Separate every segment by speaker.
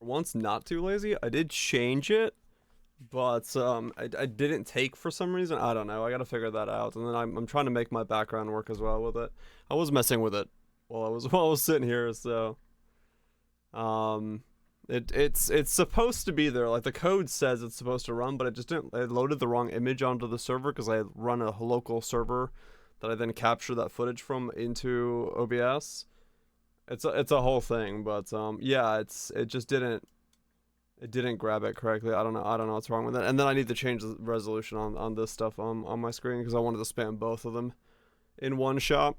Speaker 1: for once not too lazy. I did change it, but I didn't take for some reason. I don't know. I gotta figure that out. And then I'm trying to make my background work as well with it. I was messing with it while I was sitting here, so it's supposed to be there. Like the code says it's supposed to run, but it just didn't. It loaded the wrong image onto the server because I run a local server that I then capture that footage from into OBS. It's a whole thing, but yeah, it just didn't grab it correctly. I don't know what's wrong with it. And then I need to change the resolution on this stuff on my screen because I wanted to spam both of them in one shot.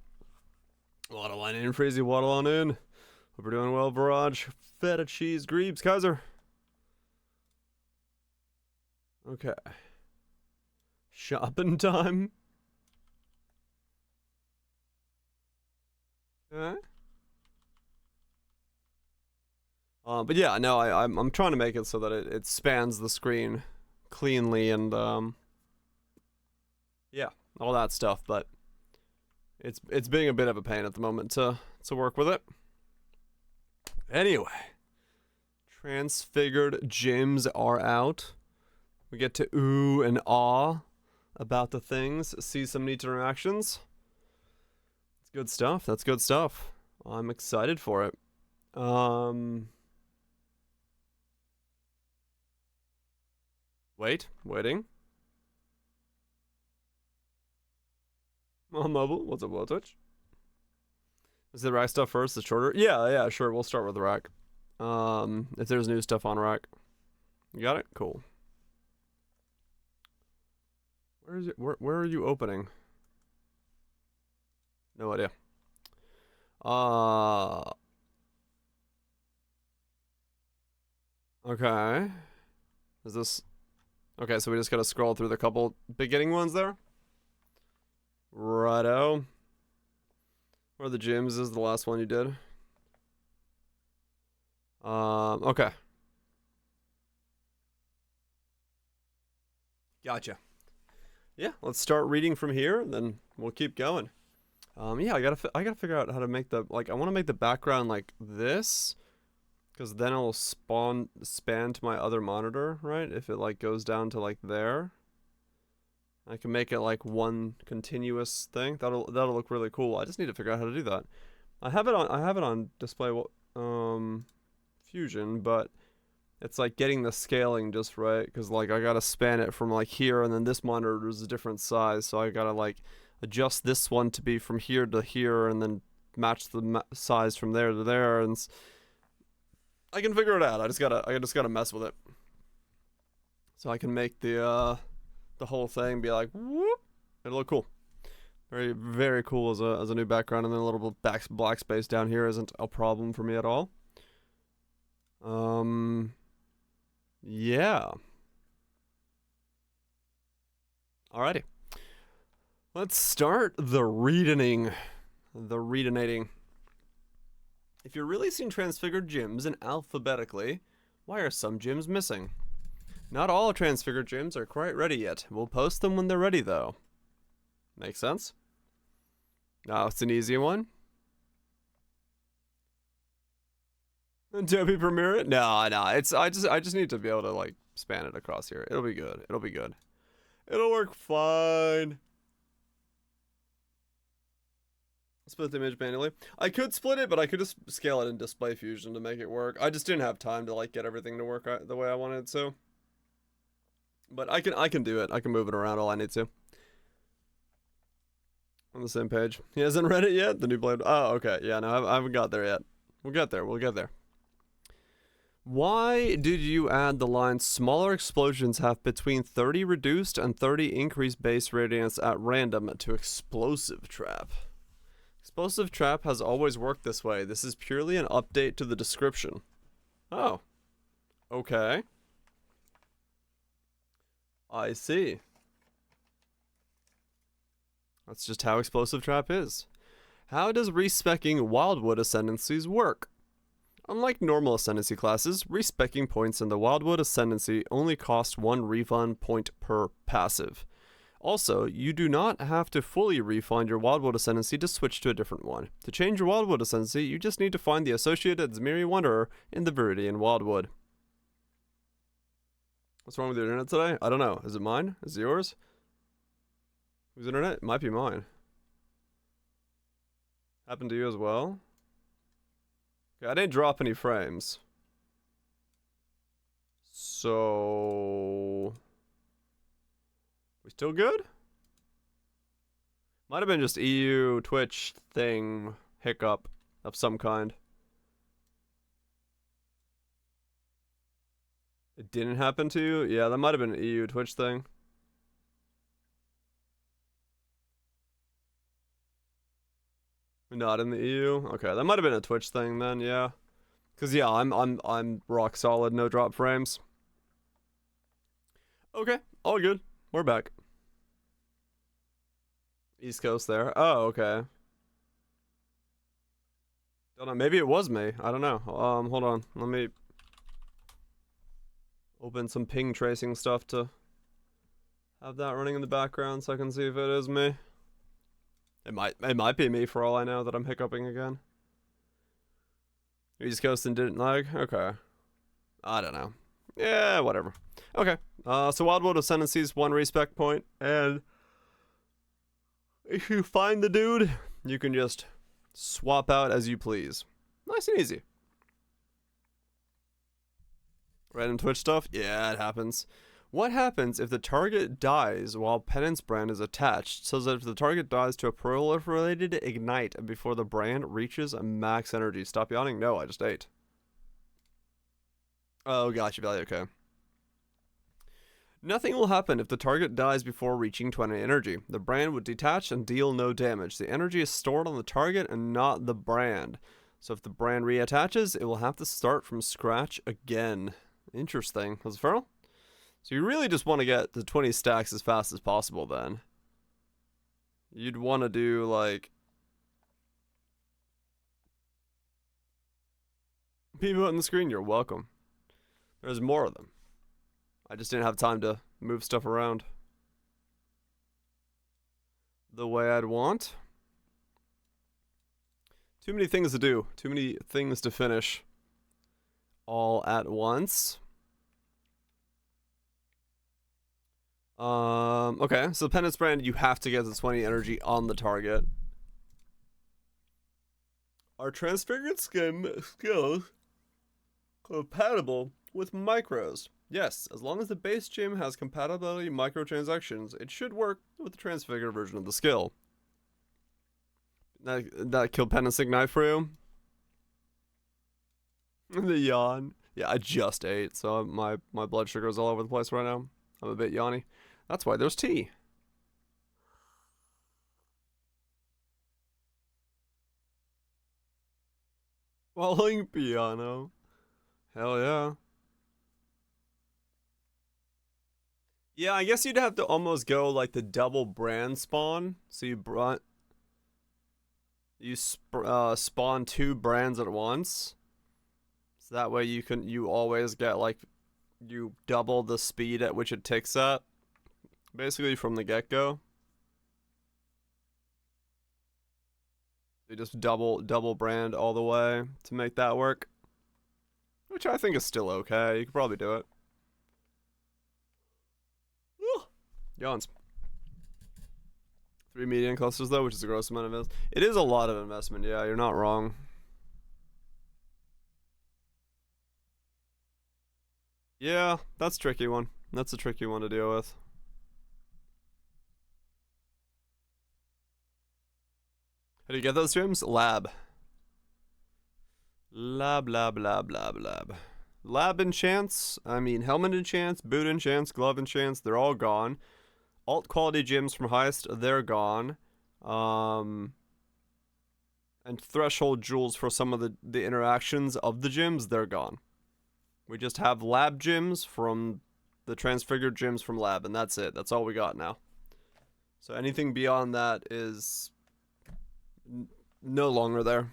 Speaker 1: Waddle on in, Freezy, waddle on in. Hope we're doing well, Barrage. Feta cheese, Greebs, Kaiser. Okay. Shopping time. Okay. But yeah, no, I'm trying to make it so that it spans the screen cleanly and yeah, all that stuff. But it's being a bit of a pain at the moment to work with it. Anyway, transfigured gyms are out. We get to ooh and ah about the things, see some neat interactions. It's good stuff. That's good stuff. I'm excited for it. Waiting. On mobile, what's up, Low Twitch? Is the rack stuff first? The shorter? Yeah, sure. We'll start with the rack. If there's new stuff on rack, you got it. Cool. Where is it? Where are you opening? No idea. Okay. Is this? Okay, so we just gotta scroll through the couple beginning ones there. Righto. Where the gyms is the last one you did. Okay. Gotcha. Yeah, let's start reading from here, and then we'll keep going. Yeah, I gotta figure out how to make the, like, I want to make the background like this, because then it'll span to my other monitor, right? If it like goes down to like there, I can make it like one continuous thing. That'll look really cool. I just need to figure out how to do that. I have it on display Fusion, but it's like getting the scaling just right, because like I gotta span it from like here, and then this monitor is a different size, so I gotta like adjust this one to be from here to here, and then match the size from there to there, and I can figure it out. I just gotta mess with it, so I can make the whole thing be like whoop. It'll look cool. Very, very cool as a new background, and then a little bit black space down here isn't a problem for me at all. Yeah. Alrighty. Let's start the readinating. If you're releasing transfigured gyms in alphabetically, why are some gyms missing? Not all transfigured gyms are quite ready yet. We'll post them when they're ready, though. Makes sense? Oh, it's an easy one. Adobe Premiere it? No. It's I just need to be able to like span it across here. It'll be good. It'll work fine. Split the image manually. I could split it, but I could just scale it in Display Fusion to make it work. I just didn't have time to like get everything to work the way I wanted it to. But I can do it. I can move it around all I need to. On the same page. He hasn't read it yet? The new Blade. Oh, okay. Yeah, no, I haven't got there yet. We'll get there. Why did you add the line smaller explosions have between 30 reduced and 30 increased base radiance at random to Explosive Trap? Explosive Trap has always worked this way. This is purely an update to the description. Oh. Okay. I see. That's just how Explosive Trap is. How does respecking Wildwood Ascendancies work? Unlike normal Ascendancy classes, respecking points in the Wildwood Ascendancy only cost 1 refund point per passive. Also, you do not have to fully refine your Wildwood Ascendancy to switch to a different one. To change your Wildwood Ascendancy, you just need to find the associated Zmiri Wanderer in the Viridian Wildwood. What's wrong with your internet today? I don't know. Is it mine? Is it yours? Whose internet? It might be mine. Happened to you as well? Okay, I didn't drop any frames. So... we still good? Might have been just EU Twitch thing hiccup of some kind. It didn't happen to you? Yeah, that might have been an EU Twitch thing. Not in the EU? Okay, that might have been a Twitch thing then, yeah. Cause yeah, I'm rock solid, no drop frames. Okay, all good. We're back. East Coast there. Oh, okay. Don't know, maybe it was me. I don't know. Hold on. Let me open some ping tracing stuff to have that running in the background so I can see if it is me. It might be me for all I know that I'm hiccuping again. East Coast and didn't lag? Okay. I don't know. Yeah, whatever. Okay. So Wildwood Ascendancy's one respec point, and if you find the dude, you can just swap out as you please. Nice and easy. Random Twitch stuff? Yeah, it happens. What happens if the target dies while Penance Brand is attached, so that if the target dies to a proliferated ignite before the brand reaches a max energy? Stop yawning? No, I just ate. Oh, gotcha, value, okay. Nothing will happen if the target dies before reaching 20 energy. The brand would detach and deal no damage. The energy is stored on the target and not the brand. So if the brand reattaches, it will have to start from scratch again. Interesting. Was it feral? So you really just want to get the 20 stacks as fast as possible then. You'd want to do like... people on the screen, you're welcome. There's more of them. I just didn't have time to move stuff around the way I'd want. Too many things to do. Too many things to finish all at once. Okay, so Penance Brand, you have to get the 20 energy on the target. Are transfigured skills compatible with micros? Yes, as long as the base gym has compatibility microtransactions, it should work with the transfigured version of the skill. That killed Penance Ignite for you? The yawn. Yeah, I just ate, so my blood sugar is all over the place right now. I'm a bit yawny. That's why there's tea. Falling piano. Hell yeah. Yeah, I guess you'd have to almost go like the double brand spawn. So you spawn two brands at once. So that way you always get like, you double the speed at which it ticks up. Basically from the get-go. You just double brand all the way to make that work. Which I think is still okay. You could probably do it. Yawns. 3 median clusters though, which is a gross amount of investment. It is a lot of investment, yeah, you're not wrong. Yeah, that's a tricky one. That's a tricky one to deal with. How do you get those gems? Lab. Lab. Lab enchants, helmet enchants, boot enchants, glove enchants, they're all gone. Alt quality gems from highest, they're gone. And threshold jewels for some of the interactions of the gems, they're gone. We just have lab gems from the transfigured gems from lab, and that's it. That's all we got now. So anything beyond that is no longer there.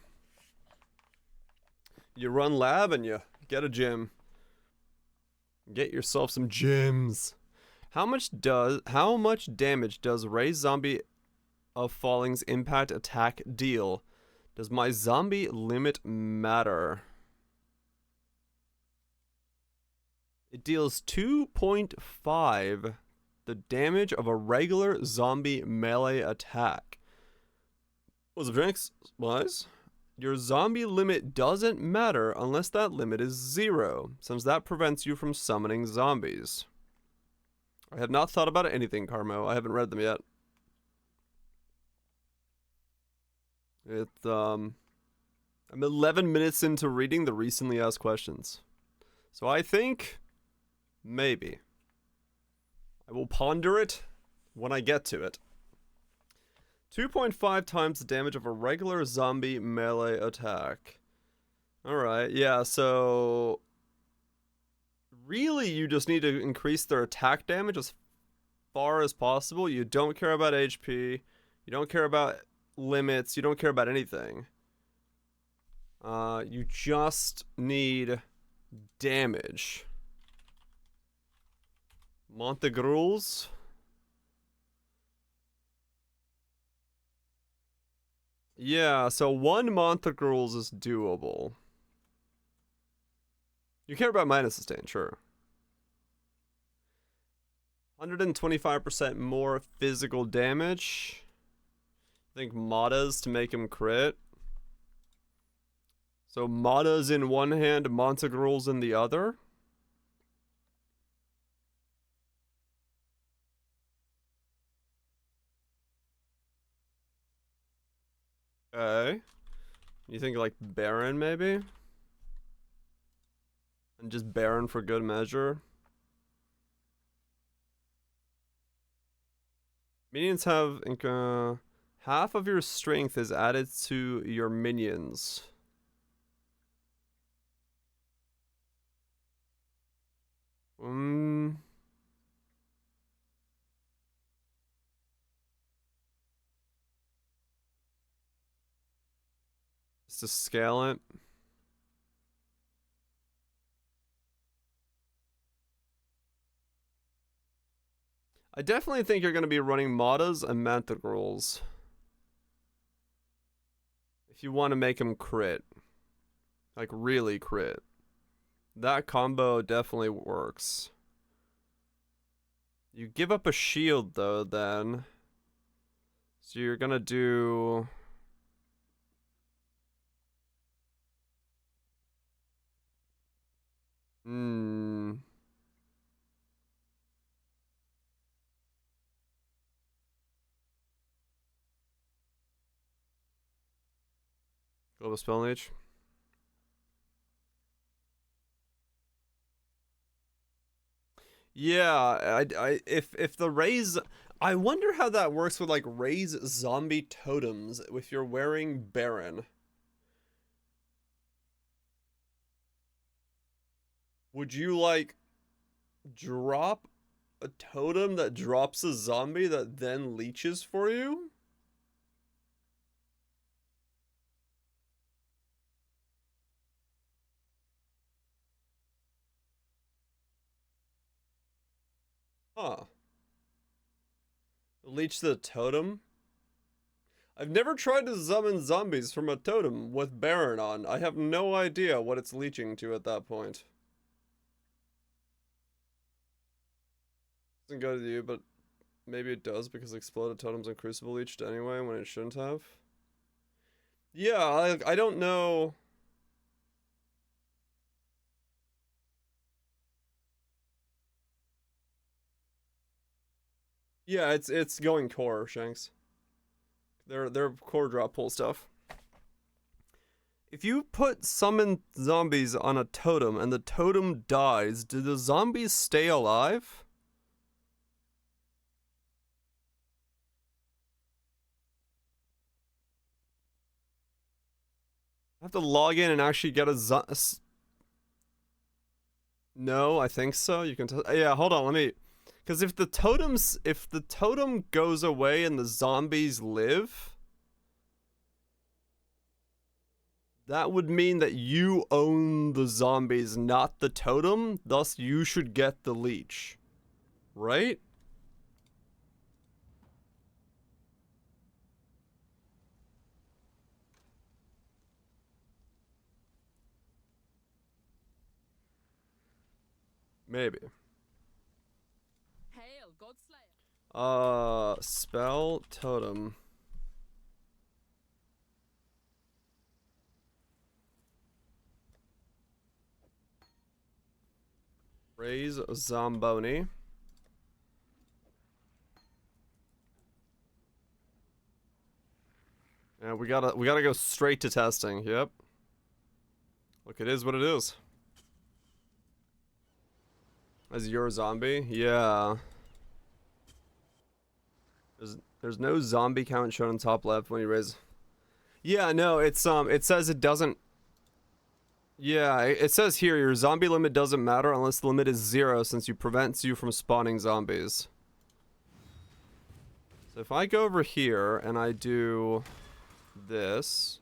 Speaker 1: You run lab and you get a gem. Get yourself some gems. How much damage does Ray's Zombie of Falling's impact attack deal? Does my zombie limit matter? It deals 2.5 the damage of a regular zombie melee attack. Was it Drinks wise? Your zombie limit doesn't matter unless that limit is 0, since that prevents you from summoning zombies. I have not thought about anything, Carmo. I haven't read them yet. I'm 11 minutes into reading the recently asked questions. So I think maybe. I will ponder it when I get to it. 2.5 times the damage of a regular zombie melee attack. Alright, yeah, so really you just need to increase their attack damage as far as possible. You don't care about HP. You don't care about limits. You don't care about anything. You just need damage. Montegruels. Yeah, so 1 Montegruels is doable. You care about minus sustain, sure. 125% more physical damage. I think Matas to make him crit. So Matas in one hand, Montegruels in the other. Okay. You think like Baron maybe? And just Baron for good measure. Minions have half of your strength is added to your minions. Just to scale it. I definitely think you're going to be running Matas and Mantigrals. If you want to make him crit. Like, really crit. That combo definitely works. You give up a shield, though, then. So you're going to do... Global Spell Leech. Yeah, if the Rays, I wonder how that works with like Rays zombie totems if you're wearing Baron. Would you like drop a totem that drops a zombie that then leeches for you? Huh. Leech the totem? I've never tried to summon zombies from a totem with Baron on. I have no idea what it's leeching to at that point. Doesn't go to you, but maybe it does because exploded totems and Crucible leeched anyway when it shouldn't have. Yeah, I don't know. Yeah, it's going core, Shanks. They're core drop pull stuff. If you put summon zombies on a totem and the totem dies, do the zombies stay alive? I have to log in and actually get a No, I think so. You can yeah, hold on, let me... Because if the totem goes away and the zombies live, that would mean that you own the zombies, not the totem. Thus, you should get the leech. Right? Maybe.
Speaker 2: Hail, Godslayer.
Speaker 1: Spell totem. Raise Zomboni. Yeah, we gotta go straight to testing. Yep. Look, it is what it is. As your zombie, yeah. There's no zombie count shown on top left when you raise. Yeah, no, it's it says it doesn't. Yeah, it says here your zombie limit doesn't matter unless the limit is 0, since it prevents you from spawning zombies. So if I go over here and I do this,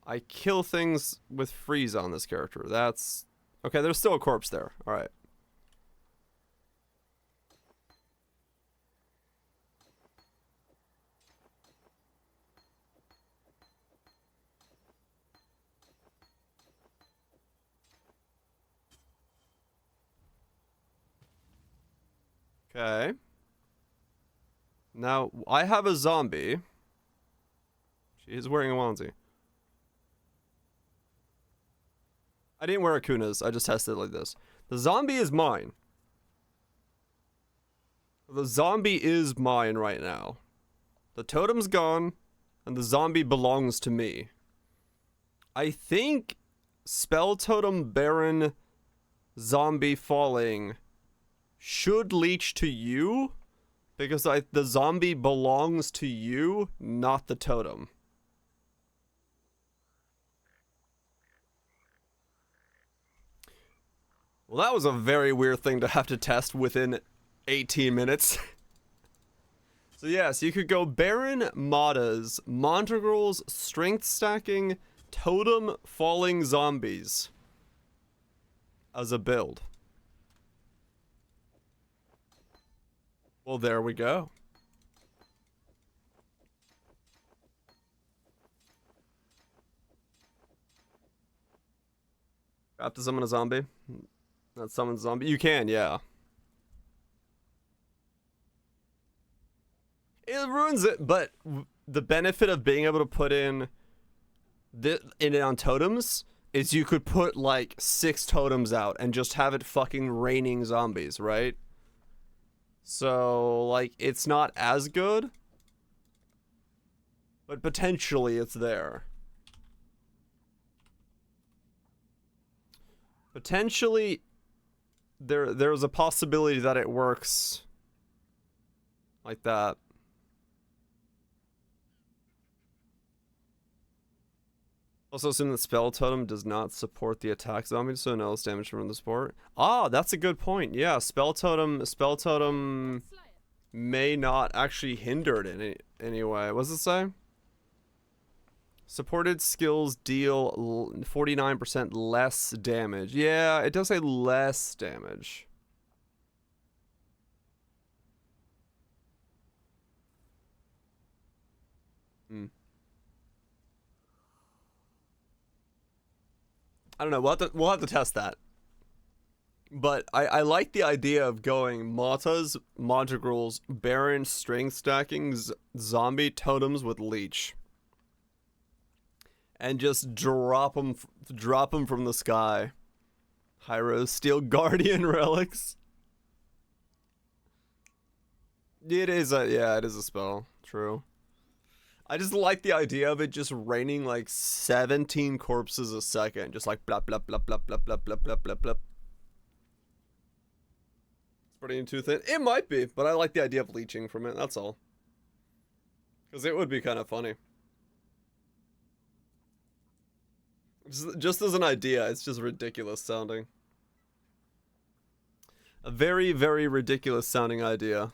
Speaker 1: I kill things with freeze on this character. That's okay. There's still a corpse there. All right. Okay. Now, I have a zombie. She is wearing a onesie. I didn't wear a Kuna's. I just tested it like this. The zombie is mine. The zombie is mine right now. The totem's gone, and the zombie belongs to me. I think Spell Totem Baron Zombie Falling should leech to you, because the zombie belongs to you, not the totem. Well, that was a very weird thing to have to test within 18 minutes. So yes, you could go Baron, Matas, Montegrels, Strength Stacking, Totem, Falling Zombies as a build. Well, there we go. Have to summon a zombie? Not summon a zombie? You can, yeah. It ruins it, but the benefit of being able to put in it on totems is you could put like 6 totems out and just have it fucking raining zombies, right? So, like, it's not as good, but potentially it's there. Potentially, there's a possibility that it works like that. Also assume that Spell Totem does not support the attack zombie, so no less damage from the support. Ah, that's a good point. Yeah, Spell Totem may not actually hinder it in any way. What does it say? Supported skills deal 49% less damage. Yeah, it does say less damage. Hmm. I don't know. We'll have to test that. But I like the idea of going Matas, Montegrels, Baron, Strength Stacking, Zombie Totems with Leech. And just drop them from the sky. Hyro Steel Guardian Relics. It is a spell. True. I just like the idea of it just raining like 17 corpses a second. Just like blap blap blap blap blap blap blap blap blap blap. Spreading too thin. It might be, but I like the idea of leeching from it, that's all. Because it would be kind of funny. Just as an idea, it's just ridiculous sounding. A very, very ridiculous sounding idea.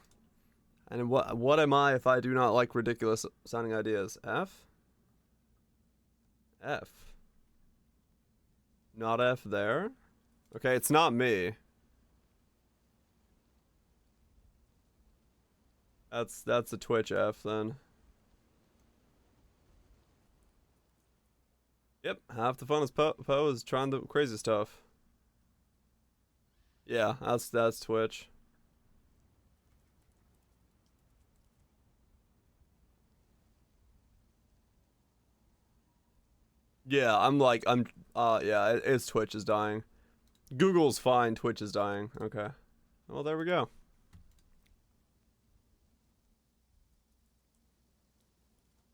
Speaker 1: And what am I if I do not like ridiculous sounding ideas? F? F. Not F there? Okay, it's not me. That's a Twitch F then. Yep, half the fun is Poe is trying the crazy stuff. Yeah, that's Twitch. Yeah, yeah, it's Twitch is dying. Google's fine, Twitch is dying. Okay. Well, there we go.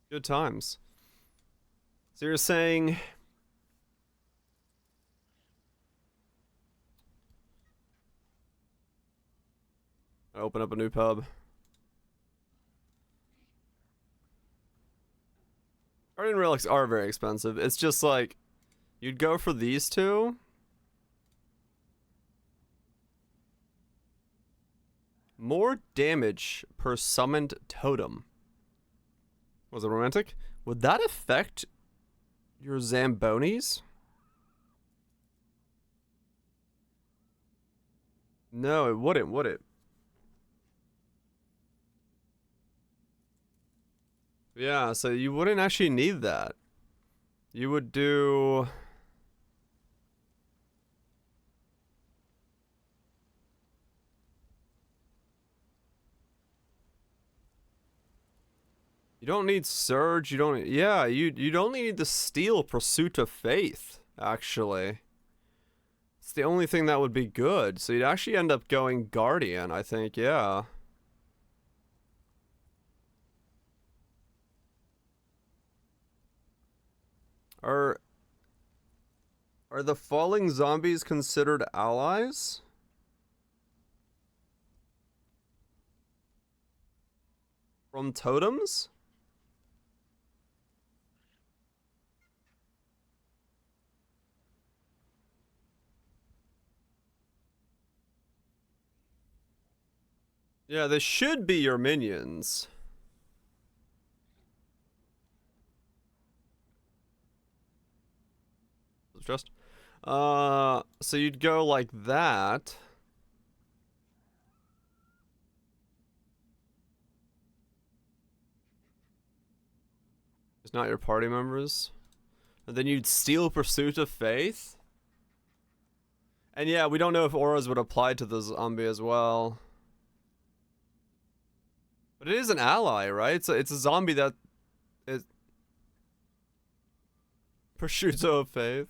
Speaker 1: Good times. So you're saying open up a new pub. Guardian relics are very expensive. It's just like you'd go for these two. More damage per summoned totem. Was it romantic? Would that affect your Zambonis? No, it wouldn't, would it? Yeah, so you wouldn't actually need that. You would do... You don't need Surge, you don't... Yeah, you'd only need the Steel Pursuit of Faith, actually. It's the only thing that would be good. So you'd actually end up going Guardian, I think, yeah. Are the falling zombies considered allies? From totems? Yeah, they should be your minions. Just so you'd go like that. It's not your party members. And then you'd steal Pursuit of Faith. And yeah, we don't know if auras would apply to the zombie as well. But it is an ally, right? So it's a zombie that is Pursuit of Faith.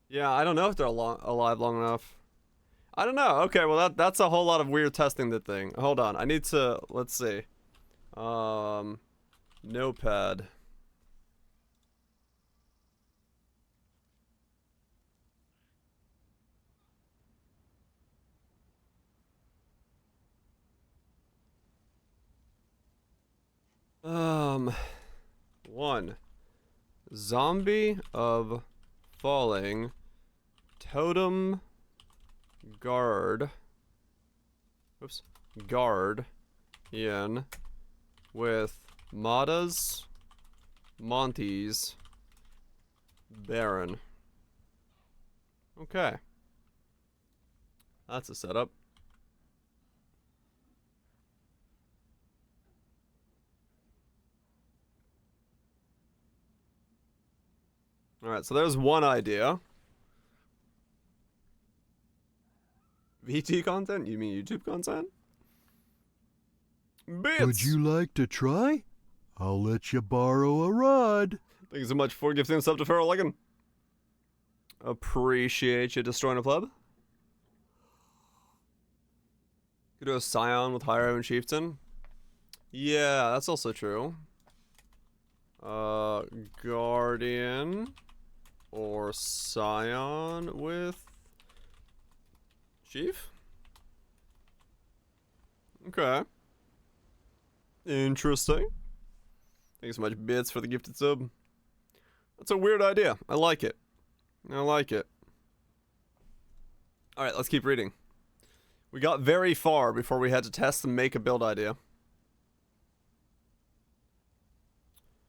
Speaker 1: Yeah, I don't know if they're alive long enough. I don't know. Okay, well that's a whole lot of weird testing the thing. Hold on. I need to let's see. Notepad. One. Zombie of falling totem guard. Oops. Guard in with Mada's Monty's Baron. Okay. That's a setup. Alright, so there's one idea. VT content? You mean YouTube content? Bits!
Speaker 2: Would you like to try? I'll let you borrow a rod.
Speaker 1: Thank you so much for gifting sub to Feral Leggin. Appreciate you destroying a pleb. Could do a Scion with Higher Heaven Chieftain. Yeah, that's also true. Guardian or Scion with Chief? Okay. Interesting. Thank you so much, Bits, for the gifted sub. That's a weird idea. I like it. I like it. Alright, let's keep reading. We got very far before we had to test and make a build idea.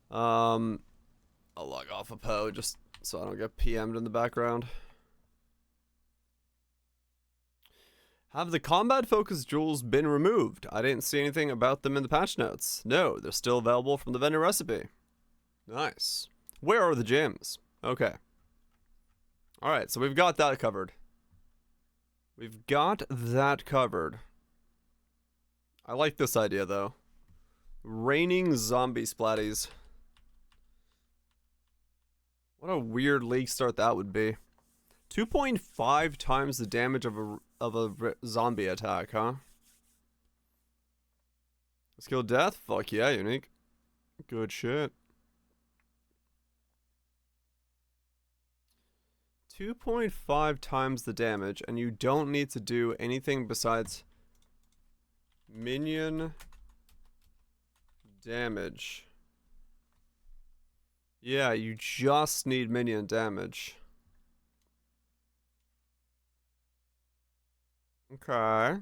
Speaker 1: I'll log off a Poe just so I don't get PM'd in the background. Have the combat focused jewels been removed? I didn't see anything about them in the patch notes. No, they're still available from the vendor recipe. Nice. Where are the gems? Okay. Alright, so we've got that covered. We've got that covered. I like this idea though. Raining zombie splatties. What a weird league start that would be. 2.5 times the damage of a zombie attack, huh? Skill death? Fuck yeah, unique. Good shit. 2.5 times the damage, and you don't need to do anything besides minion damage. Yeah, you just need minion damage. Okay.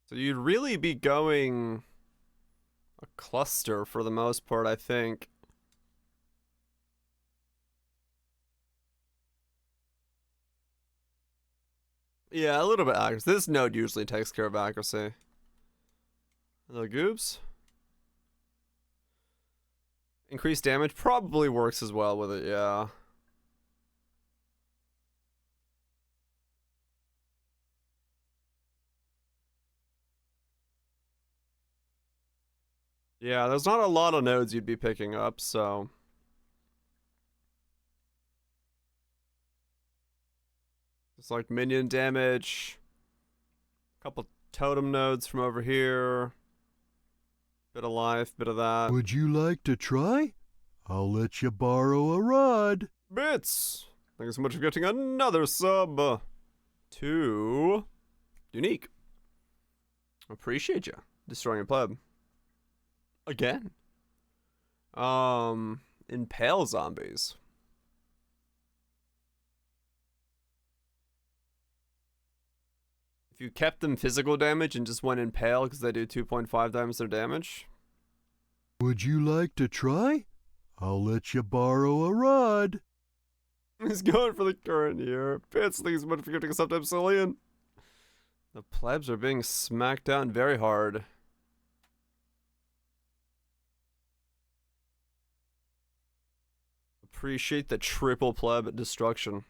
Speaker 1: So you'd really be going a cluster for the most part, I think. Yeah, a little bit accuracy. This node usually takes care of accuracy. The goops. Increased damage probably works as well with it, yeah. Yeah, there's not a lot of nodes you'd be picking up, so. It's like minion damage. Couple totem nodes from over here. Bit of life, bit of that.
Speaker 2: Would you like to try? I'll let you borrow a rod.
Speaker 1: Bits! Thank you so much for getting another sub. To unique. Appreciate you. Destroying a pleb. Again. Impale zombies. If you kept them physical damage and just went impale because they do 2.5 times their damage.
Speaker 2: Would you like to try? I'll let you borrow a rod.
Speaker 1: He's going for the current year. Bits, thank you so much for giving us up to Epsilon. The plebs are being smacked down very hard. Appreciate the triple pleb destruction.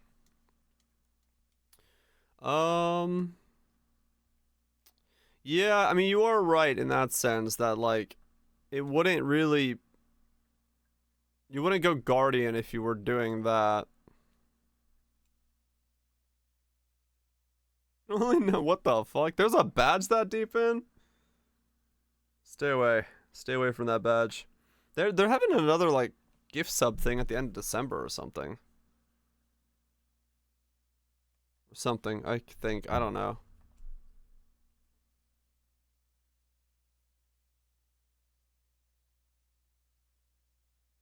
Speaker 1: Yeah, I mean, you are right in that sense that, like, it wouldn't really. You wouldn't go Guardian if you were doing that. Only no, what the fuck? There's a badge that deep in? Stay away. Stay away from that badge. They're having another, like, gift sub thing at the end of December or something. Or something, I think. I don't know.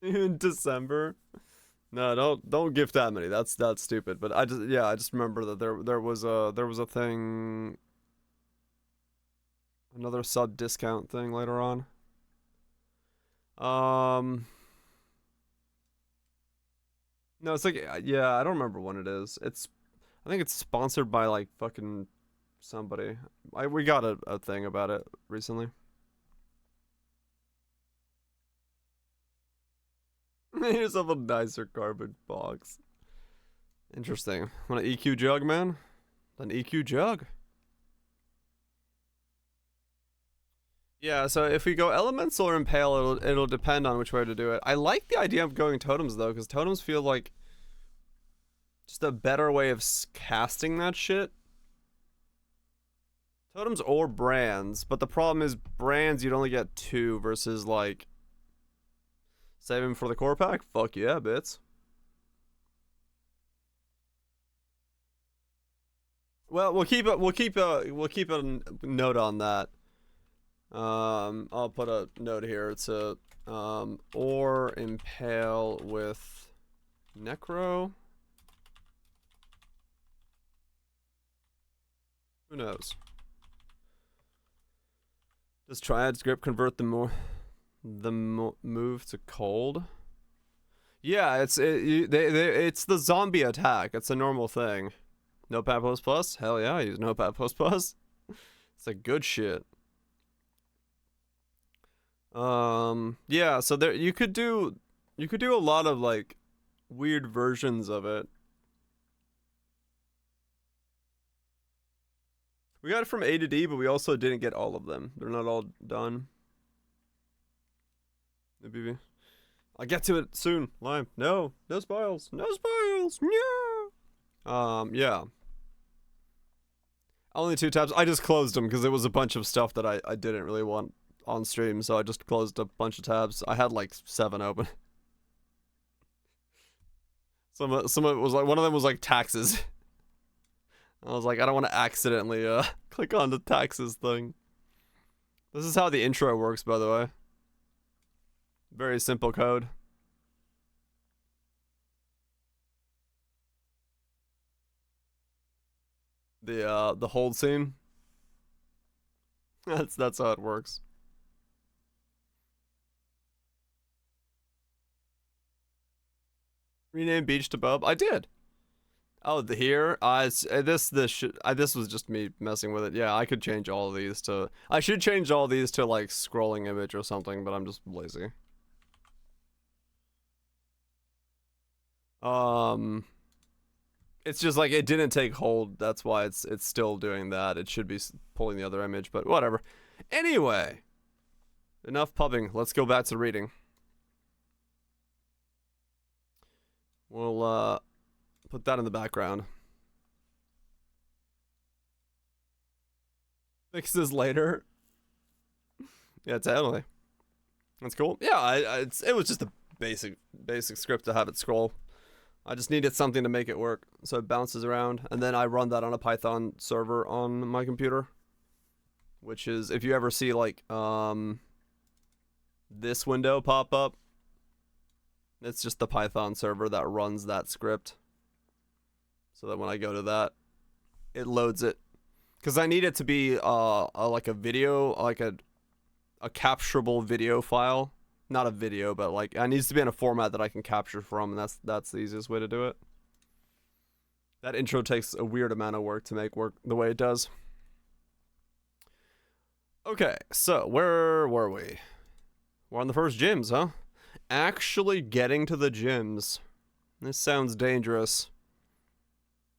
Speaker 1: In December? No, don't gift that many. That's stupid. But I just remember that there was a thing, another sub discount thing later on. No, it's like, yeah, I don't remember when it is. I think it's sponsored by like fucking somebody. We got a thing about it recently. Made yourself a nicer cardboard box. Interesting. Want an EQ jug, man? An EQ jug. Yeah, so if we go elemental or impale, it'll depend on which way to do it. I like the idea of going totems though, because totems feel like just a better way of casting that shit. Totems or brands, but the problem is brands you'd only get 2 versus like save him for the core pack. Fuck yeah, bits. Well, we'll keep a note on that. I'll put a note here to or impale with necro. Who knows? Does Triad's grip convert the move to cold? Yeah, it's the zombie attack. It's a normal thing. Notepad++? Hell yeah, I use Notepad++. It's a good shit. Yeah, so there you could do a lot of like weird versions of it. We got it from A to D, but we also didn't get all of them. They're not all done. Maybe I'll get to it soon. Lime. No spoils. No spoils. No. Yeah. Only 2 tabs. I just closed them because it was a bunch of stuff that I didn't really want on stream, so I just closed a bunch of tabs. I had like 7 open. Some of it was like, one of them was like taxes. I was like, I don't want to accidentally click on the taxes thing. This is how the intro works, by the way. Very simple code. The hold scene. That's how it works. Rename beach to bub. I did. Oh, the here. This was just me messing with it. Yeah, I could change all of these to. I should change all these to like scrolling image or something, but I'm just lazy. It's just like it didn't take hold. That's why it's still doing that. It should be pulling the other image, but whatever. Anyway, enough pubbing. Let's go back to reading. We'll put that in the background. Fixes later. Yeah, totally. That's cool. Yeah, it was just a basic script to have it scroll. I just needed something to make it work, so it bounces around, and then I run that on a Python server on my computer, which is, if you ever see like this window pop up, it's just the Python server that runs that script, so that when I go to that, it loads it, because I need it to be like a video, like a capturable video file. Not a video, but like it needs to be in a format that I can capture from, and that's the easiest way to do it. That intro takes a weird amount of work to make work the way it does. Okay, so where were we? We're on the first gyms, huh? Actually getting to the gyms. This sounds dangerous.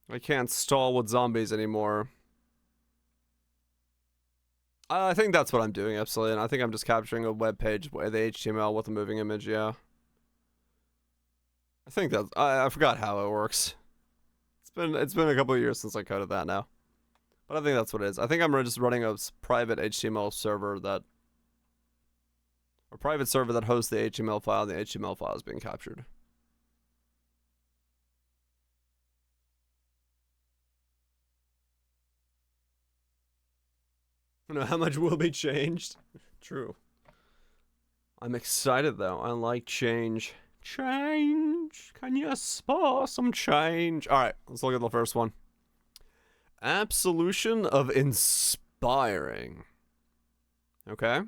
Speaker 1: I can't stall with zombies anymore. I think that's what I'm doing, absolutely, and I think I'm just capturing a web page with the HTML with a moving image, yeah. I think that's, I forgot how it works. It's been a couple of years since I coded that now. But I think that's what it is. I think I'm just running a private HTML server that, a private server that hosts the HTML file, and the HTML file is being captured. I don't know how much will be changed. True. I'm excited though. I like change. Change. Can you spar some change? Alright, let's look at the first one. Absolution of inspiring. Okay. Do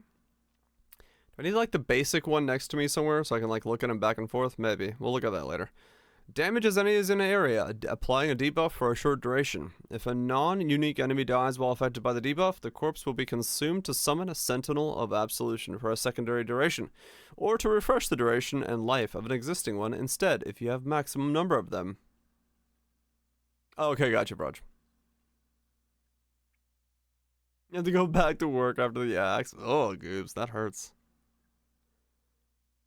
Speaker 1: I need like the basic one next to me somewhere so I can like look at them back and forth? Maybe. We'll look at that later. Damages enemies in an area, applying a debuff for a short duration. If a non-unique enemy dies while affected by the debuff, the corpse will be consumed to summon a Sentinel of Absolution for a secondary duration, or to refresh the duration and life of an existing one instead, if you have maximum number of them. Okay, gotcha, bro. You have to go back to work after the axe. Oh, goobs, that hurts.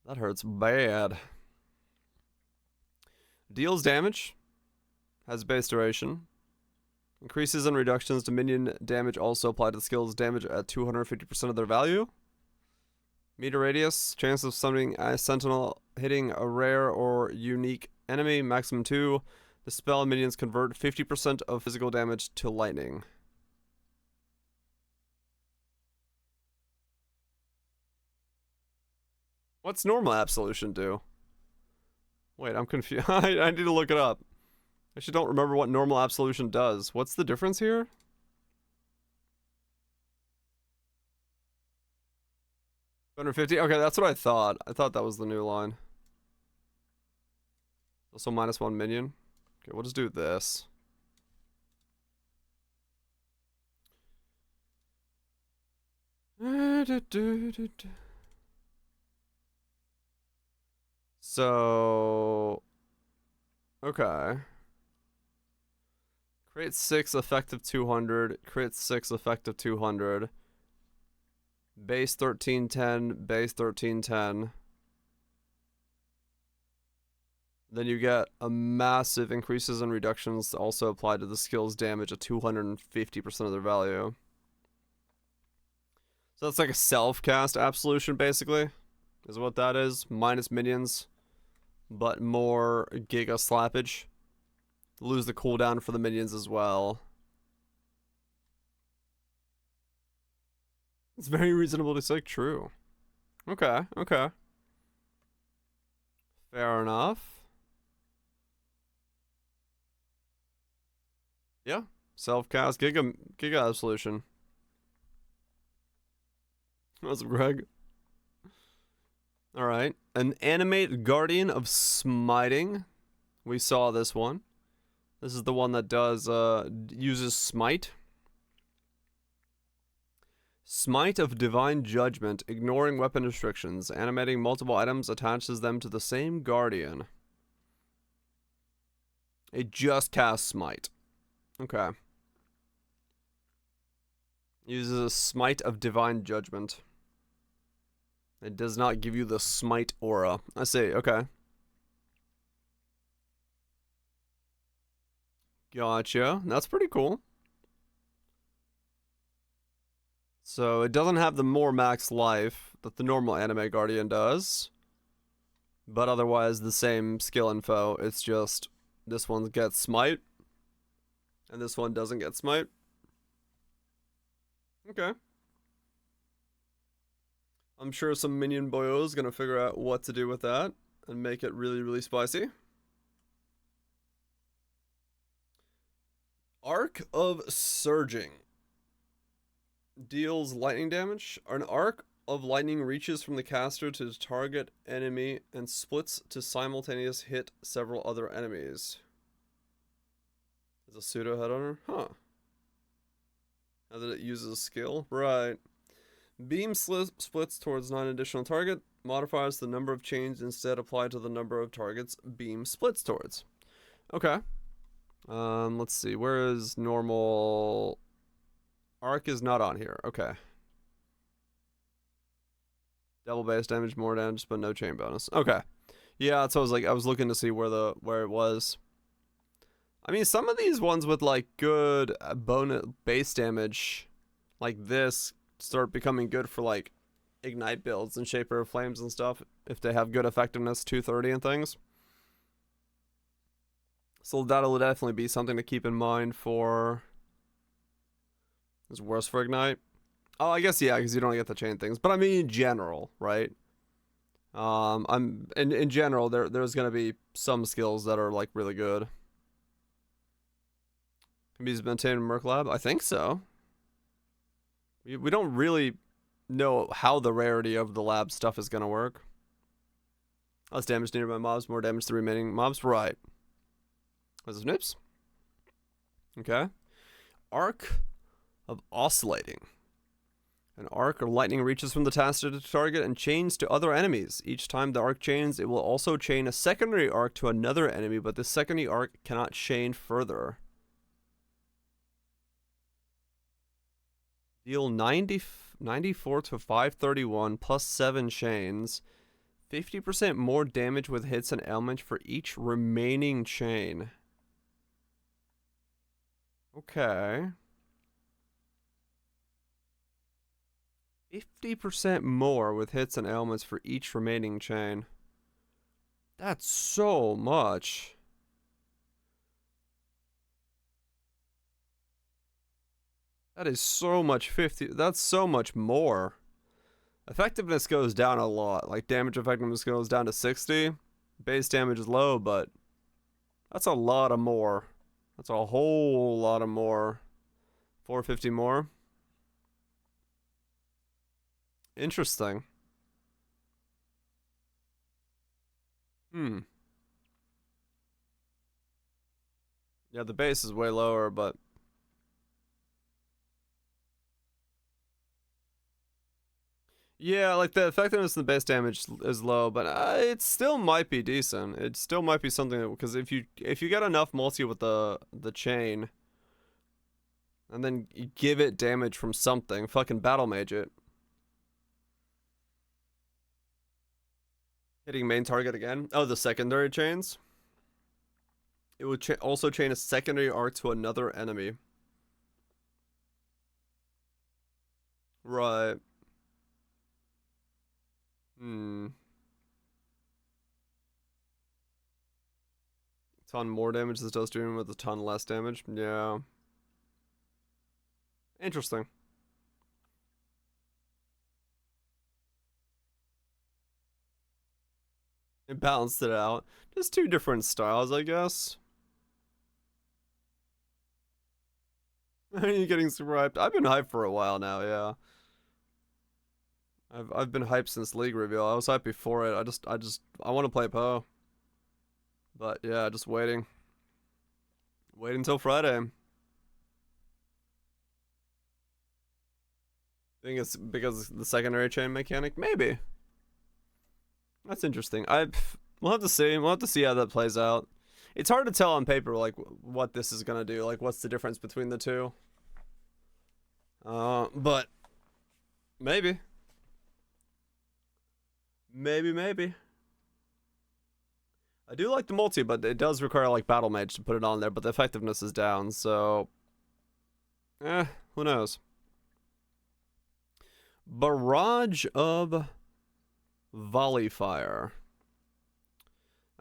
Speaker 1: That hurts bad. Deals damage, has base duration, increases and reductions to minion damage also apply to the skills damage at 250% of their value. Meter radius, chance of summoning a sentinel hitting a rare or unique enemy, maximum 2. The spell and minions convert 50% of physical damage to lightning. What's normal absolution do? Wait, I'm confused. I need to look it up. I actually don't remember what normal absolution does. What's the difference here? $250? Okay, that's what I thought. I thought that was the new line. Also -1 minion. Okay, we'll just do this. So, okay. Create 6 effective 200. Create 6 effective 200. Base 1310. Base 1310. Then you get a massive increases and reductions also apply to the skill's damage at 250% of their value. So that's like a self-cast absolution, basically, is what that is. Minus minions, but more Giga Slappage. Lose the cooldown for the minions as well. It's very reasonable to say true. Okay, okay. Fair enough. Yeah, self-cast Giga Absolution. What's up, Greg? Alright. An animate Guardian of Smiting. We saw this one. This is the one that does, uses Smite. Smite of Divine Judgment, ignoring weapon restrictions. Animating multiple items attaches them to the same Guardian. It just casts Smite. Okay. Uses a Smite of Divine Judgment. It does not give you the Smite aura. I see, okay. Gotcha. That's pretty cool. So it doesn't have the more max life that the normal anime Guardian does. But otherwise the same skill info. It's just this one gets Smite. And this one doesn't get Smite. Okay. I'm sure some minion boyo is gonna figure out what to do with that and make it really, really spicy. Arc of Surging. Deals lightning damage. An arc of lightning reaches from the caster to the target enemy and splits to simultaneous hit several other enemies. Is a pseudo head on her? Huh. Now that it uses a skill? Right. Beam splits towards 9 additional target. Modifies the number of chains instead applied to the number of targets beam splits towards. Okay. Let's see. Where is normal? Arc is not on here. Okay. Double base damage, more damage, but no chain bonus. Okay. Yeah, that's what I was like. I was looking to see where it was. I mean, some of these ones with like good bonus base damage, like this, start becoming good for like ignite builds and Shaper of Flames and stuff if they have good effectiveness 230 and things. So that'll definitely be something to keep in mind for. It's worse for ignite. Oh, I guess yeah, because you don't get the chain things. But I mean in general, right? I'm in general there's gonna be some skills that are like really good. Can be maintained in Merc Lab? I think so. We don't really know how the rarity of the lab stuff is gonna work. Less damage needed by mobs, more damage to the remaining mobs. Right. What's this, Nips? Okay. Arc of Oscillating. An arc of lightning reaches from the taster to the target and chains to other enemies. Each time the arc chains, it will also chain a secondary arc to another enemy, but the secondary arc cannot chain further. Deal 94 to 531 plus 7 chains. 50% more damage with hits and ailments for each remaining chain. Okay. 50% more with hits and ailments for each remaining chain. That's so much. That is so much 50. That's so much more. Effectiveness goes down a lot. Like damage effectiveness goes down to 60. Base damage is low, but that's a lot of more. That's a whole lot of more. 450 more. Interesting. Yeah, the base is way lower, but Yeah, like the effectiveness of the base damage is low, but it still might be decent. It still might be something that, because if you get enough multi with the chain, and then you give it damage from something, fucking battle mage it. Hitting main target again. Oh, the secondary chains. It would also chain a secondary arc to another enemy. Right. Hmm. Ton more damage this does to him with a ton less damage. Yeah. Interesting. It balanced it out. Just two different styles, I guess. Are you getting super hyped? I've been hyped for a while now, yeah. I've been hyped since League reveal. I was hyped before it. I want to play Poe. But yeah, just waiting. Wait until Friday. I think it's because the secondary chain mechanic? Maybe. That's interesting. We'll have to see. We'll have to see how that plays out. It's hard to tell on paper, like, what this is gonna do. Like, what's the difference between the two? But maybe. Maybe. I do like the multi, but it does require, like, battle mage to put it on there, but the effectiveness is down, so... who knows? Barrage of Volley Fire.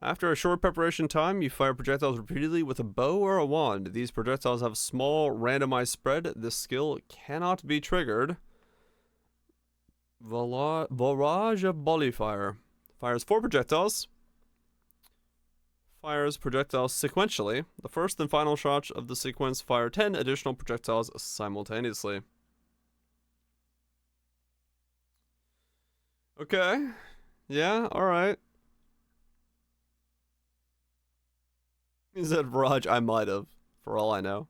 Speaker 1: After a short preparation time, you fire projectiles repeatedly with a bow or a wand. These projectiles have small randomized spread. This skill cannot be triggered. Barrage of Volley Fire. Fires 4 projectiles. Fires projectiles sequentially. The first and final shots of the sequence fire 10 additional projectiles simultaneously. Okay. Yeah, alright. He said Barrage, I might have, for all I know.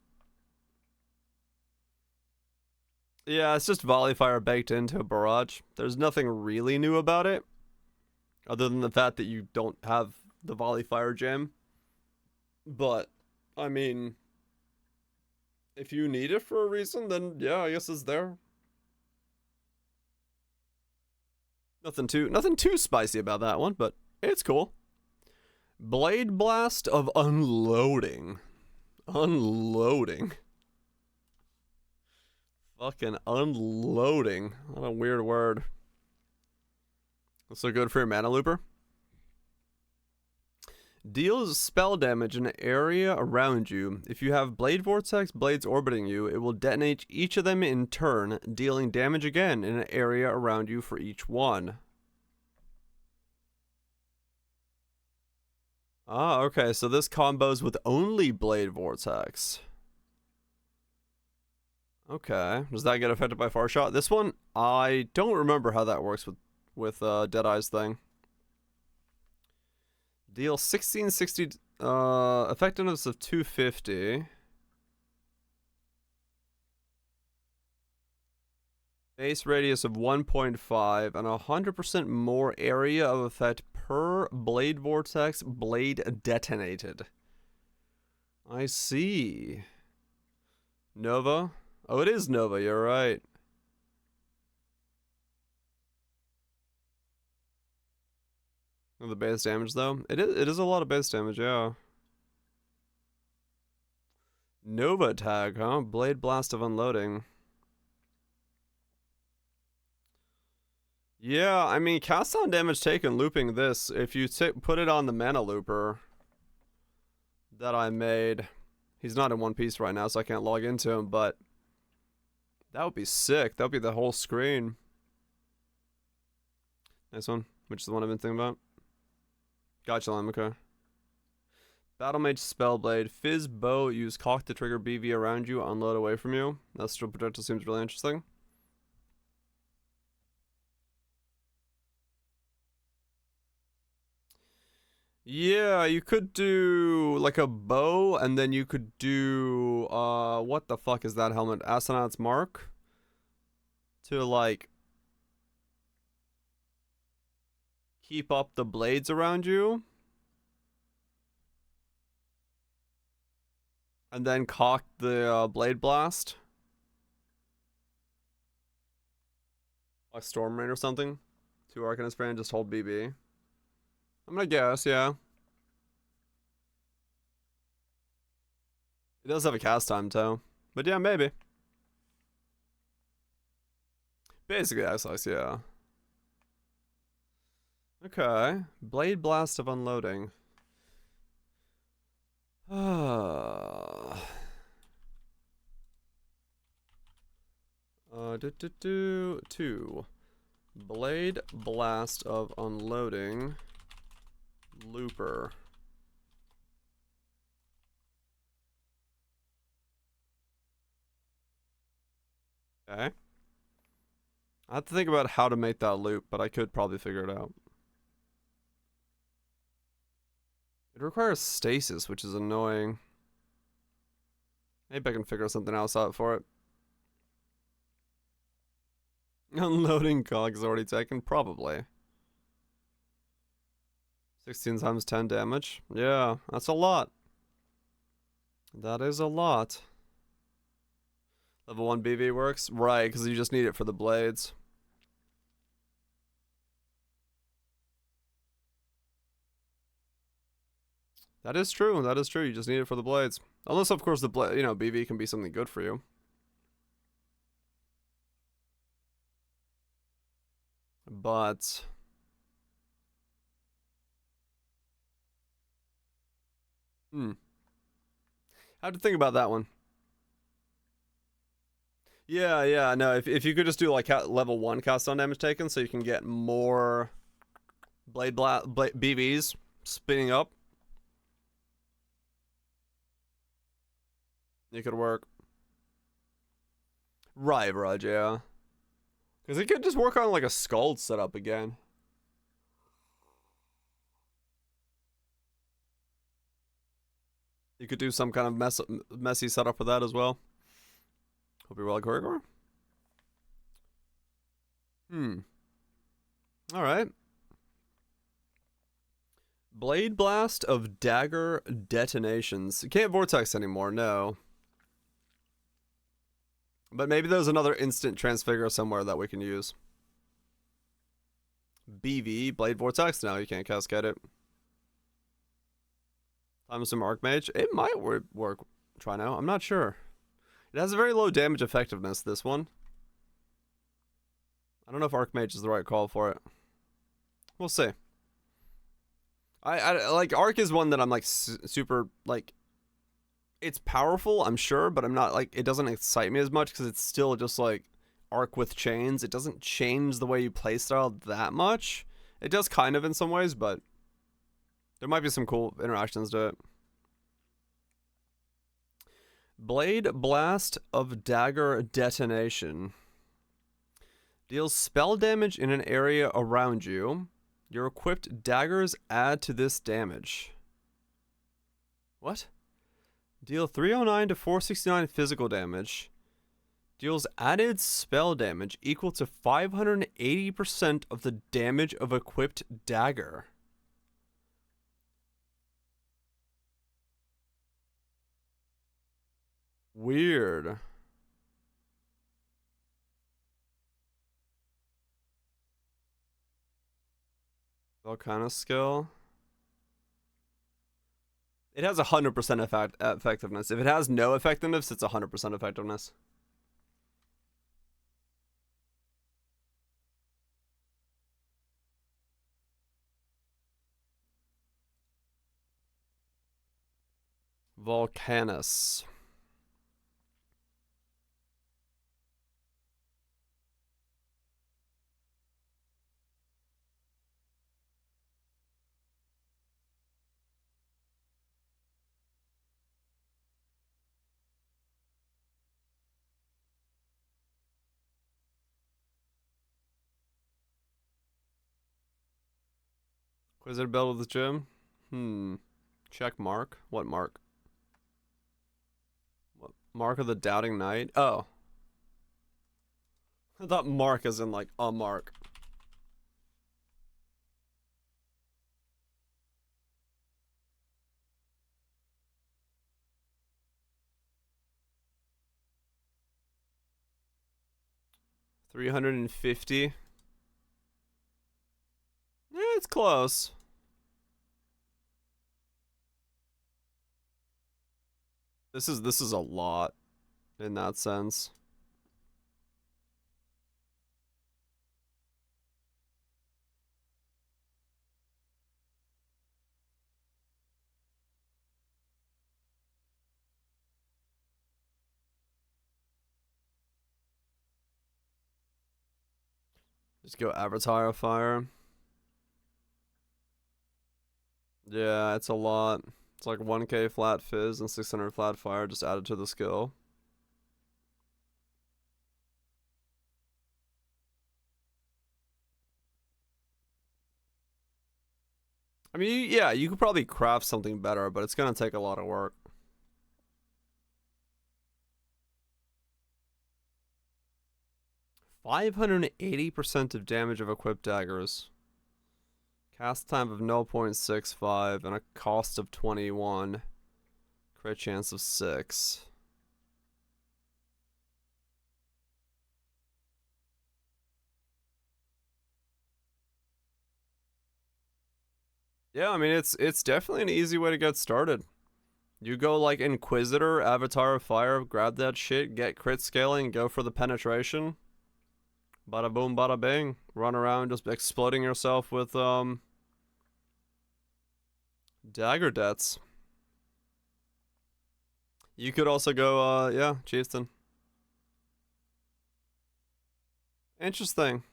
Speaker 1: Yeah, it's just Volley Fire baked into a Barrage. There's nothing really new about it, other than the fact that you don't have the Volley Fire gem. But, I mean, if you need it for a reason, then yeah, I guess it's there. Nothing too spicy about that one, but it's cool. Blade Blast of Unloading. Unloading. Fucking unloading. What a weird word. That's so good for your mana looper. Deals spell damage in an area around you. If you have Blade Vortex blades orbiting you, it will detonate each of them in turn, dealing damage again in an area around you for each one. Ah, okay, so this combos with only Blade Vortex. Okay, does that get affected by Far Shot? This one, I don't remember how that works with Deadeye's thing. Deal 1660, effectiveness of 250. Base radius of 1.5 and 100% more area of effect per Blade Vortex blade detonated. I see. Nova? Oh, it is Nova, you're right. Oh, the base damage, though? It is a lot of base damage, yeah. Nova tag, huh? Blade Blast of Unloading. Yeah, I mean, cast on damage taken looping this, if you put it on the mana looper that I made, he's not in one piece right now, so I can't log into him, but that would be sick. That would be the whole screen. Nice one, which is the one I've been thinking about. Gotcha, Lime, okay. Battle Mage Spellblade. Fizz Bow, use cock to trigger BV around you, unload away from you. Astral Projectile seems really interesting. Yeah, you could do like a bow, and then you could do what the fuck is that helmet? Astronaut's Mark? To like Keep up the blades around you. And then cock the blade blast. Like Storm Rain or something. 2 Arcanist Brand, just hold BB. I'm gonna guess, yeah. It does have a cast time too. But yeah, maybe. Basically, Ice, yeah. Okay. Blade Blast of Unloading. Two. Blade Blast of Unloading. Looper. Okay. I have to think about how to make that loop, but I could probably figure it out. It requires stasis, which is annoying. Maybe I can figure something else out for it. Unloading cog is already taken? Probably. 16 times 10 damage. Yeah, that's a lot. That is a lot. Level 1 BV works? Right, because you just need it for the blades. That is true. That is true. You just need it for the blades. Unless, of course, the BV can be something good for you. But I have to think about that one. Yeah, no, if you could just do like level 1 cast on damage taken so you can get more blade BVs spinning up. It could work. Right, yeah. Because it could just work on like a Scald setup again. You could do some kind of messy setup for that as well. Hope you're well, Corridor. Alright. Blade Blast of Dagger Detonations. You can't Vortex anymore, no. But maybe there's another instant transfigure somewhere that we can use. BV, Blade Vortex? No, you can't cascade it. Time some Archmage? It might work. Try now. I'm not sure. It has a very low damage effectiveness, this one. I don't know if Archmage is the right call for it. We'll see. I like Arc is one that I'm like super like. It's powerful, I'm sure, but I'm not like it doesn't excite me as much because it's still just like Arc with chains. It doesn't change the way you playstyle that much. It does kind of in some ways, but there might be some cool interactions to it. Blade Blast of Dagger Detonation. Deals spell damage in an area around you. Your equipped daggers add to this damage. What? Deal 309 to 469 physical damage. Deals added spell damage equal to 580% of the damage of equipped dagger. Weird. Volcano skill. It has 100% effectiveness. If it has no effectiveness, it's 100% effectiveness. Volcanus. Wizard Bell with the gym? Check mark. What mark? What mark of the Doubting Knight? Oh. I thought mark as in like a mark. 350. Yeah, it's close. This is a lot in that sense. Just go Avatar of Fire. Yeah, it's a lot. It's like 1k flat fizz and 600 flat fire just added to the skill. I mean, yeah, you could probably craft something better, but it's gonna take a lot of work. "580% of damage of equipped daggers. Cast time of 0.65 and a cost of 21. Crit chance of 6. Yeah, I mean it's definitely an easy way to get started. You go like Inquisitor, Avatar of Fire, grab that shit, get crit scaling, go for the penetration. Bada boom, bada bing. Run around just exploding yourself with dagger debts. You could also go yeah, Chieftain. Interesting.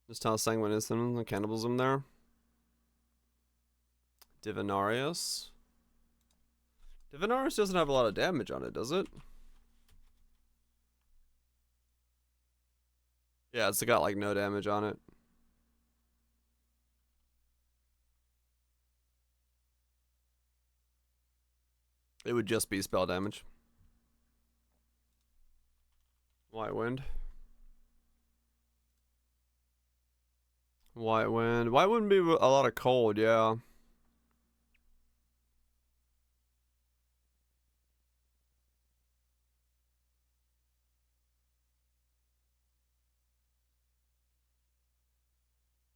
Speaker 1: Just how Sanguinism and cannibalism there. Divinarius. Divinarius doesn't have a lot of damage on it, does it? Yeah, it's got like no damage on it. It would just be spell damage. White Wind. White Wind. White Wind be a lot of cold, yeah.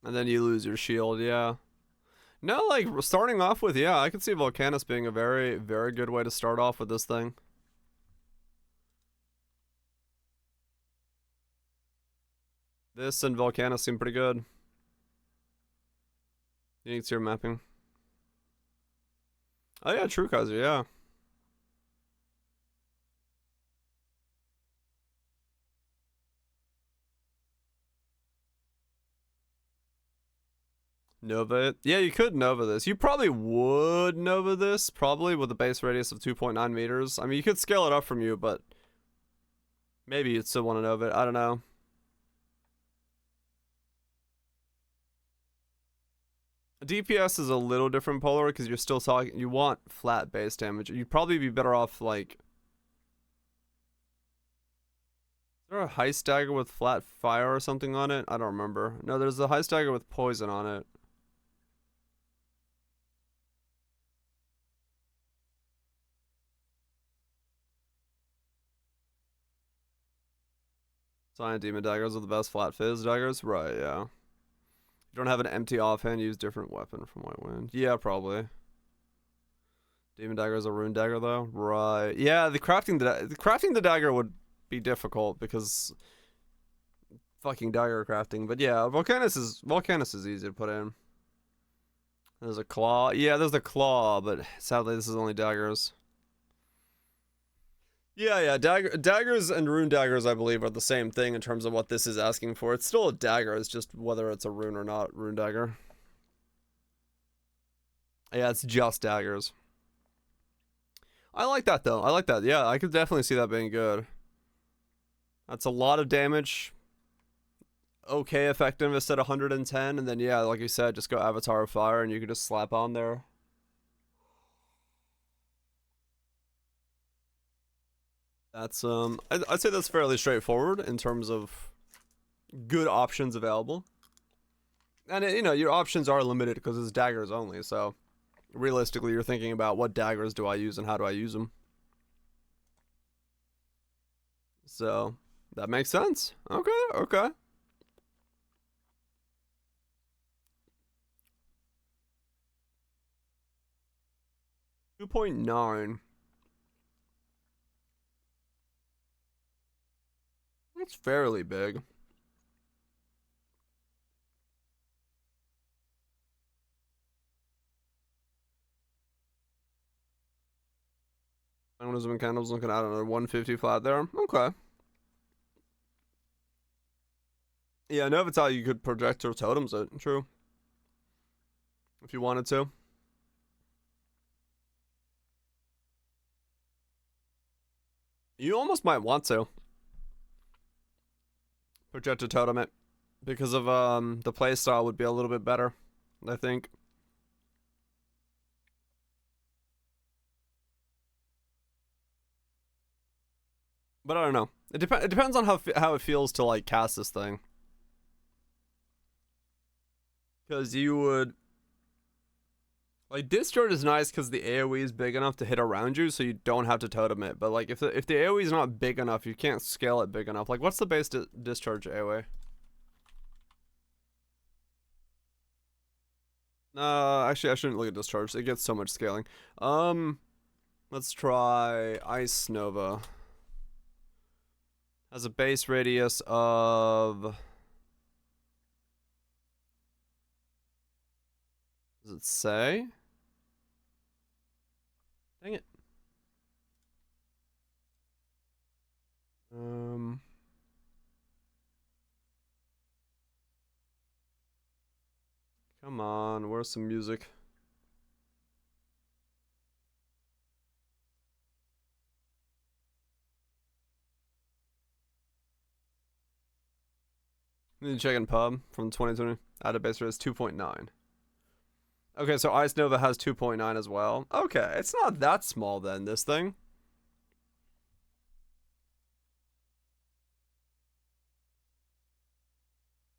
Speaker 1: And then you lose your shield, yeah. No, like, starting off with, yeah, I could see Volcanus being a very, very good way to start off with this thing. This and Volcanus seem pretty good. Unique tier mapping. Oh yeah, True Kaiser, yeah. Nova it. Yeah, you could Nova this. You probably would Nova this, probably with a base radius of 2.9 meters. I mean, you could scale it up from you, but maybe you'd still want to Nova it. I don't know. DPS is a little different polar because you're still talking. You want flat base damage. You'd probably be better off like. Is there a heist dagger with flat fire or something on it? I don't remember. No, there's a heist dagger with poison on it. Cyan Demon daggers are the best flat fizz daggers? Right, yeah. If you don't have an empty offhand, use different weapon from White Wind. Yeah, probably. Demon dagger is a rune dagger though? Right. Yeah, crafting the dagger would be difficult because fucking dagger crafting. But yeah, Volcanus is easy to put in. There's a claw. Yeah, there's a claw, but sadly this is only daggers. Yeah. Daggers and rune daggers, I believe, are the same thing in terms of what this is asking for. It's still a dagger. It's just whether it's a rune or not. Rune dagger. Yeah, it's just daggers. I like that though. I like that. Yeah, I could definitely see that being good. That's a lot of damage. Okay, effectiveness at 110, and then yeah, like you said, just go Avatar of Fire, and you can just slap on there. That's I'd say that's fairly straightforward in terms of good options available. And you know, your options are limited because it's daggers only, so realistically you're thinking about what daggers do I use and how do I use them. So that makes sense. Okay, okay. 2.9. That's fairly big. Candles and candles looking at another 155 there. Okay. Yeah, no, it's how you could project your totems. True. If you wanted to. You almost might want to project a totem it because of the playstyle would be a little bit better, I think. But I don't know. It depends on how it feels to like cast this thing. Because you would like discharge is nice because the AOE is big enough to hit around you, so you don't have to totem it. But like if the AOE is not big enough, you can't scale it big enough. Like what's the base discharge AOE? Actually I shouldn't look at discharge. It gets so much scaling. Let's try Ice Nova. Has a base radius of. Does it say? Dang it. Come on, where's some music? Need to check in pub from 2020. Added base rate is 2.9. Okay, so Ice Nova has 2.9 as well. Okay, it's not that small then, this thing.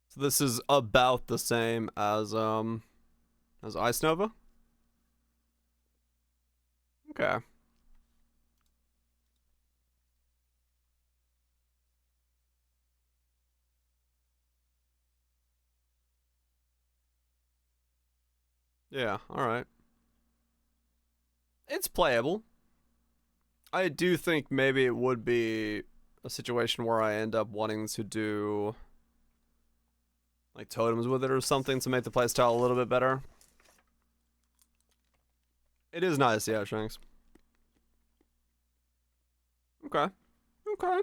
Speaker 1: So this is about the same as Ice Nova. Okay. Yeah, alright. It's playable. I do think maybe it would be a situation where I end up wanting to do like totems with it or something to make the playstyle a little bit better. It is nice, yeah, Shanks. Okay. Okay.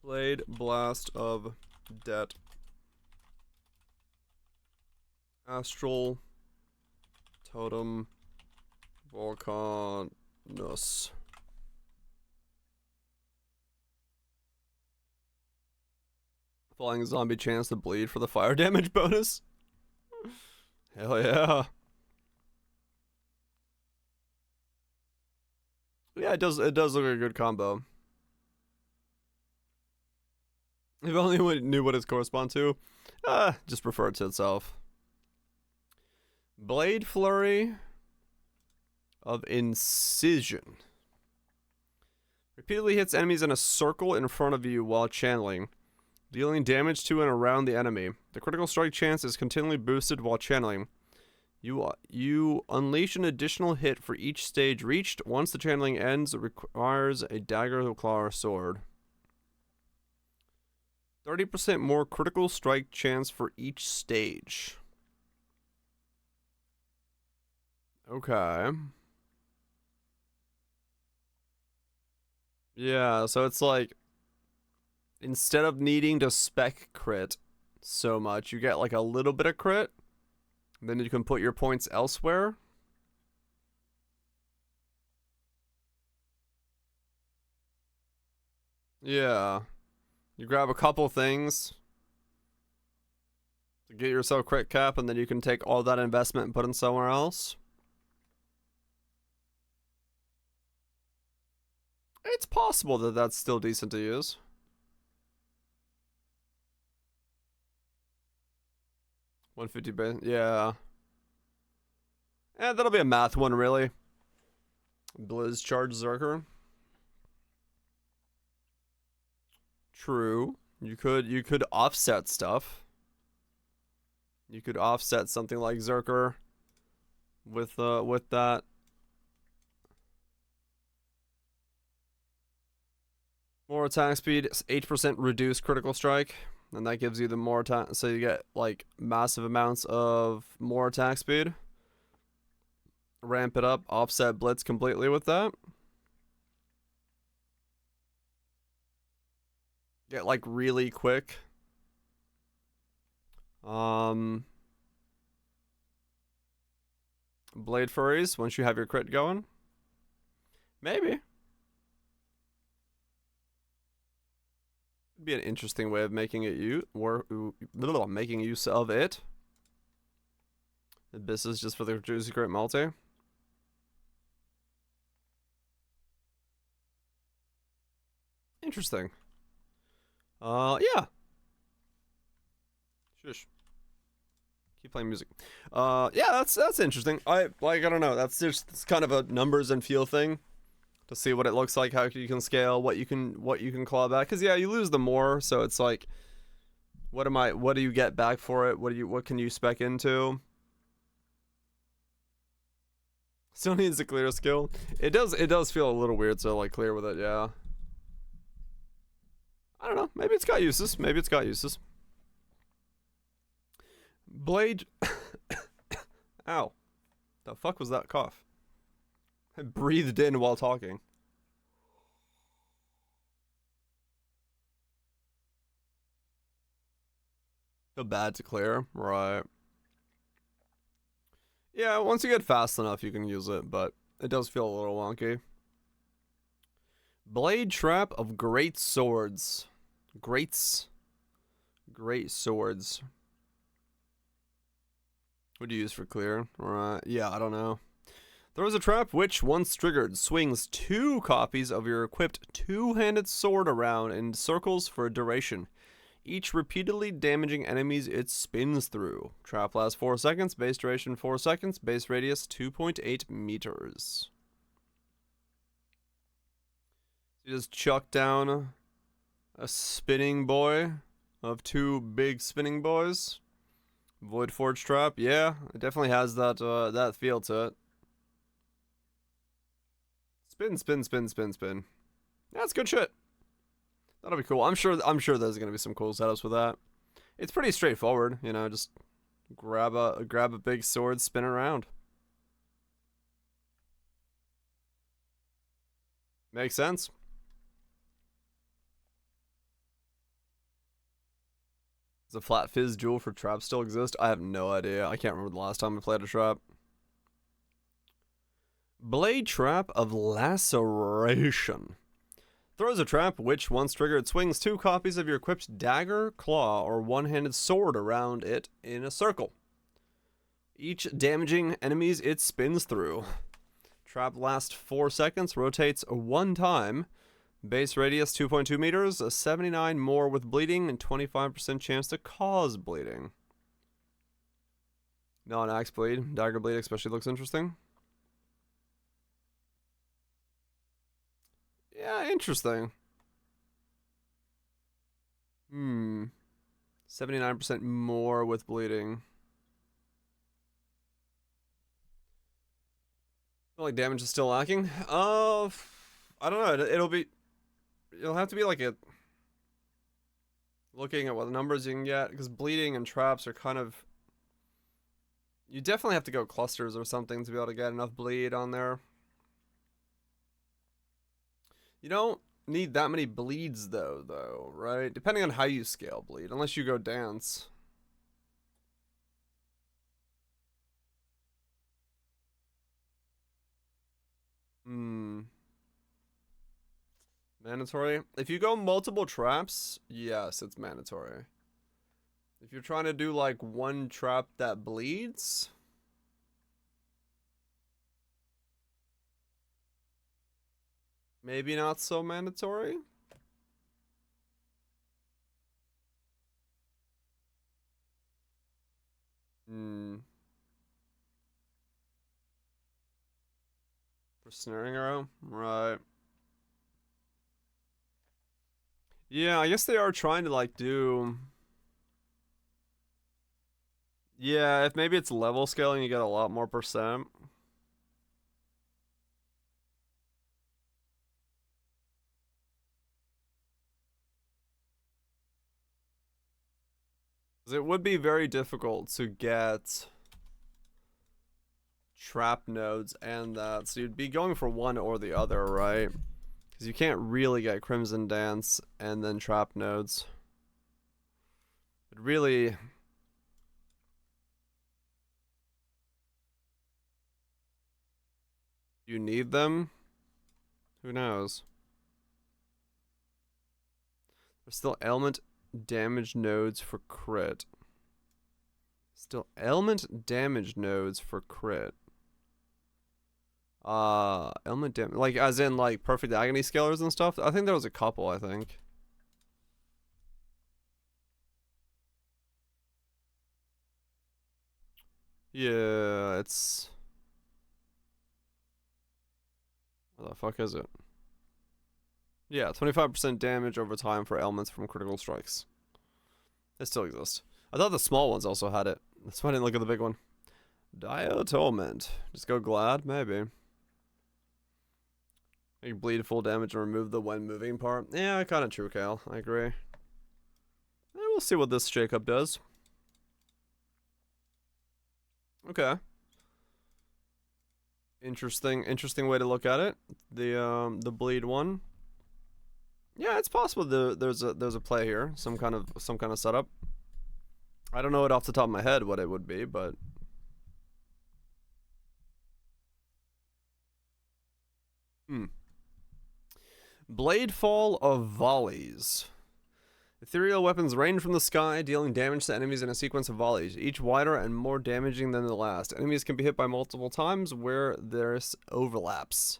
Speaker 1: Blade Blast of Dec. Astral Totem Volcanus. Flying zombie chance to bleed for the fire damage bonus. Hell yeah. Yeah, it does look like a good combo. If only we knew what it corresponds to. Just refer it to itself. Blade Flurry of Incision. Repeatedly hits enemies in a circle in front of you while channeling, dealing damage to and around the enemy. The critical strike chance is continually boosted while channeling. You unleash an additional hit for each stage reached. Once the channeling ends, it requires a dagger, claw, or sword. 30% more critical strike chance for each stage. Okay. Yeah, so it's like instead of needing to spec crit so much, you get like a little bit of crit. Then you can put your points elsewhere. Yeah. You grab a couple things to get yourself crit cap, and then you can take all that investment and put it somewhere else. It's possible that that's still decent to use. 150 base. Yeah. That'll be a math one, really. Blizz charge Zerker. True. You could offset stuff. You could offset something like Zerker with that. More attack speed, 8% reduced critical strike, and that gives you the more attack, so you get like massive amounts of more attack speed. Ramp it up, offset blitz completely with that. Get like really quick. Blade furries once you have your crit going. Maybe. Be an interesting way of making it making use of it. This is just for the juicy crit multi. Interesting. Yeah. Shush. Keep playing music. Yeah, that's interesting. I don't know. That's just it's kind of a numbers and feel thing to see what it looks like, how you can scale, what you can claw back. Cause yeah, you lose the more, so it's like, what do you get back for it? What can you spec into? Still needs a clear skill. It does feel a little weird to like clear with it, yeah. I don't know. Maybe it's got uses. Maybe it's got uses. Blade. Ow. The fuck was that cough? I breathed in while talking. Feel bad to clear. Right. Yeah, once you get fast enough, you can use it, but it does feel a little wonky. Blade Trap of Great Swords. Great Swords. What do you use for clear? Right. Yeah, I don't know. Throws a trap which, once triggered, swings 2 copies of your equipped 2-handed sword around in circles for a duration. Each repeatedly damaging enemies it spins through. Trap lasts 4 seconds, base duration 4 seconds, base radius 2.8 meters. You just chuck down a spinning boy of 2 big spinning boys. Void Forge Trap, yeah, it definitely has that that feel to it. Spin, spin, spin, spin, spin. That's good shit. That'll be cool. I'm sure there's gonna be some cool setups with that. It's pretty straightforward, you know, just grab a big sword, spin around. Makes sense. Does a Flat Fizz jewel for trap still exist? I have no idea. I can't remember the last time I played a trap. Blade Trap of Laceration. Throws a trap which, once triggered, swings 2 copies of your equipped dagger, claw, or one-handed sword around it in a circle. Each damaging enemies it spins through. Trap lasts 4 seconds, rotates 1 time. Base radius 2.2 meters, a 79 more with bleeding, and 25% chance to cause bleeding. Non-axe bleed. Dagger bleed especially looks interesting. Yeah, interesting. 79% more with bleeding. Feel like damage is still lacking. I don't know. It'll have to be like looking at what numbers you can get, because bleeding and traps are kind of. You definitely have to go clusters or something to be able to get enough bleed on there. You don't need that many bleeds though, right? Depending on how you scale bleed, unless you go dance. Mandatory? If you go multiple traps, yes, it's mandatory. If you're trying to do like 1 trap that bleeds, maybe not so mandatory. Hmm. For snaring arrow? Right. Yeah, I guess they are trying to like do. Yeah, if maybe it's level scaling, you get a lot more percent. 'Cause it would be very difficult to get trap nodes and that. So you'd be going for one or the other, right? Because you can't really get Crimson Dance and then trap nodes. It really. You need them? Who knows? There's still element damage nodes for crit. Still element damage nodes for crit. Element damage, like as in like perfect agony scalers and stuff. I think there was a couple. I think. Yeah, it's. What the fuck is it? Yeah, 25% damage over time for elements from critical strikes. It still exists. I thought the small ones also had it. That's why I didn't look at the big one. Dire Torment. Just go Glad? Maybe. You bleed full damage and remove the when moving part. Yeah, kind of true, Kale. I agree. We'll see what this Jacob does. Okay. Interesting way to look at it. The bleed one. Yeah, it's possible there's a play here, some kind of setup. I don't know it off the top of my head what it would be, but Bladefall of Volleys. Ethereal weapons rain from the sky, dealing damage to enemies in a sequence of volleys, each wider and more damaging than the last. Enemies can be hit by multiple times where there's overlaps.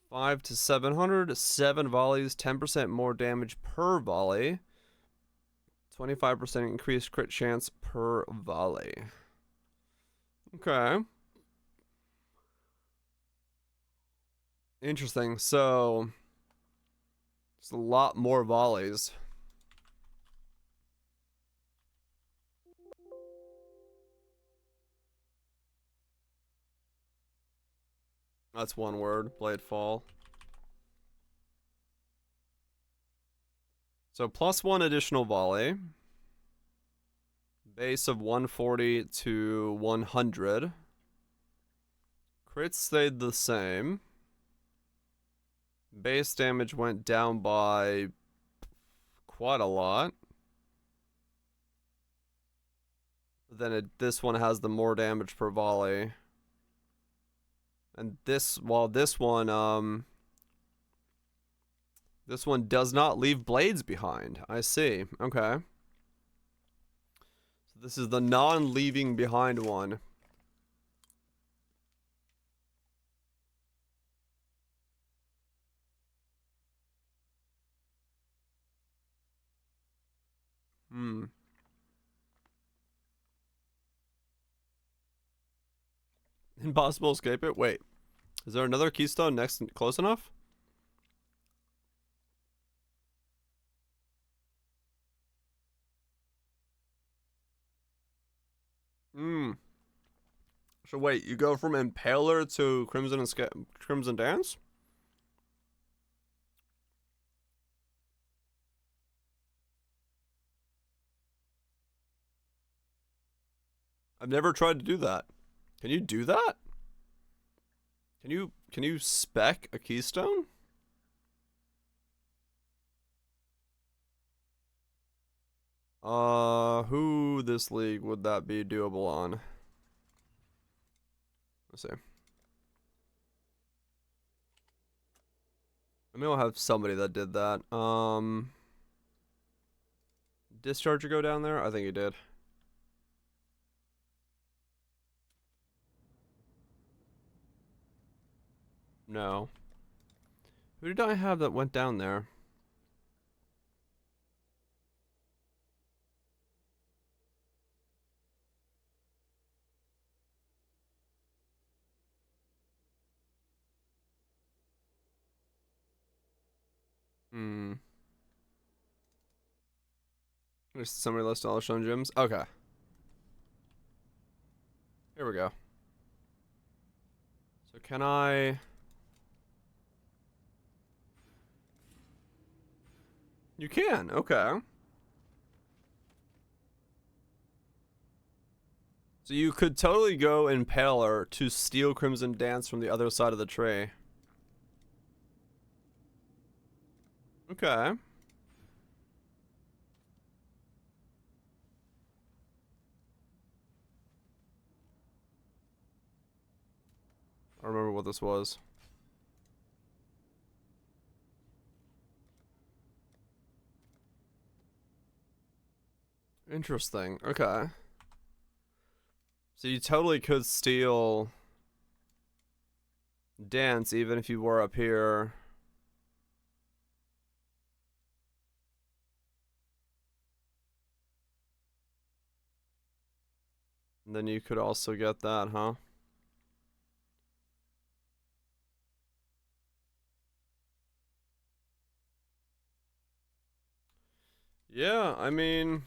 Speaker 1: 5 to 700, 7 volleys, 10% more damage per volley. 25% increased crit chance per volley. Okay. Interesting. So, it's a lot more volleys. That's one word. Bladefall. So plus 1 additional volley. Base of 140 to 100. Crits stayed the same. Base damage went down by quite a lot. Then this one has the more damage per volley. And this one does not leave blades behind. I see. Okay. So this is the non-leaving behind one. Impossible to escape it? Wait. Is there another keystone next close enough? So wait, you go from Impaler to Crimson Dance? I've never tried to do that. Can you do that? Can you spec a keystone? Who this league would that be doable on? Let's see. I know I'll have somebody that did that. Discharger go down there? I think he did. No. Who did I have that went down there? Hmm. There's summary list all shown gyms. Okay. Here we go. So can I... You can, okay. So you could totally go Impaler to steal Crimson Dance from the other side of the tray. Okay. I don't remember what this was. Interesting. Okay. So you totally could steal Dance even if you were up here. And then you could also get that, huh? Yeah, I mean...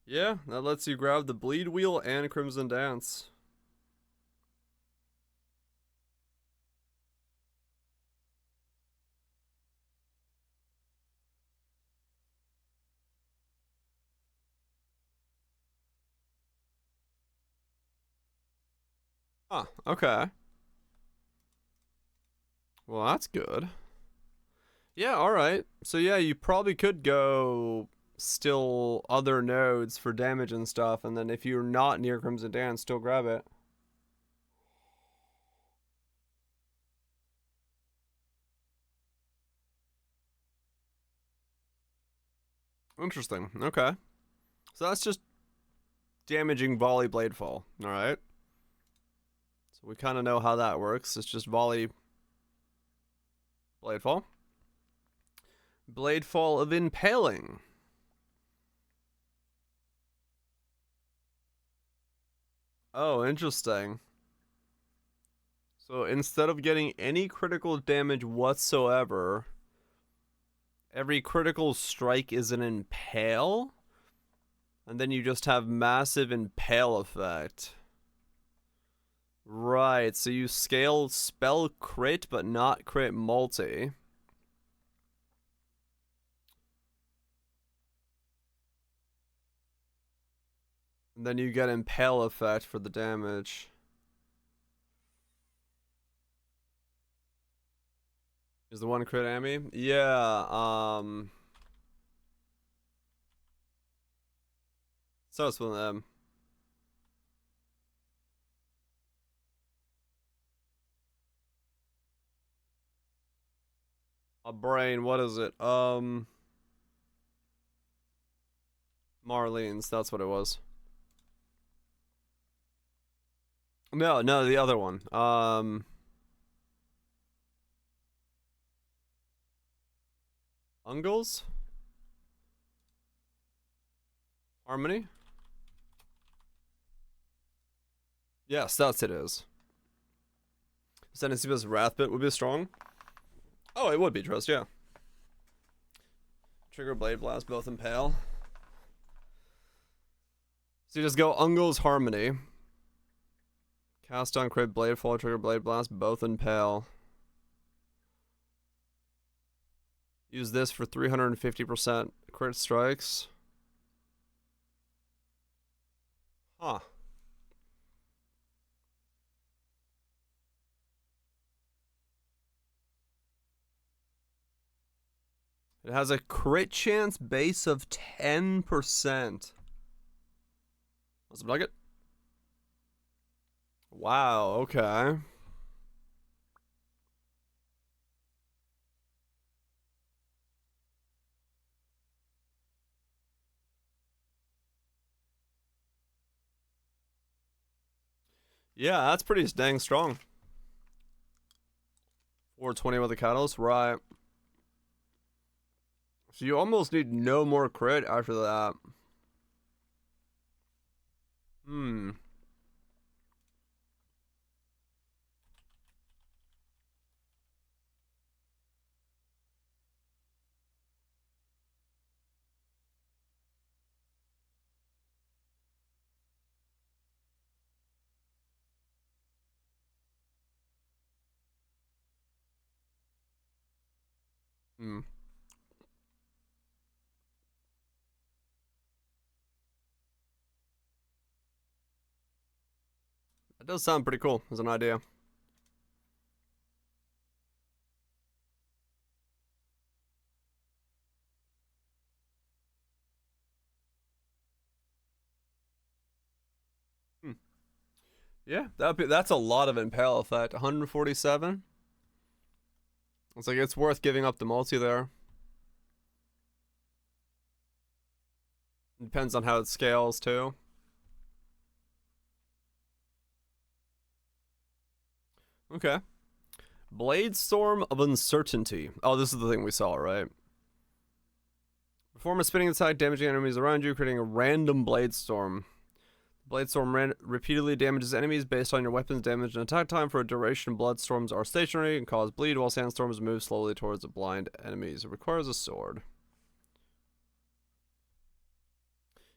Speaker 1: Yeah, that lets you grab the Bleed Wheel and Crimson Dance. Huh, okay. Well, that's good. Yeah, alright. So yeah, you probably could go still other nodes for damage and stuff, and then if you're not near Crimson Dance, still grab it. Interesting. Okay. So that's just damaging volley blade fall. Alright. So we kind of know how that works. It's just volley blade fall. Blade fall of impaling. Oh, interesting. So instead of getting any critical damage whatsoever, every critical strike is an impale, and then you just have massive impale effect. Right, so you scale spell crit, but not crit multi. And then you get impale effect for the damage. Is the one crit Amy? Yeah, so it's with them. A brain, what is it? Marlene's, that's what it was. No, no, the other one. Ungles? Harmony? Yes, that's it is. Sentence's Wrath Bit would be strong. Oh, it would be Trust, yeah. Trigger Blade Blast, both impale. So you just go Ungle's Harmony. Cast on crit Blade Fall, Trigger Blade Blast, both impale. Use this for 350% crit strikes. Huh. It has a crit chance base of 10%. Let's plug it. Wow, okay. Yeah, that's pretty dang strong. 420 with the catalyst, right. So you almost need no more crit after that. Hmm. Hmm. That does sound pretty cool as an idea. Hmm. Yeah, that's a lot of impale effect. 147. It's like it's worth giving up the multi there. Depends on how it scales too. Okay. Blade Storm of Uncertainty. Oh, this is the thing we saw, right? Perform a spinning attack, damaging enemies around you, creating a random Blade Storm. Blade Storm repeatedly damages enemies based on your weapon's damage and attack time for a duration. Blood storms are stationary and cause bleed, while sandstorms move slowly towards the blind enemies. It requires a sword.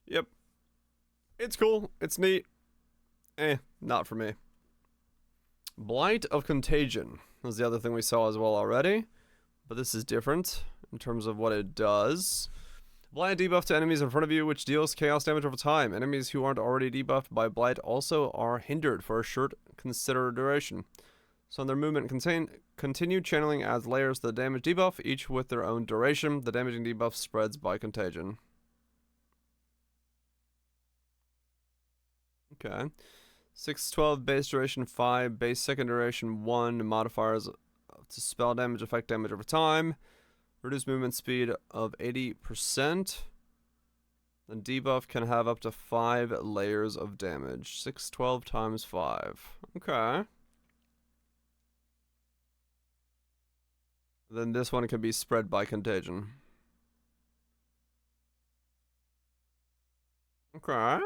Speaker 1: Yep. It's cool. It's neat. Not for me. Blight of Contagion was the other thing we saw as well already, but this is different in terms of what it does. Blight debuff to enemies in front of you, which deals chaos damage over time. Enemies who aren't already debuffed by Blight also are hindered for a short considered duration. So on their movement, continue channeling adds layers to the damage debuff, each with their own duration. The damaging debuff spreads by contagion. Okay. 612 base duration 5, base second duration 1, modifiers to spell damage, effect damage over time. Reduce movement speed of 80%. The debuff can have up to 5 layers of damage. 612 times 5. Okay. Then this one can be spread by contagion. Okay.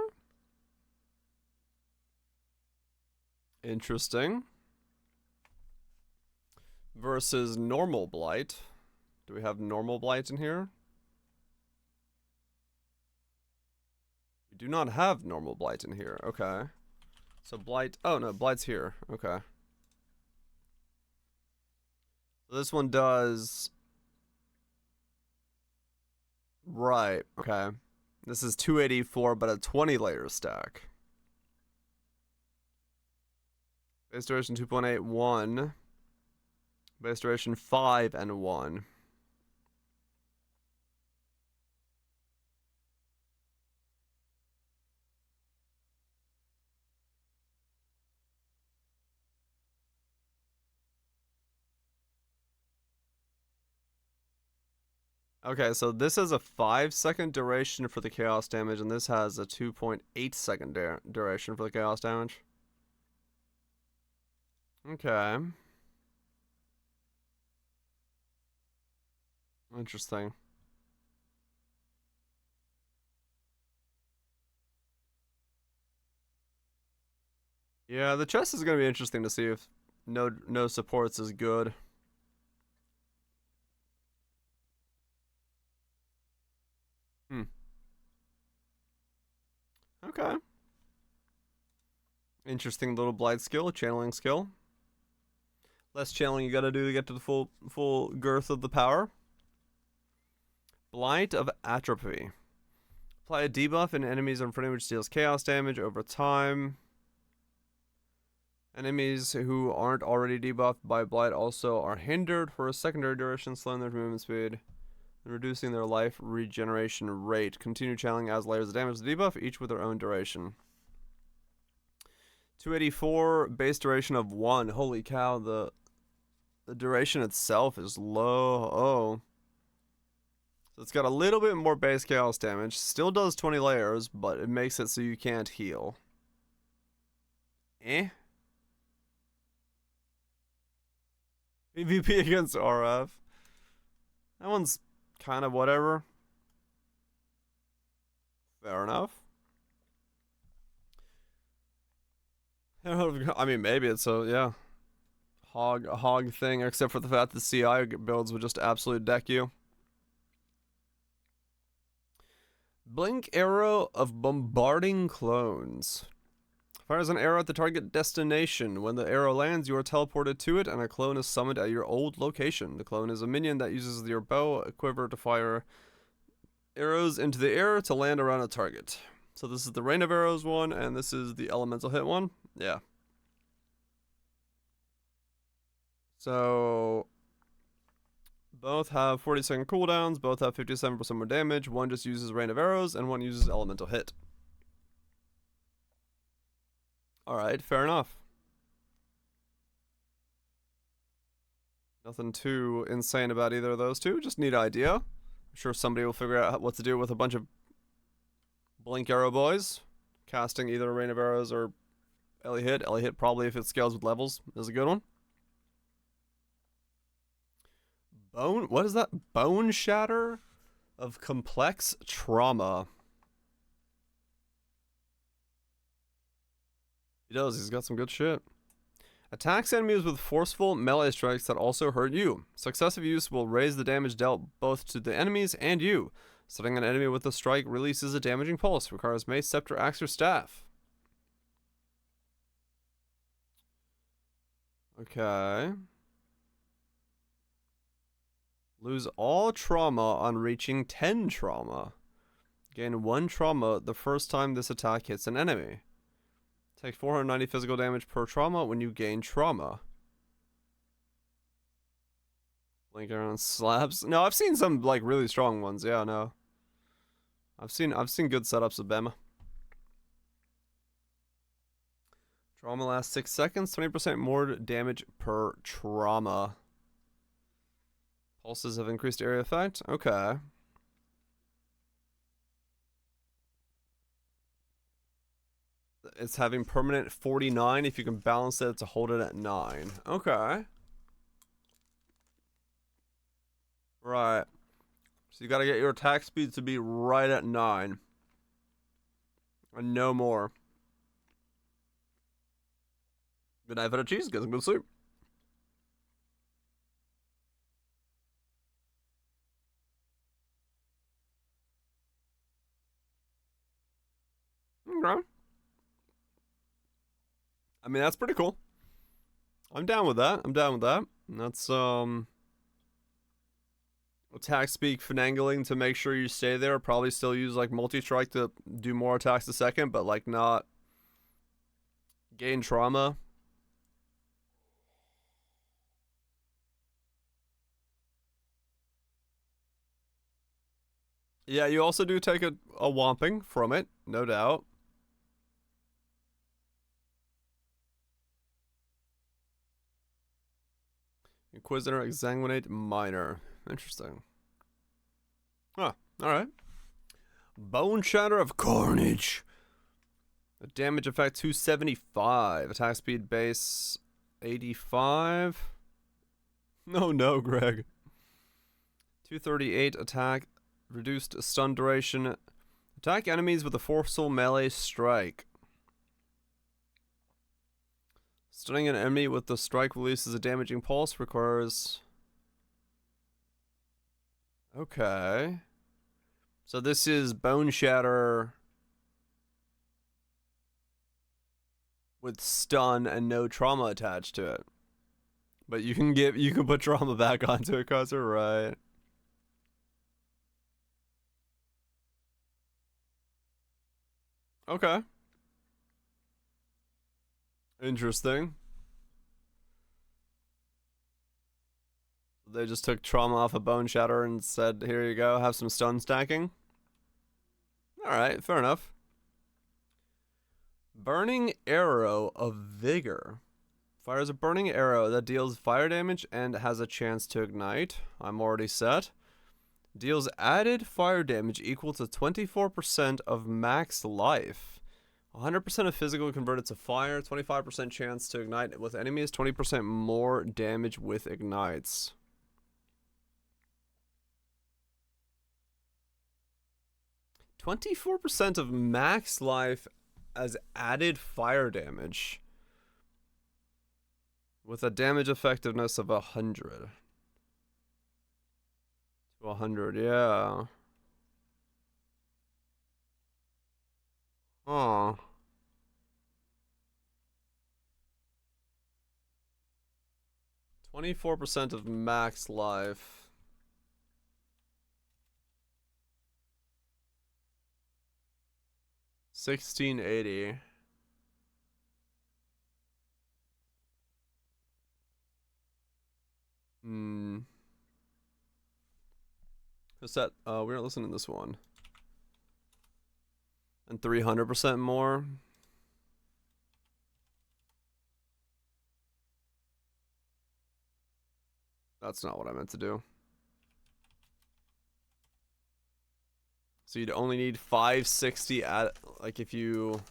Speaker 1: Interesting. Versus normal blight. Do we have normal blight in here? We do not have normal blight in here. Okay. So blight. Oh no, blight's here. Okay. So this one does. Right. Okay. This is 284, but a 20 layer stack. Base duration 2.81. Base duration 5 and 1. Okay, so this has a 5-second duration for the chaos damage, and this has a 2.8-second duration for the chaos damage. Okay. Interesting. Yeah, the chest is gonna be interesting to see if no supports is good. Hmm. Okay. Interesting little blight skill, channeling skill. Less channeling you gotta do to get to the full girth of the power. Blight of Atrophy. Apply a debuff in enemies in front of you which deals chaos damage over time. Enemies who aren't already debuffed by Blight also are hindered for a secondary duration, slowing their movement speed and reducing their life regeneration rate. Continue channeling as layers of damage to debuff, each with their own duration. 284, base duration of 1. Holy cow, the duration itself is low. Oh. So it's got a little bit more base chaos damage. Still does 20 layers, but it makes it so you can't heal. PvP against RF. That one's kind of whatever. Fair enough. I mean, maybe it's a, yeah, hog thing, except for the fact the CI builds would just absolutely deck you. Blink arrow of bombarding clones. Fires an arrow at the target destination. When the arrow lands, you are teleported to it, and a clone is summoned at your old location. The clone is a minion that uses your bow quiver to fire arrows into the air to land around a target. So this is the rain of arrows one, and this is the elemental hit one. Yeah. So both have 40-second cooldowns, both have 57% more damage. One just uses rain of arrows, and one uses elemental hit. Alright, fair enough. Nothing too insane about either of those two, just neat idea. I'm sure somebody will figure out what to do with a bunch of blink arrow boys. Casting either rain of arrows or Ellie hit. Ellie hit probably, if it scales with levels, is a good one. What is that? Bone shatter of complex trauma. He does, he's got some good shit. Attacks enemies with forceful melee strikes that also hurt you. Successive use will raise the damage dealt both to the enemies and you. Stunning an enemy with a strike releases a damaging pulse. Requires mace, scepter, axe, or staff. Okay. Lose all trauma on reaching 10 trauma. Gain 1 trauma the first time this attack hits an enemy. Take 490 physical damage per trauma when you gain trauma. Blink around slabs. No, I've seen some like really strong ones. Yeah, no. I've seen good setups of Bema. Trauma lasts 6 seconds, 20% more damage per trauma. Pulses have increased area effect. Okay. It's having permanent 49 if you can balance it to hold it at 9. Okay. Right. So you gotta get your attack speed to be right at 9. And no more. Good night for the cheese, get some good sleep. Okay. I mean, that's pretty cool. I'm down with that. That's, attack speed finagling to make sure you stay there. Probably still use, like, multi-strike to do more attacks a second, but, like, not gain trauma. Yeah, you also do take a whomping from it, no doubt. Inquisitor, Exsanguinate, Minor. Interesting. Huh, alright. Bone Shatter of Carnage. The damage effect 275. Attack speed base 85. No, Greg. 238 attack. Reduced stun duration. Attack enemies with a forceful melee strike. Stunning an enemy with the strike releases a damaging pulse. Requires... Okay. So this is Bone Shatter with stun and no trauma attached to it. But you can put trauma back onto it, Cutter, right? Okay. Interesting. They just took trauma off a Bone Shatter and said, here you go, have some stun stacking. Alright, fair enough. Burning Arrow of Vigor. Fires a burning arrow that deals fire damage and has a chance to ignite. I'm already set. Deals added fire damage equal to 24% of max life. 100% of physical converted to fire. 25% chance to ignite with enemies. 20% more damage with ignites. %24 of max life as added fire damage. with a damage effectiveness of 100. To 100, yeah. Huh. 24% of max life. $16.80. Hmm. What's that? We're not listening to this one. And 300% more. That's not what I meant to do. So you'd only need 560 at, like, if you...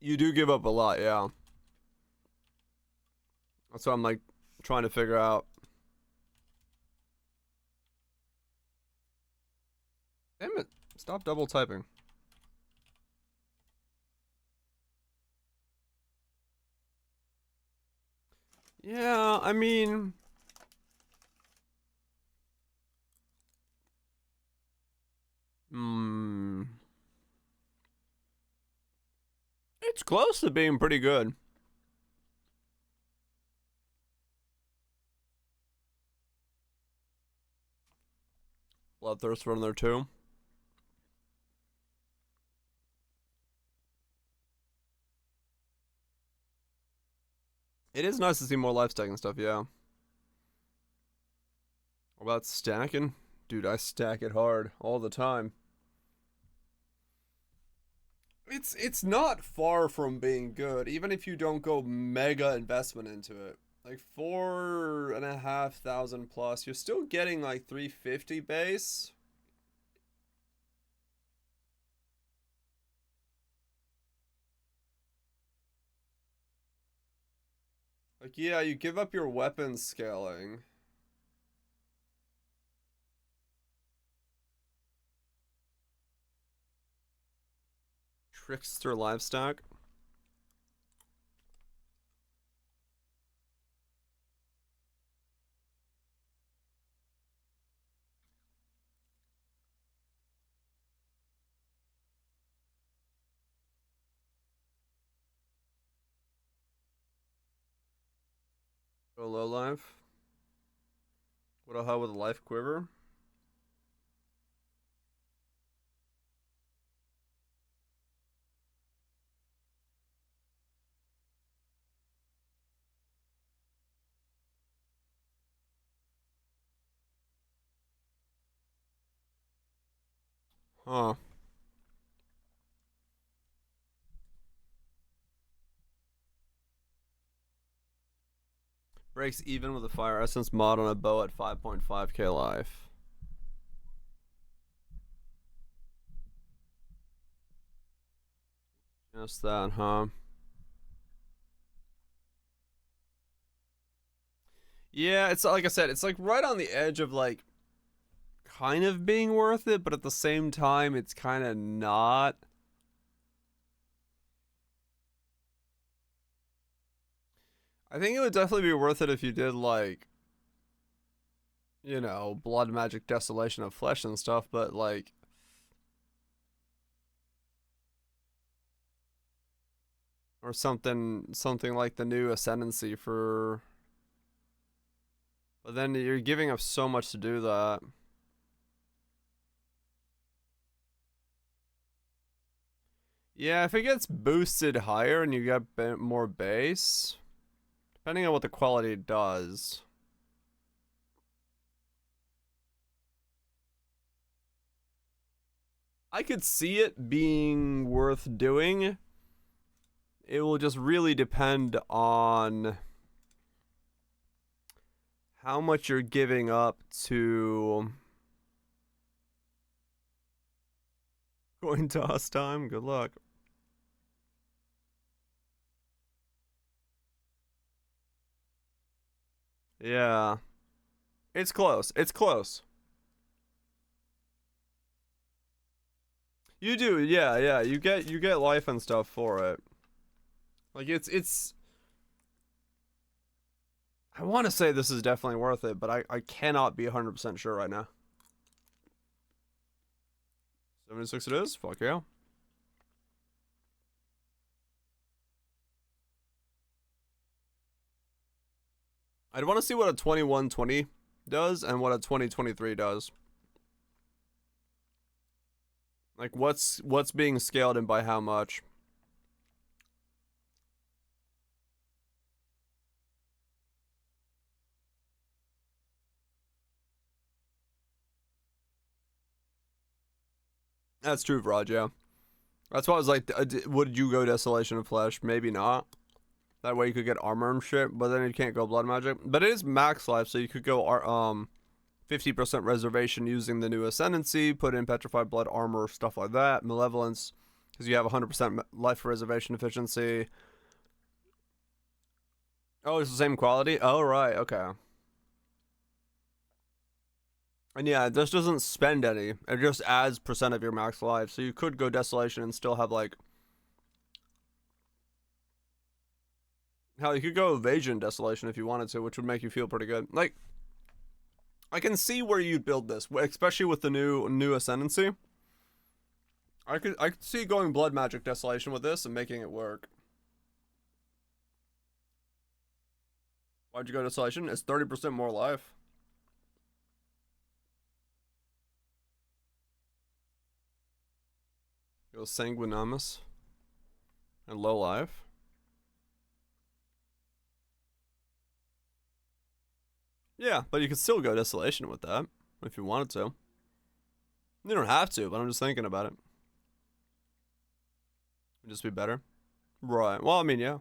Speaker 1: You do give up a lot, yeah. That's what I'm, like, trying to figure out. Damn it. Stop double typing. Yeah, I mean... Hmm... It's close to being pretty good. Bloodthirst run there too. It is nice to see more life stacking stuff, yeah. What about stacking? Dude, I stack it hard all the time. It's not far from being good, even if you don't go mega investment into it. Like 4,500 plus, you're still getting like 350 base. Like, yeah, you give up your weapon scaling. Trickster livestock. Go low life. What the hell with a life quiver? Huh. Breaks even with a fire essence mod on a bow at 5.5k life. Just that, huh? Yeah, it's like I said, it's like right on the edge of like kind of being worth it, but at the same time, it's kind of not. I think it would definitely be worth it if you did like, you know, blood magic desolation of flesh and stuff, but like, or something like the new ascendancy for. But then you're giving up so much to do that. Yeah, if it gets boosted higher and you get more base, depending on what the quality does. I could see it being worth doing. It will just really depend on how much you're giving up to coin toss time. Good luck. Yeah. It's close. It's close. You do, yeah, yeah. You get life and stuff for it. Like it's I want to say this is definitely worth it, but I cannot be 100% sure right now. 76 it is? Fuck yeah. I'd want to see what a 2120 does and what a 2023 does. Like what's being scaled and by how much. That's true, Rod, yeah. That's why I was like, would you go Desolation of Flesh? Maybe not. That way you could get armor and shit, but then you can't go blood magic. But it is max life, so you could go 50% reservation using the new Ascendancy, put in Petrified Blood armor, stuff like that, Malevolence, because you have 100% life reservation efficiency. Oh, it's the same quality? Oh, right, okay. And yeah, this doesn't spend any. It just adds percent of your max life. So you could go Desolation and still have like... Hell, you could go Evasion Desolation if you wanted to, which would make you feel pretty good. Like, I can see where you'd build this, especially with the new Ascendancy. I could see going Blood Magic Desolation with this and making it work. Why'd you go Desolation? It's 30% more life. Go Sanguinamus. And low life. Yeah, but you could still go Desolation with that, if you wanted to. You don't have to, but I'm just thinking about it. Would just be better. Right. Well, I mean, yeah.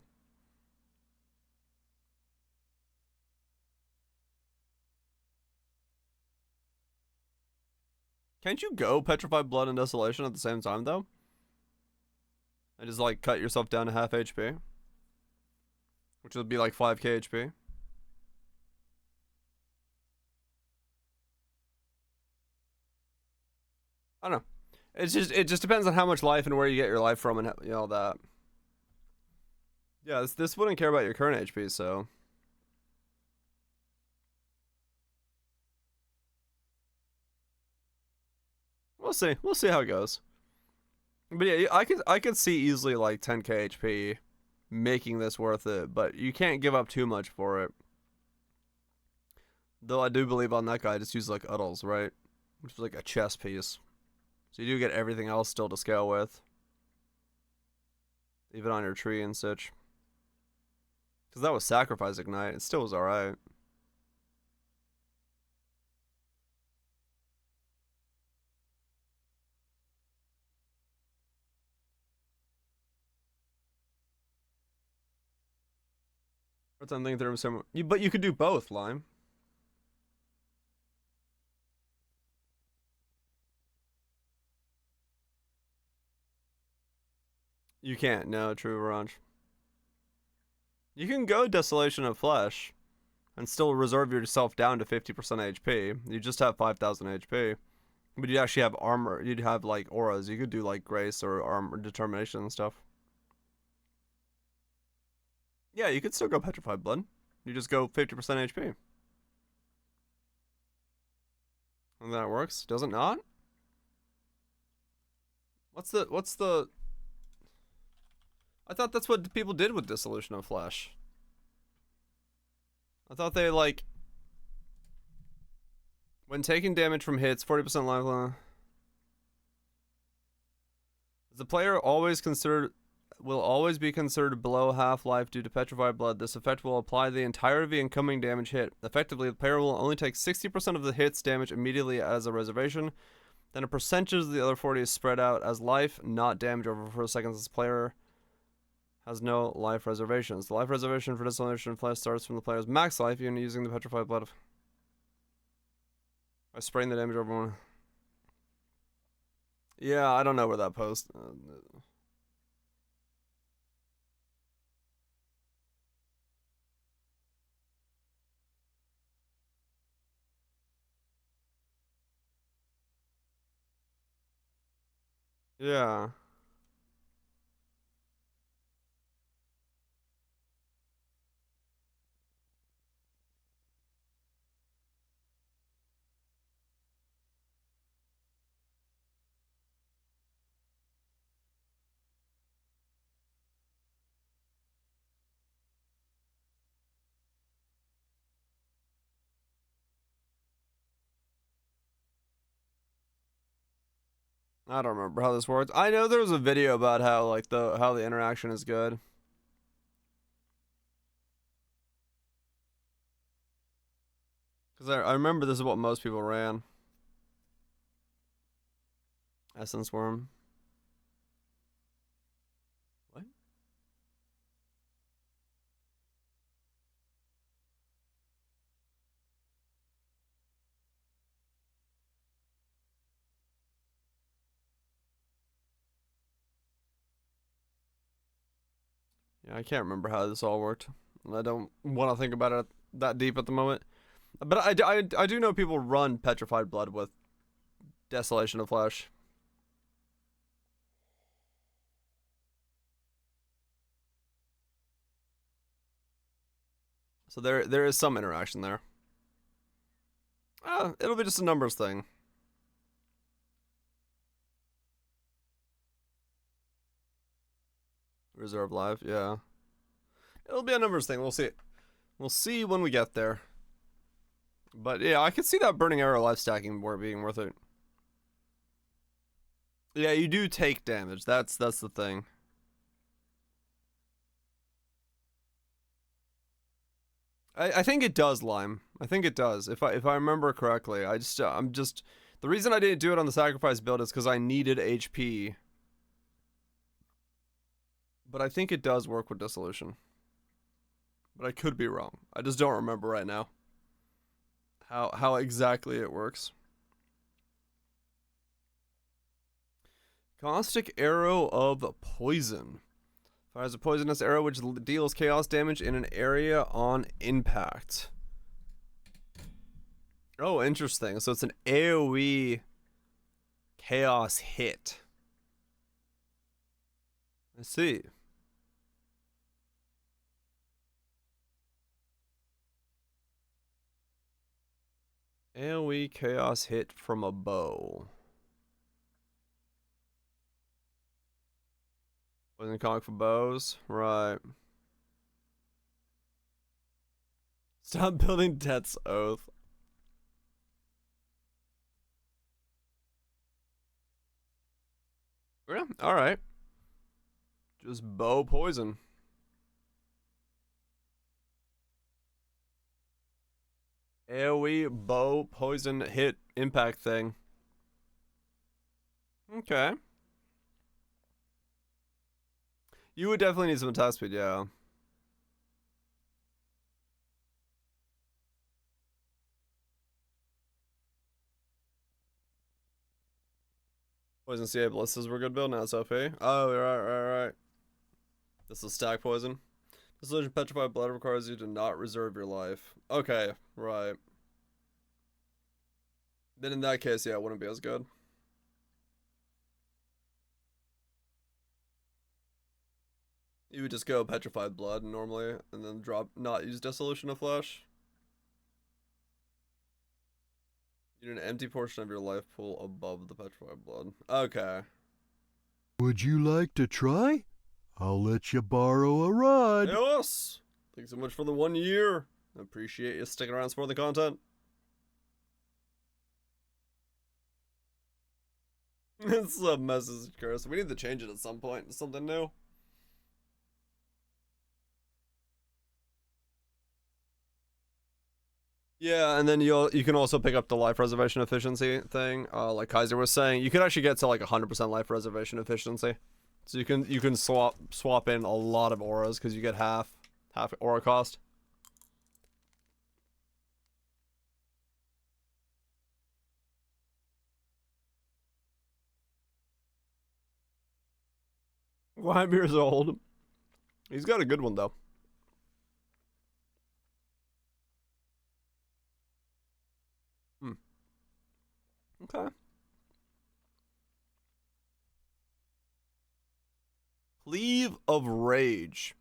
Speaker 1: Can't you go Petrified Blood and Desolation at the same time, though? And just, like, cut yourself down to half HP? Which would be like 5k HP. I don't know. It just depends on how much life and where you get your life from and you know that. Yeah, this wouldn't care about your current HP, so we'll see. We'll see how it goes. But yeah, I could see easily like 10k HP making this worth it, but you can't give up too much for it. Though I do believe on that guy just use like Uddles, right? Which is like a chess piece. So you do get everything else still to scale with. Even on your tree and such. Because that was Sacrifice Ignite. It still was alright. What's I'm thinking there was some... But you could do both, Lime. You can't. No, true, Ranch. You can go Desolation of Flesh and still reserve yourself down to 50% HP. You just have 5,000 HP. But you'd actually have armor. You'd have, like, auras. You could do, like, Grace or Armor Determination and stuff. Yeah, you could still go Petrified Blood. You just go 50% HP. And that works. Does it not? What's the... I thought that's what people did with Dissolution of Flesh. I thought they, like... When taking damage from hits, 40% life... The player will always be considered below half-life due to Petrified Blood. This effect will apply the entire of the incoming damage hit. Effectively, the player will only take 60% of the hit's damage immediately as a reservation. Then a percentage of the other 40 is spread out as life, not damage over 4 seconds. This player has no life reservations. The life reservation for Dissolution of Flesh starts from the player's max life, even using the Petrified Blood. I spraying the damage over one. Yeah, I don't know where that post. Yeah. I don't remember how this works. I know there was a video about how like how the interaction is good. Cause I remember this is what most people ran. Essence worm. What? Yeah, I can't remember how this all worked. I don't want to think about it that deep at the moment. But I do know people run Petrified Blood with Desolation of Flesh. So there is some interaction there. It'll be just a numbers thing. Reserve life, yeah. It'll be a numbers thing. We'll see. We'll see when we get there. But yeah, I could see that burning arrow life stacking being worth it. Yeah, you do take damage. That's the thing. I think it does, Lime. I think it does. If I remember correctly. I'm just the reason I didn't do it on the sacrifice build is because I needed HP. But I think it does work with Dissolution. But I could be wrong. I just don't remember right now how exactly it works. Caustic Arrow of Poison. Fires a poisonous arrow which deals chaos damage in an area on impact. Oh, interesting. So it's an AoE chaos hit. I see. AoE chaos hit from a bow. Wasn't calling for bows? Right. Stop building Death's Oath. Yeah, alright. Just bow poison. AoE bow poison hit impact thing. Okay. You would definitely need some attack speed, yeah. Poison CA ballistas were good build, now it's OP. Oh, right. This is stack poison. Dissolution Petrified Blood requires you to not reserve your life. Okay, right. Then in that case, yeah, it wouldn't be as good. You would just go Petrified Blood normally, and then not use Dissolution of Flesh. You need an empty portion of your life pool above the Petrified Blood. Okay.
Speaker 2: Would you like to try? I'll let you borrow a rod.
Speaker 1: Yes! Thanks so much for the 1 year. I appreciate you sticking around for the content. It's a message curse. We need to change it at some point to something new. Yeah, and then you can also pick up the life reservation efficiency thing. Like Kaiser was saying, you could actually get to like 100% life reservation efficiency. So you can swap in a lot of auras because you get half aura cost. 5 years old. He's got a good one though. Hmm. Okay. Cleave of Rage.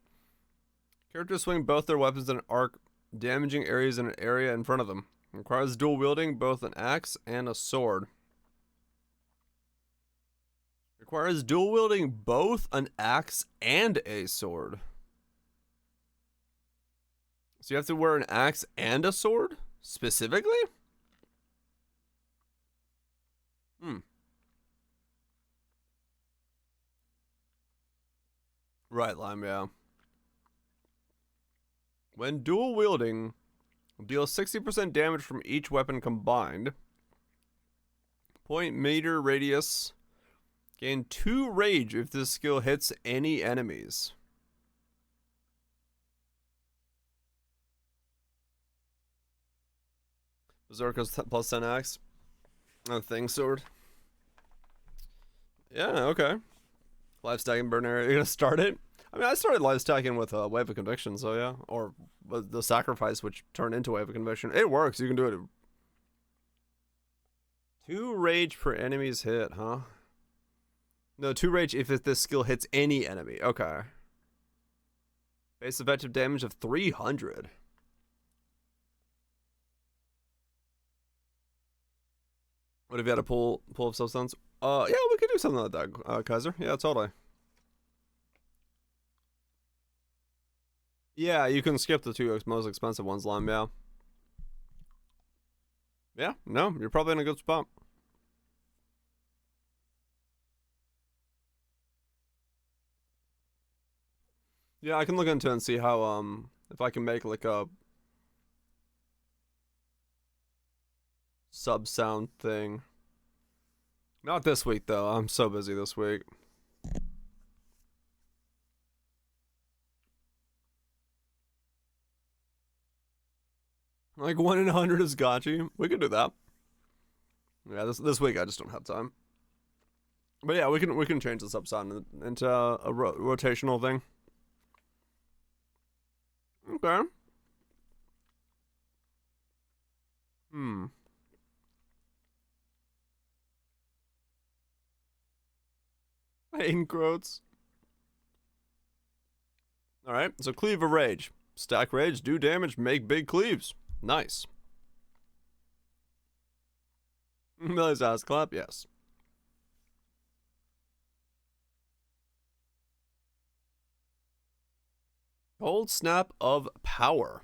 Speaker 1: Characters swing both their weapons in an arc, damaging areas in an area in front of them. Requires dual wielding, both an axe and a sword. Requires dual wielding both an axe and a sword. So you have to wear an axe and a sword? Specifically? Hmm. Right, Lime, yeah. When dual wielding, deal 60% damage from each weapon combined. Point meter radius. Gain 2 rage if this skill hits any enemies. Berserker's plus 10 axe. Oh, thing sword. Yeah, okay. Live stacking burn area. You're gonna start it? I mean, I started live stacking with a Wave of Conviction, so yeah. Or the sacrifice, which turned into Wave of Conviction. It works. You can do it. 2 rage per enemy's hit, huh? No, 2 rage if this skill hits any enemy. Okay. Base effective damage of 300. What if you had a pull of substance? Yeah, we could do something like that, Kaiser. Yeah, totally. Yeah, you can skip the 2 most expensive ones, Lime, yeah. Yeah, no, you're probably in a good spot. Yeah, I can look into it and see how, if I can make like a sub sound thing. Not this week, though. I'm so busy this week. Like 1 in 100 is gotchi. We could do that. Yeah, this week I just don't have time. But yeah, we can change this up sound into a rotational thing. Okay. Hmm. Pain quotes. Alright, so Cleave of Rage. Stack rage, do damage, make big cleaves. Nice. Millie's ass clap, yes. Cold Snap of Power.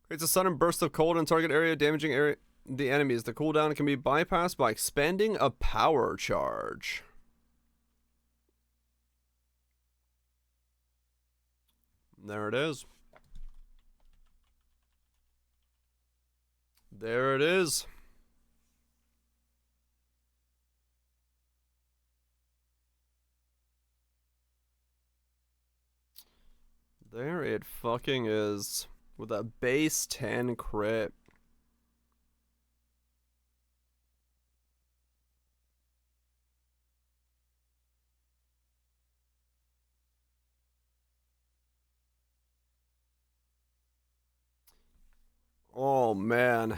Speaker 1: Creates a sudden burst of cold in target area, damaging the enemies. The cooldown can be bypassed by expanding a power charge. There it is. There it is. There it fucking is. With a base 10 crit. Oh, man.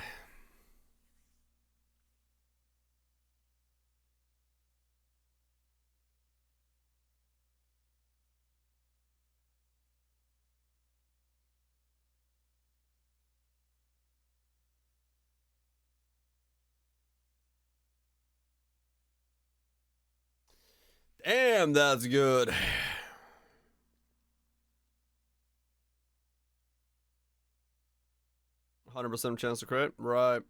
Speaker 1: Damn, that's good. 100% chance to crit? Right.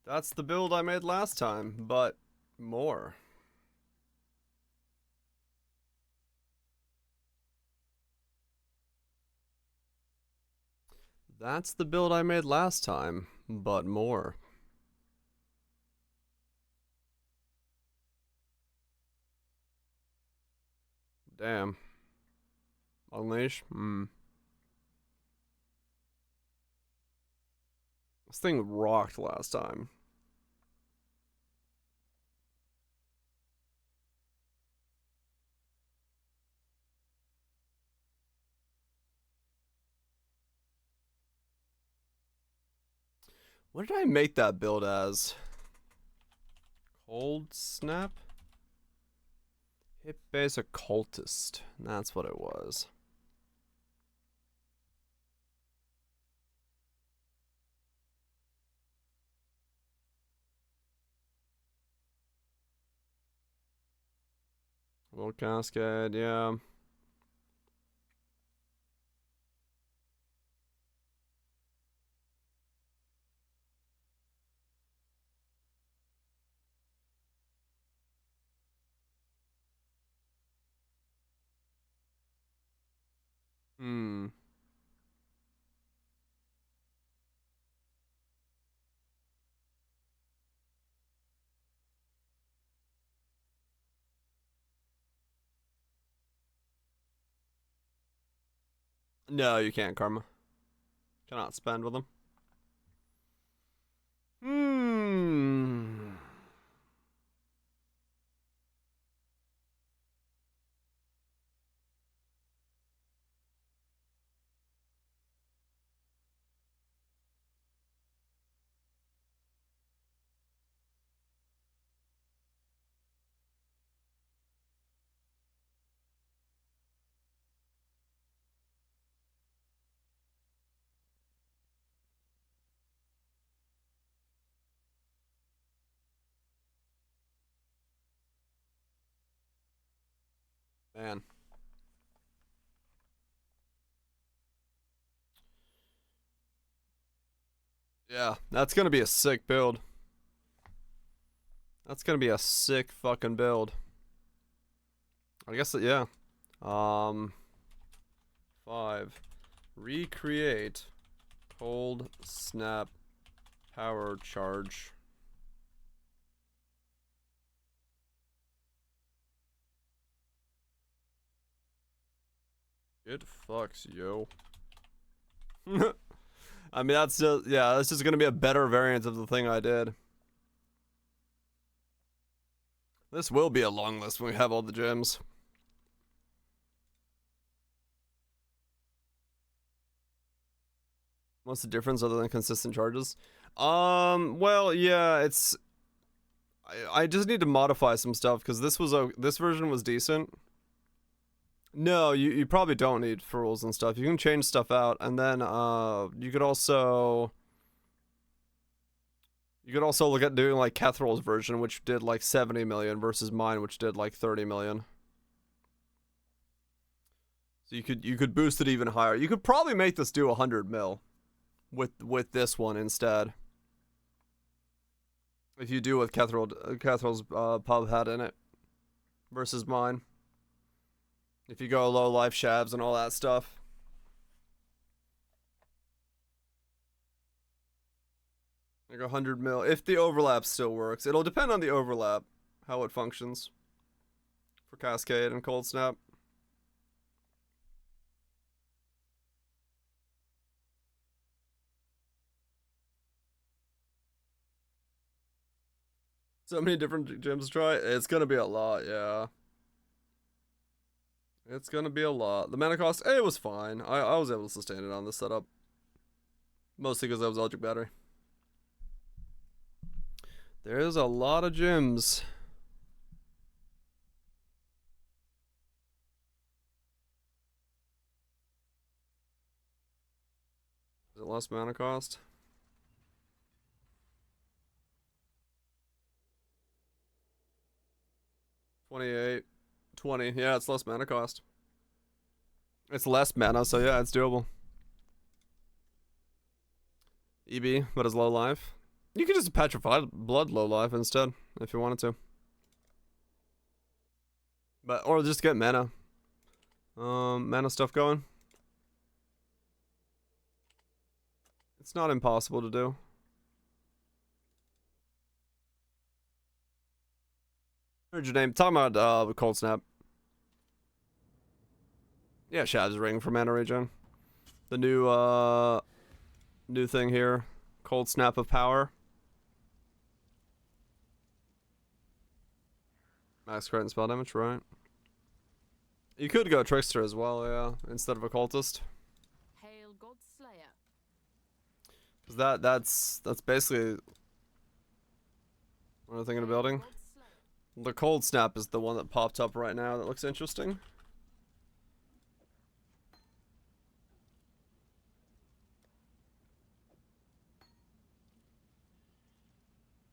Speaker 1: That's the build I made last time, but more. That's the build I made last time, but more. Damn. Unleash? This thing rocked last time. What did I make that build as? Cold Snap? Hit base occultist. That's what it was. Will Cascade, yeah. No, you can't, Karma. Cannot spend with them. Man. Yeah, that's gonna be a sick build. That's gonna be a sick fucking build. I guess that, yeah. 5. Recreate Cold Snap Power Charge. It fucks, yo. I mean, that's just, yeah, that's just gonna be a better variant of the thing I did. This will be a long list when we have all the gems. What's the difference other than consistent charges? Well, yeah, it's... I just need to modify some stuff, because this version was decent. No, you probably don't need rules and stuff. You can change stuff out, and then, you could also... You could also look at doing, like, Kethral's version, which did, like, 70 million, versus mine, which did, like, 30 million. So you could boost it even higher. You could probably make this do 100 mil with this one instead. If you do with Kethral's pub hat in it versus mine. If you go low life shabs and all that stuff. Like 100 mil. If the overlap still works. It'll depend on the overlap, how it functions. For Cascade and Cold Snap. So many different gems to try. It's gonna be a lot, yeah. It's gonna be a lot. The mana cost, it was fine. I was able to sustain it on this setup. Mostly because I was Eldritch Battery. There's a lot of gems. Is it less mana cost? $28, $20. Yeah, it's less mana cost. It's less mana, so yeah, it's doable. EB, but it's low life. You could just petrify blood low life instead, if you wanted to. But or just get mana. Mana stuff going. It's not impossible to do. Heard your name. Talking about Cold Snap. Yeah, Shadow's Ring for mana regen. The new thing here. Cold Snap of Power. Max crit and spell damage, right? You could go Trickster as well, yeah, instead of Occultist.
Speaker 3: Hail God Slayer.
Speaker 1: Cause that's basically another thing in the building.
Speaker 3: God Slayer.
Speaker 1: The Cold Snap is the one that popped up right now that looks interesting.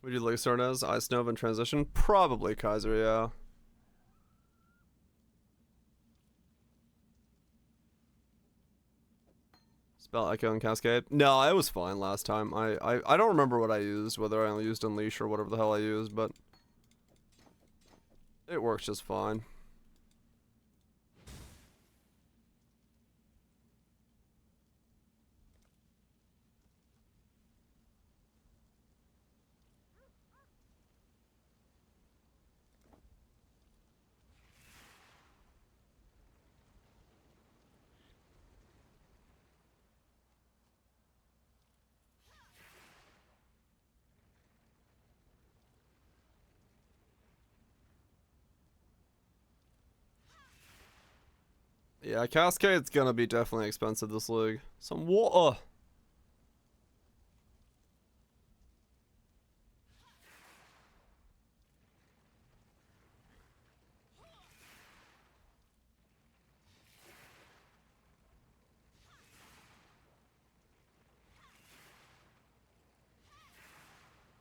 Speaker 1: Would you like start as Ice Nova in transition? Probably Kaiser, yeah. Spell Echo and Cascade? No, it was fine last time. I don't remember what I used, whether I only used Unleash or whatever the hell I used, but it works just fine. Yeah, Cascade's gonna be definitely expensive this league. Some water.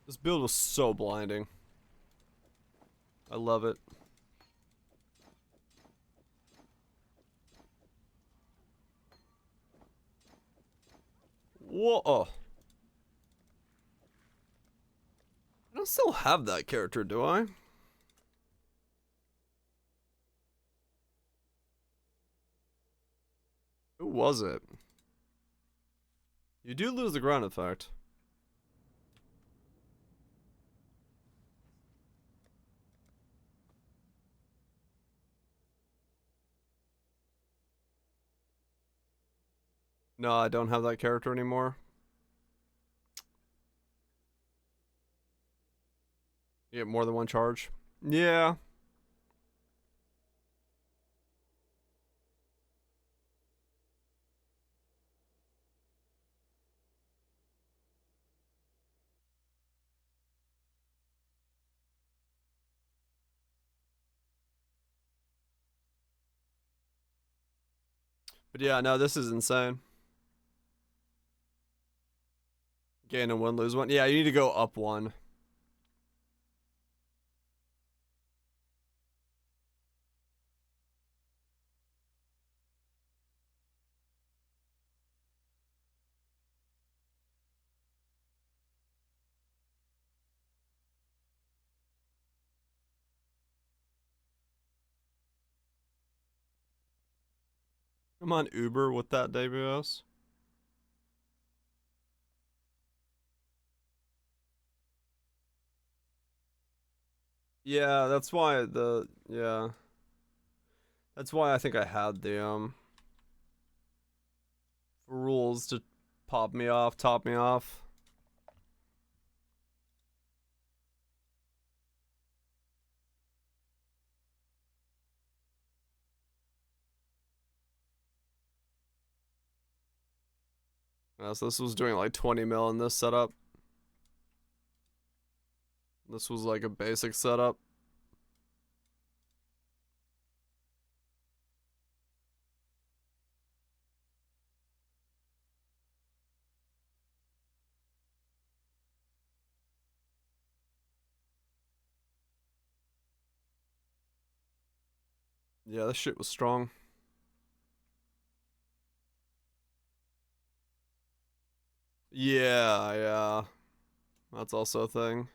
Speaker 1: This build was so blinding. I love it. Whoa. I don't still have that character, do I? Who was it? You do lose the ground effect. No, I don't have that character anymore. You get more than one charge. Yeah. But yeah, no, this is insane. Gain a one, lose one. Yeah, you need to go up one. I'm on Uber with that WS. Yeah, that's why that's why I think I had the rules to pop me off, top me off. So this was doing like 20 mil in this setup. This was like a basic setup. Yeah, this shit was strong. Yeah, yeah. That's also a thing.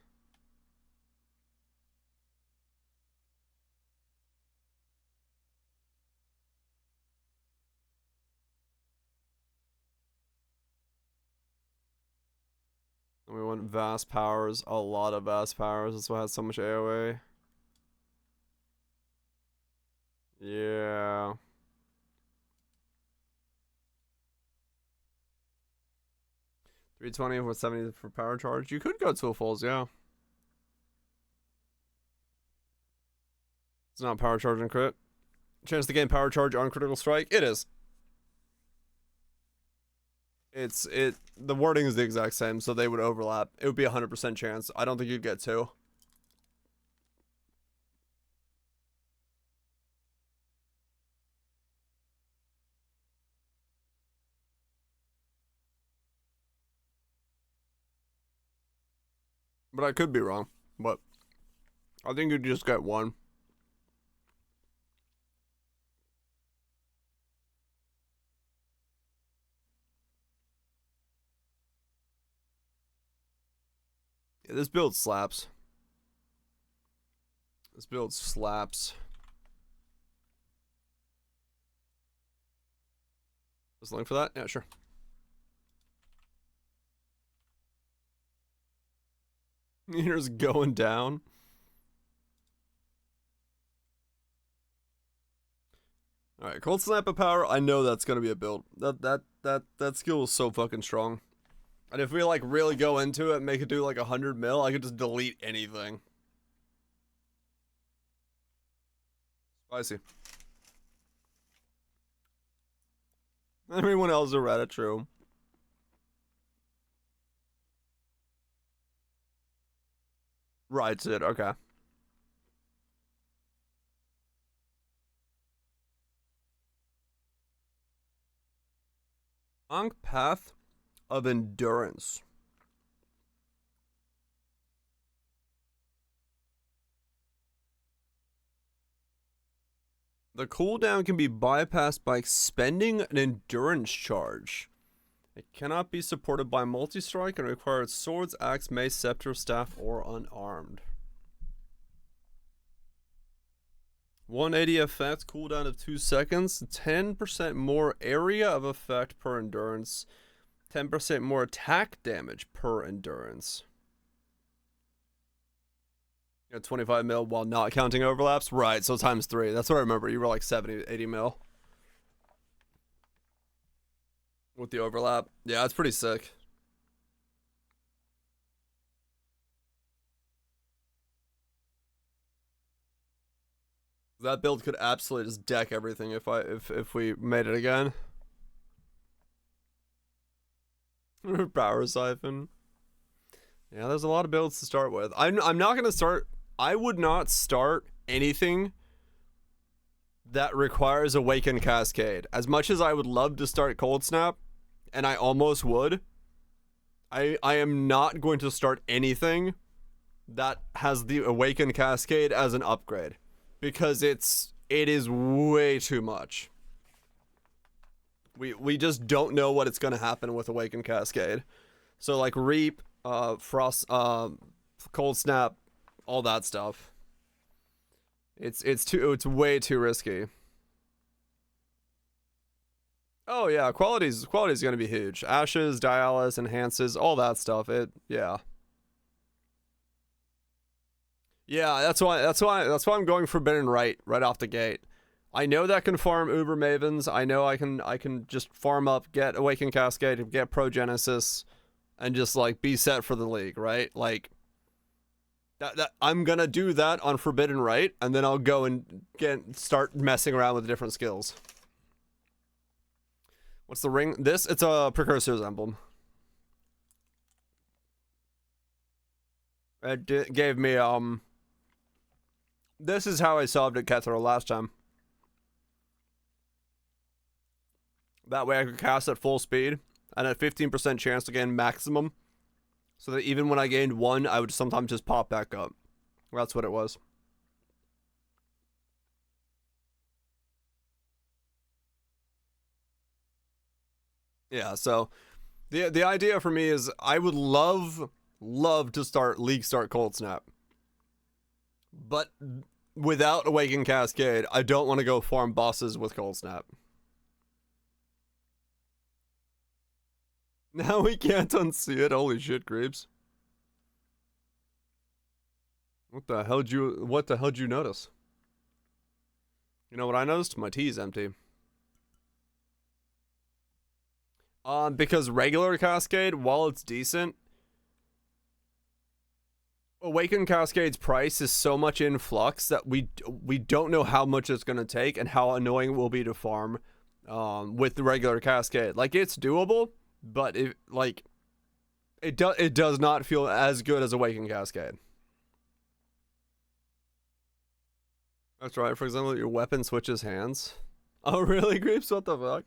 Speaker 1: And we want vast powers, a lot of vast powers. That's why it has so much AoE. Yeah. $320 with 70 for power charge. You could go to fulls, yeah. It's not power charge and crit. Chance to gain power charge on critical strike. It is. The wording is the exact same, so they would overlap. It would be 100% chance. I don't think you'd get 2. But I could be wrong. But I think you'd just get 1. Yeah, this build slaps. This build slaps. There's a link for that? Yeah, sure. You're just going down. Alright, Cold Snap of Power. I know that's gonna be a build. That skill is so fucking strong. And if we like really go into it and make it do like 100 mil, I could just delete anything. Spicy. Everyone else is Reddit, true. Writes it, okay. Ankh Path of Endurance. The cooldown can be bypassed by expending an endurance charge. It cannot be supported by multi-strike and requires swords, axe, mace, scepter, staff, or unarmed. 180 effect, cooldown of 2 seconds, 10% more area of effect per endurance, 10% more attack damage per endurance. 25 mil while not counting overlaps? Right, so times 3. That's what I remember. You were like 70, 80 mil. With the overlap. Yeah, it's pretty sick. That build could absolutely just deck everything if we made it again. Power Siphon. Yeah, there's a lot of builds to start with. I'm not gonna start. I would not start anything that requires Awaken Cascade. As much as I would love to start Cold Snap, and I almost would, I am not going to start anything that has the Awaken Cascade as an upgrade, because it is way too much. We just don't know what it's gonna happen with Awaken Cascade. So like Reap, Frost, Cold Snap, all that stuff. It's way too risky. Oh yeah, quality's gonna be huge. Ashes, Dialis, enhances, all that stuff. Yeah. Yeah, that's why I'm going Forbidden right off the gate. I know that can farm Uber Mavens. I know I can just farm up, get Awaken Cascade, get Progenesis, and just like be set for the league, right? Like that I'm gonna do that on Forbidden Right, and then I'll go and start messing around with different skills. What's the ring? It's a Precursor's emblem. It gave me this is how I solved it Kethro last time. That way I could cast at full speed and at 15% chance to gain maximum. So that even when I gained 1, I would sometimes just pop back up. That's what it was. Yeah, so the idea for me is I would love to start Cold Snap. But without Awaken Cascade, I don't want to go farm bosses with Cold Snap. Now we can't unsee it. Holy shit, creeps. What the hell did you notice? You know what I noticed? My tea is empty. Because regular Cascade, while it's decent, Awakened Cascade's price is so much in flux that we don't know how much it's gonna take and how annoying it will be to farm, with the regular Cascade. Like, it's doable, but it does not feel as good as Awakened Cascade. That's right. For example, your weapon switches hands. Oh, really, Creeps? What the fuck?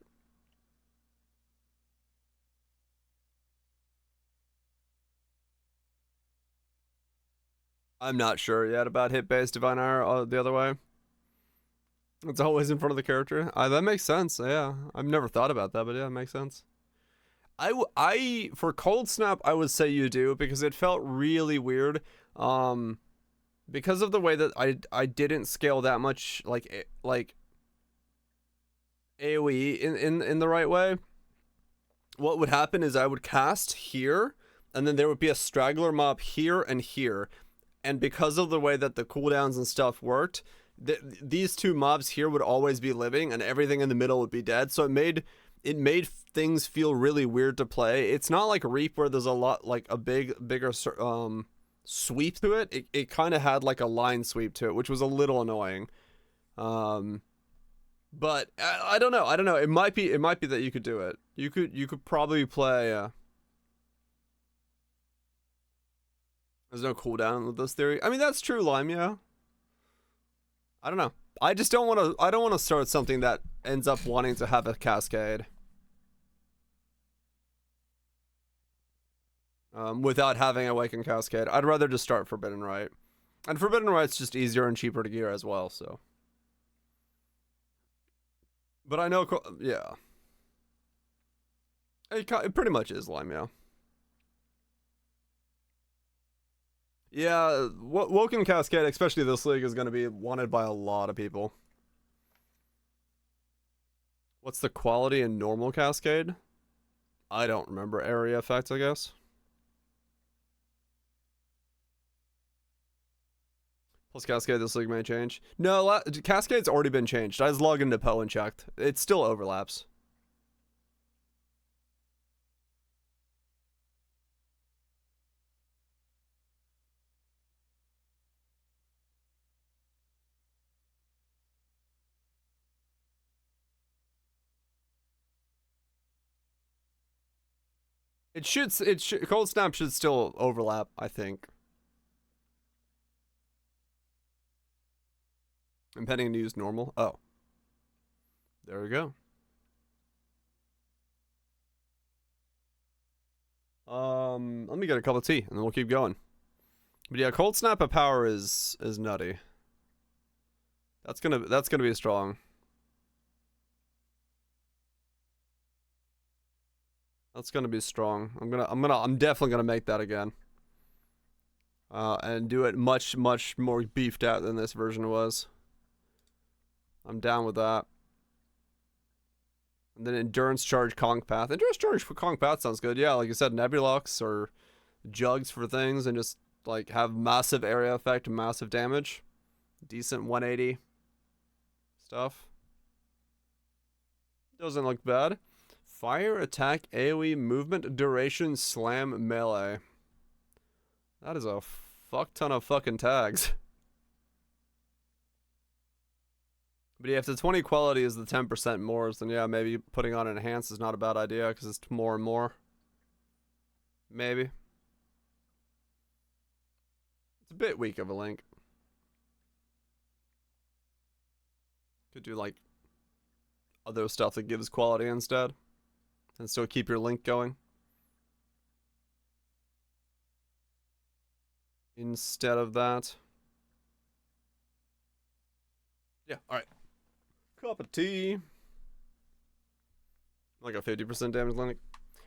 Speaker 1: I'm not sure yet about hit-based Divine Hour the other way. It's always in front of the character. That makes sense. Yeah, I've never thought about that, but yeah, it makes sense. For Cold Snap, I would say you do because it felt really weird. Because of the way that I didn't scale that much like AoE in the right way. What would happen is I would cast here, and then there would be a straggler mob here and here. And because of the way that the cooldowns and stuff worked, these two mobs here would always be living, and everything in the middle would be dead. So it made things feel really weird to play. It's not like Reap where there's a lot like a bigger sweep to it. It kind of had like a line sweep to it, which was a little annoying. But I don't know. It might be that you could do it. You could probably play. There's no cooldown with this theory. I mean, that's true, Lime, yeah. I don't know. I just don't want to start something that ends up wanting to have a cascade. Without having Awakened Cascade. I'd rather just start Forbidden Rite. And Forbidden Rite's just easier and cheaper to gear as well, so. But I know, yeah. It pretty much is, Lime, yeah. Yeah, Woken Cascade, especially this league, is going to be wanted by a lot of people. What's the quality in normal Cascade? I don't remember. Area effect, I guess. Plus Cascade this league may change. No, Cascade's already been changed. I just logged into Poe and checked. It still overlaps. Cold Snap should still overlap, I think. Impending to use normal. Oh. There we go. Let me get a cup of tea and then we'll keep going. But yeah, Cold Snap of Power is nutty. That's gonna be strong. That's gonna be strong. I'm definitely gonna make that again. And do it much more beefed out than this version was. I'm down with that. And then Endurance Charge Conk Path. Endurance Charge for Conk Path sounds good. Yeah, like you said, Nebulux or Jugs for things and just like have massive area effect and massive damage. Decent 180 stuff. Doesn't look bad. Fire, attack, AoE, movement, duration, slam, melee. That is a fuck ton of fucking tags. But yeah, if the 20 quality is the 10% more, then yeah, maybe putting on enhance is not a bad idea because it's more and more. Maybe. It's a bit weak of a link. Could do like other stuff that gives quality instead. And still keep your link going. Instead of that. Yeah, alright. Cup of tea. Like a 50% damage link.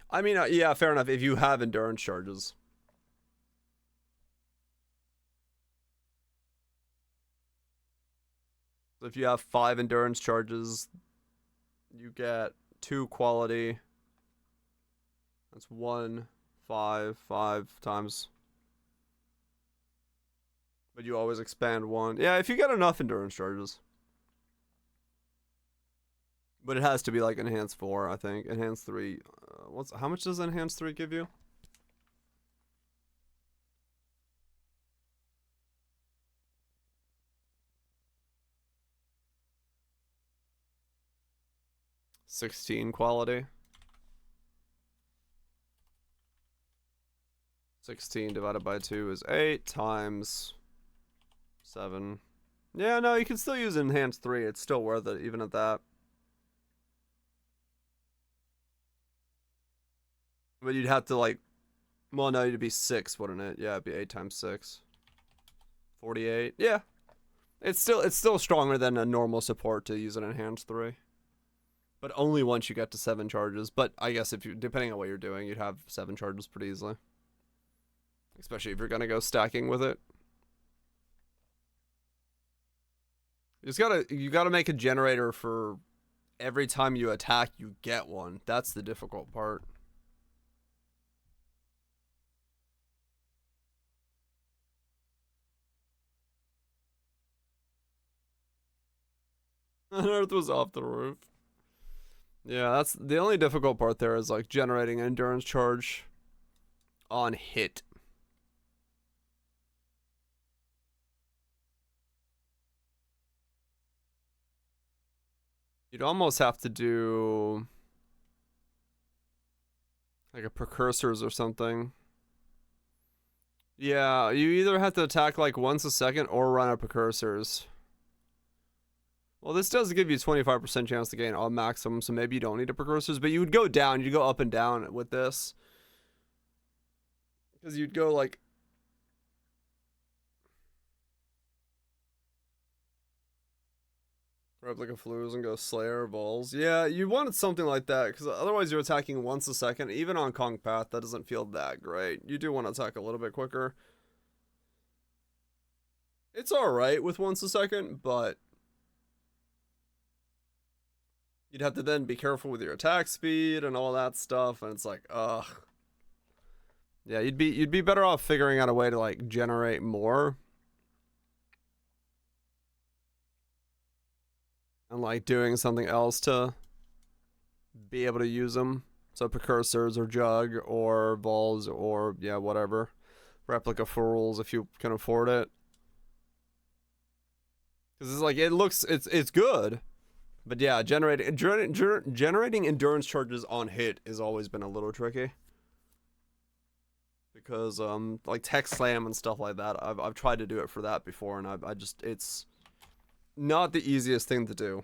Speaker 1: I mean, yeah, fair enough if you have endurance charges. So if you have 5 endurance charges, you get 2 quality. That's 1, 5 times. But you always expand one. Yeah, if you get enough endurance charges. But it has to be like enhanced 4, I think. Enhanced 3. How much does enhanced 3 give you? $16 quality. 16 divided by 2 is 8 times 7. Yeah, no, you can still use enhanced 3. It's still worth it, even at that. But you'd have to, like, well, no, it'd be 6, wouldn't it? Yeah, it'd be 8 times 6. 48. Yeah. It's still stronger than a normal support to use an enhanced 3. But only once you get to 7 charges. But I guess if you, depending on what you're doing, you'd have 7 charges pretty easily. Especially if you're gonna go stacking with it. You gotta make a generator for every time you attack, you get one. That's the difficult part. Earth was off the roof. Yeah, that's the only difficult part there is like generating an endurance charge on hit. You'd almost have to do like a precursors or something. Yeah, you either have to attack like once a second or run a precursors. Well, this does give you 25% chance to gain all maximum, so maybe you don't need a precursors, but you would go down, you'd go up and down with this. Because you'd go like replica flues and go Slayer balls. Yeah, you wanted something like that, because otherwise you're attacking once a second. Even on Kong Path, that doesn't feel that great. You do want to attack a little bit quicker. It's alright with once a second, but you'd have to then be careful with your attack speed and all that stuff, and it's like, ugh. Yeah, you'd be better off figuring out a way to like generate more. And like doing something else to be able to use them. So precursors or jug or balls or yeah, whatever. Replica fools if you can afford it. Because it's like it's good. But yeah, generating endurance charges on hit has always been a little tricky. Because like tech slam and stuff like that, I've tried to do it for that before, and I just it's not the easiest thing to do.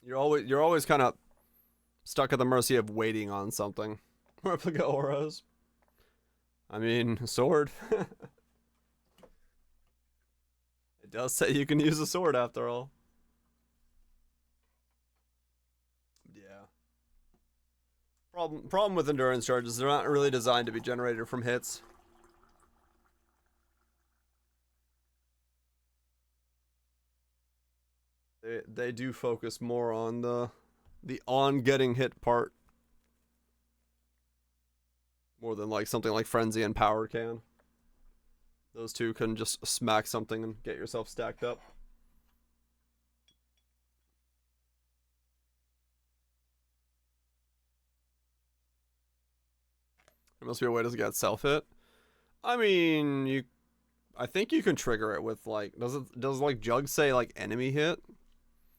Speaker 1: You're always kind of stuck at the mercy of waiting on something. Replica auras. I mean, sword. It does say you can use a sword after all. Yeah. Problem with endurance charges, they're not really designed to be generated from hits. They do focus more on the on getting hit part. More than like something like Frenzy and Power can. Those two can just smack something and get yourself stacked up. There must be a way to get self-hit. I mean, I think you can trigger it with like, does like Jug say like enemy hit?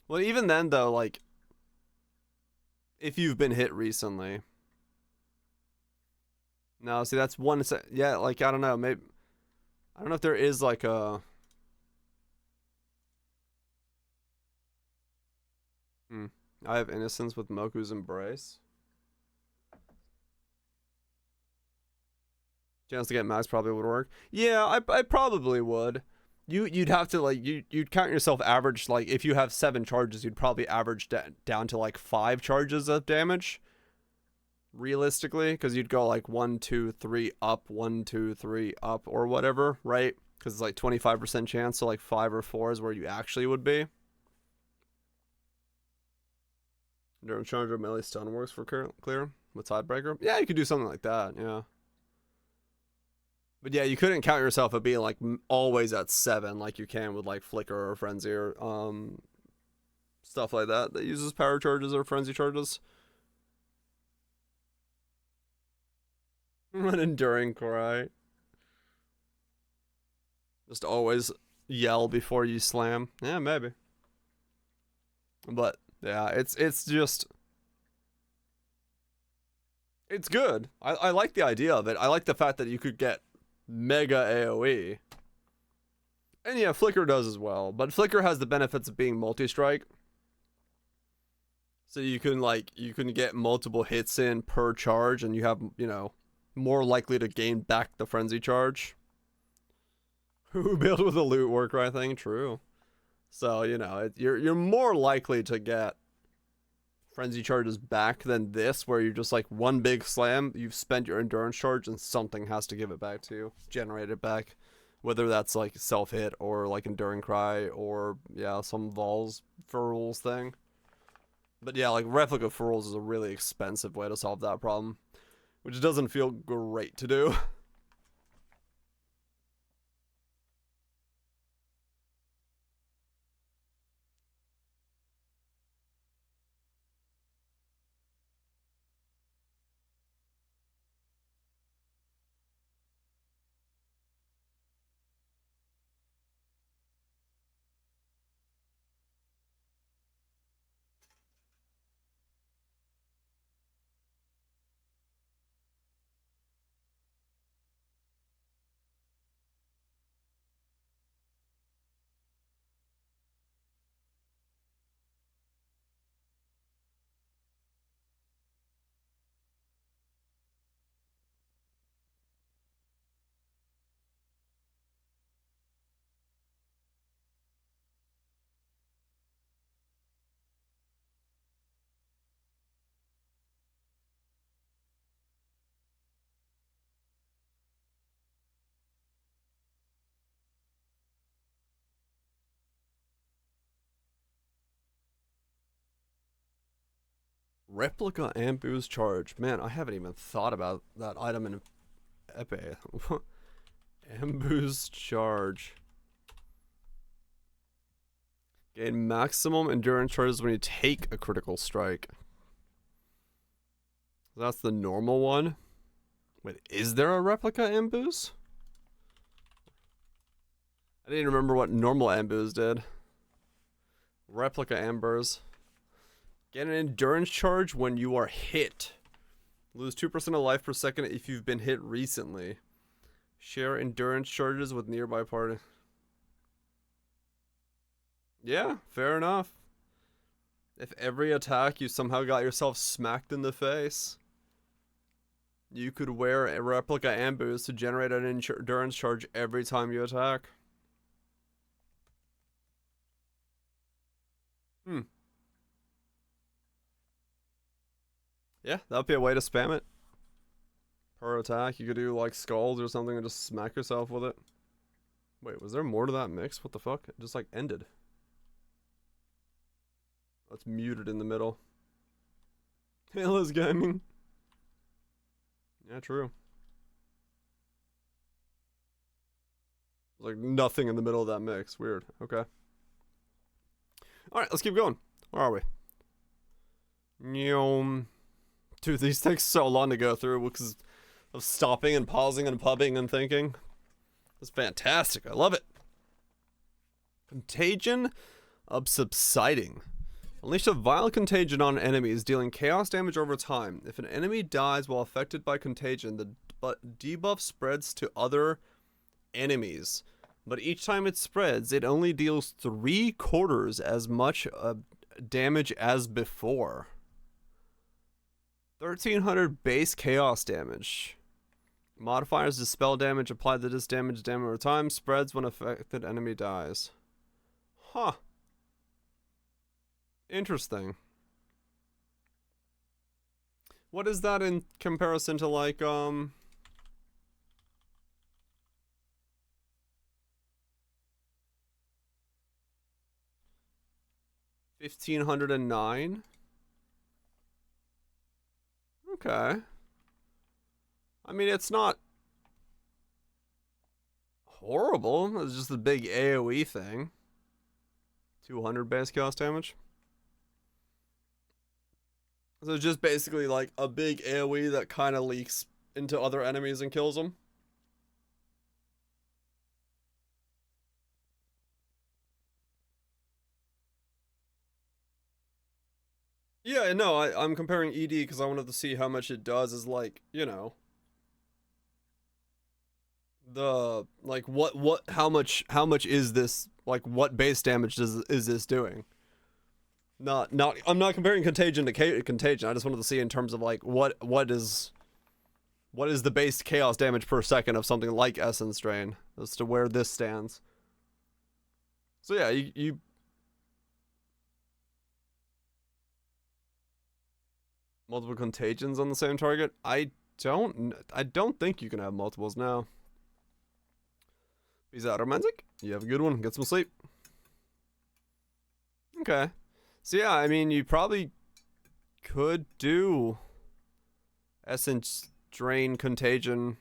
Speaker 1: Well, even then though, like, if you've been hit recently. No, see that's one. Yeah, like I don't know, maybe I don't know if there is like a. I have innocence with Moku's embrace. Chance to get max probably would work. Yeah, I probably would. You'd have to like you'd count yourself average, like if you have 7 charges, you'd probably average down to like 5 charges of damage. Realistically, because you'd go like 1, 2, 3 up, 1, 2, 3 up, or whatever, right? Because it's like 25% chance, so like 5 or 4 is where you actually would be. Endurance charge or melee stun works for clear with Tidebreaker. Yeah, you could do something like that. Yeah. But yeah, you couldn't count yourself at being like always at 7 like you can with like Flicker or Frenzy or stuff like that that uses power charges or frenzy charges. An enduring cry. Just always yell before you slam. Yeah, maybe. But yeah, it's just it's good. I like the idea of it. I like the fact that you could get mega AoE. And yeah, Flicker does as well. But Flicker has the benefits of being multi-strike. So you can get multiple hits in per charge and you have, more likely to gain back the frenzy charge. Who built with a loot worker, I think, true. So, you're more likely to get frenzy charges back than this, where you're just like one big slam, you've spent your endurance charge and something has to give it back to you, generate it back. Whether that's like self-hit or like enduring cry or some Vols for rules thing. But yeah, like replica for rules is a really expensive way to solve that problem, which doesn't feel great to do. Replica Ambu's charge. Man, I haven't even thought about that item in Epe. Ambu's charge. Gain maximum endurance charges when you take a critical strike. That's the normal one. Wait, is there a replica Ambu's? I didn't remember what normal Ambu's did. Replica Ambers. Get an endurance charge when you are hit. Lose 2% of life per second if you've been hit recently. Share endurance charges with nearby party. Yeah, fair enough. If every attack you somehow got yourself smacked in the face, you could wear a replica Ambus to generate an endurance charge every time you attack. Yeah, that'd be a way to spam it. Per attack, you could do like skulls or something and just smack yourself with it. Wait, was there more to that mix? What the fuck? It just like ended. Oh, it's muted in the middle. Halo's gaming. Yeah, true. There's like nothing in the middle of that mix. Weird. Okay. Alright, let's keep going. Where are we? Dude, these take so long to go through because of stopping and pausing and pubbing and thinking. It's fantastic. I love it. Contagion of Subsiding. Unleash a vile contagion on enemies, dealing chaos damage over time. If an enemy dies while affected by contagion, the debuff spreads to other enemies. But each time it spreads, it only deals 3/4 as much damage as before. 1300 base chaos damage. Modifiers dispel damage, apply the damage over time, spreads when affected enemy dies. Huh. Interesting. What is that in comparison to like 1509? Okay. I mean, it's not horrible. It's just a big AoE thing. 200 base chaos damage. So it's just basically like a big AoE that kind of leaks into other enemies and kills them. Yeah, no, I'm comparing ED because I wanted to see how much it does as like, you know, the like how much is this, like what base damage is this doing? Not I'm not comparing contagion to contagion. I just wanted to see in terms of like what is the base chaos damage per second of something like Essence Drain as to where this stands. So yeah, you multiple contagions on the same target. I don't think you can have multiples now. Peace out, romantic. You have a good one. Get some sleep. Okay. So yeah, I mean, you probably could do Essence Drain Contagion.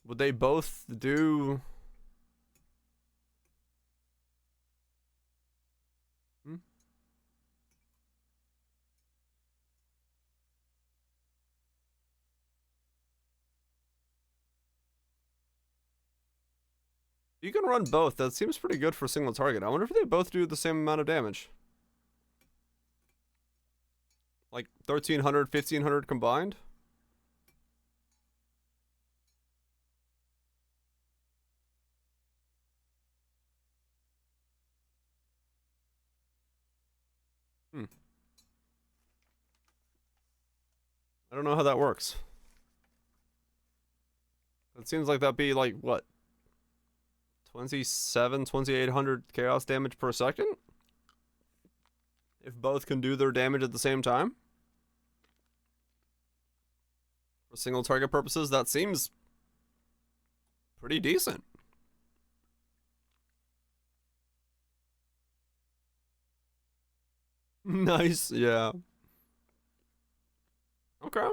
Speaker 1: Would they both do? You can run both. That seems pretty good for a single target. I wonder if they both do the same amount of damage. Like 1300, 1500 combined? I don't know how that works. It seems like that'd be like, what? 2800 chaos damage per second? If both can do their damage at the same time? For single target purposes, that seems pretty decent. Nice, yeah. Okay.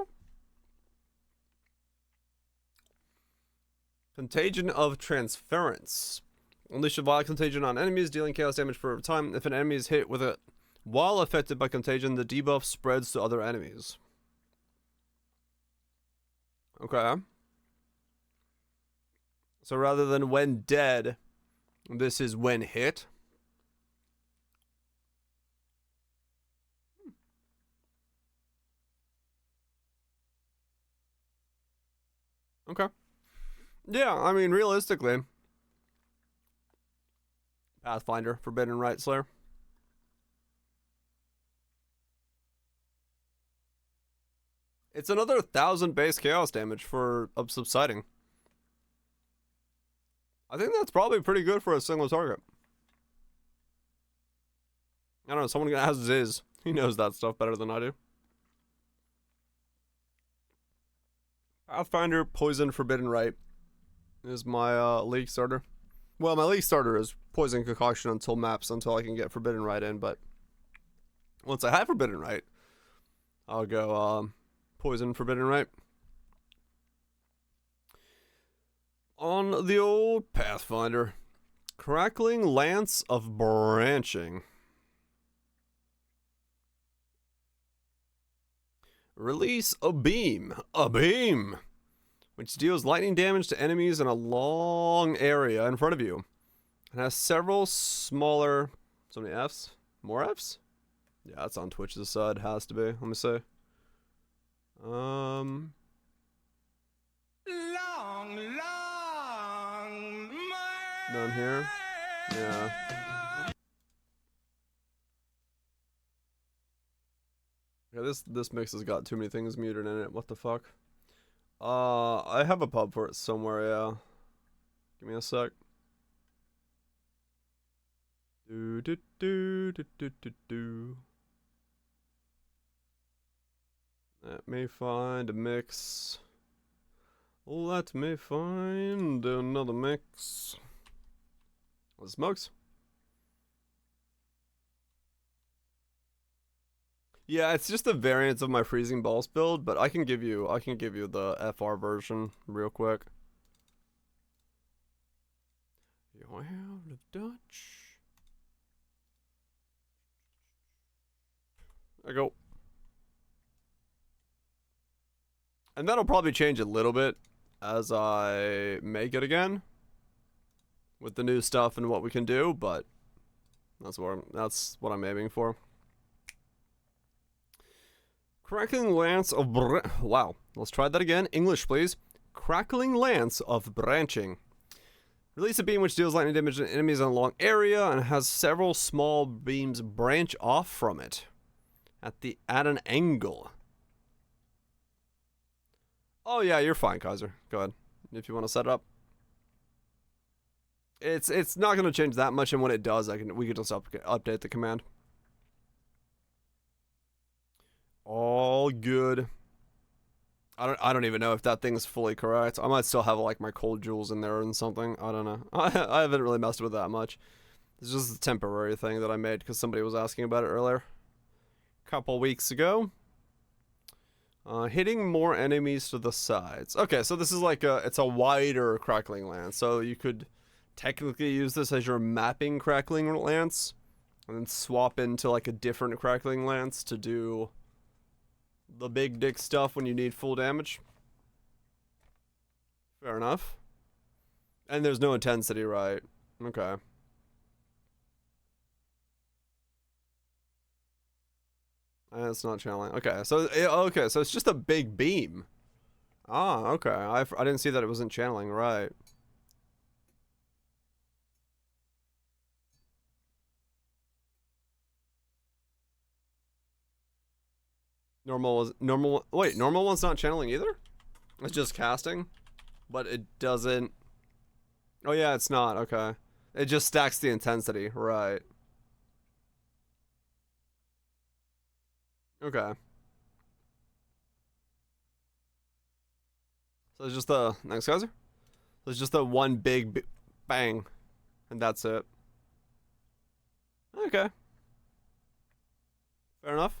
Speaker 1: Contagion of Transference. Unleash a violent contagion on enemies, dealing chaos damage for a time. If an enemy is hit with it while affected by contagion, the debuff spreads to other enemies. Okay. So rather than when dead, this is when hit. Okay. Yeah, I mean, realistically, Pathfinder, Forbidden Right Slayer. It's another 1000 base chaos damage for subsiding. I think that's probably pretty good for a single target. I don't know, someone has Ziz. He knows that stuff better than I do. Pathfinder, Poison, Forbidden Right is my league starter. Well, my league starter is Poison Concoction until maps, until I can get Forbidden Right in, but once I have Forbidden Right, I'll go Poison, Forbidden Right. On the old Pathfinder, Crackling Lance of Branching. Release a beam, which deals lightning damage to enemies in a long area in front of you. It has several smaller, so many Fs? More Fs? Yeah, that's on Twitch's side, has to be. Let me see. Down here? Yeah. Yeah, this mix has got too many things muted in it. What the fuck? I have a pub for it somewhere, yeah. Give me a sec. Do do do do do do do. Let me find a mix. Let me find another mix. What smokes? Yeah, it's just a variant of my Freezing Balls build, but I can give you the FR version real quick. VOD of Dutch. There we go. And that'll probably change a little bit as I make it again with the new stuff and what we can do, but that's what I'm aiming for. Crackling lance of wow. Let's try that again. English, please. Crackling lance of branching. Release a beam which deals lightning damage to enemies in a long area and has several small beams branch off from it at an angle. Oh yeah, you're fine, Kaiser. Go ahead if you want to set it up. It's not going to change that much, and when it does, we can just update the command. All good. I don't even know if that thing's fully correct. I might still have like my cold jewels in there and something. I don't know. I haven't really messed with that much. It's just a temporary thing that I made because somebody was asking about it earlier. A couple weeks ago. Hitting more enemies to the sides. Okay, so this is like it's a wider crackling lance. So you could technically use this as your mapping crackling lance. And then swap into like a different crackling lance to do the big dick stuff when you need full damage. Fair enough. And there's no intensity, right? Okay. It's not channeling. Okay, so it's just a big beam. Ah, okay. I didn't see that it wasn't channeling, right? Normal. Wait, normal one's not channeling either? It's just casting, but it doesn't. Oh yeah, it's not. Okay, it just stacks the intensity, right? Okay. So it's just the next geyser. So it's just the one big bang, and that's it. Okay. Fair enough.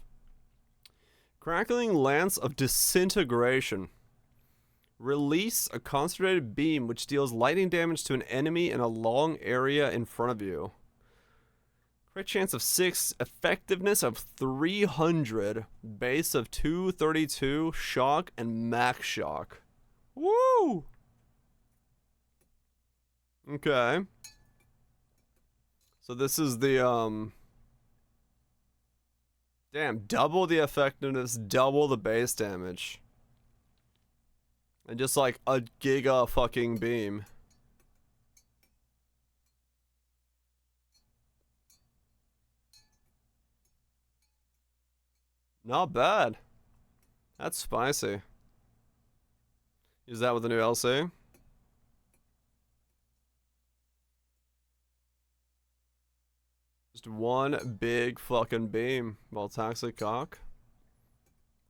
Speaker 1: Crackling Lance of Disintegration. Release a concentrated beam which deals lightning damage to an enemy in a long area in front of you. Crit chance of 6, effectiveness of 300, base of 232, shock, and max shock. Woo! Okay. So this is the, damn, double the effectiveness, double the base damage. And just like a giga fucking beam. Not bad. That's spicy. Use that with the new LC. Just one big fucking beam. Voltaxic cock.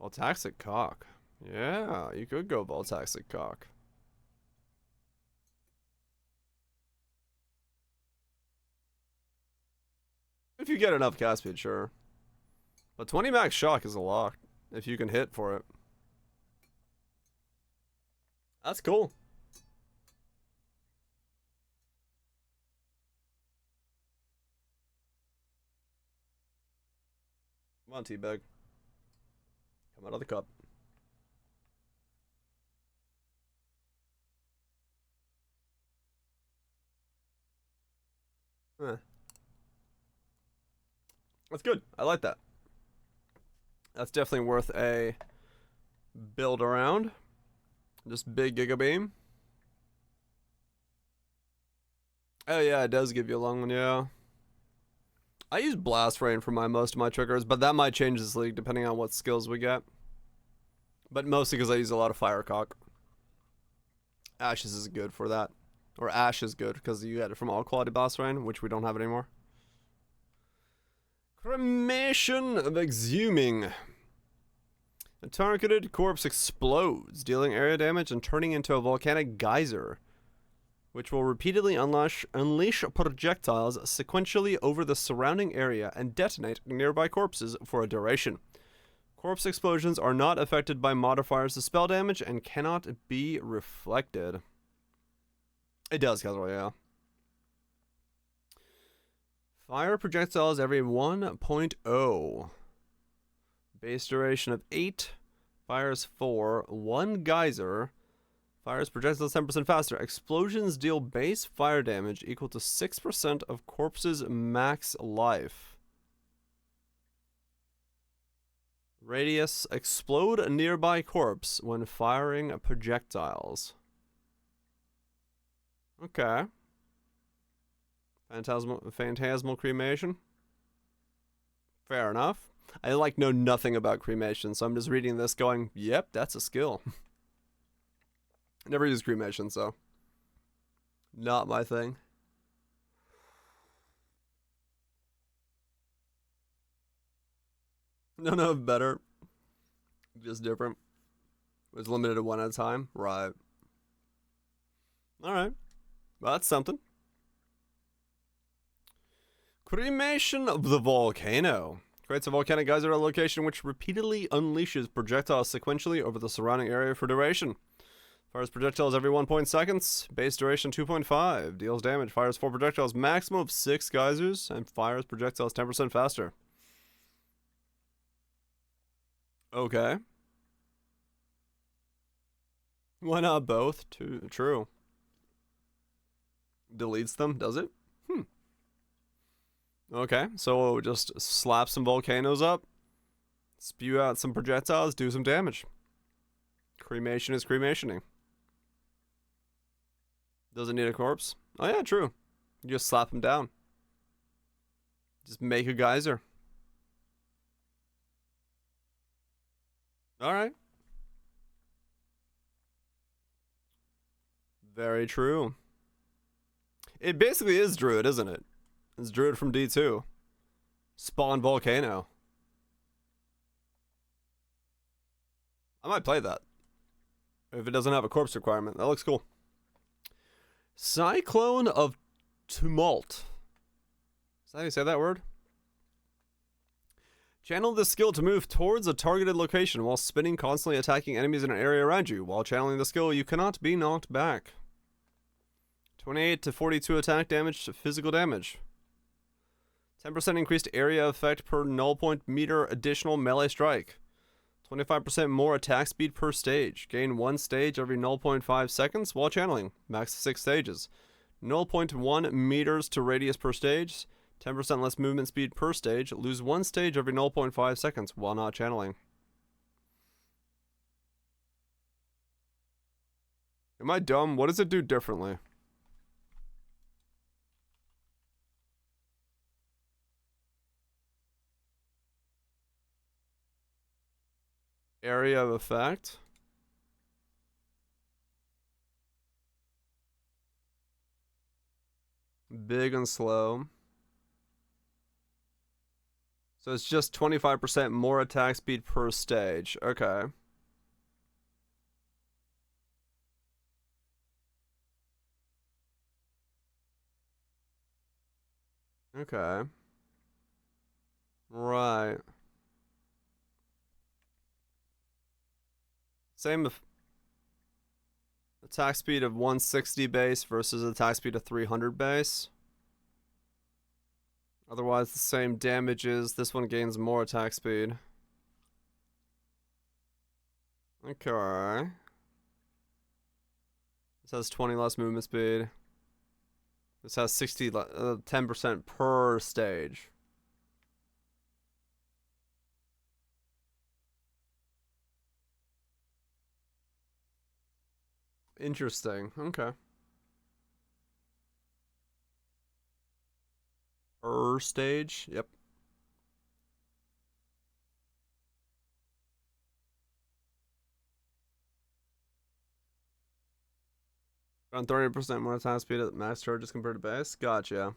Speaker 1: Voltaxic cock. Yeah, you could go Voltaxic cock. If you get enough cast speed, sure. But 20 max shock is a lot if you can hit for it. That's cool. Come on, Teabag. Come out of the cup. That's good. I like that. That's definitely worth a build around. Just big Giga Beam. Oh yeah, it does give you a long one, yeah. I use Blast Rain for most of my triggers, but that might change this league depending on what skills we get. But mostly because I use a lot of Firecock. Ashes is good for that. Or Ash is good because you get it from all quality Blast Rain, which we don't have anymore. Cremation of Exhuming. A targeted corpse explodes, dealing area damage and turning into a volcanic geyser, which will repeatedly unleash projectiles sequentially over the surrounding area and detonate nearby corpses for a duration. Corpse explosions are not affected by modifiers to spell damage and cannot be reflected. It does, Castle, yeah. Fire projectiles every 1.0. Base duration of 8. Fires 4. 1 geyser. Fires projectiles 10% faster. Explosions deal base fire damage equal to 6% of corpse's max life. Radius. Explode a nearby corpse when firing projectiles. Okay. Phantasmal cremation. Fair enough. I know nothing about cremation, so I'm just reading this going, yep, that's a skill. Never used cremation, so not my thing. No, better. Just different. It was limited to 1 at a time. Right. Alright. Well, that's something. Cremation of the volcano. Creates a volcanic geyser at a location which repeatedly unleashes projectiles sequentially over the surrounding area for duration. Fires projectiles every 1 seconds. Base duration 2.5. Deals damage. Fires 4 projectiles. Maximum of 6 geysers. And fires projectiles 10% faster. Okay. Why not both? True. Deletes them, does it? Okay, so just slap some volcanoes up, spew out some projectiles, do some damage. Cremation is cremationing. Doesn't need a corpse. Oh yeah, true. You just slap them down. Just make a geyser. Alright. Very true. It basically is Druid, isn't it? It's Druid from D2. Spawn Volcano. I might play that. If it doesn't have a corpse requirement. That looks cool. Cyclone of Tumult. Is that how you say that word? Channel this skill to move towards a targeted location while spinning, constantly attacking enemies in an area around you. While channeling the skill, you cannot be knocked back. 28 to 42 attack damage to physical damage. 10% increased area effect per null point meter additional melee strike. 25% more attack speed per stage. Gain 1 stage every 0.5 seconds while channeling. Max 6 stages. 0.1 meters to radius per stage. 10% less movement speed per stage. Lose 1 stage every 0.5 seconds while not channeling. Am I dumb? What does it do differently? Area of effect. Big and slow. So it's just 25% more attack speed per stage. Okay. Okay. Right. Same attack speed of 160 base versus attack speed of 300 base. Otherwise, the same damages. This one gains more attack speed. Okay. This has 20 less movement speed. This has 10% per stage. Interesting. Okay. Per stage? Yep. Around 30% more attack speed at max charges compared to base? Gotcha.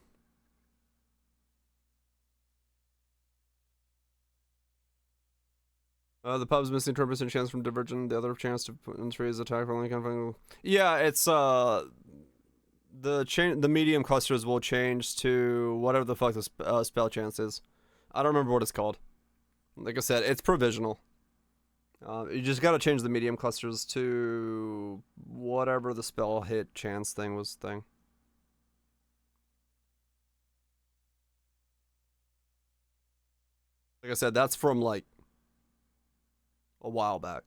Speaker 1: The pub's missing 20% chance from divergent. The other chance to put in trees attack for only kind of. Yeah, it's the medium clusters will change to whatever the fuck the spell chance is. I don't remember what it's called. Like I said, it's provisional. You just gotta change the medium clusters to whatever the spell hit chance thing was. Like I said, that's from like a while back.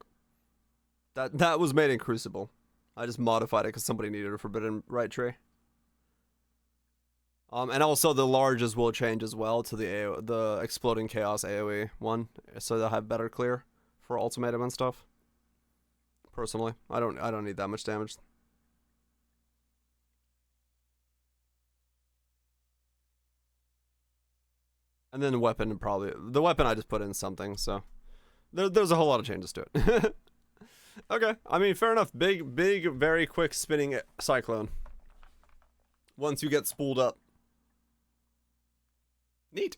Speaker 1: That was made in Crucible. I just modified it because somebody needed a forbidden right tree. And also the larges will change as well to the exploding chaos AoE one, so they'll have better clear for ultimatum and stuff. Personally, I don't need that much damage. And then the weapon I just put in something, so there's a whole lot of changes to it. Okay, I mean fair enough. Big, very quick spinning cyclone. Once you get spooled up. Neat.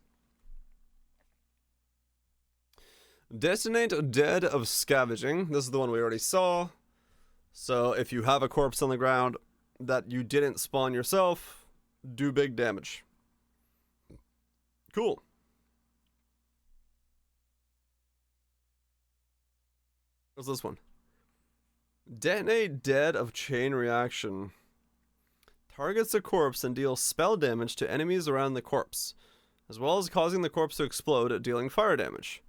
Speaker 1: Destinate Dead of Scavenging. This is the one we already saw. So if you have a corpse on the ground that you didn't spawn yourself, do big damage. Cool. What's this one? Detonate Dead of Chain Reaction. Targets a corpse and deals spell damage to enemies around the corpse, as well as causing the corpse to explode, dealing fire damage.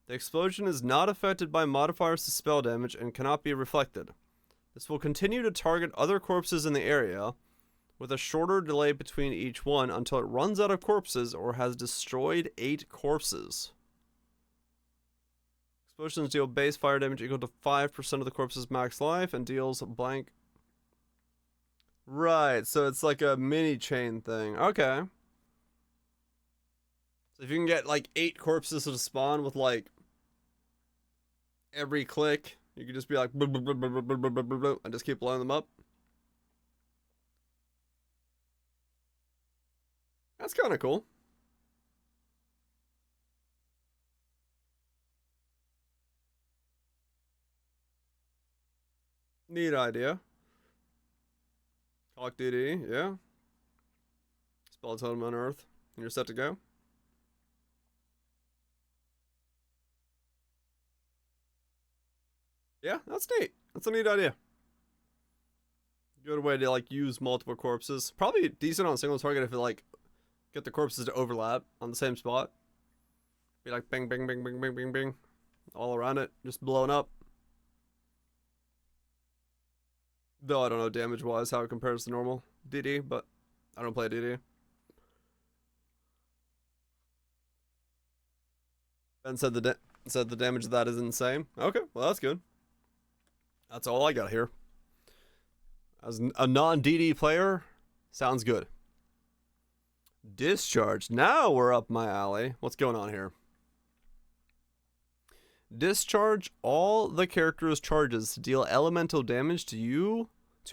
Speaker 1: The explosion is not affected by modifiers to spell damage and cannot be reflected. This will continue to target other corpses in the area, with a shorter delay between each one until it runs out of corpses or has destroyed 8 corpses. Explosions deal base fire damage equal to 5% of the corpse's max life and deals blank. Right, so it's like a mini chain thing. Okay. So if you can get like 8 corpses to spawn with like every click, you can just be like and just keep blowing them up. That's kind of cool. Neat idea. Clock DD, yeah. Spell totem unearth, and you're set to go. Yeah, that's neat. That's a neat idea. Good way to like use multiple corpses. Probably decent on single target if you like get the corpses to overlap on the same spot. Be like bing, bing, bing, bing, bing, bing, bing, all around it, just blowing up. Though I don't know damage wise how it compares to normal DD, but I don't play DD. Ben said the damage of that is insane. Okay, well that's good. That's all I got here. As a non-DD player, sounds good. Discharge. Now we're up my alley. What's going on here? Discharge all the character's charges to deal elemental damage to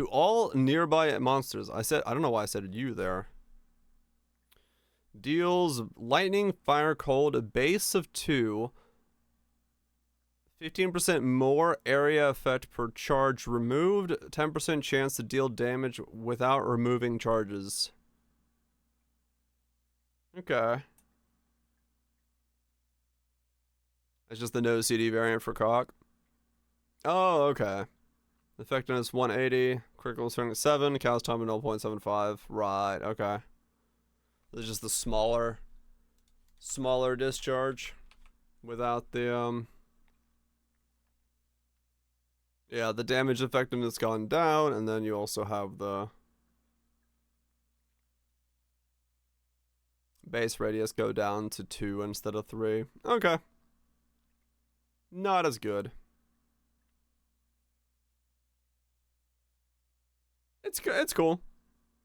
Speaker 1: all nearby monsters. I don't know why I said you there. Deals lightning, fire, cold, a base of 2. 15% more area effect per charge removed. 10% chance to deal damage without removing charges. Okay. It's just the no CD variant for cock. Oh, okay. Effectiveness 180, critical strength 7, cast time of 0.75. Right, okay. This is just the smaller discharge without the yeah, the damage effectiveness gone down, and then you also have the base radius go down to 2 instead of 3. Okay. Not as good. It's cool.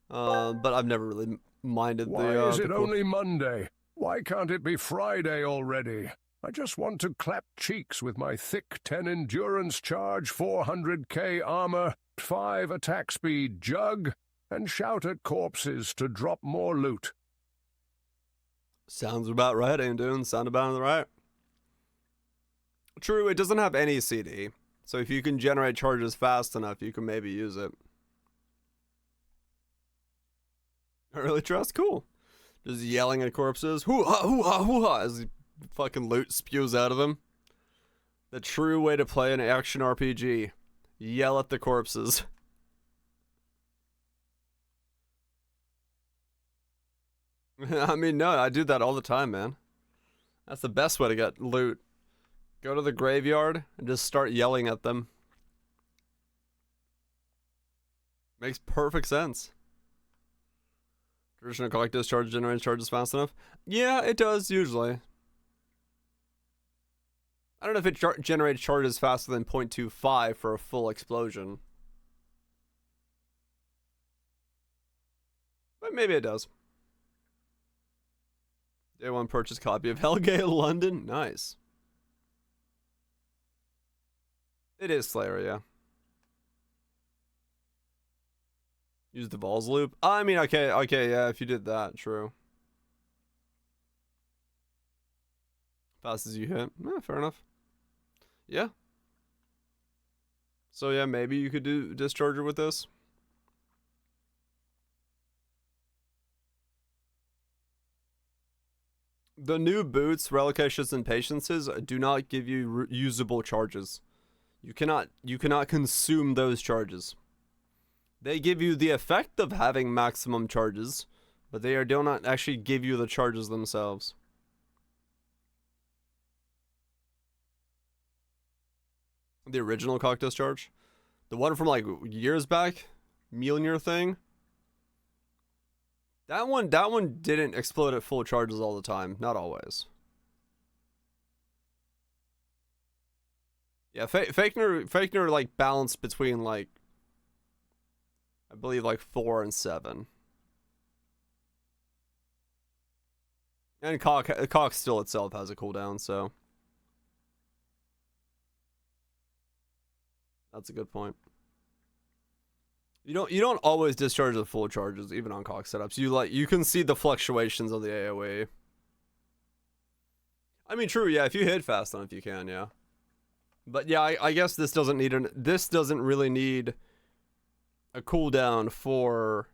Speaker 1: But I've never really minded the
Speaker 4: Why is it
Speaker 1: cool.
Speaker 4: only Monday? Why can't it be Friday already? I just want to clap cheeks with my thick 10 endurance charge, 400k armor, 5 attack speed jug, and shout at corpses to drop more loot.
Speaker 1: Sounds about right, ain't doing? Sound about right. True, it doesn't have any CD. So if you can generate charges fast enough, you can maybe use it. Early trust, cool. Just yelling at corpses. Hoo-ha, hoo-ha, hoo-ha, as fucking loot spews out of them. The true way to play an action RPG. Yell at the corpses. I mean, no, I do that all the time, man. That's the best way to get loot. Go to the graveyard and just start yelling at them. Makes perfect sense. Traditional collect discharge generates charges fast enough? Yeah, it does usually. I don't know if it generates charges faster than 0.25 for a full explosion. But maybe it does. Day 1 purchase copy of Hellgate London. Nice. It is Slayer, yeah. Use the Vols loop. I mean, okay, yeah, if you did that, true. Fast as you hit. Fair enough. Yeah. So yeah, maybe you could do Discharger with this. The new boots, Relications, and Patiences do not give you usable charges. You cannot consume those charges. They give you the effect of having maximum charges, but they do not actually give you the charges themselves. The original cock discharge, the one from like years back, Mjolnir thing. That one didn't explode at full charges all the time, not always. Yeah, Fakener like balanced between like, I believe like 4 and 7. And cock still itself has a cooldown, so that's a good point. You don't always discharge the full charges even on cock setups. You can see the fluctuations of the AoE. I mean, true, yeah, if you hit fast enough you can, yeah. But yeah, I guess this doesn't really need a cooldown for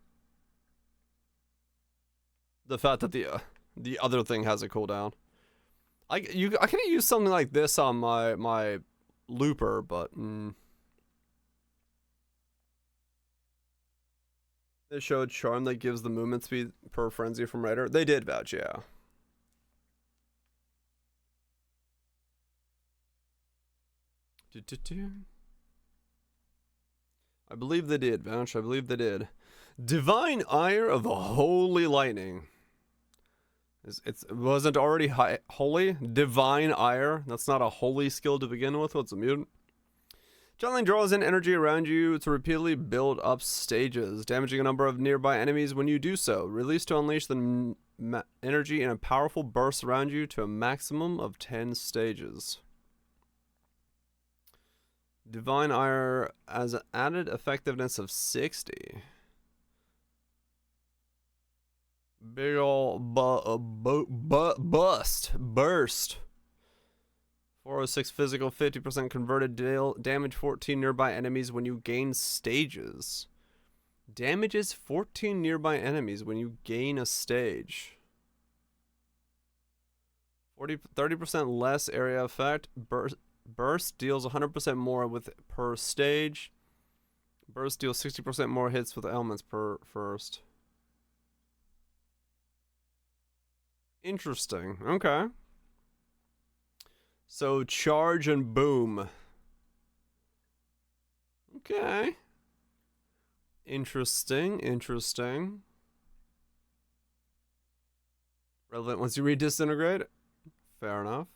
Speaker 1: the fact that the other thing has a cooldown. I could use something like this on my looper, but they showed charm that gives the movement speed per frenzy from Raider. They did vouch, yeah. I believe they did, vouch. I believe they did. Divine Ire of the Holy Lightning. It wasn't already holy? Divine Ire. That's not a holy skill to begin with. What's a mutant? Channeling draws in energy around you to repeatedly build up stages, damaging a number of nearby enemies when you do so. Release to unleash the energy in a powerful burst around you to a maximum of 10 stages. Divine Ire has an added effectiveness of 60. Big ol' burst. 406 physical, 50% converted damage 14 nearby enemies when you gain stages. Damages 14 nearby enemies when you gain a stage. 30% less area effect. Burst deals 100% more with per stage. Burst deals 60% more hits with elements per first. Interesting. Okay. So charge and boom. Okay. Interesting. Relevant once you read Disintegrate. Fair enough.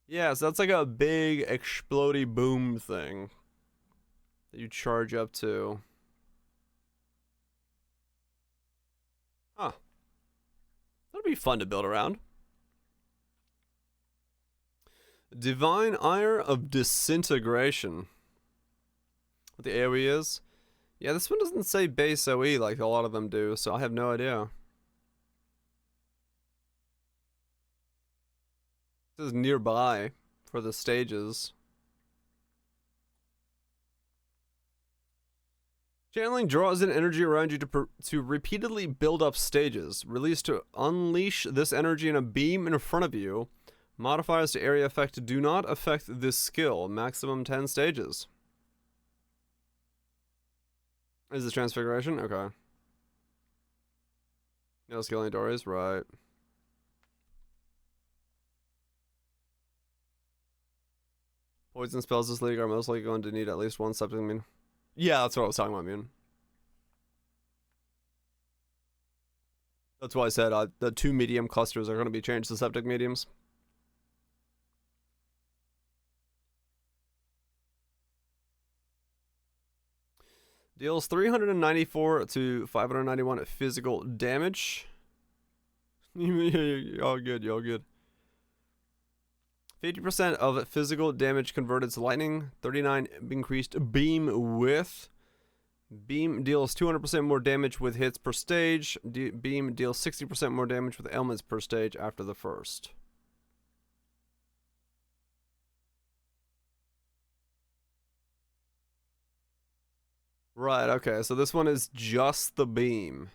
Speaker 1: Yeah, so that's like a big explodey boom thing that you charge up to. Huh. That'd be fun to build around. Divine Ire of Disintegration. What the AoE is? Yeah, this one doesn't say base OE like a lot of them do, so I have no idea. This is nearby for the stages. Channeling draws in energy around you to repeatedly build up stages. Release to unleash this energy in a beam in front of you. Modifiers to area effect do not affect this skill. Maximum 10 stages. Is this Transfiguration? Okay. No scaling doors, right. Poison spells this league are most likely going to need at least one septic immune. Yeah, that's what I was talking about, immune. That's why I said the 2 medium clusters are going to be changed to septic mediums. Deals 394 to 591 physical damage. Y'all good, y'all good. 50% of physical damage converted to lightning. 39 increased beam width. Beam deals 200% more damage with hits per stage. Beam deals 60% more damage with ailments per stage after the first. Right, okay, so this one is just the beam.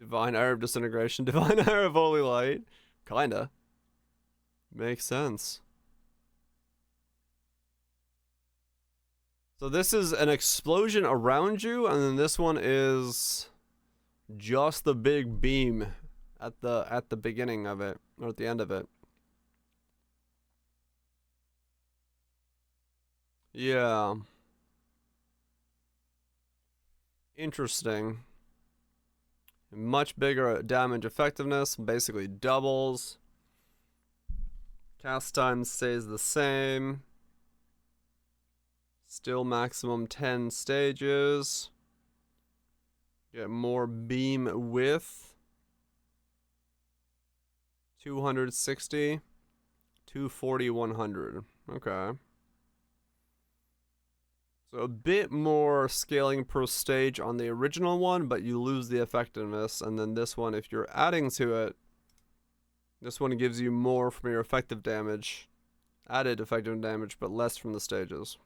Speaker 1: Divine Ire of Disintegration, Divine Ire of Holy Light. Kinda. Makes sense. So this is an explosion around you, and then this one is just the big beam at the beginning of it, or at the end of it. Yeah. Interesting. Much bigger damage effectiveness, basically doubles. Cast time stays the same. Still maximum 10 stages. Get more beam width. 260. 240, 100. Okay. So a bit more scaling per stage on the original one, but you lose the effectiveness. And then this one, if you're adding to it, this one gives you more from your effective damage. Added effective damage, but less from the stages.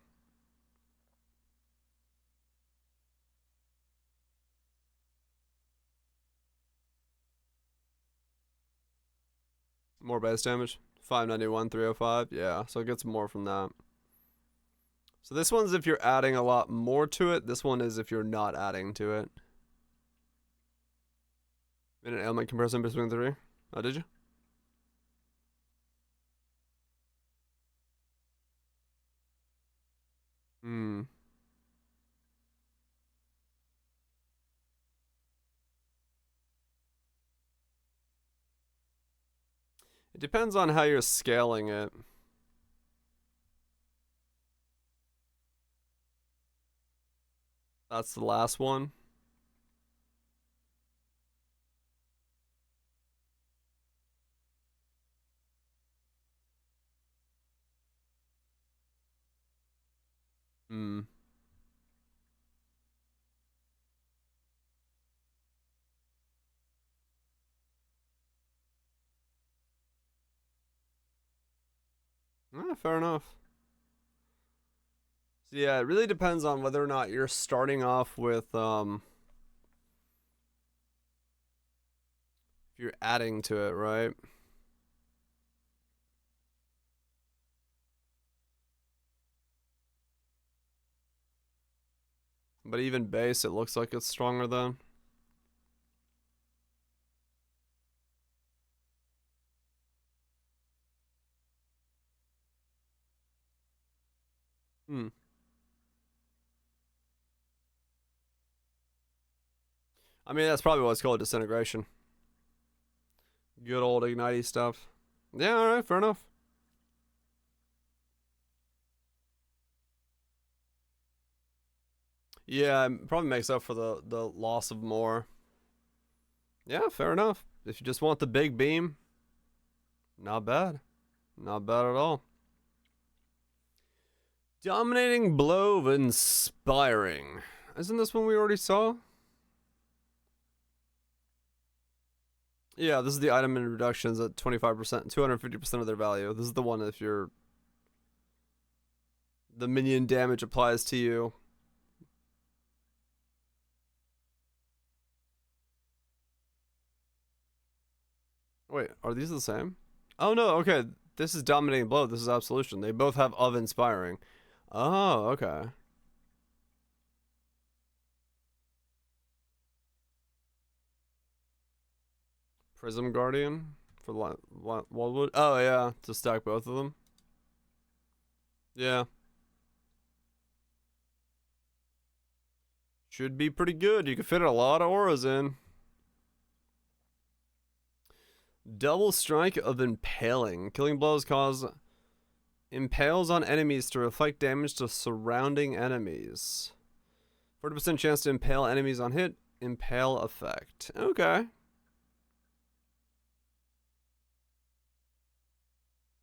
Speaker 1: More base damage. 591, 305. Yeah, so it gets more from that. So this one's if you're adding a lot more to it. This one is if you're not adding to it. Made an ailment comparison between the three? Oh, did you? Hmm. It depends on how you're scaling it. That's the last one. Hmm. Fair enough. So yeah, it really depends on whether or not you're starting off with if you're adding to it, right? But even base, it looks like it's stronger than. Hmm. I mean, that's probably what's called disintegration. Good old ignitey stuff. Yeah, alright, fair enough. Yeah, it probably makes up for the loss of more. Yeah, fair enough. If you just want the big beam, not bad. Not bad at all. Dominating blow of inspiring. Isn't this one we already saw? Yeah, this is the item in reductions at 25%, 250% of their value. This is the one if you're the minion damage applies to you. Wait, are these the same? Oh no, okay. This is dominating blow. This is absolution. They both have of inspiring. Oh, okay. Prism Guardian. For wildwood. Oh yeah, to stack both of them. Yeah. Should be pretty good. You can fit a lot of auras in. Double strike of impaling. Killing blows cause impales on enemies to reflect damage to surrounding enemies. 40% chance to impale enemies on hit. Impale effect. Okay.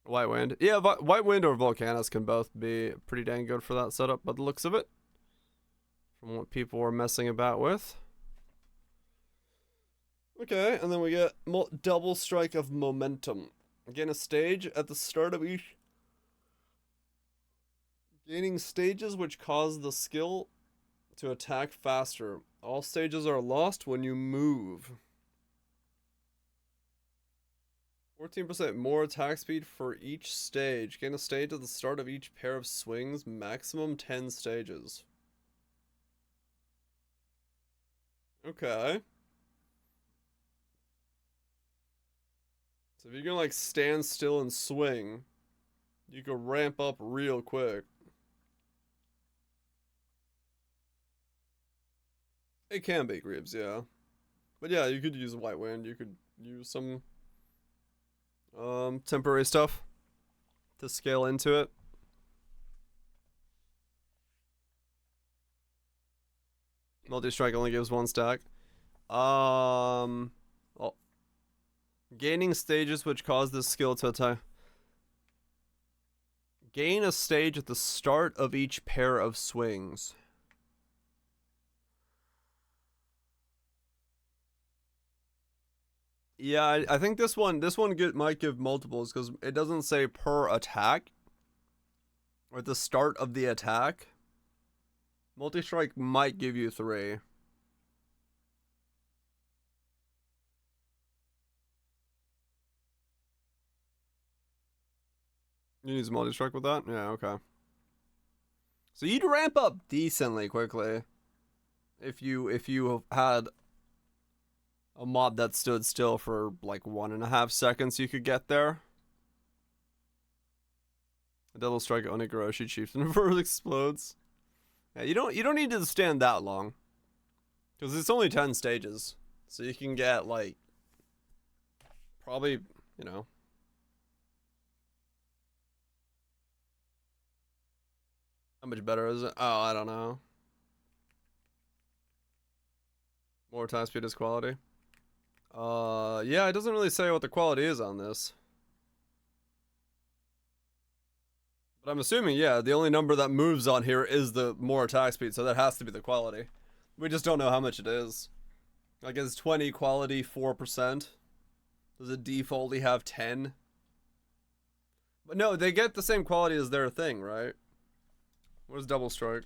Speaker 1: White Wind. Yeah, White Wind or Volcanus can both be pretty dang good for that setup by the looks of it. From what people were messing about with. Okay, and then we get double strike of momentum. Gain a stage at the start of each. Gaining stages which cause the skill to attack faster. All stages are lost when you move. 14% more attack speed for each stage. Gain a stage at the start of each pair of swings. Maximum 10 stages. Okay. So if you can like stand still and swing, you can ramp up real quick. It can be Greaves, yeah. But yeah, you could use White Wind. You could use some temporary stuff to scale into it. Multi-strike only gives 1 stack. Well, gaining stages which cause this skill to attack. Gain a stage at the start of each pair of swings. Yeah, I think this one might give multiples because it doesn't say per attack or at the start of the attack. Multi-strike might give you 3. You use multi-strike with that? Yeah, okay. So you'd ramp up decently quickly if you had a mob that stood still for like 1.5 seconds. You could get there. A double strike Onigoroshi Chieftain first explodes. Yeah, you don't need to stand that long because it's only 10 stages, so you can get like probably how much better is it? Oh, I don't know. More attack speed is quality. Yeah, it doesn't really say what the quality is on this. But I'm assuming, yeah, the only number that moves on here is the more attack speed, so that has to be the quality. We just don't know how much it is. Like, is 20 quality 4%? Does it defaultly have 10? But no, they get the same quality as their thing, right? What is double strike?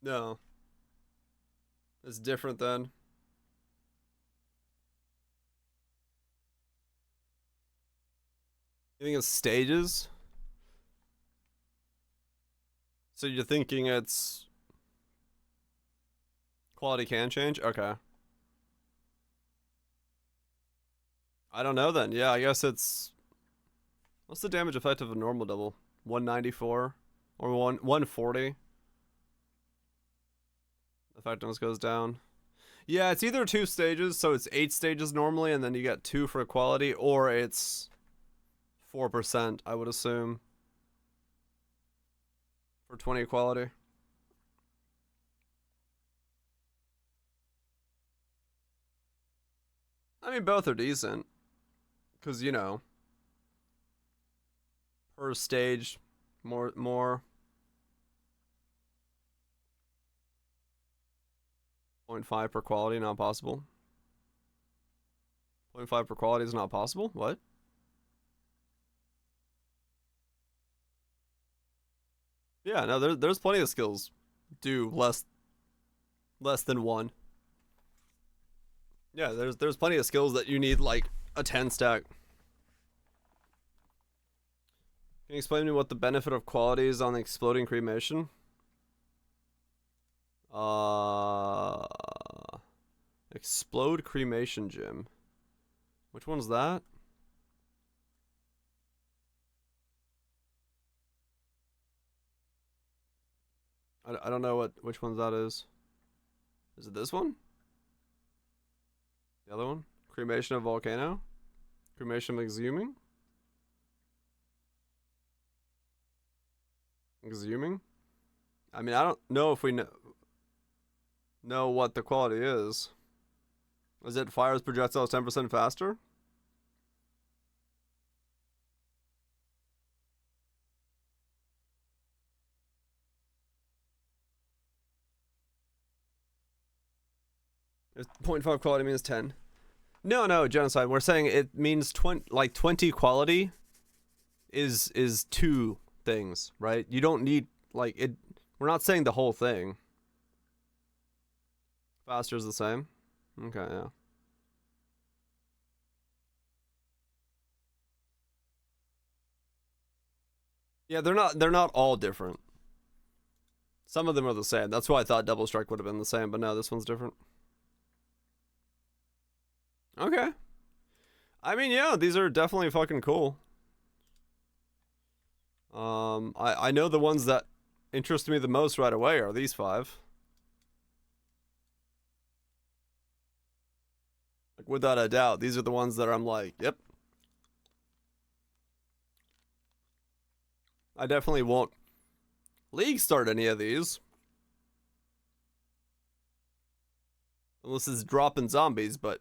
Speaker 1: No. It's different then. You think it's stages? So you're thinking it's quality can change? Okay. I don't know then. Yeah, I guess it's what's the damage effect of a normal double? 194 or 140? Effectiveness goes down. Yeah, it's either 2 stages, so it's 8 stages normally, and then you get 2 for quality, or it's 4%, I would assume. For 20 quality. I mean, both are decent. Because, per stage, more. 0.5 per quality, not possible. 0.5 per quality is not possible? What? Yeah, no, there's plenty of skills do less than 1. Yeah, there's plenty of skills that you need like a 10 stack. Can you explain to me what the benefit of quality is on the exploding cremation? Explode cremation gym. Which one's that? I don't know which one that is. Is it this one? The other one? Cremation of volcano? Cremation of exhuming? Exhuming? I mean, I don't know if we know what the quality is. Is it fires projectiles 10% faster? It's 0.5 quality means 10. No, genocide. We're saying it means 20 quality is 2 things, right? You don't need like it. We're not saying the whole thing. Faster is the same. Okay, yeah. Yeah, they're not all different. Some of them are the same. That's why I thought double strike would have been the same, but no, this one's different. Okay. I mean, yeah, these are definitely fucking cool. I know the ones that interest me the most right away are these 5. Like, without a doubt, these are the ones that I'm like, yep. I definitely won't league start any of these. Unless it's dropping zombies, but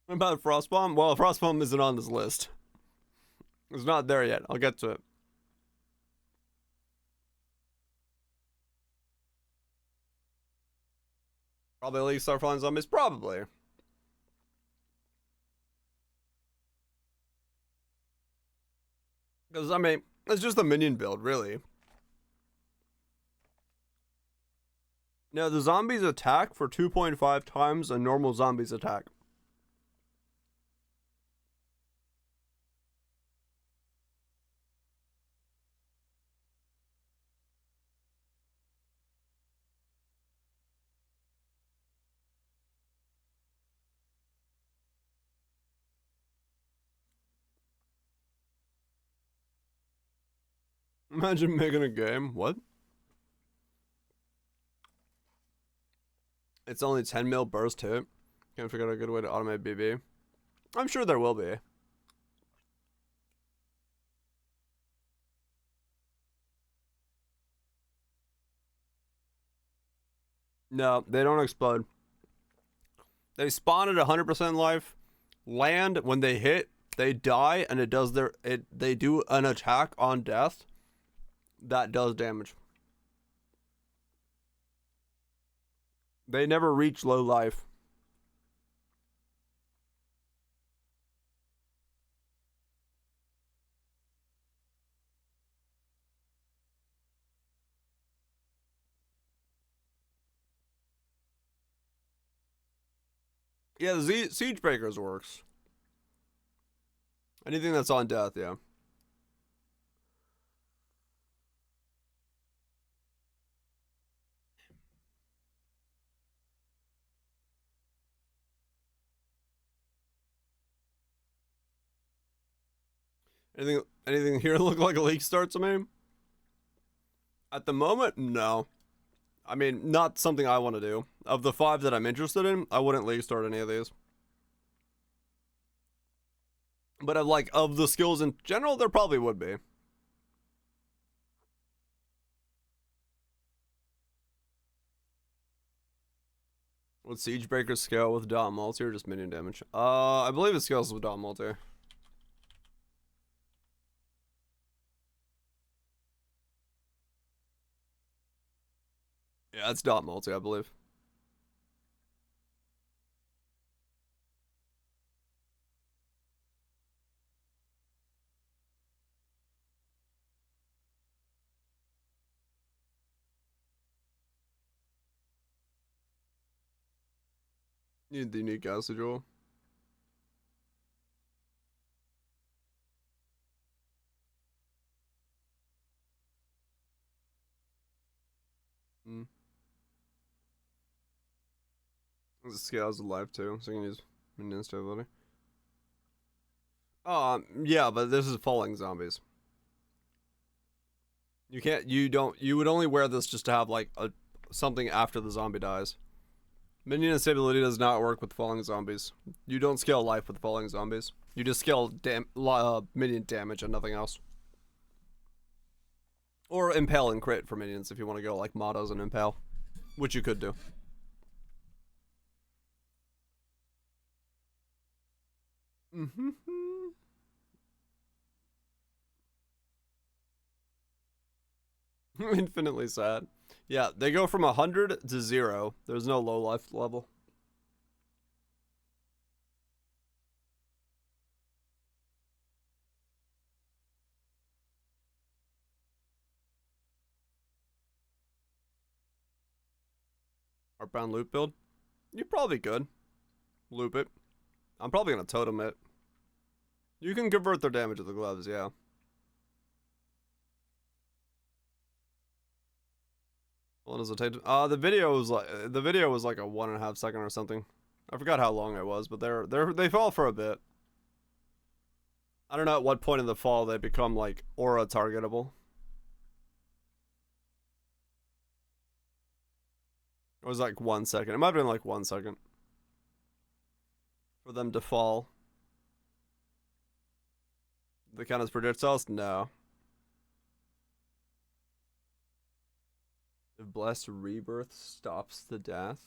Speaker 1: what about Frostbomb? Well, Frostbomb isn't on this list. It's not there yet. I'll get to it. Probably League start flying zombies? Probably. Because, I mean, it's just a minion build, really. Now, the zombies attack for 2.5 times a normal zombie's attack. Imagine making a game. What? It's only 10 mil burst hit. Can't figure out a good way to automate BB. I'm sure there will be. No, they don't explode. They spawn at 100% life, land when they hit, they die, and they do an attack on death that does damage. They never reach low life. Yeah, the Siege Breakers works. Anything that's on death, yeah. Anything here look like a league start to me? At the moment, no. I mean, not something I want to do. Of the 5 that I'm interested in, I wouldn't league start any of these. But of the skills in general, there probably would be. Would Siege Breaker scale with dot multi or just minion damage? I believe it scales with dot multi. Yeah, it's dot multi, I believe. Need the unique acid roll. Mm. This scales with life too, so you can use minion stability. Yeah, but this is falling zombies. You can't. You don't. You would only wear this just to have like a something after the zombie dies. Minion instability does not work with falling zombies. You don't scale life with falling zombies. You just scale minion damage and nothing else. Or impale and crit for minions if you want to go like mottos and impale, which you could do. Mm-hmm. Infinitely sad. Yeah, they go from 100 to 0. There's no low life level. Heartbound loop build? You probably could. Loop it. I'm probably gonna totem it. You can convert their damage to the gloves, yeah. How long does it take? The video was like a 1.5 second or something. I forgot how long it was, but they fall for a bit. I don't know at what point in the fall they become like aura targetable. It was like 1 second. It might have been like 1 second for them to fall. They count as projectiles? No. If Blessed Rebirth stops the death.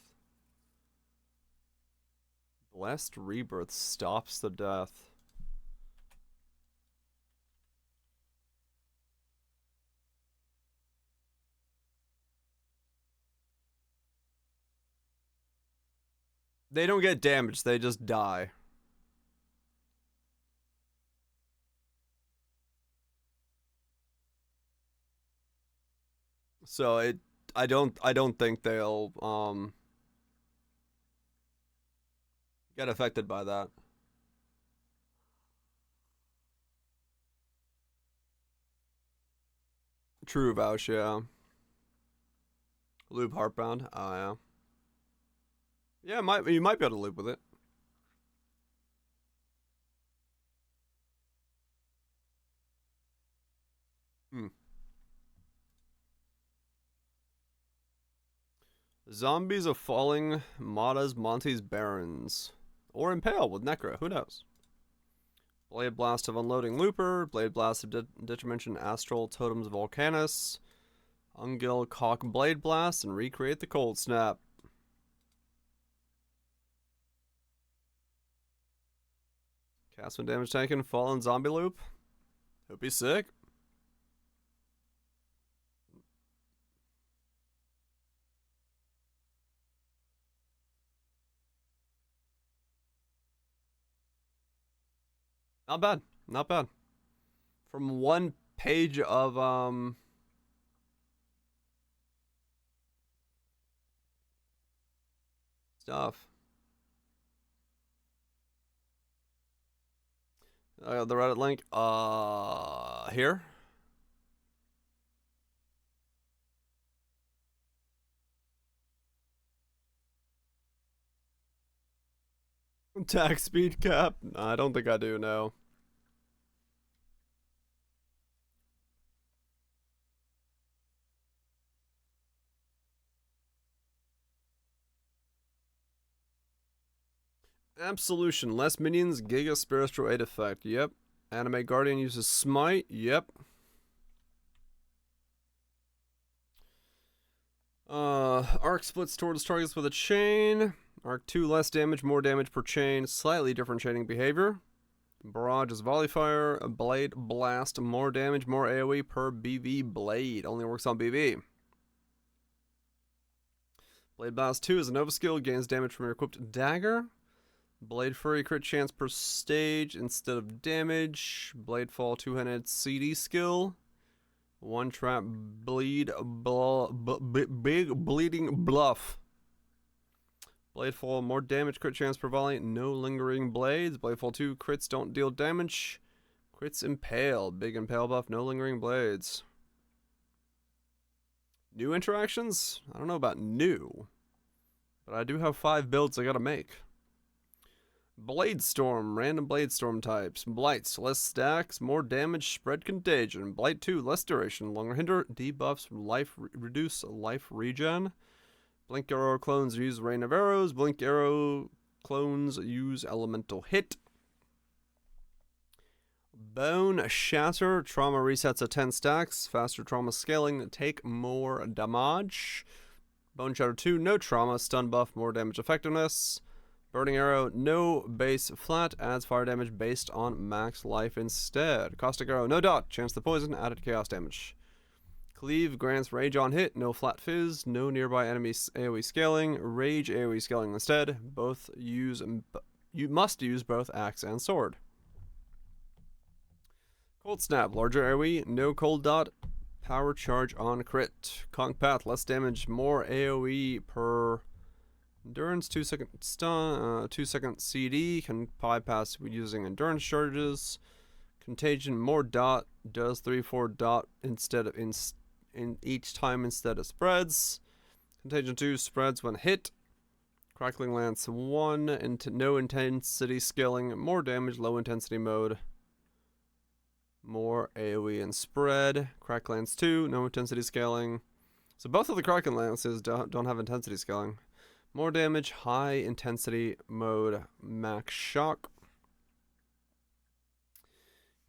Speaker 1: Blessed Rebirth stops the death. They don't get damaged, they just die. So I don't think they'll get affected by that. True vouch, yeah. Loop Heartbound, oh yeah. Yeah, you might be able to loop with it. Zombies of Falling, Mata's, Monty's, Barons. Or Impale with Necro, who knows? Blade Blast of Unloading Looper, Blade Blast of Dimension Astral, Totems of Volcanus, Ungil Cock Blade Blast, and recreate the Cold Snap. Cast when damage taken, Fallen Zombie Loop. Hope he's sick. Not bad. Not bad. From one page of stuff. The Reddit link. Here. Attack speed cap? I don't think I do, no. Absolution. Less minions, Giga Spiritual Aid effect. Yep. Anime Guardian uses Smite. Yep. Arc splits towards targets with a chain. Arc 2 less damage, more damage per chain. Slightly differentiating behavior. Barrage is volley fire. Blade blast, more damage, more AoE per BV blade. Only works on BV. Blade blast 2 is a Nova skill. Gains damage from your equipped dagger. Blade Fury crit chance per stage instead of damage. Blade Fall 2-handed CD skill. One trap bleed big bleeding bluff. Blade Fall more damage crit chance per volley. No lingering blades. Blade Fall 2 crits don't deal damage. Crits impale. Big impale buff. No lingering blades. New interactions? I don't know about new. But I do have 5 builds I gotta make. Blade Storm, random Blade Storm types. Blights, less stacks, more damage, spread contagion. Blight 2, less duration, longer hinder, debuffs, life, reduce life regen. Blink Arrow clones use Rain of Arrows. Blink Arrow clones use Elemental Hit. Bone Shatter, trauma resets at 10 stacks. Faster trauma scaling, take more damage. Bone Shatter 2, no trauma, stun buff, more damage effectiveness. Burning Arrow, no base flat, adds fire damage based on max life instead. Caustic Arrow, no dot, chance to poison, added chaos damage. Cleave grants rage on hit, no flat fizz, no nearby enemies AoE scaling, rage AoE scaling instead. You must use both axe and sword. Cold Snap, larger AoE, no cold dot, power charge on crit. Conk Path, less damage, more AoE per endurance, 2-second stun, 2-second CD, can bypass using endurance charges. Contagion, more dot, does 3-4 dot instead of in each time instead of spreads. Contagion 2 spreads when hit. Crackling Lance 1, into no intensity scaling, more damage, low intensity mode. More AoE and spread. Crack Lance 2, no intensity scaling. So both of the Kraken Lances don't have intensity scaling. More damage, high intensity mode, max shock.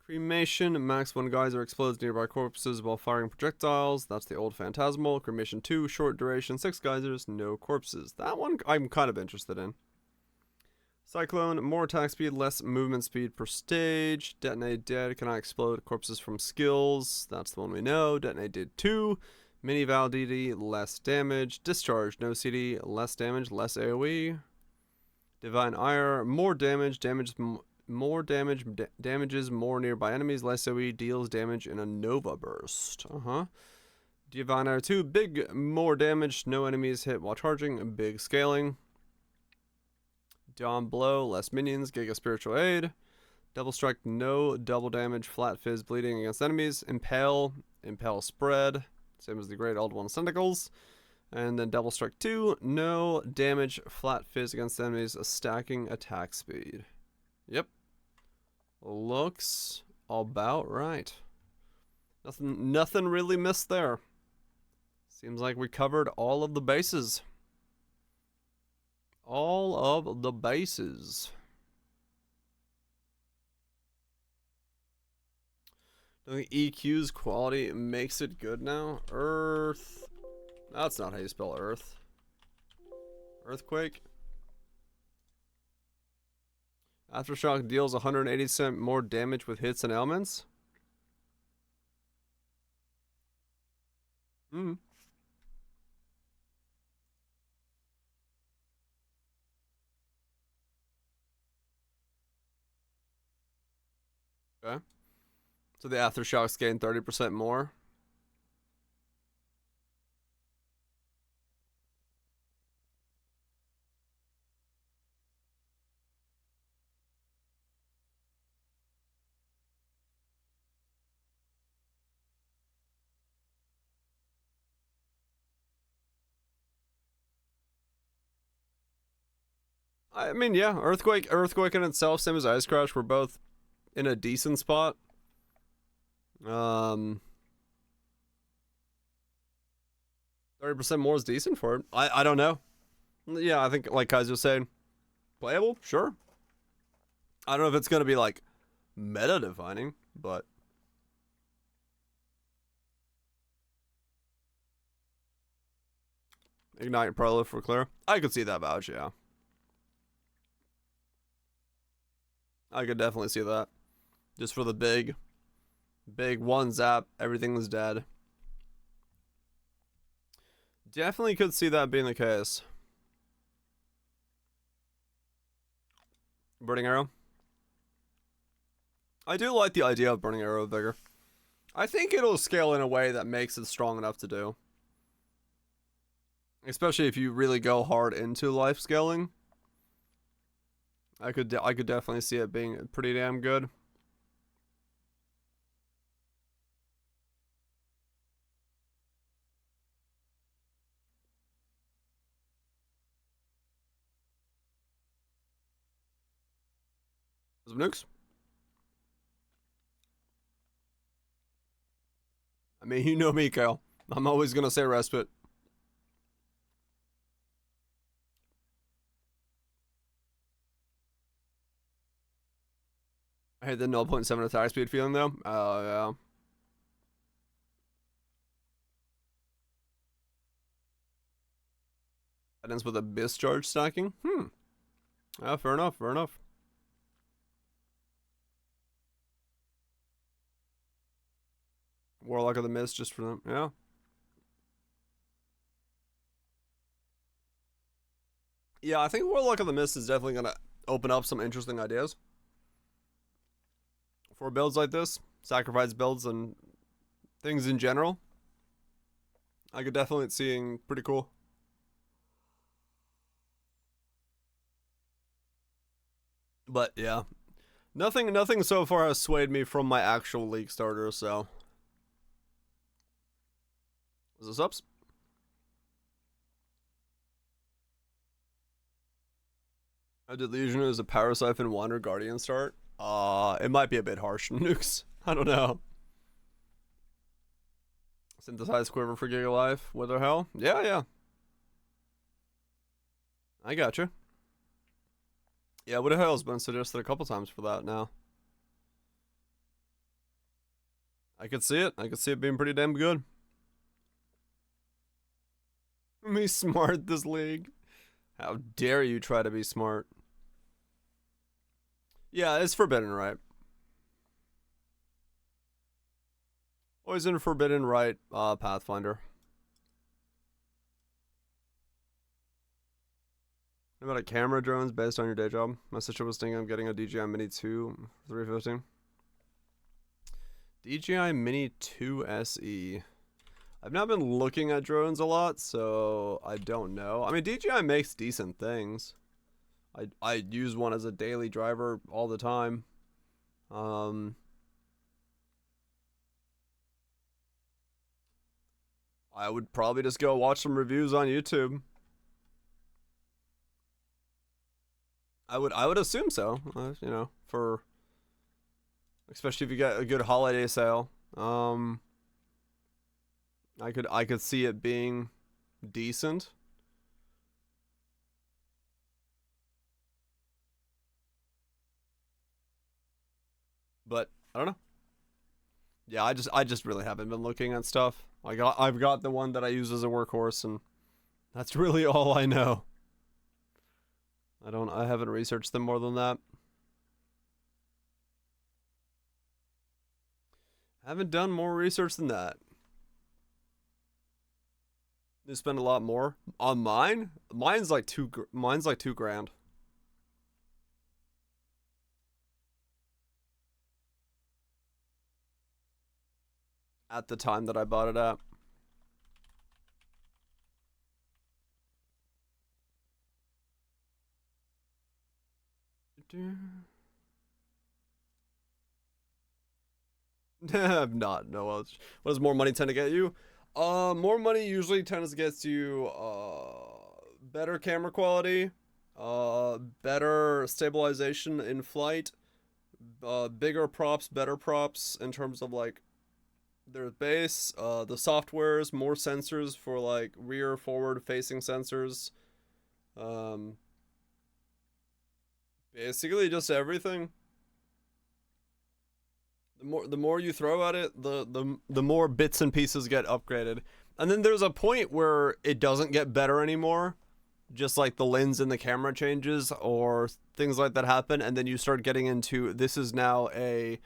Speaker 1: Cremation, max 1 geyser explodes nearby corpses while firing projectiles. That's the old Phantasmal. Cremation 2, short duration, 6 geysers, no corpses. That one I'm kind of interested in. Cyclone, more attack speed, less movement speed per stage. Detonate Dead, cannot explode corpses from skills. That's the one we know. Detonate Did 2. Mini Val DD, less damage. Discharge, no CD, less damage, less AoE. Divine Ire, more damage, damages more nearby enemies, less AoE, deals damage in a Nova Burst. Divine Ire 2, big, more damage, no enemies hit while charging, big scaling. Dawn Blow, less minions, Giga Spiritual Aid. Double Strike, no double damage, flat fizz, bleeding against enemies. Impale spread, same as the Great Old One Syndicals. And then Double Strike 2, no damage, flat fizz against enemies, a stacking attack speed. Yep. Looks about right. Nothing really missed there. Seems like we covered all of the bases. All of the bases. I think EQ's quality makes it good now. Earth. That's not how you spell Earth. Earthquake. Aftershock deals 180% more damage with hits and elements. Okay. So the Aftershocks gain 30% more. I mean, yeah, Earthquake in itself, same as Ice Crash, were both in a decent spot. 30% more is decent for it. I don't know. Yeah, I think like Kaiser was saying, playable, sure. I don't know if it's gonna be like meta defining, but Ignite Prologue for clear. I could see that vouch, yeah. I could definitely see that. Just for the big one zap, everything's dead. Definitely could see that being the case. Burning Arrow. I do like the idea of Burning Arrow Vigor. I think it'll scale in a way that makes it strong enough to do. Especially if you really go hard into life scaling. I could definitely see it being pretty damn good. Some nukes. I mean, you know me, Kyle. I'm always gonna say respite. I hate the 0.7 attack speed feeling though. Oh yeah. That ends with a discharge stacking. Yeah, fair enough. Fair enough. Warlock of the Mist just for them. Yeah. Yeah, I think Warlock of the Mist is definitely gonna open up some interesting ideas for builds like this, sacrifice builds and things in general. I could definitely see seeing pretty cool. But yeah, nothing so far has swayed me from my actual league starter. So, was this ups? I did Legion as a Power Siphon Wander Guardian start. It might be a bit harsh. Nukes. I don't know. Synthesized Quiver for Giga Life. Wither Hell. Yeah, yeah. I gotcha. Yeah, Wither Hell's been suggested a couple times for that now. I could see it. I could see it being pretty damn good. Me smart this league. How dare you try to be smart? Yeah, it's forbidden, right? Always in forbidden, right? Pathfinder. How about a camera drones based on your day job? My sister was thinking of getting a DJI Mini 2 350. DJI Mini 2 SE. I've not been looking at drones a lot, so I don't know. I mean, DJI makes decent things. I use one as a daily driver all the time. I would probably just go watch some reviews on YouTube. I would assume so. You know, for especially if you get a good holiday sale. I could see it being decent. But I don't know. Yeah, I just really haven't been looking at stuff. I've got the one that I use as a workhorse, and that's really all I know. I haven't researched them more than that. Haven't done more research than that. You spend a lot more on mine. Mine's like $2,000. At the time that I bought it at. Not no. What does more money tend to get you? More money usually tends to get you better camera quality, better stabilization in flight, bigger props, better props in terms of like their base, the softwares, more sensors for like rear, forward facing sensors. Um, Basically just everything. The more you throw at it, the more bits and pieces get upgraded. And then there's a point where it doesn't get better anymore. Just like the lens and the camera changes or things like that happen, and then you start getting into this is now a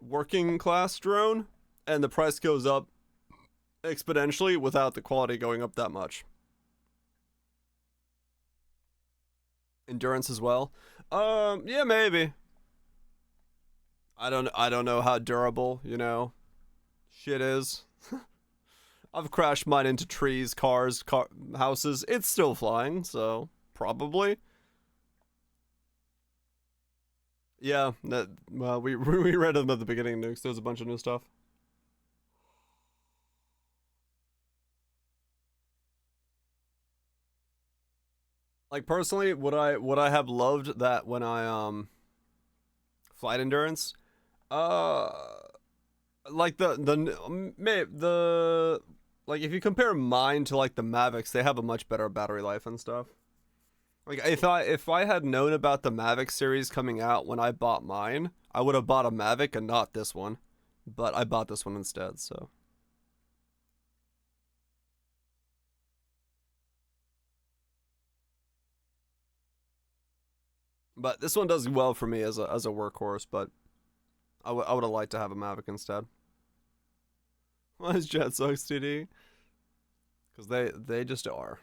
Speaker 1: working class drone, and the price goes up exponentially without the quality going up that much. Endurance as well. Yeah, maybe. I don't know how durable, shit is. I've crashed mine into trees, cars, houses. It's still flying, so probably. Yeah, well, we we read them at the beginning, Nukes. There's a bunch of new stuff. Like personally, would I have loved that when I Flight endurance. Like the like if you compare mine to like the Mavics, they have a much better battery life and stuff. Like if I had known about the Mavic series coming out when I bought mine, I would have bought a Mavic and not this one. But I bought this one instead, so. But this one does well for me as a workhorse, but I would have liked to have a Mavic instead. Why is Jet so TD? Because they just are.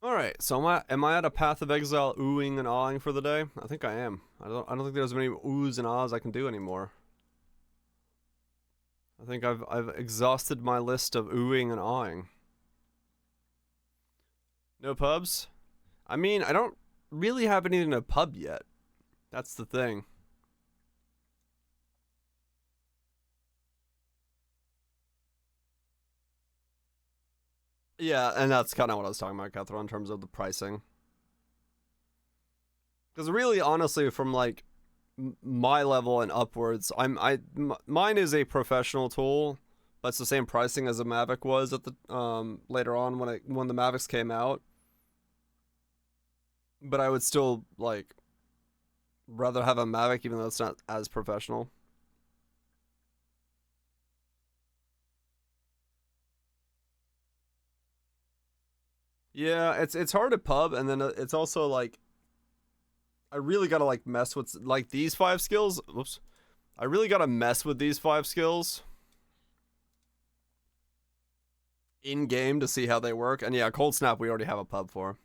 Speaker 1: Alright, so am I at a path of exile oohing and awing for the day? I think I am. I don't think there's many oohs and ahs I can do anymore. I think I've exhausted my list of oohing and awing. No pubs? I mean, I don't really have anything to pub yet. That's the thing. Yeah, and that's kind of what I was talking about, Cathro, in terms of the pricing. Because really, honestly, from like my level and upwards, mine is a professional tool, but it's the same pricing as a Mavic was at the later on when the Mavics came out. But I would still like rather have a Mavic, even though it's not as professional. Yeah, it's hard to pub, and then it's also like I really gotta like mess with like these 5 skills. Whoops, I really gotta mess with these 5 skills in game to see how they work. And yeah, cold snap we already have a pub for.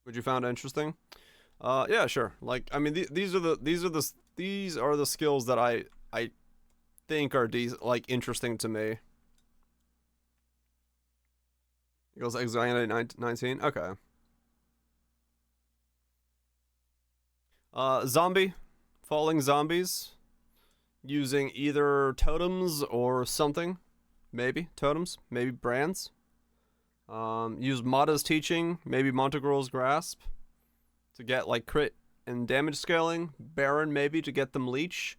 Speaker 1: Would you found it interesting? Yeah, sure. Like I mean, these are the skills that I think are like interesting to me. It goes Exile 19. Okay. Zombie. Falling zombies. Using either totems or something. Maybe. Totems. Maybe brands. Use Mata's teaching. Maybe Montegrol's grasp. To get like crit and damage scaling. Baron maybe to get them leech.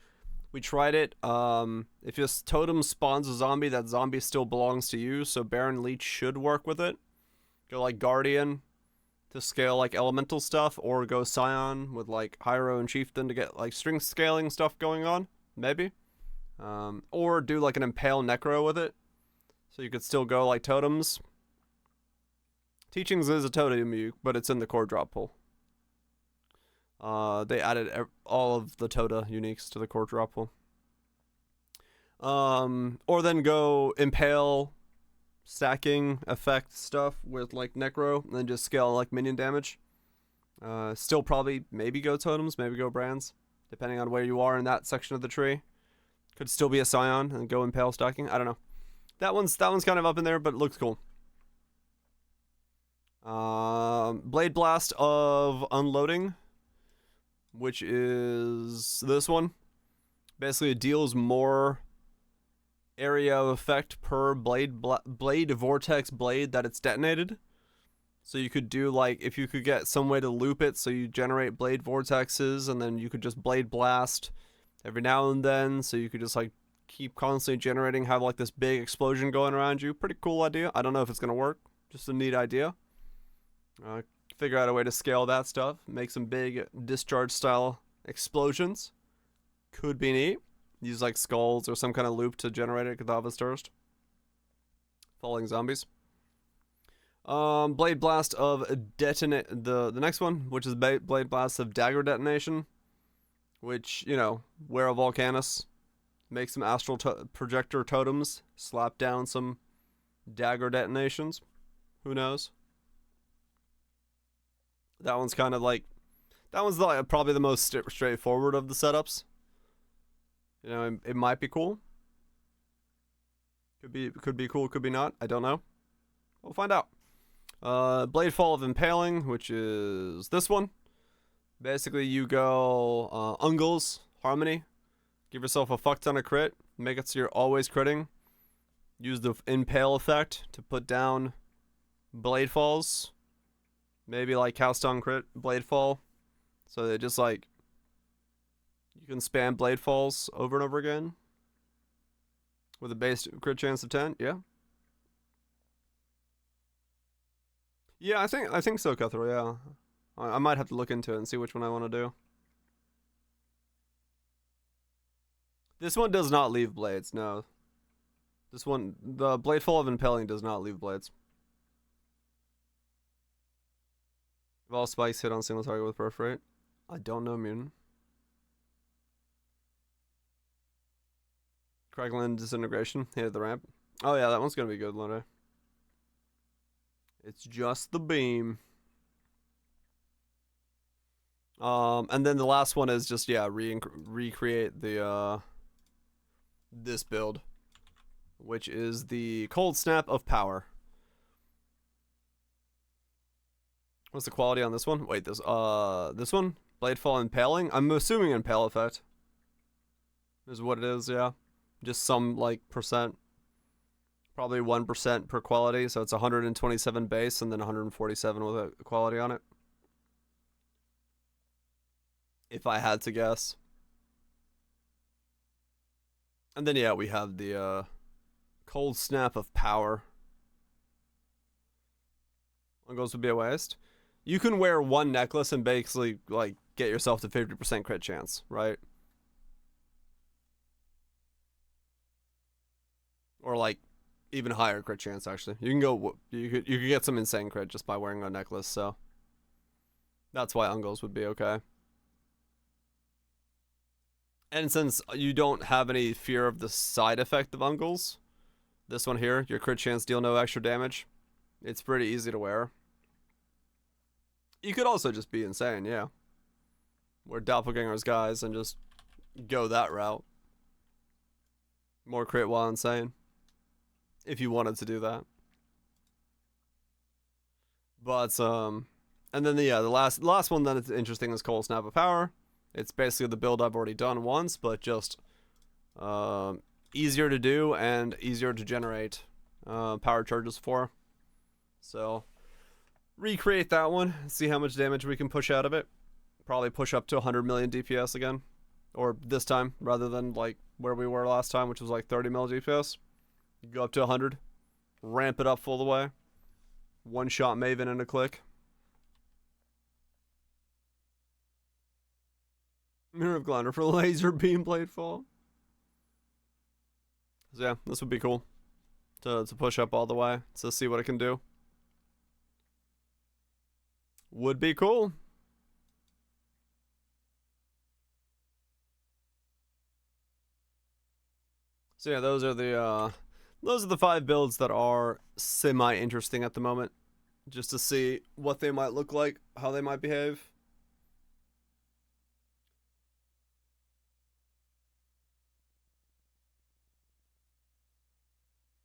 Speaker 1: We tried it. If your totem spawns a zombie, that zombie still belongs to you, so Baron Leech should work with it. Go like Guardian to scale like elemental stuff, or go Scion with like Hyro and Chieftain to get like string scaling stuff going on, maybe. Or do like an Impale Necro with it, so you could still go like totems. Teachings is a totem, but it's in the core drop pool. They added all of the Tota uniques to the core drop pool. Or then go Impale stacking effect stuff with like Necro, and then just scale like minion damage. Still probably maybe go totems, maybe go brands, depending on where you are in that section of the tree. Could still be a Scion and go Impale stacking. I don't know. That one's kind of up in there, but it looks cool. Blade Blast of Unloading, which is this one. Basically, it deals more area of effect per blade vortex blade that it's detonated. So you could do like, if you could get some way to loop it so you generate blade vortexes, and then you could just blade blast every now and then, so you could just like keep constantly generating, have like this big explosion going around you. Pretty cool idea. I don't know if it's gonna work, just a neat idea. Figure out a way to scale that stuff, make some big discharge style explosions. Could be neat. Use like skulls or some kind of loop to generate it. Kadava's Thirst. Falling zombies. Blade Blast of Detonate. The next one, which is Blade Blast of Dagger Detonation. Which, you know, wear a Volcanus. Make some Astral Projector Totems. Slap down some Dagger Detonations. Who knows? That one's kind of like... That one's like probably the most straightforward of the setups. You know, it might be cool. Could be cool, could be not. I don't know. We'll find out. Bladefall of Impaling, which is this one. Basically, you go Ungles, Harmony. Give yourself a fuck ton of crit. Make it so you're always critting. Use the Impale effect to put down blade falls. Maybe like cast on crit blade fall. So they just like you can spam blade falls over and over again with a base crit chance of 10. Yeah. Yeah, I think so, Cutthroat. Yeah, I might have to look into it and see which one I want to do. This one does not leave blades. No, this one, the Bladefall of Impaling, does not leave blades. If all spikes hit on single target with perforate, I don't know, mutant. Crackling Disintegration, hit the ramp. Oh yeah, that one's gonna be good, Lone. It's just the beam. And then the last one is just, yeah, recreate the this build, which is the Cold Snap of Power. What's the quality on this one? Wait, this one? Bladefall Impaling? I'm assuming Impale effect is what it is, yeah. Just some, like, percent. Probably 1% per quality, so it's 127 base and then 147 with a quality on it. If I had to guess. And then, yeah, we have the Cold Snap of Power. Uncles would be a waste. You can wear one necklace and basically, like, get yourself to 50% crit chance, right? Or, like, even higher crit chance, actually. You can go, you could get some insane crit just by wearing a necklace, so. That's why Ungles would be okay. And since you don't have any fear of the side effect of Ungles, this one here, your crit chance deal no extra damage. It's pretty easy to wear. You could also just be insane, yeah. Wear Doppelganger's guys and just go that route. More crit while insane. If you wanted to do that. But, and then, the last one that is interesting is Cold Snap of Power. It's basically the build I've already done once, but just easier to do and easier to generate power charges for. So, recreate that one, see how much damage we can push out of it. Probably push up to 100 million DPS again. Or this time, rather than like where we were last time, which was like 30 mil DPS. Go up to 100. Ramp it up full the way. One shot Maven in a click. Mirror of Glounder for laser beam blade fall. So yeah, this would be cool. To push up all the way. To see what it can do. Would be cool. So yeah, those are the 5 builds that are semi-interesting at the moment. Just to see what they might look like, how they might behave.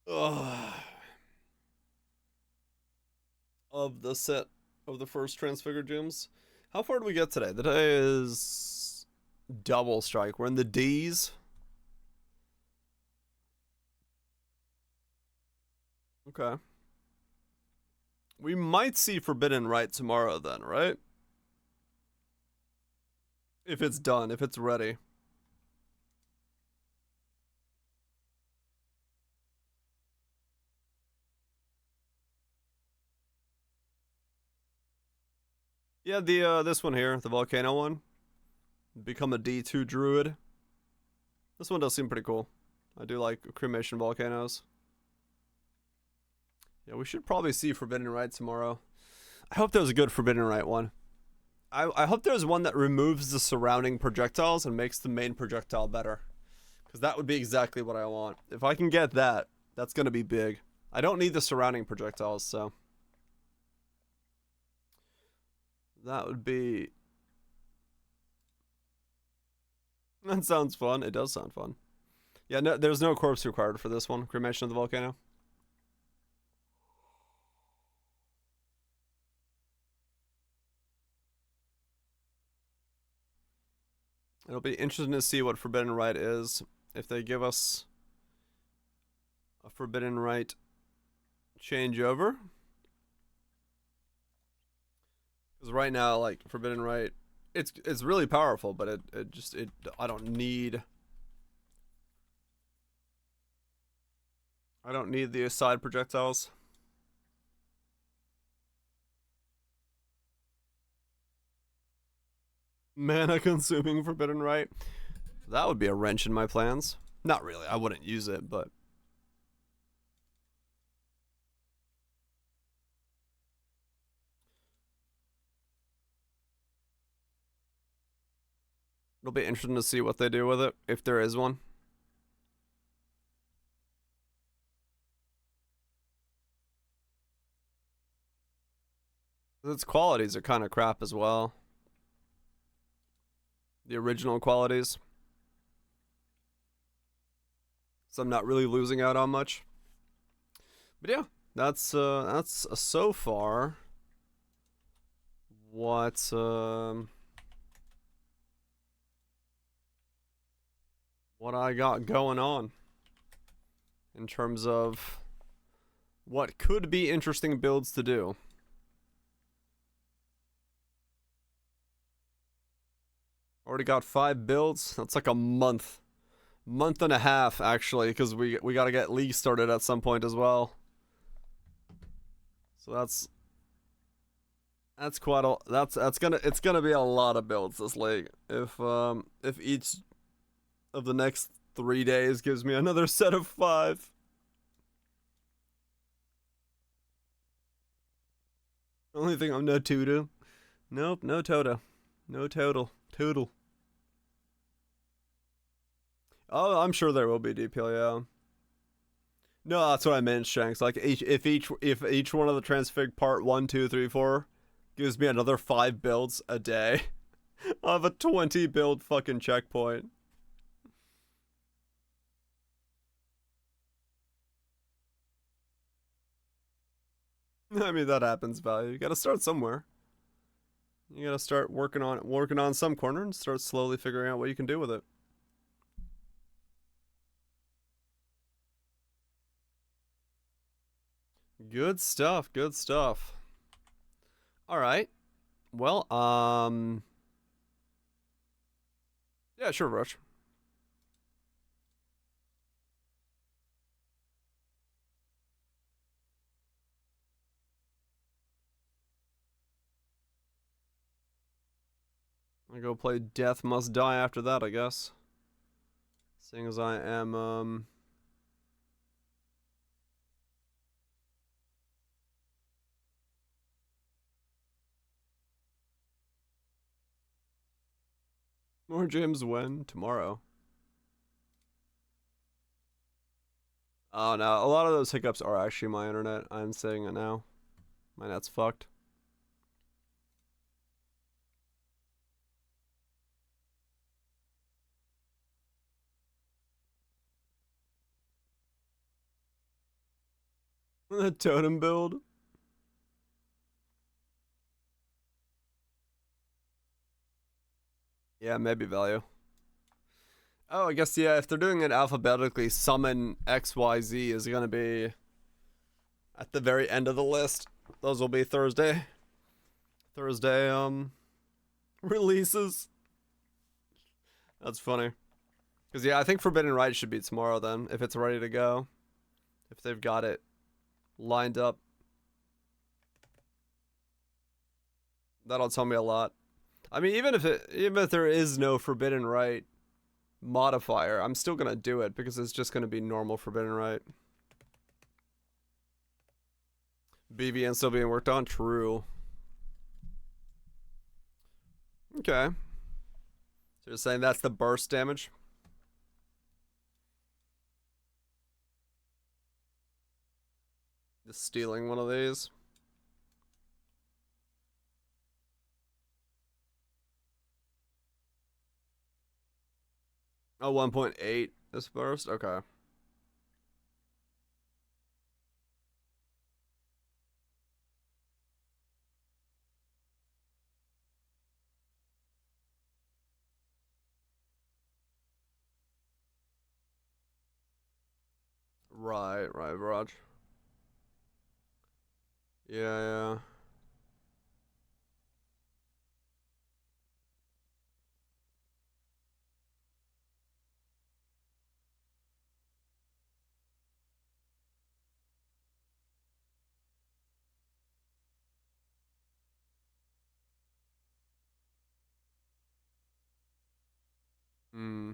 Speaker 1: Ugh. Of the set of the first Transfigured Gems. How far did we get today? The day is double strike. We're in the D's. Okay. We might see Forbidden Rite tomorrow then, right? If it's done, if it's ready. Yeah, the this one here, the volcano one. Become a D2 druid. This one does seem pretty cool. I do like cremation volcanoes. Yeah, we should probably see Forbidden Rite tomorrow. I hope there's a good Forbidden Rite one. I hope there's one that removes the surrounding projectiles and makes the main projectile better. Because that would be exactly what I want. If I can get that, that's going to be big. I don't need the surrounding projectiles, so. That would be... That sounds fun. It does sound fun. Yeah, no, there's no corpse required for this one. Cremation of the volcano. It'll be interesting to see what Forbidden Rite is. If they give us a Forbidden Rite changeover. Because right now, like Forbidden Right, it's really powerful, but it I don't need the side projectiles. Mana consuming Forbidden Right. That would be a wrench in my plans. Not really. I wouldn't use it, but it'll be interesting to see what they do with it if there is one. Its qualities are kind of crap as well. The original qualities. So I'm not really losing out on much. But yeah, that's so far what I got going on in terms of what could be interesting builds to do. Already got 5 builds. That's like a month and a half actually, because we got to get league started at some point as well. So that's quite a it's gonna be a lot of builds this league if each of the next 3 days gives me another set of 5. Only thing I'm no Tuda. Nope, no Tota. No total. Oh, I'm sure there will be DPL, yeah. No, that's what I meant, Shanks. Like if each one of the transfig part 1, 2, 3, 4 gives me another 5 builds a day, I'll have a 20 build fucking checkpoint. I mean that happens, value. You gotta start somewhere. You gotta start working on some corner and start slowly figuring out what you can do with it. Good stuff, good stuff. Alright. Well, yeah, sure, Rush. I go play Death Must Die after that, I guess. Seeing as I am, more James when? Tomorrow. Oh no, a lot of those hiccups are actually my internet. I'm saying it now. My net's fucked. The totem build. Yeah, maybe value. Oh, I guess, yeah, if they're doing it alphabetically, summon XYZ is gonna be at the very end of the list. Those will be Thursday, releases. That's funny. Because, yeah, I think Forbidden Right should be tomorrow then, if it's ready to go. If they've got it lined up. That'll tell me a lot. I mean, even if there is no Forbidden Right modifier, I'm still gonna do it because it's just gonna be normal Forbidden Right. BVN still being worked on? True. Okay. So you're saying that's the burst damage? Just stealing one of these. Oh, 1.8 this burst? Okay. Right, Raj. Yeah. Hmm.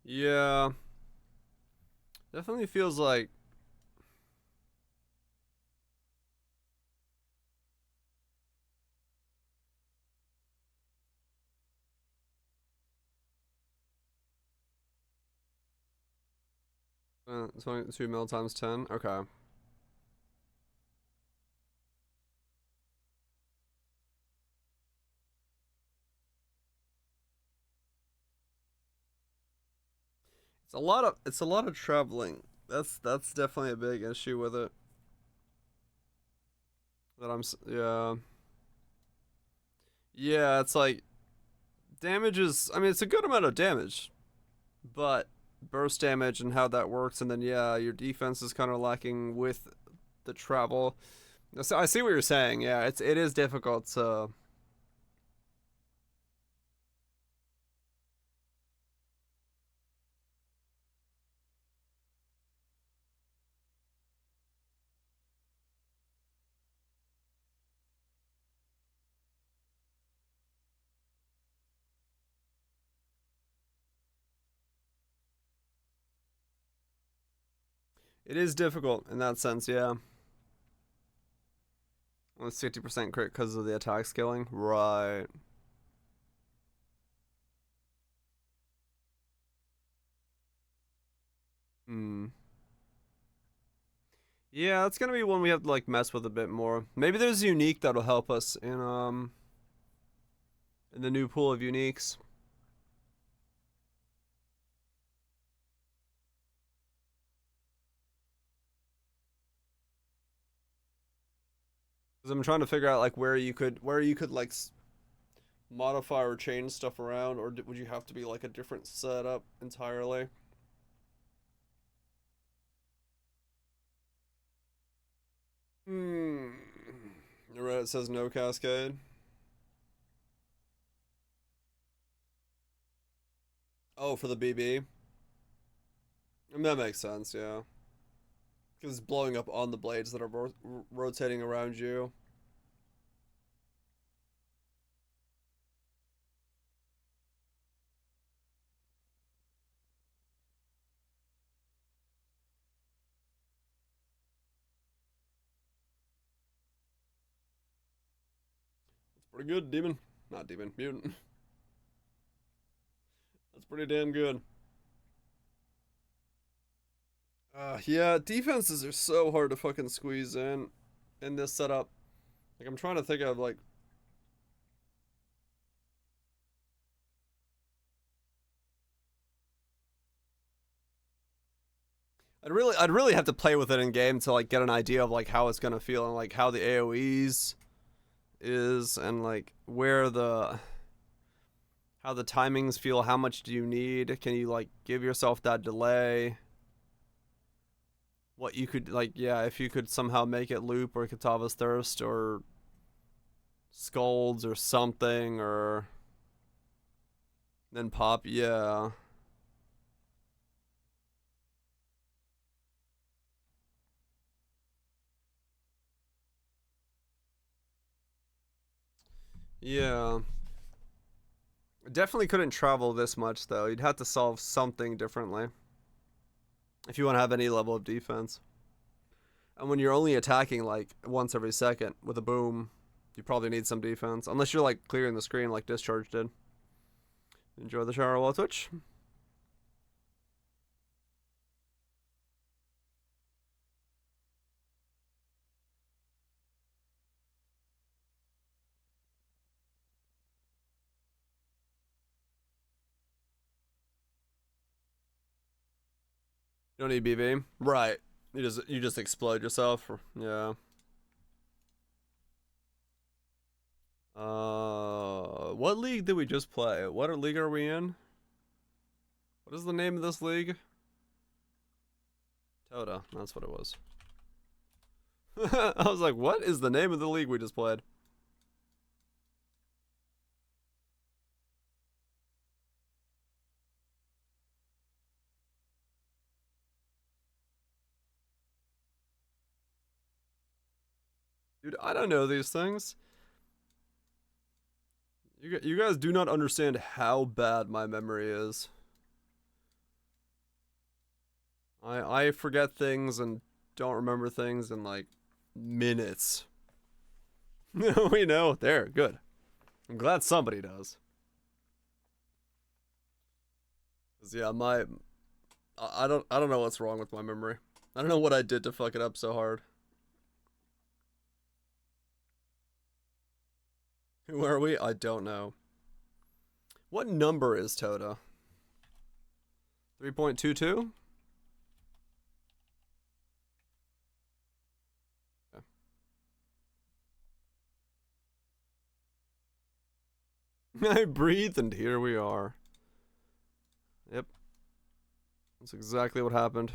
Speaker 1: Yeah. Definitely feels like. 22 mil times 10. Okay. It's a lot of traveling. That's definitely a big issue with it. Yeah. Yeah, it's like damage is, I mean, it's a good amount of damage, but burst damage and how that works, and then yeah, your defense is kind of lacking with the travel. So I see what you're saying. Yeah, it is difficult to. It is difficult in that sense. Yeah, with 60% crit because of the attack scaling. Right. Hmm. Yeah, that's gonna be one we have to like mess with a bit more. Maybe there's a unique that'll help us in the new pool of uniques. Because I'm trying to figure out like where you could like modify or change stuff around, or would you have to be like a different setup entirely? Hmm. Right, it says no cascade. Oh, for the BB. And that makes sense, yeah. Because it's blowing up on the blades that are rotating around you. It's pretty good, demon. Not demon, mutant. That's pretty damn good. Yeah, defenses are so hard to fucking squeeze in this setup. Like I'm trying to think of like I'd really have to play with it in game to like get an idea of like how it's gonna feel and like how the AoEs is and like where the how the timings feel, how much do you need? Can you like give yourself that delay? What you could like, yeah, if you could somehow make it loop or Katava's Thirst or Scolds or something or then pop, yeah. Yeah. Definitely couldn't travel this much though. You'd have to solve something differently if you want to have any level of defense. And when you're only attacking like once every second with a boom, you probably need some defense. Unless you're like clearing the screen like Discharge did. Enjoy the shower while Twitch. You don't need BV. Right. You just explode yourself. Yeah. What league did we just play? What league are we in? What is the name of this league? Toda, that's what it was. I was like, what is the name of the league we just played? Dude, I don't know these things. You guys do not understand how bad my memory is. I forget things and don't remember things in like minutes. We know. There, good. I'm glad somebody does. 'Cause yeah, I don't know what's wrong with my memory. I don't know what I did to fuck it up so hard. Who are we? I don't know. What number is Toda? 3.22? Okay. I breathed and here we are. Yep. That's exactly what happened.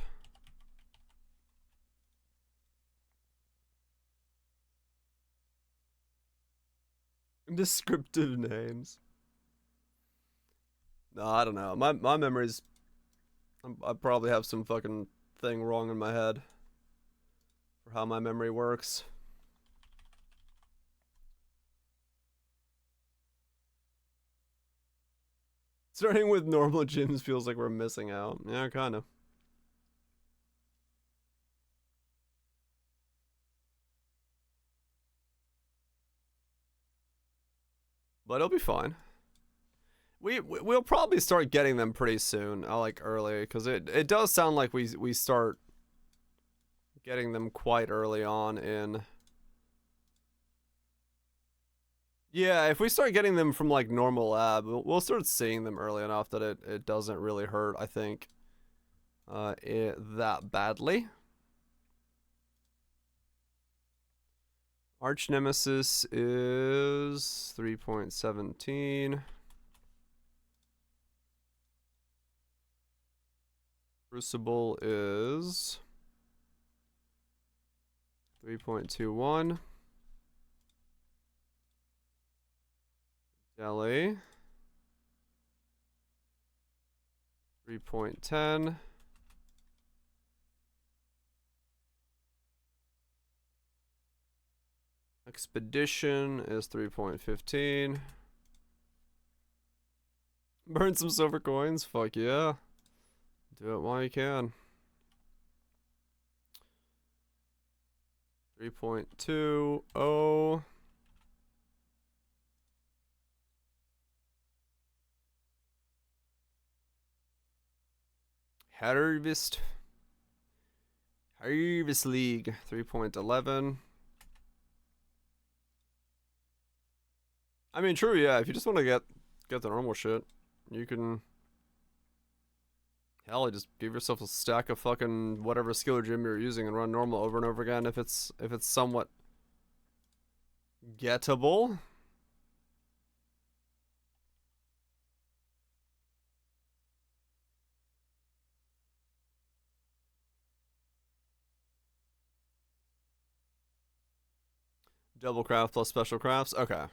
Speaker 1: Descriptive names. No, I don't know. My memories. I probably have some fucking thing wrong in my head for how my memory works. Starting with normal gyms feels like we're missing out. Yeah, kind of. But it'll be fine. We'll probably start getting them pretty soon. Like early, because it does sound like we start getting them quite early on in. Yeah, if we start getting them from like normal lab, we'll start seeing them early enough that it doesn't really hurt, I think, that badly. Arch Nemesis is 3.17. Crucible is 3.21. Jelly 3.10. Expedition is 3.15. Burn some silver coins. Fuck yeah. Do it while you can. 3.20. Harvest League 3.11. I mean, true, yeah. If you just want to get the normal shit, you can. Hell, just give yourself a stack of fucking whatever skill gym you're using and run normal over and over again if it's somewhat gettable. Double craft plus special crafts. Okay.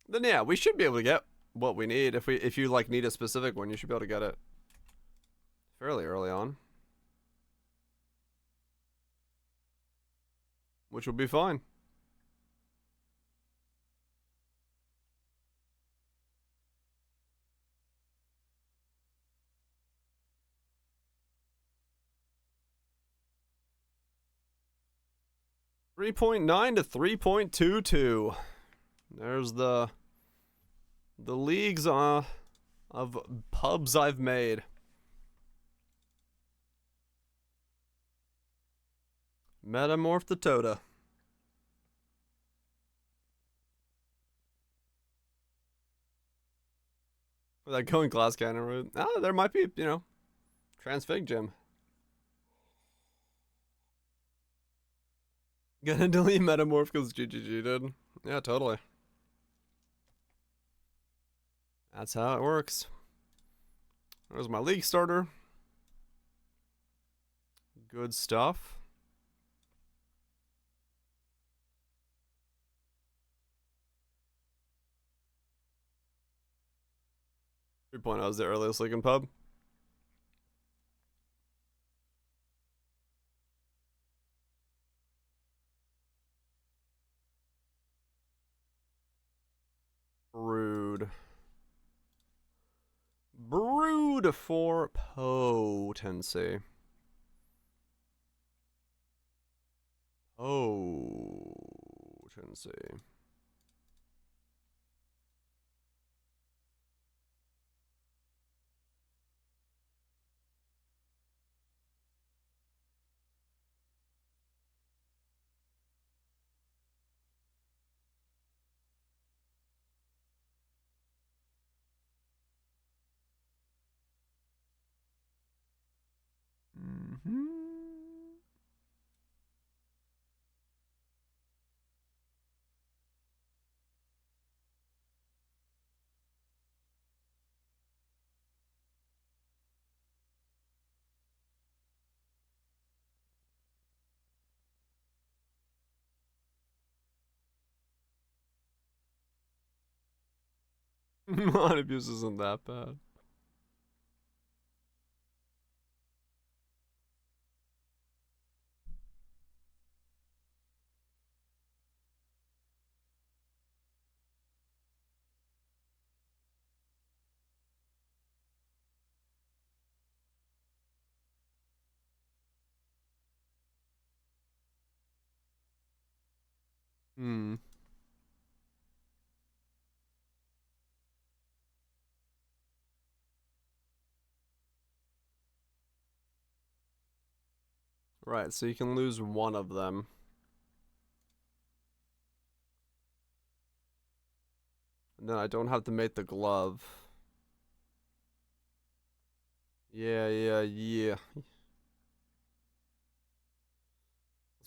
Speaker 1: Then yeah, we should be able to get what we need. If you like need a specific one, you should be able to get it fairly early on, which will be fine. .9 to 3.22. There's the leagues of pubs I've made. Metamorph the Toda. With that going glass cannon route. Ah, there might be, transfig gym. Gonna delete Metamorph because GGG did. Yeah, totally. That's how it works. There's my league starter. Good stuff. .3.0 is the earliest league in pub. Brood. Brood for potency. Potency. Mod abuse isn't that bad. Hmm. Right, so you can lose one of them. And then I don't have to make the glove. Yeah. It's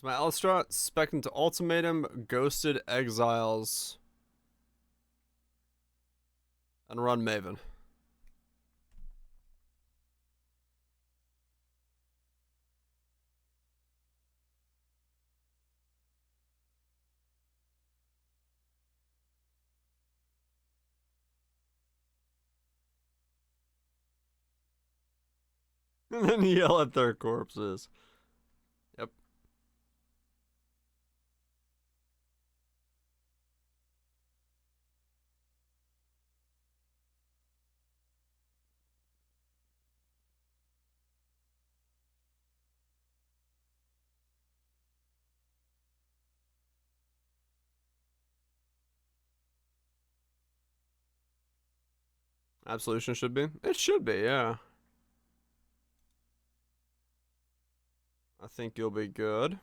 Speaker 1: my Elstrat, spec into Ultimatum, Ghosted Exiles, and run Maven. And then yell at their corpses. Yep. Absolution should be. It should be, yeah. I think you'll be good.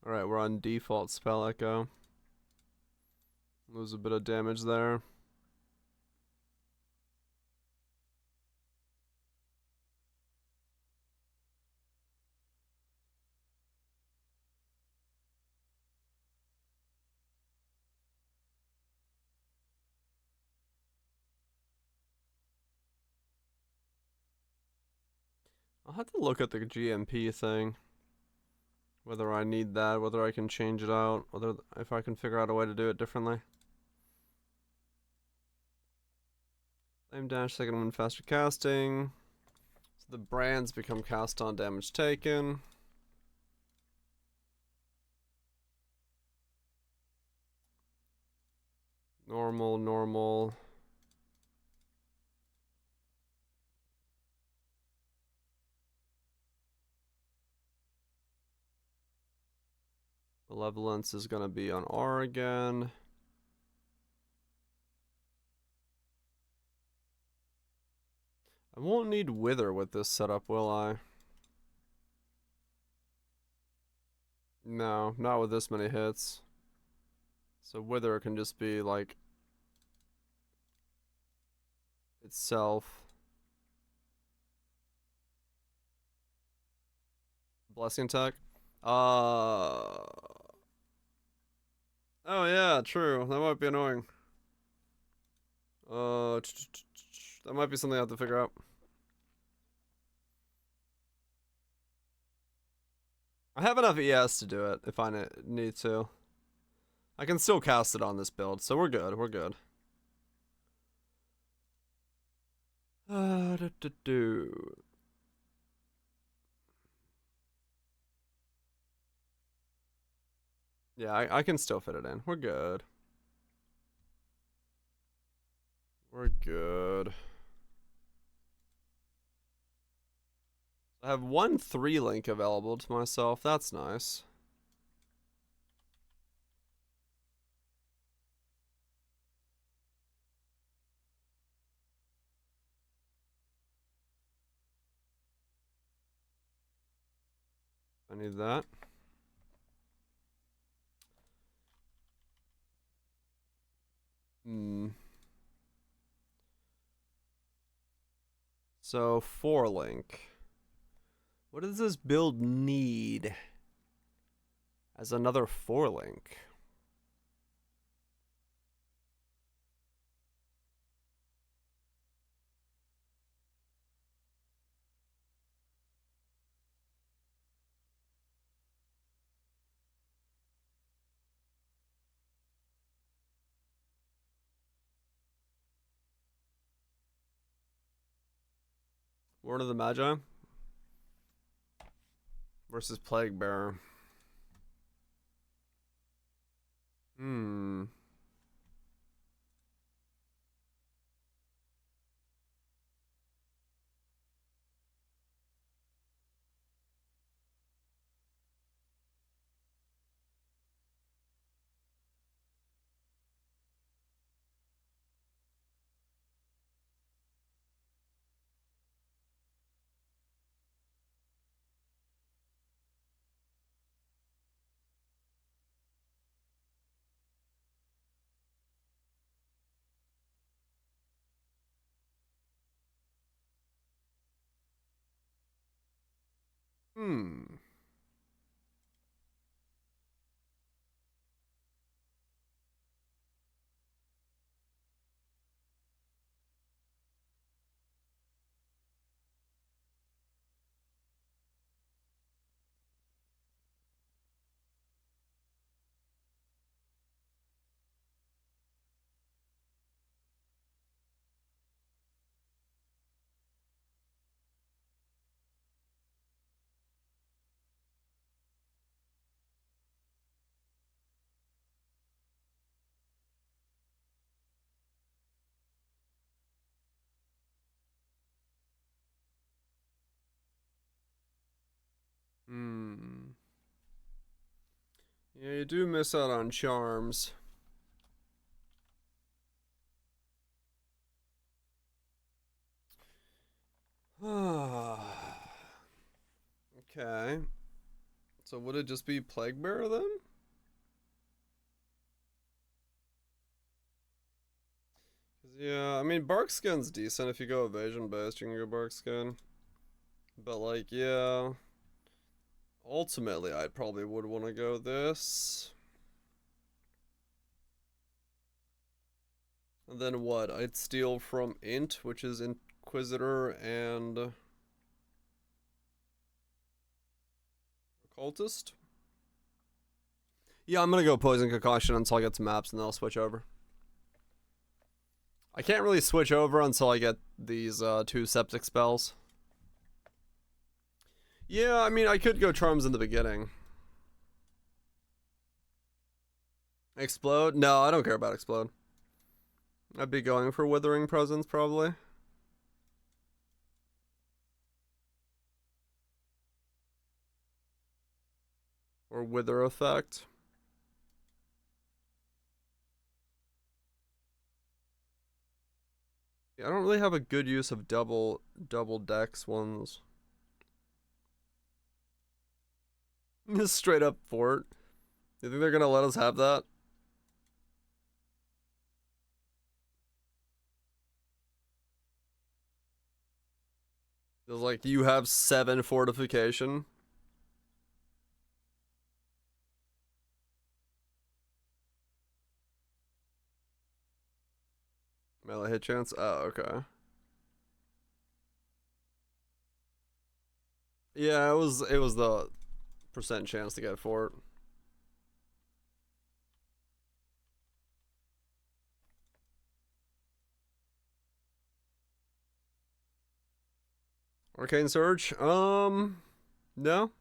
Speaker 1: Alright, we're on default spell echo. Lose a bit of damage there. I'll have to look at the GMP thing. Whether I need that, whether I can change it out, whether if I can figure out a way to do it differently. Flame dash, second one faster casting. So the brands become cast on damage taken. Normal. Malevolence is gonna be on R again. I won't need Wither with this setup, will I? No, not with this many hits. So Wither can just be like itself. Blessing attack. Oh yeah, true. That might be annoying. That might be something I have to figure out. I have enough ES to do it if I need to. I can still cast it on this build, so we're good. We're good. Yeah, I can still fit it in. We're good. We're good. I have one 3-link available to myself. That's nice. I need that. So 4-link. What does this build need as another 4-link? Word of the Magi versus Plague Bearer. Yeah, you do miss out on charms. Okay. So would it just be Plague Bearer then? Yeah, I mean, Bark Skin's decent. If you go evasion based, you can go Bark Skin. But, like, yeah. Ultimately, I probably would want to go this. And then what? I'd steal from Int, which is Inquisitor and Occultist. Yeah, I'm gonna go Poison Concoction until I get some maps, and then I'll switch over. I can't really switch over until I get these 2 Septic spells. Yeah, I mean, I could go Charms in the beginning. Explode? No, I don't care about Explode. I'd be going for Withering Presence, probably. Or Wither Effect. Yeah, I don't really have a good use of double dex ones. Just straight up fort. You think they're gonna let us have that? It's like you have 7 fortification. Melee hit chance? Oh, okay. Yeah, it was the percent chance to get fort. Arcane Surge? No.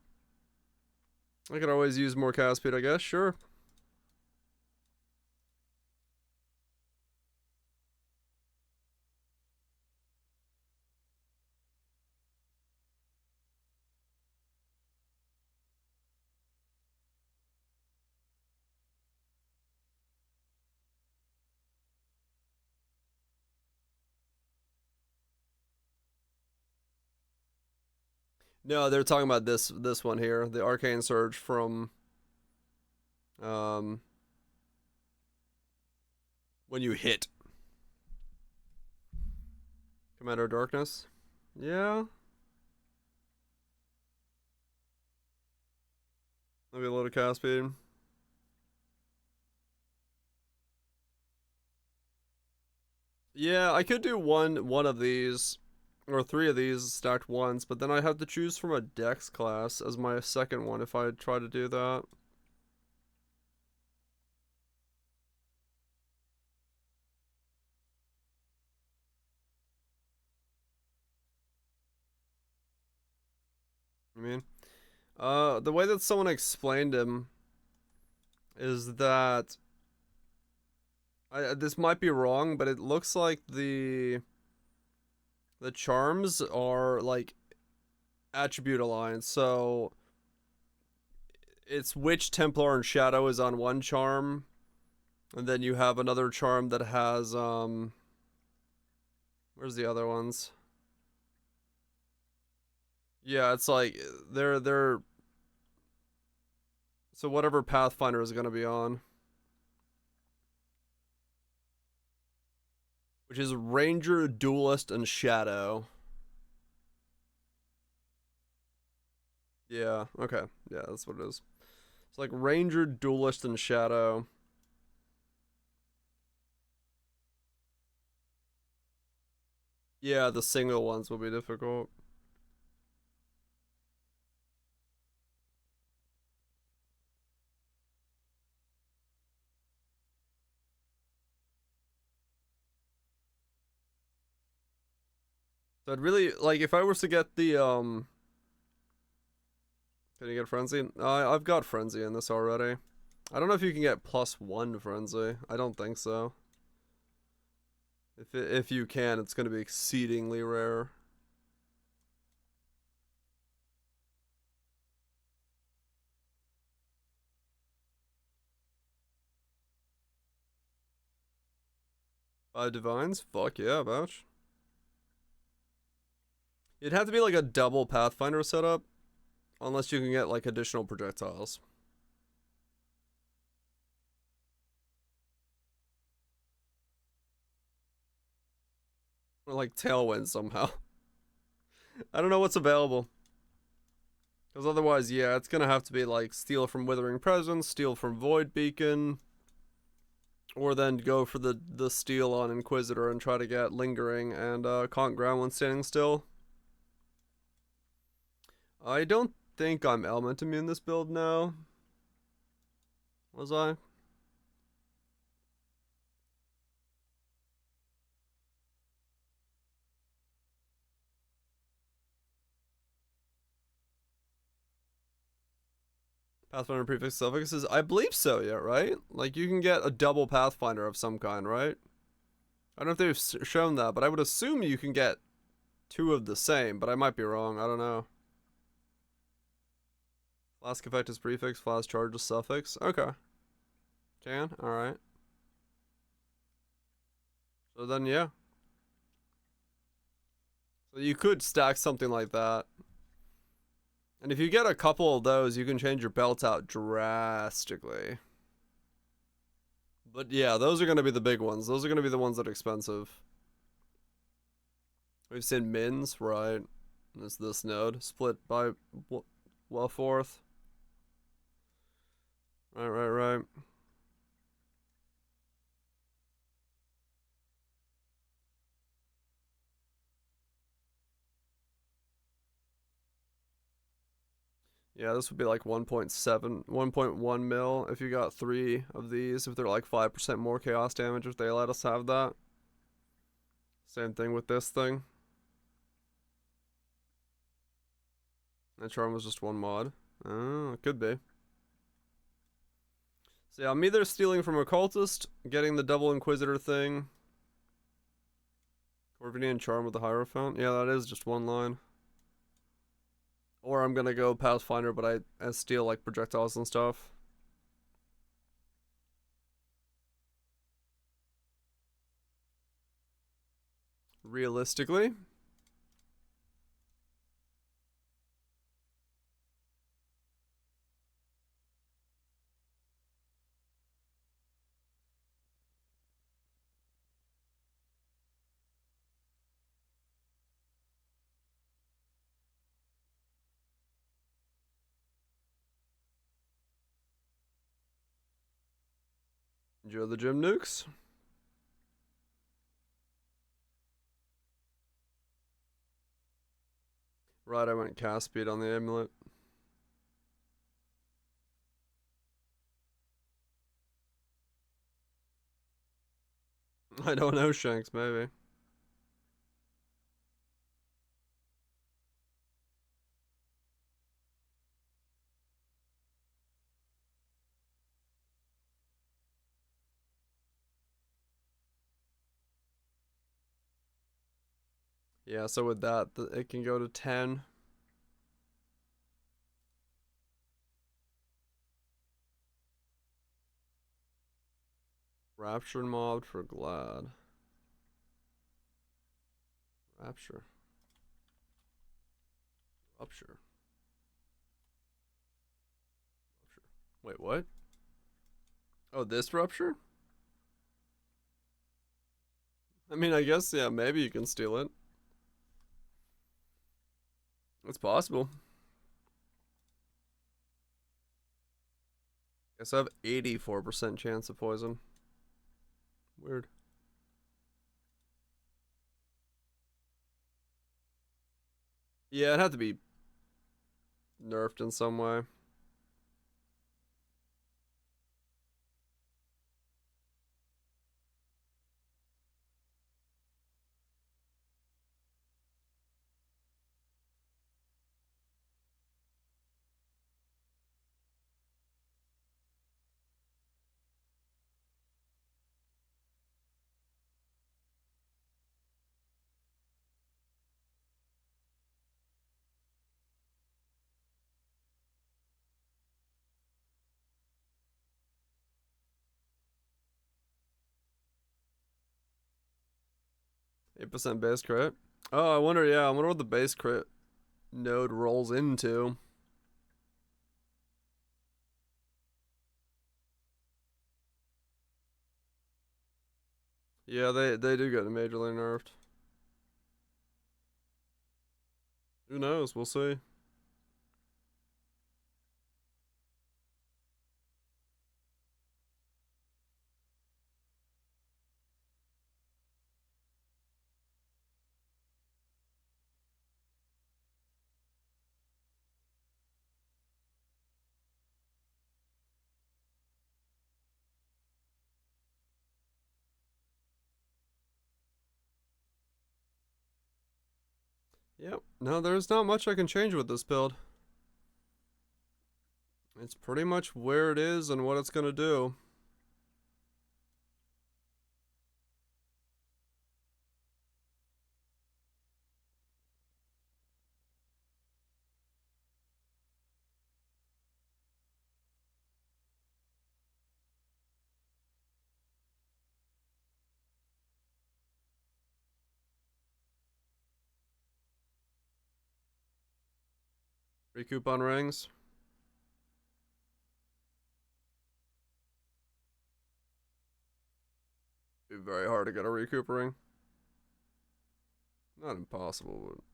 Speaker 1: I could always use more cast speed, I guess. Sure. No, they're talking about this one here, the Arcane Surge from um when you hit Commander of Darkness. Yeah. Maybe a little cast speed. Yeah, I could do one of these or 3 of these stacked once, but then I have to choose from a Dex class as my second one if I try to do that. I mean, the way that someone explained him is that this might be wrong, but it looks like the charms are like attribute aligned. So it's Witch, Templar, and Shadow is on one charm, and then you have another charm that has where's the other ones? Yeah, it's like they're so whatever Pathfinder is gonna be on, which is Ranger, Duelist, and Shadow. Yeah, okay. Yeah, that's what it is. It's like Ranger, Duelist, and Shadow. Yeah, the single ones will be difficult. So I'd really like if I was to get the can you get Frenzy? I've got Frenzy in this already. I don't know if you can get +1 Frenzy. I don't think so. If you can, it's going to be exceedingly rare. Divines? Fuck yeah, Vouch. It'd have to be like a double Pathfinder setup, unless you can get like additional projectiles. Or like Tailwind somehow. I don't know what's available. Because otherwise, yeah, it's gonna have to be like steal from Withering Presence, steal from Void Beacon, or then go for the steal on Inquisitor and try to get Lingering and Conk Ground when standing still. I don't think I'm element immune this build now. Was I? Pathfinder prefix suffixes? I believe so, yeah, right? Like you can get a double Pathfinder of some kind, right? I don't know if they've shown that, but I would assume you can get 2 of the same, but I might be wrong. I don't know. Flask effect is prefix, flask charge is suffix. Okay. Can? Alright. So then, yeah. So you could stack something like that. And if you get a couple of those, you can change your belt out drastically. But yeah, those are going to be the big ones. Those are going to be the ones that are expensive. We've seen mins, right? There's this node split by well fourth. Right. Yeah, this would be like 1.7, 1.1 mil if you got 3 of these. If they're like 5% more chaos damage, if they let us have that. Same thing with this thing. That charm was just one mod. Oh, it could be. So yeah, I'm either stealing from Occultist, getting the double Inquisitor thing. Corvinian charm with the Hierophant. Yeah, that is just one line. Or I'm gonna go Pathfinder, but I steal like projectiles and stuff. Realistically. Enjoy the gym nukes. Right, I went cast speed on the amulet. I don't know, Shanks, maybe. Yeah, so with that, it can go to 10. Rapture mobbed for Glad. Rapture. Rupture. Rupture. Wait, what? Oh, this Rupture? I mean, I guess, yeah, maybe you can steal it. It's possible. Guess I have 84% chance of poison. Weird. Yeah, it'd have to be nerfed in some way. %8 base crit. Oh, I wonder, yeah, I wonder what the base crit node rolls into. Yeah, they do get majorly nerfed. Who knows? We'll see. Yep. No, there's not much I can change with this build. It's pretty much where it is and what it's gonna do. Recoup on rings. Be very hard to get a recoup ring. Not impossible, but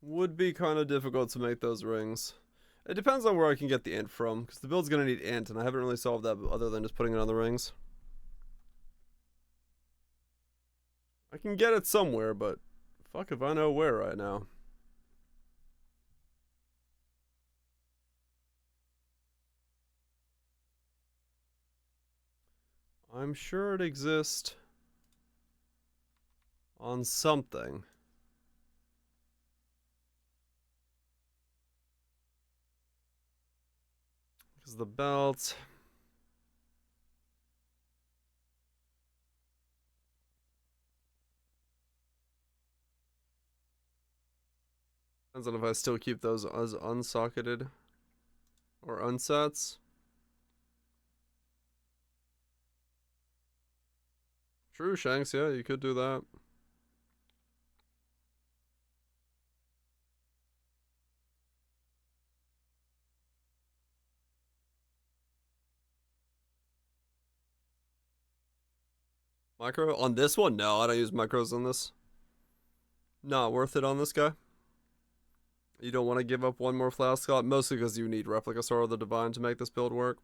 Speaker 1: would be kind of difficult to make those rings. It depends on where I can get the int from, because the build's gonna need int, and I haven't really solved that other than just putting it on the rings. I can get it somewhere, but fuck if I know where right now. I'm sure it exists on something. Because the belt. Depends on if I still keep those as unsocketed or unsets. True, Shanks, yeah, you could do that. Micro on this one? No, I don't use micros on this. Not worth it on this guy. You don't want to give up one more flask slot, mostly because you need Replica Sword of the Divine to make this build work.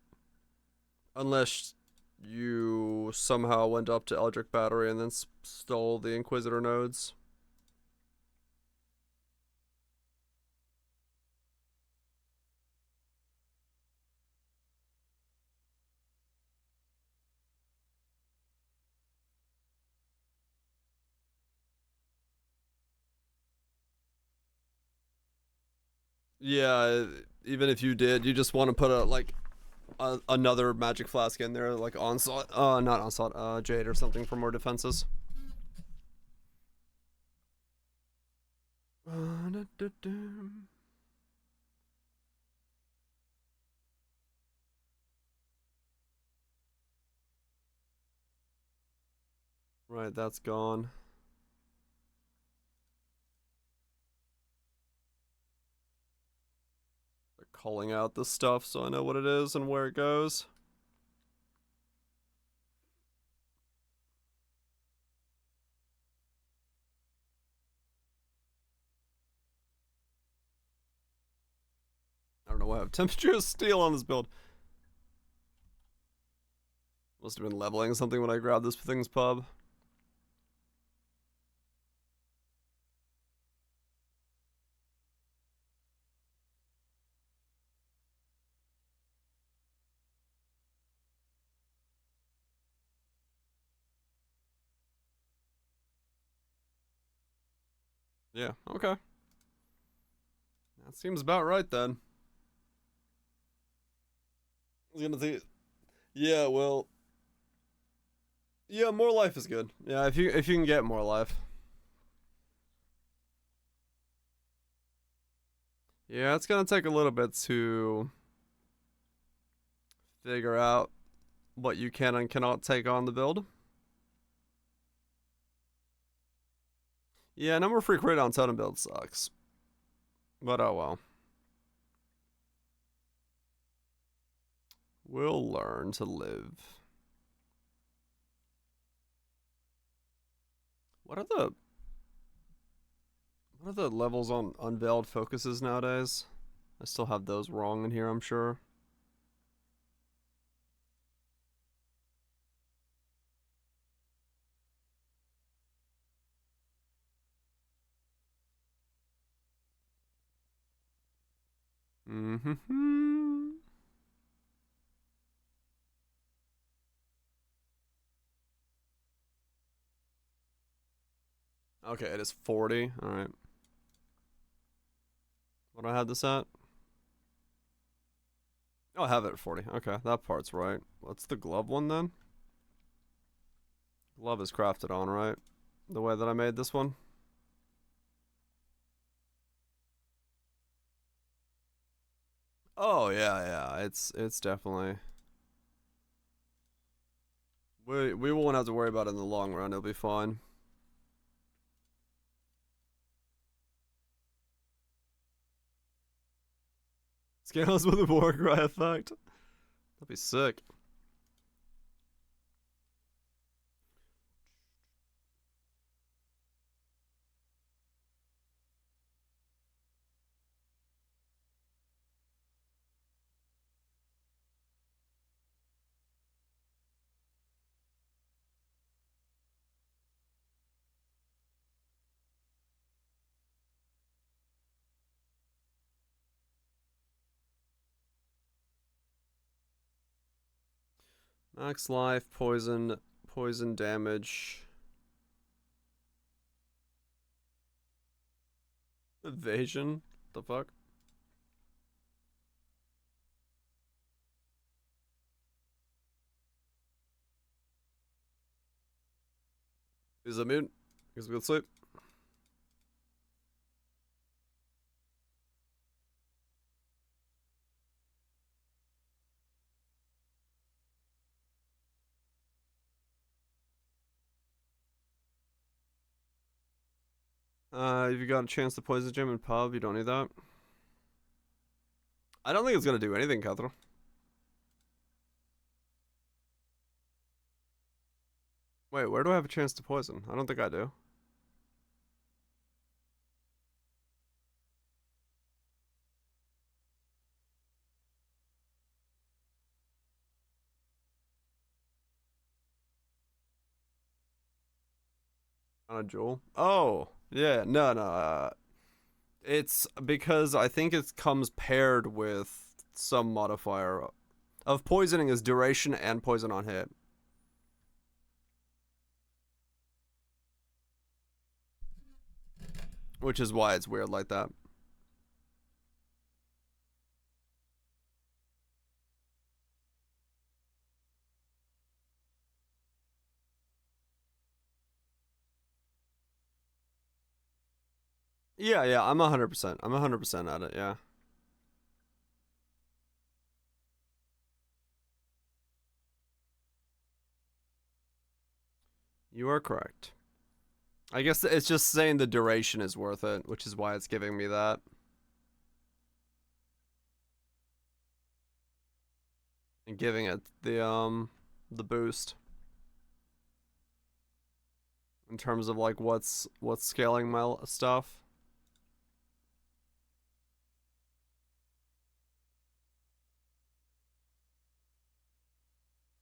Speaker 1: Unless you somehow went up to Eldritch Battery and then stole the Inquisitor nodes. Yeah, even if you did, you just want to put another magic flask in there, like onslaught, not onslaught, jade or something for more defenses. Right, that's gone. They're calling out the stuff so I know what it is and where it goes. I don't know why I have temperature of steel on this build. Must have been leveling something when I grabbed this thing's pub. Yeah, okay. That seems about right then. I was gonna say, yeah, well, yeah, more life is good. Yeah, if you can get more life. Yeah, it's gonna take a little bit to figure out what you can and cannot take on the build. Yeah, number free crit on totem build sucks. But oh well. We'll learn to live. What are the levels on unveiled focuses nowadays? I still have those wrong in here, I'm sure. Mm-hmm. Okay, it is 40. Alright. What do I have this at? Oh, I have it at 40. Okay, that part's right. What's the glove one then? Glove is crafted on, right? The way that I made this one. Oh yeah, yeah. It's definitely. We won't have to worry about it in the long run. It'll be fine. Scales with a war cry effect. That'd be sick. Max life, poison damage. Evasion? The fuck? Is it mute? Guess we can sleep. If you got a chance to poison gym and pub, you don't need that. I don't think it's gonna do anything, Cathro. Wait, where do I have a chance to poison? I don't think I do. On a jewel? Oh, yeah, no. It's because I think it comes paired with some modifier of poisoning is duration and poison on hit. Which is why it's weird like that. Yeah, yeah, I'm 100%. I'm 100% at it, yeah. You are correct. I guess it's just saying the duration is worth it, which is why it's giving me that. And giving it the boost. In terms of like what's scaling my stuff.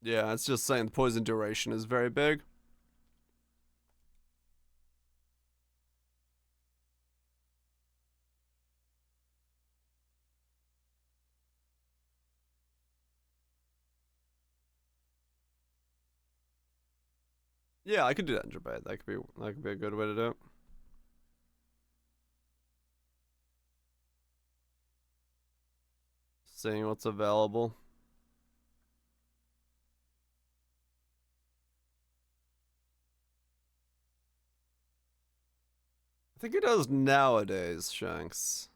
Speaker 1: Yeah, it's just saying the poison duration is very big. Yeah, I could do that in debate. That could be a good way to do it. Seeing what's available. I think it does nowadays, Shanks.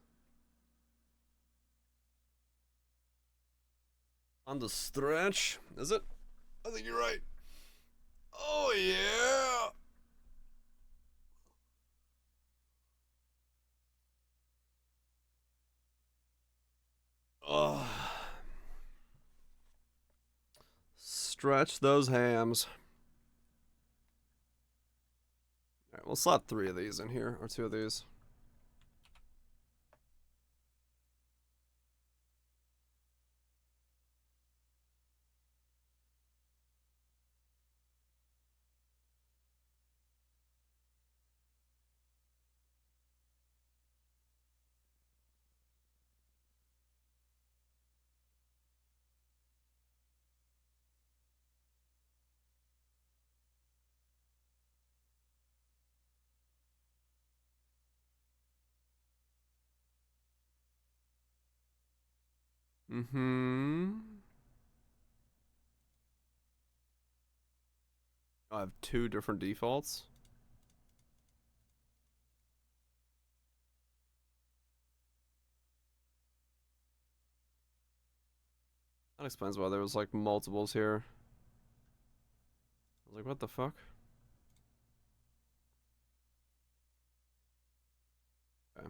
Speaker 1: On the stretch, is it? I think you're right. Oh yeah. Oh. Stretch those hams. Alright, we'll slot 3 of these in here, or 2 of these. Mm-hmm. I have 2 different defaults. That explains why there was like multiples here. I was like, what the fuck? Okay.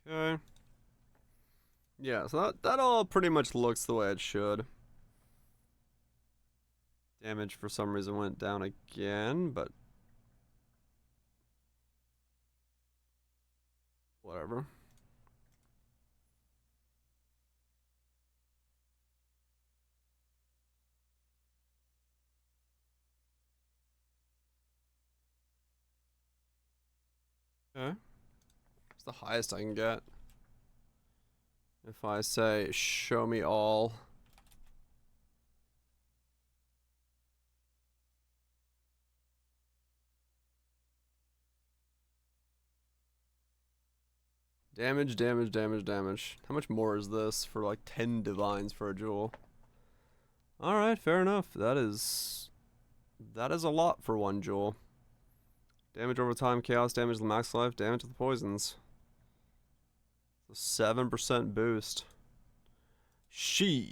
Speaker 1: Okay. Yeah, so that all pretty much looks the way it should. Damage for some reason went down again, but whatever. Okay. It's the highest I can get. If I say, show me all. Damage, damage, damage, damage. How much more is this for like 10 divines for a jewel? Alright, fair enough. That is a lot for 1 jewel. Damage over time, chaos damage, the max life, damage to the poisons. 7% boost. Shit.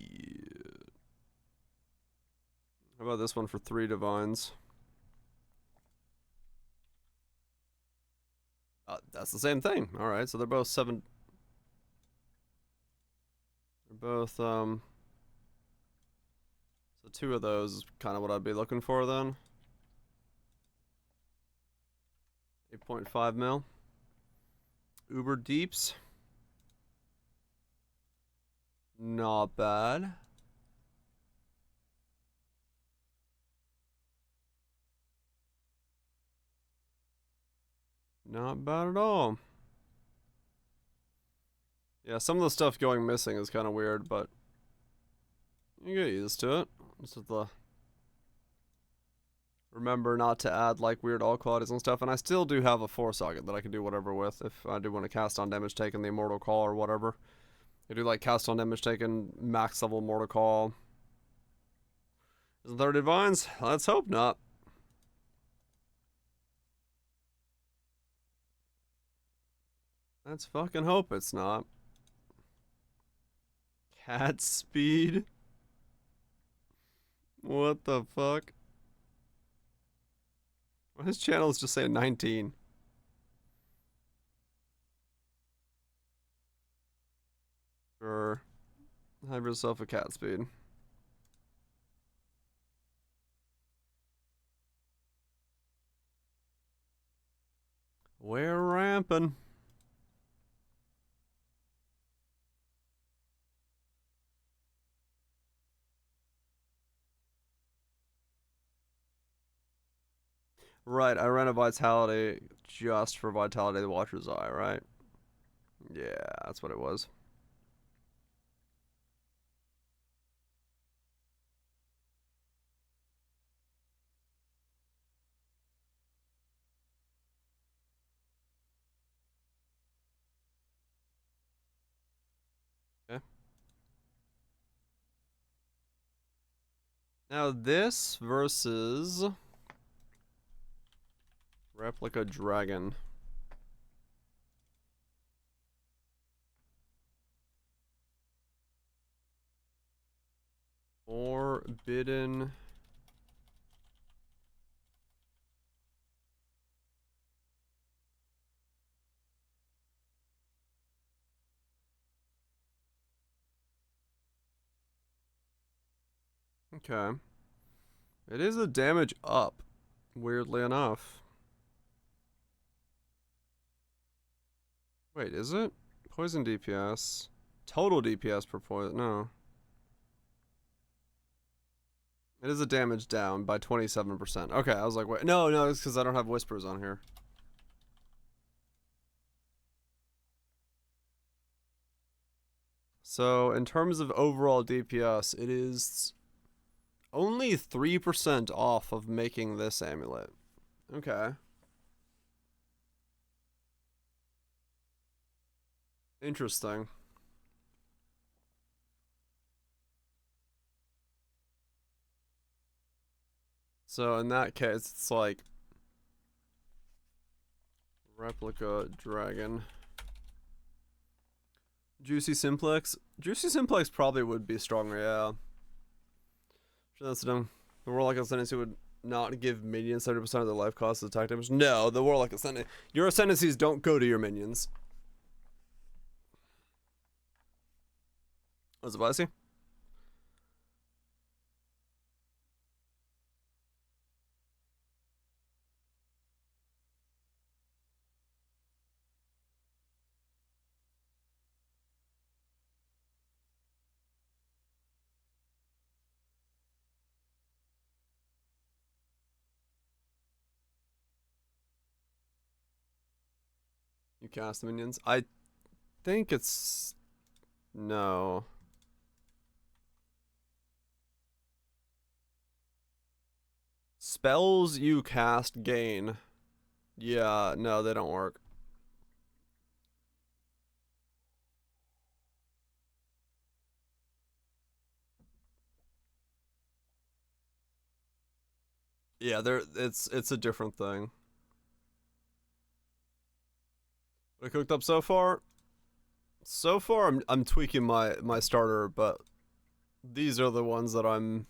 Speaker 1: How about this one for 3 divines? That's the same thing. Alright, so they're both 7. They're both, so 2 of those is kind of what I'd be looking for then. 8.5 mil. Uber deeps. Not bad. Not bad at all. Yeah, some of the stuff going missing is kind of weird, but you get used to it. This is the remember not to add like weird all qualities and stuff, and I still do have a 4 socket that I can do whatever with if I do want to cast on damage taken, the Immortal Call or whatever. I do like cast on damage taken, max level Immortal Call. Isn't there divines? Let's hope not. Let's fucking hope it's not. Cat speed? What the fuck? Well, his channel is just saying 19. Sure. Have yourself a cat speed. We're ramping. Right, I ran a Vitality just for Vitality of the Watcher's Eye, right? Yeah, that's what it was. Okay. Now this versus Replica Dragon. Forbidden. Okay. It is a damage up, weirdly enough. Wait, is it? Poison DPS. Total DPS per poison. No. It is a damage down by 27%. Okay, I was like, wait, no, it's because I don't have whispers on here. So in terms of overall DPS, it is only 3% off of making this amulet. Okay. Interesting. So in that case, it's like replica dragon. Juicy Simplex. Juicy Simplex probably would be stronger, yeah. Sure, that's dumb. The Warlock Ascendancy would not give minions 70% of their life cost as attack damage. No, the Warlock Ascendancy. Your Ascendancies don't go to your minions. What's it, Vicy? You cast the minions? I think it's... No. Spells you cast gain. Yeah, no, they don't work. Yeah, it's a different thing. What I cooked up so far? So far I'm tweaking my starter, but these are the ones that I'm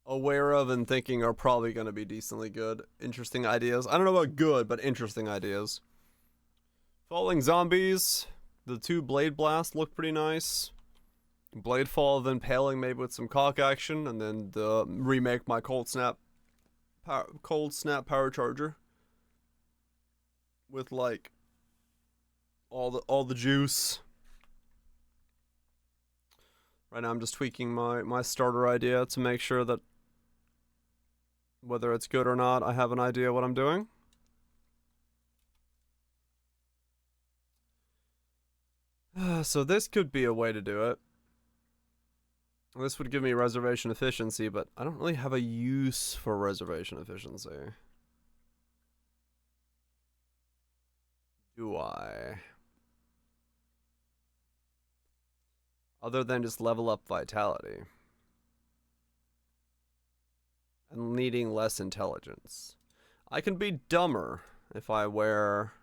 Speaker 1: aware of and thinking are probably going to be decently good. Interesting ideas. I don't know about good, but interesting ideas. Falling Zombies. The 2 Blade Blast look pretty nice. Blade Fall of Impaling maybe with some cock action, and then the remake my Cold Snap Power Charger with like all the juice. Right now I'm just tweaking my starter idea to make sure that whether it's good or not, I have an idea what I'm doing. So this could be a way to do it. This would give me reservation efficiency, but I don't really have a use for reservation efficiency. Do I? Other than just level up vitality. And needing less intelligence. I can be dumber if I wear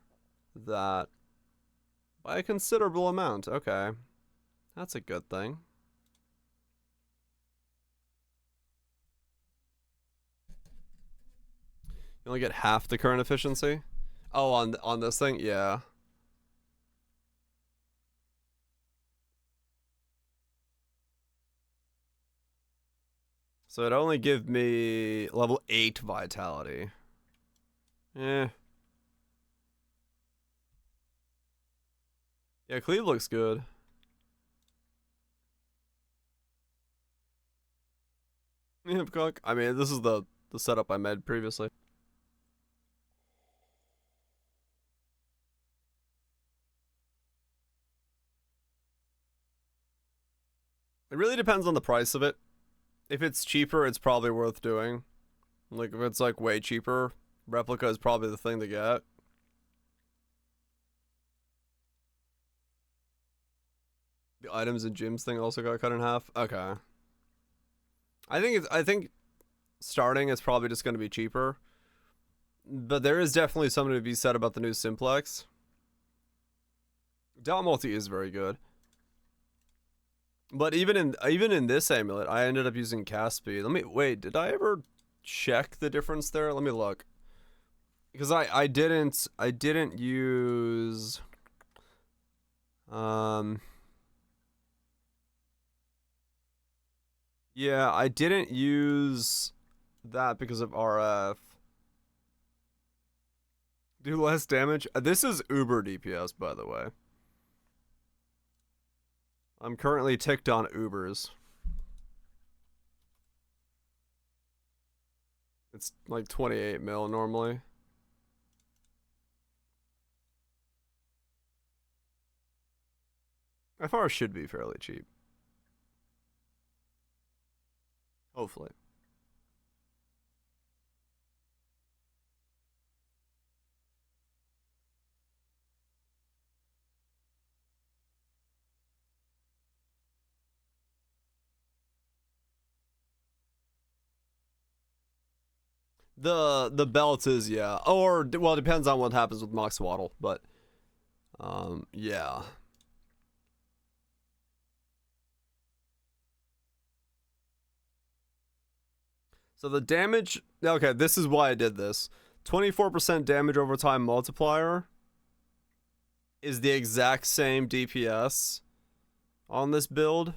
Speaker 1: that by a considerable amount. Okay. That's a good thing. You only get half the current efficiency? Oh, on this thing? Yeah. So it only give me level 8 vitality. Eh. Yeah, Cleve looks good. Hipcock. I mean, this is the setup I made previously. It really depends on the price of it. If it's cheaper, it's probably worth doing. Like, if it's, like, way cheaper, Replica is probably the thing to get. The items and gyms thing also got cut in half. Okay. I think starting is probably just going to be cheaper. But there is definitely something to be said about the new Simplex. Dot Multi is very good. But even in this amulet, I ended up using cast speed. Wait, did I ever check the difference there? Let me look. Because I didn't use yeah, I didn't use that because of RF. Do less damage. This is Uber DPS, by the way. I'm currently ticked on Ubers. It's like 28 mil normally. FR should be fairly cheap. Hopefully. The belt is, yeah. Or, well, it depends on what happens with Mox Waddle, but yeah. So the damage, okay, this is why I did this. 24% damage over time multiplier is the exact same DPS on this build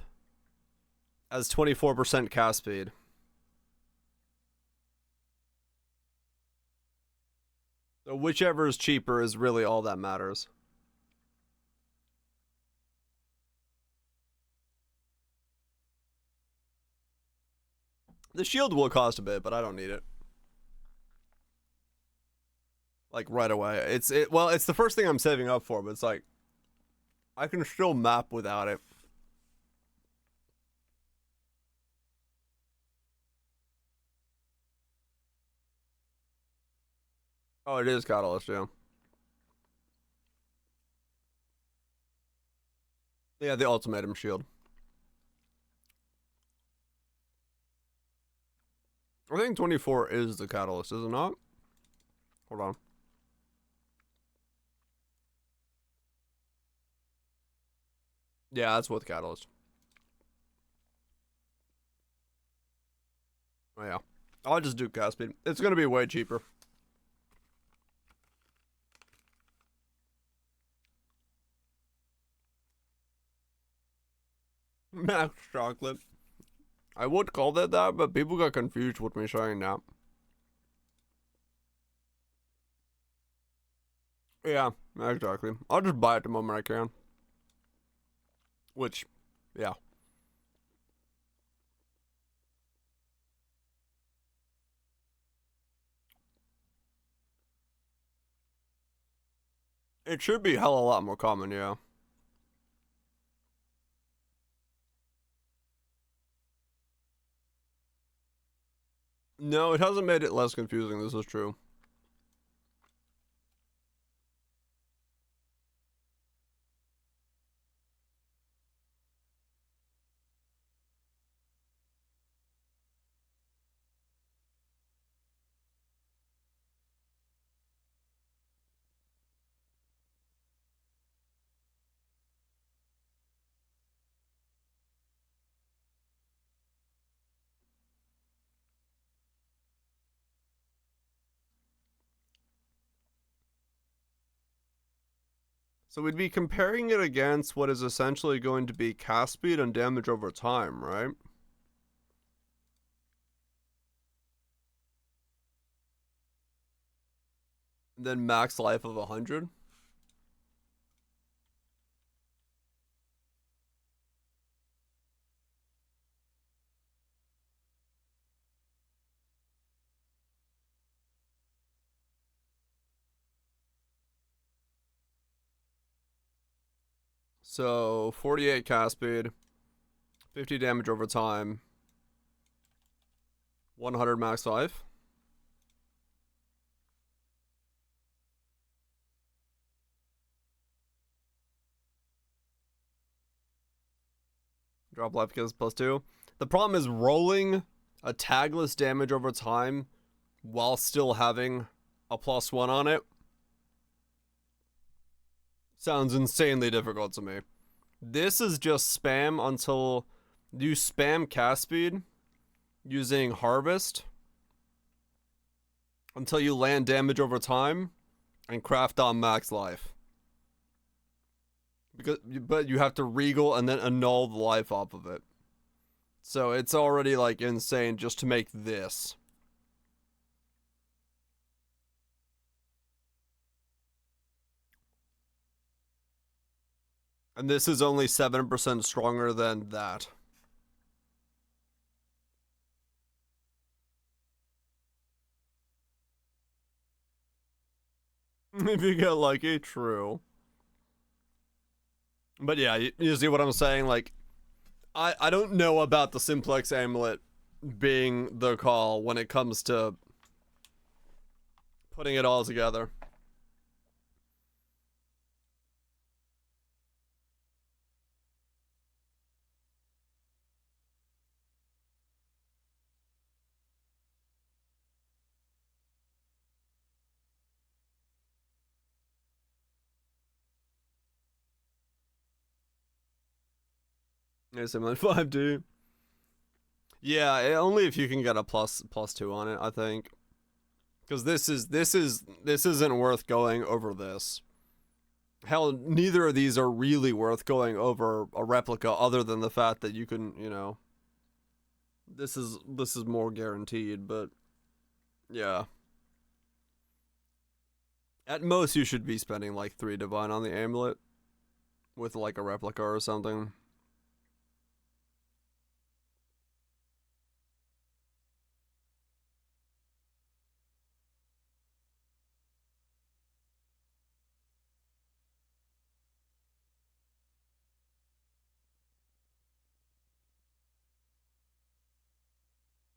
Speaker 1: as 24% cast speed. So whichever is cheaper is really all that matters. The shield will cost a bit, but I don't need it. Like right away. It's the first thing I'm saving up for, but it's like I can still map without it. Oh, it is Catalyst, yeah. Yeah, the ultimatum shield. I think 24 is the Catalyst, is it not? Hold on. Yeah, that's with Catalyst. Oh, yeah. I'll just do cast speed. It's going to be way cheaper. Max chocolate. I would call that, but people got confused with me saying that. Yeah, exactly. I'll just buy it the moment I can. Which, yeah. It should be hell a lot more common, yeah. No, it hasn't made it less confusing, this is true. So we'd be comparing it against what is essentially going to be cast speed and damage over time, right? And then max life of 100. So 48 cast speed, 50 damage over time, 100 max life. Drop life kills +2. The problem is rolling a tagless damage over time while still having a +1 on it sounds insanely difficult to me. This is just spam until you spam cast speed using harvest until you land damage over time and craft on max life. But you have to regal and then annul the life off of it. So it's already like insane just to make this. And this is only 7% stronger than that. If you get lucky, true. But yeah, you see what I'm saying? Like, I don't know about the simplex amulet being the call when it comes to putting it all together. Yeah, similar 5D. Yeah, only if you can get a +2 on it, I think. Because this isn't worth going over this. Hell, neither of these are really worth going over a replica, other than the fact that you can, this is more guaranteed. But yeah, at most you should be spending like 3 divine on the amulet with like a replica or something.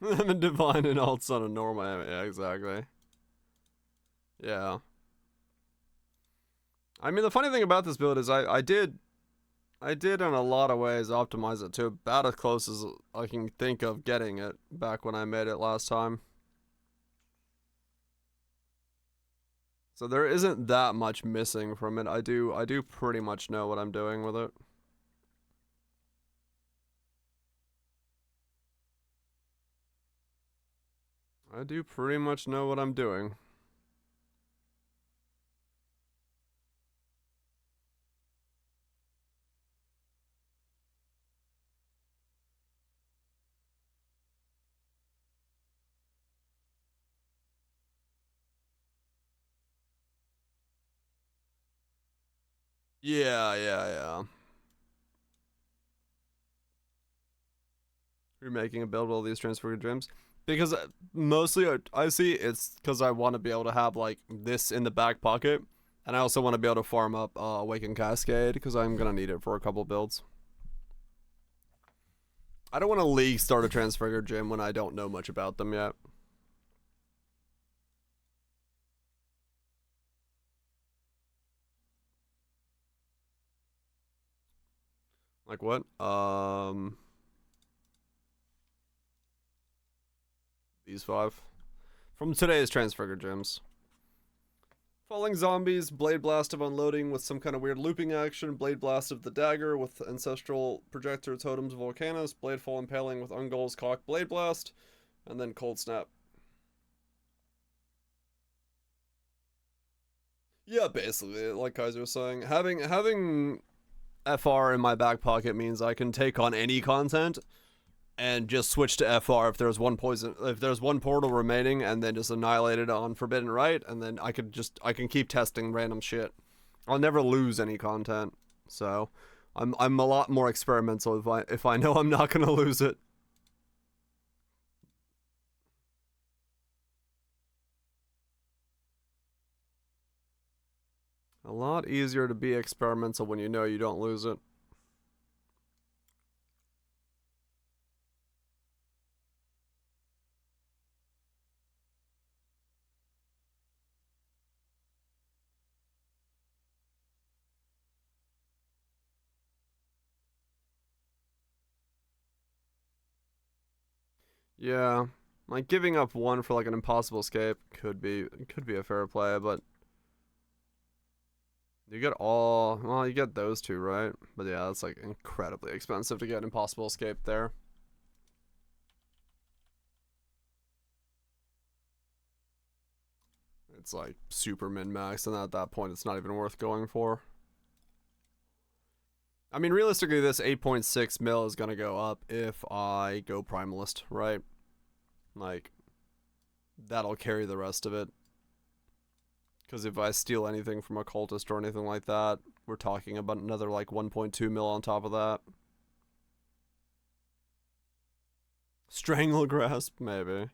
Speaker 1: I'm a divine and alt on a normal. Yeah, exactly. Yeah. I mean, the funny thing about this build is I did in a lot of ways optimize it to about as close as I can think of getting it back when I made it last time. So there isn't that much missing from it. I do pretty much know what I'm doing with it. I do pretty much know what I'm doing. Yeah. You're making a build with all these transferred gems. Because mostly I see it's because I want to be able to have like this in the back pocket. And I also want to be able to farm up Awaken Cascade because I'm going to need it for a couple builds. I don't want to league start a Transfigured Gem when I don't know much about them yet. Like what? These 5. From today's Transfigured Gems. Falling Zombies, Blade Blast of Unloading with some kind of weird looping action, Blade Blast of the Dagger with Ancestral Projector Totems Volcanus, Bladefall Impaling with Ungol's Cock Blade Blast, and then Cold Snap. Yeah, basically, like Kaiser was saying, having FR in my back pocket means I can take on any content and just switch to FR if there's one portal remaining, and then just annihilate it on Forbidden Right, and then I can keep testing random shit. I'll never lose any content, so I'm a lot more experimental if I know I'm not gonna lose it. A lot easier to be experimental when you know you don't lose it. Yeah, like giving up 1 for like an impossible escape could be a fair play, but you get those 2, right? But yeah, that's like incredibly expensive to get impossible escape there. It's like super min-max, and at that point it's not even worth going for. I mean, realistically, this 8.6 mil is gonna go up if I go Primalist, right? Like, that'll carry the rest of it. Because if I steal anything from a cultist or anything like that, we're talking about another like 1.2 mil on top of that. Strangle Grasp, maybe.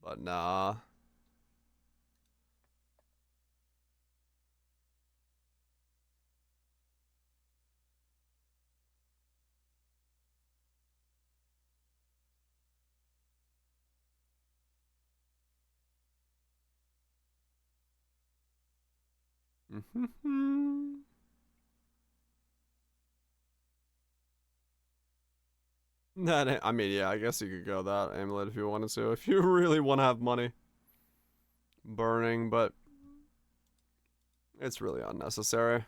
Speaker 1: But nah. That, I mean, yeah, I guess you could go that amulet if you wanted to, if you really want to have money burning, but it's really unnecessary.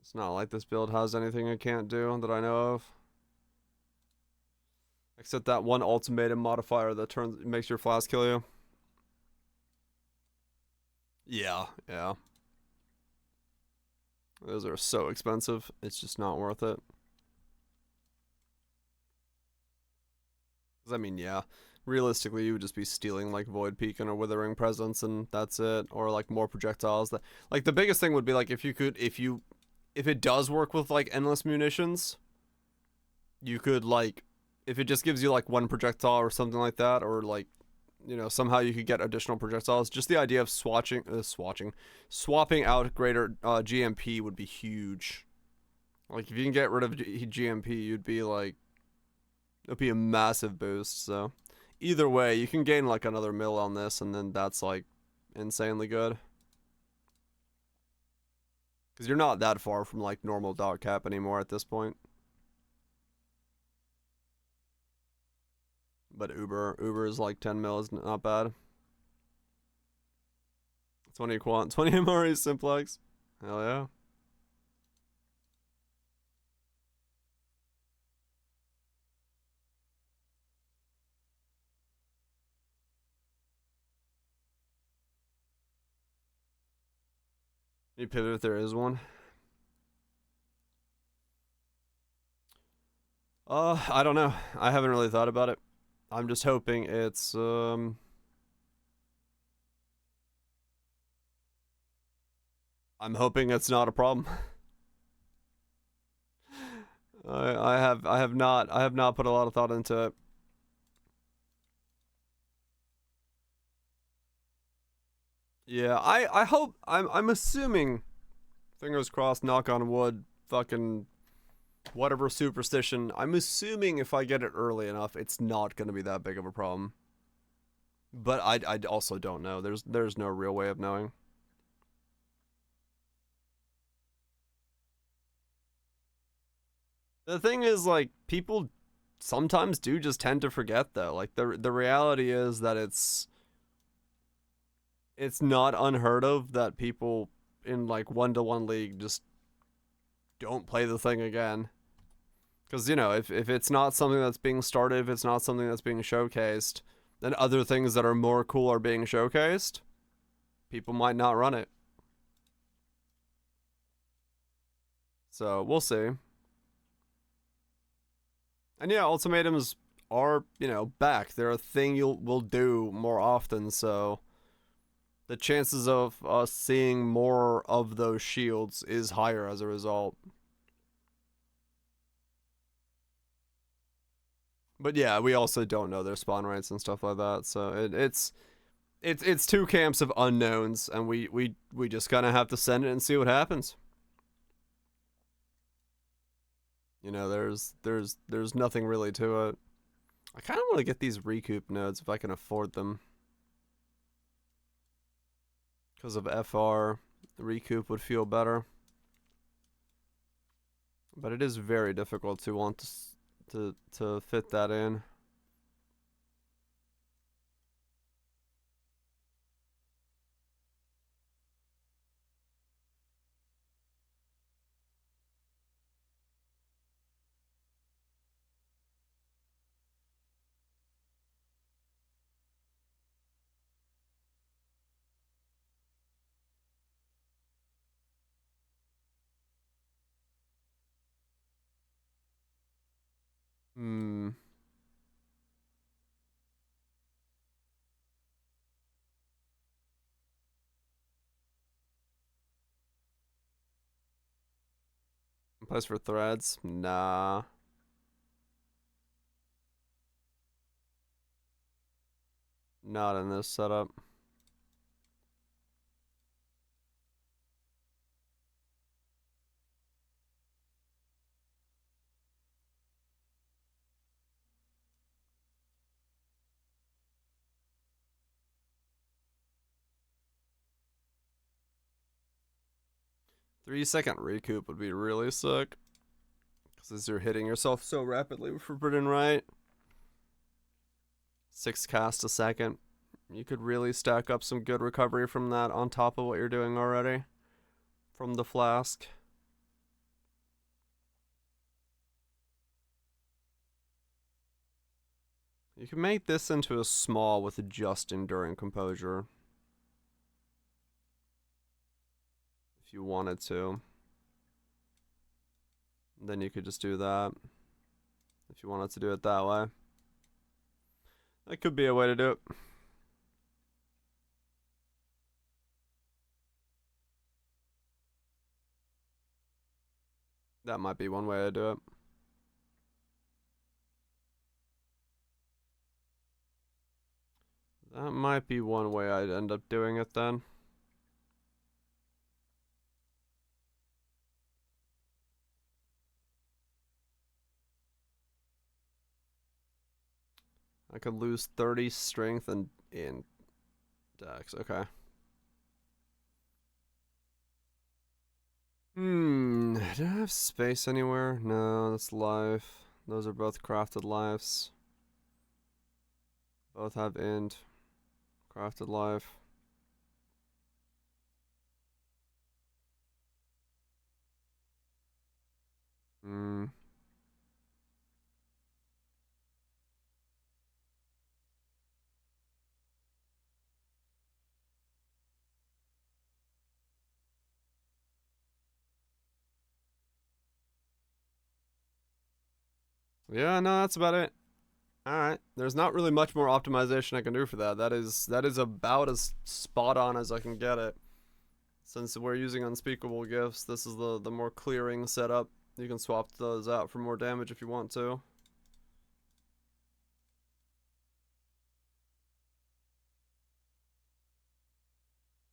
Speaker 1: It's not like this build has anything it can't do that I know of. Except that one ultimatum modifier that makes your flask kill you. Yeah, yeah. Those are so expensive, it's just not worth it. I mean, yeah, realistically, you would just be stealing like Void Peak and a Withering Presence, and that's it. Or like more projectiles. That, like, the biggest thing would be like if it does work with like endless munitions, you could like, if it just gives you like one projectile or something like that, or like, you know, somehow you could get additional projectiles. Just the idea of swapping out greater GMP would be huge. Like if you can get rid of GMP, you'd be like, it'd be a massive boost. So either way, you can gain like another mil on this, and then that's like insanely good. Because you're not that far from like normal dot cap anymore at this point. But Uber is like 10 mil is not bad. 20 quant, 20 MRE simplex. Hell yeah. You pivot if there is one. I don't know. I haven't really thought about it. I'm just hoping it's I'm hoping it's not a problem. I have not put a lot of thought into it. Yeah, I hope, I'm assuming, fingers crossed, knock on wood, fucking whatever superstition, I'm assuming if I get it early enough, it's not going to be that big of a problem. But I also don't know. There's no real way of knowing. The thing is, like, people sometimes do just tend to forget, though. Like, the reality is that it's not unheard of that people in like 1-to-1 league just don't play the thing again. Because, you know, if it's not something that's being started, if it's not something that's being showcased, then other things that are more cool are being showcased, people might not run it. So we'll see. And yeah, ultimatums are, you know, back. They're a thing will do more often, so the chances of us seeing more of those shields is higher as a result. But yeah, we also don't know their spawn rates and stuff like that, so it's two camps of unknowns, and we just kind of have to send it and see what happens. You know, there's nothing really to it. I kind of want to get these recoup nodes if I can afford them. Because of FR, the recoup would feel better. But it is very difficult to want to fit that in. Hmm. Place for threads? Nah. Not in this setup. 3-second recoup would be really sick. Because you're hitting yourself so rapidly with Forbidden Right. 6 cast a second. You could really stack up some good recovery from that on top of what you're doing already. From the flask. You can make this into a small with just Enduring Composure. If you wanted to. Then you could just do that. If you wanted to do it that way. That could be a way to do it. That might be one way to do it. That might be one way I'd end up doing it then. I could lose 30 strength and in Dex. Okay. Do I have space anywhere? No, that's life. Those are both crafted lives. Both have end. Crafted life. Yeah, no, that's about it. Alright. There's not really much more optimization I can do for that. That is about as spot on as I can get it. Since we're using unspeakable gifts, this is the more clearing setup. You can swap those out for more damage if you want to.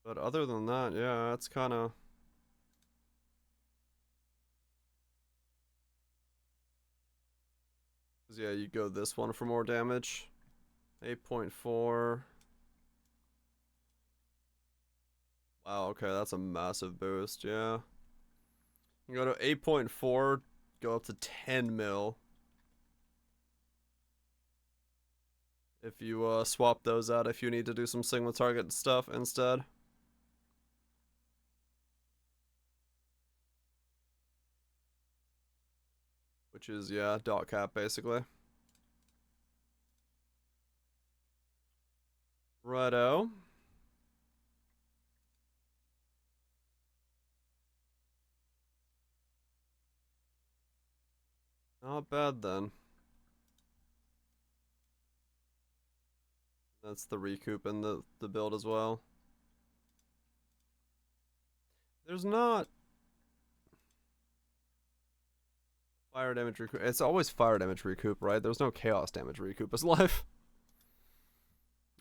Speaker 1: But other than that, yeah, it's kind of... Yeah, you go this one for more damage. 8.4. Wow, okay, that's a massive boost, yeah. You go to 8.4, go up to 10 mil. If you swap those out if you need to do some single target stuff instead. Which is, yeah, dot cap basically. Righto. Not bad then. That's the recoup in the build as well. There's not fire damage recoup. It's always fire damage recoup, right? There's no chaos damage recoup as life.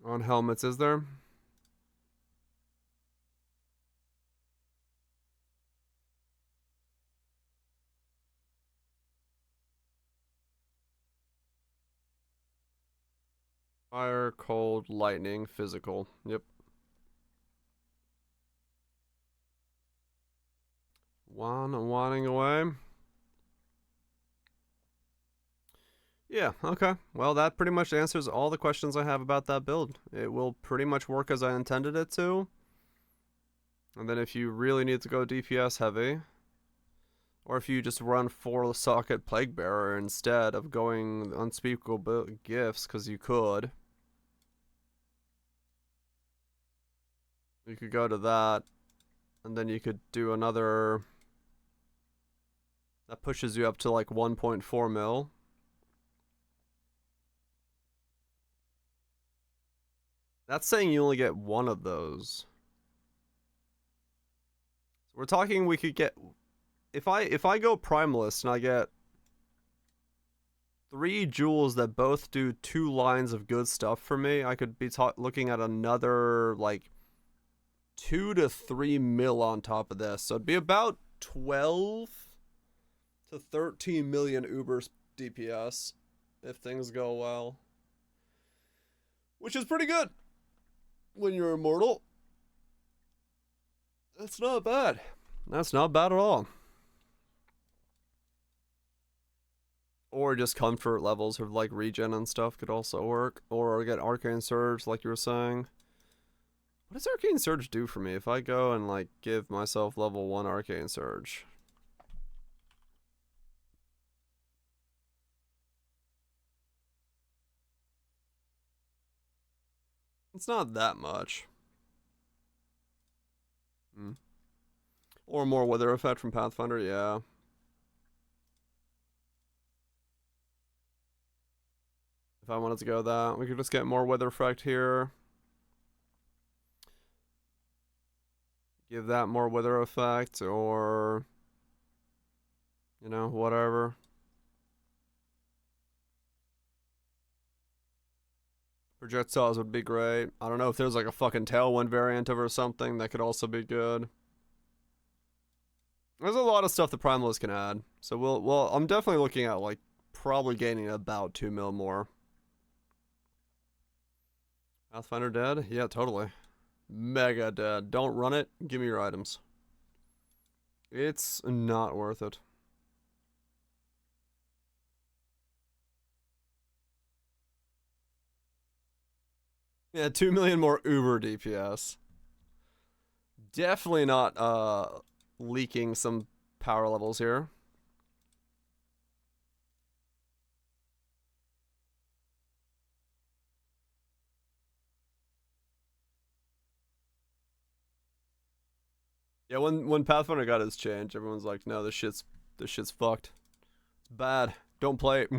Speaker 1: On helmets, is there? Fire, cold, lightning, physical. Yep. Wanting away. Yeah, okay. Well, that pretty much answers all the questions I have about that build. It will pretty much work as I intended it to. And then if you really need to go DPS heavy, or if you just run 4-socket Plague Bearer instead of going unspeakable gifts, because you could. You could go to that, and then you could do another... That pushes you up to like 1.4 mil. That's saying you only get one of those. So we're talking we could get... If I go Primalist and I get 3 jewels that both do 2 lines of good stuff for me, I could be looking at another, like, 2 to 3 mil on top of this. So it'd be about 12 to 13 million Uber DPS if things go well. Which is pretty good when you're immortal. That's not bad. That's not bad at all. Or just comfort levels of like regen and stuff could also work. Or get Arcane Surge like you were saying. What does Arcane Surge do for me if I go and like give myself level 1 Arcane Surge? It's not that much. Or more weather effect from Pathfinder, yeah. If I wanted to go that, we could just get more weather effect here. Give that more weather effect, or, you know, whatever. Projectiles would be great. I don't know if there's like a fucking tailwind variant of or something that could also be good. There's a lot of stuff the Primalist can add. So I'm definitely looking at like probably gaining about 2 mil more. Pathfinder dead? Yeah, totally. Mega dead. Don't run it. Give me your items. It's not worth it. Yeah, 2 million more Uber DPS. Definitely not leaking some power levels here. Yeah, when Pathfinder got his change, everyone's like, "No, this shit's fucked. It's bad. Don't play it."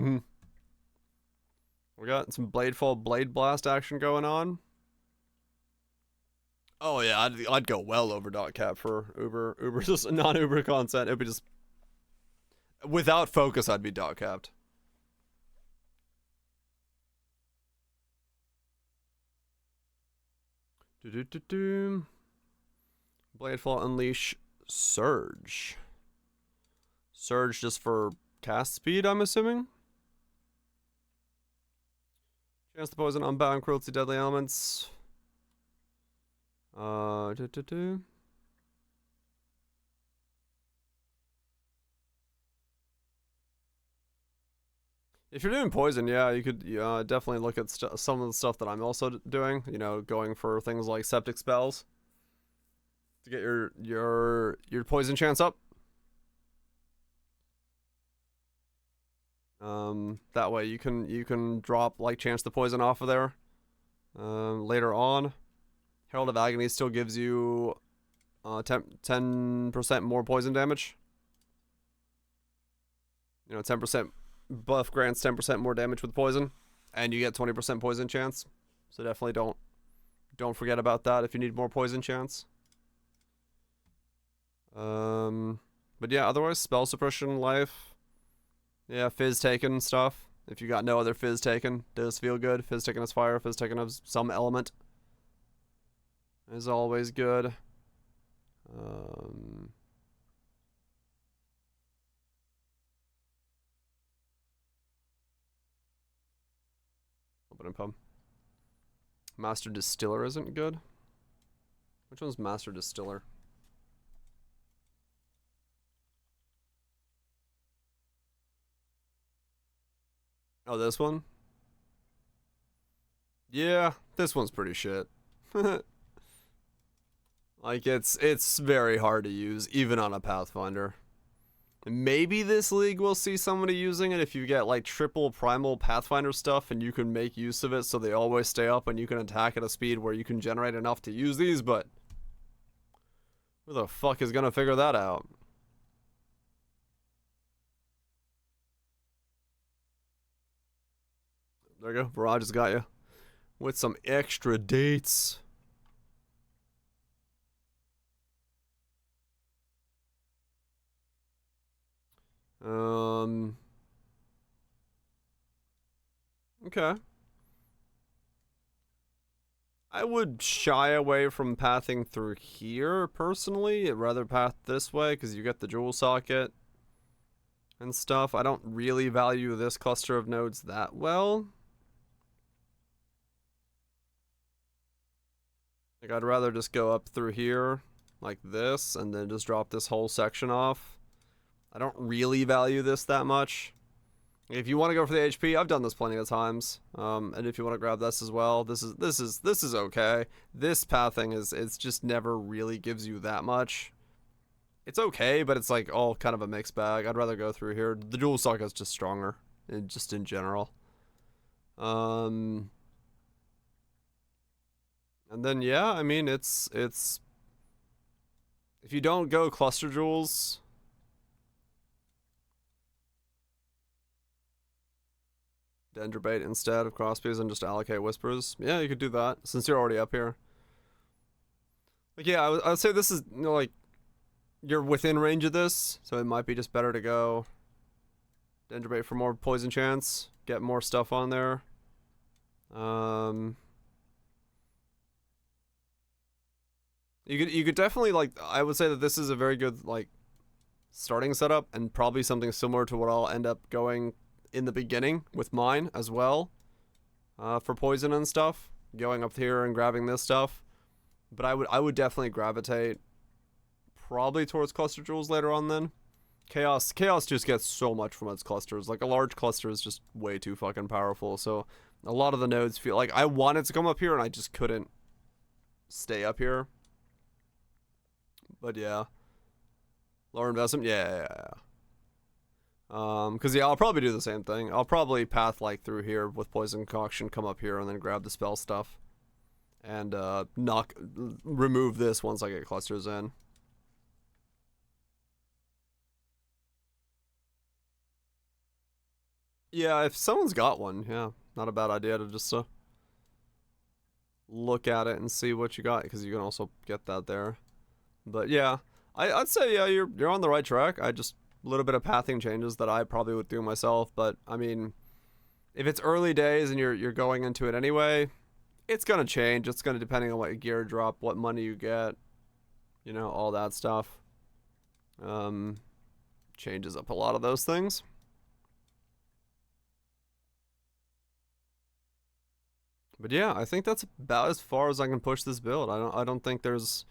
Speaker 1: We got some Bladefall Blade Blast action going on. Oh yeah, I'd go well over dot cap for Uber just non-Uber content. It'd be just without focus. I'd be dot capped. Bladefall Unleash Surge. Surge just for cast speed, I'm assuming. Chance to poison, unbound, cruelty, deadly elements. If you're doing poison, yeah, you could definitely look at some of the stuff that I'm also doing. You know, going for things like septic spells to get your poison chance up. That way you can drop like chance to poison off of there. Later on, Herald of Agony still gives you 10% more poison damage. You know, 10% buff grants 10% more damage with poison, and you get 20% poison chance. So definitely don't forget about that if you need more poison chance. But yeah, otherwise spell suppression, life, yeah, fizz taken stuff. If you got no other fizz taken, does feel good. Fizz taken as fire, fizz taken as some element is always good. Open and pump. Master Distiller isn't good. Which one's Master Distiller? Oh, this one? Yeah, this one's pretty shit. Like, it's very hard to use, even on a Pathfinder. Maybe this league will see somebody using it if you get, like, triple primal Pathfinder stuff and you can make use of it so they always stay up and you can attack at a speed where you can generate enough to use these, but who the fuck is gonna figure that out? There you go, Viraj has got you. With some extra dates. Okay. I would shy away from pathing through here, personally. I'd rather path this way, because you get the jewel socket and stuff. I don't really value this cluster of nodes that well. Like, I'd rather just go up through here like this, and then just drop this whole section off. I don't really value this that much. If you want to go for the HP, I've done this plenty of times. And if you want to grab this as well, this is okay. This pathing it's just never really gives you that much. It's okay, but it's like all kind of a mixed bag. I'd rather go through here. The dual stock is just stronger, just in general. And then yeah, I mean it's if you don't go cluster jewels. Dendrobate instead of crossbows and just allocate whispers. Yeah, you could do that since you're already up here. Like, yeah, I would say this is, you know, like, you're within range of this, so it might be just better to go Dendrobate for more poison chance, get more stuff on there. You could definitely, like, I would say that this is a very good, like, starting setup, and probably something similar to what I'll end up going in the beginning with mine as well, for poison and stuff, going up here and grabbing this stuff. But I would definitely gravitate probably towards cluster jewels later on. Then chaos just gets so much from its clusters. Like, a large cluster is just way too fucking powerful, so a lot of the nodes feel like I wanted to come up here and I just couldn't stay up here. But yeah, lower investment, yeah. Because yeah, I'll probably do the same thing. I'll probably path like through here with poison concoction, come up here, and then grab the spell stuff, and remove this once I get clusters in. Yeah, if someone's got one, yeah, not a bad idea to just look at it and see what you got, because you can also get that there. But yeah, I'd say yeah, you're on the right track. I just a little bit of pathing changes that I probably would do myself, but I mean, if it's early days and you're going into it anyway, it's gonna change. It's gonna depending on what gear drop, what money you get, you know, all that stuff. Changes up a lot of those things. But yeah, I think that's about as far as I can push this build. I don't think there's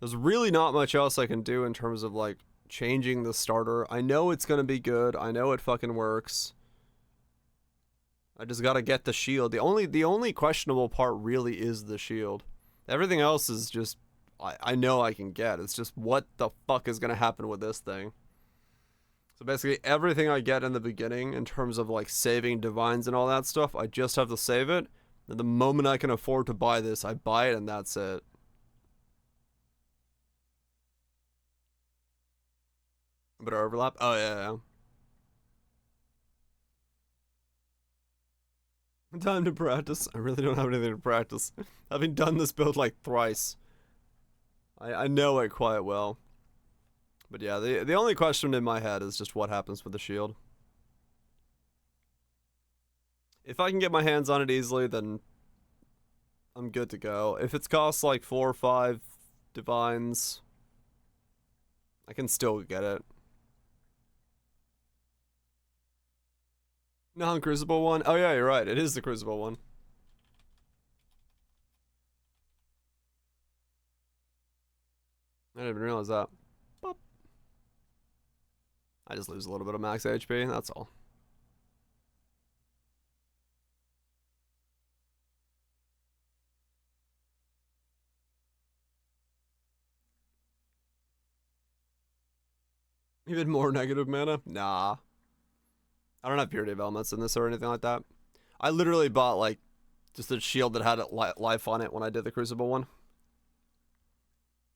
Speaker 1: really not much else I can do in terms of like changing the starter. I know it's gonna be good. I know it fucking works. I just gotta get the shield. The only questionable part really is the shield. Everything else is just I know I can get. It's just what the fuck is gonna happen with this thing. So basically everything I get in the beginning in terms of like saving divines and all that stuff, I just have to save it. And the moment I can afford to buy this, I buy it and that's it. But overlap? Oh yeah. Time to practice. I really don't have anything to practice. Having done this build like thrice. I know it quite well. But yeah, the only question in my head is just what happens with the shield. If I can get my hands on it easily, then I'm good to go. If it's costs like 4 or 5 divines, I can still get it. Non-crucible one? Oh yeah, you're right. It is the crucible one. I didn't even realize that. Boop. I just lose a little bit of max HP, that's all. Even more negative mana? Nah. I don't have purity of elements in this or anything like that. I literally bought like just a shield that had life on it when I did the crucible one.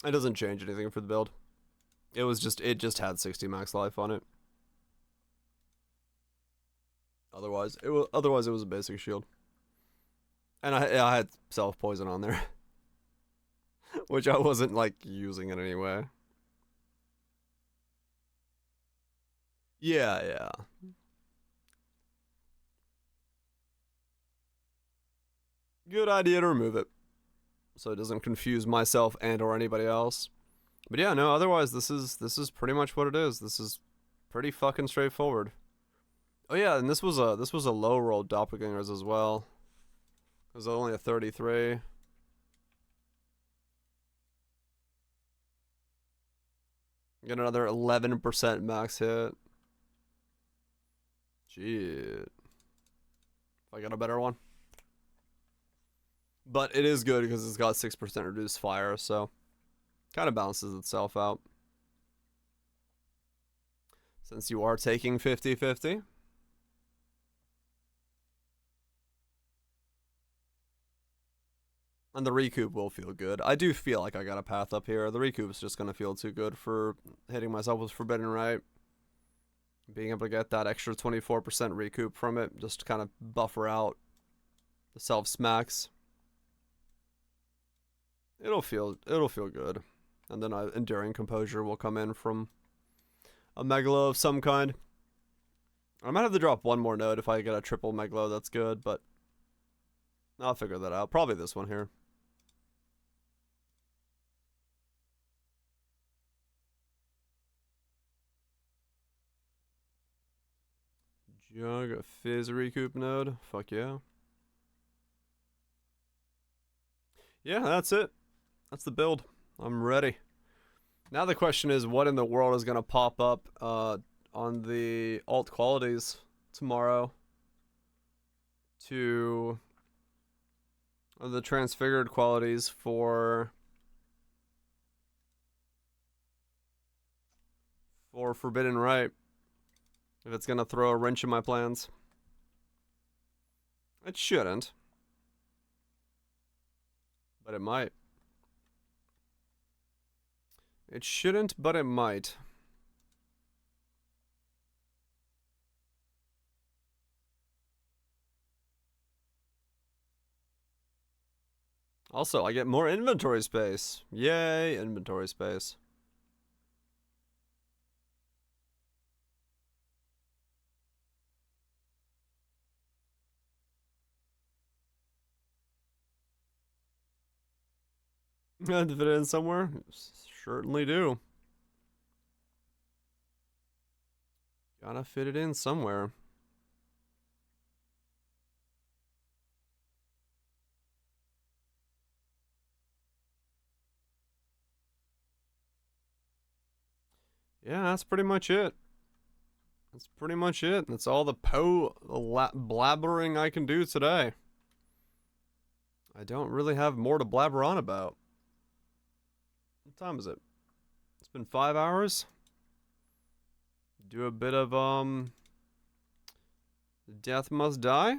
Speaker 1: It doesn't change anything for the build. It just had 60 max life on it. Otherwise it was a basic shield. And I had self poison on there. Which I wasn't like using it anyway. Yeah. Good idea to remove it, so it doesn't confuse myself and or anybody else. But yeah, no, otherwise this is pretty much what it is. This is pretty fucking straightforward. Oh yeah, and this was a low roll doppelgangers as well. It was only a 33. Get another 11% max hit. Shit. If I got a better one. But it is good because it's got 6% reduced fire, so kind of balances itself out. Since you are taking 50-50. And the recoup will feel good. I do feel like I got a path up here. The recoup's just going to feel too good for hitting myself with Forbidden Right. Being able to get that extra 24% recoup from it, just to kind of buffer out the self-smacks. It'll feel good. And then Enduring Composure will come in from a Megalo of some kind. I might have to drop one more node if I get a triple Megalo, that's good, but I'll figure that out. Probably this one here. Jug, a Fizz recoup node. Fuck yeah. Yeah, that's it. That's the build. I'm ready. Now the question is, what in the world is going to pop up on the alt qualities tomorrow to the transfigured qualities for Forbidden Right? If it's going to throw a wrench in my plans. It shouldn't. But it might. It shouldn't, but it might. Also, I get more inventory space. Yay, inventory space. Had to fit it in somewhere? Certainly do. Gotta fit it in somewhere. Yeah, that's pretty much it. That's pretty much it. That's all the blabbering I can do today. I don't really have more to blabber on about. What time is it? It's been 5 hours. Do a bit of Death Must Die.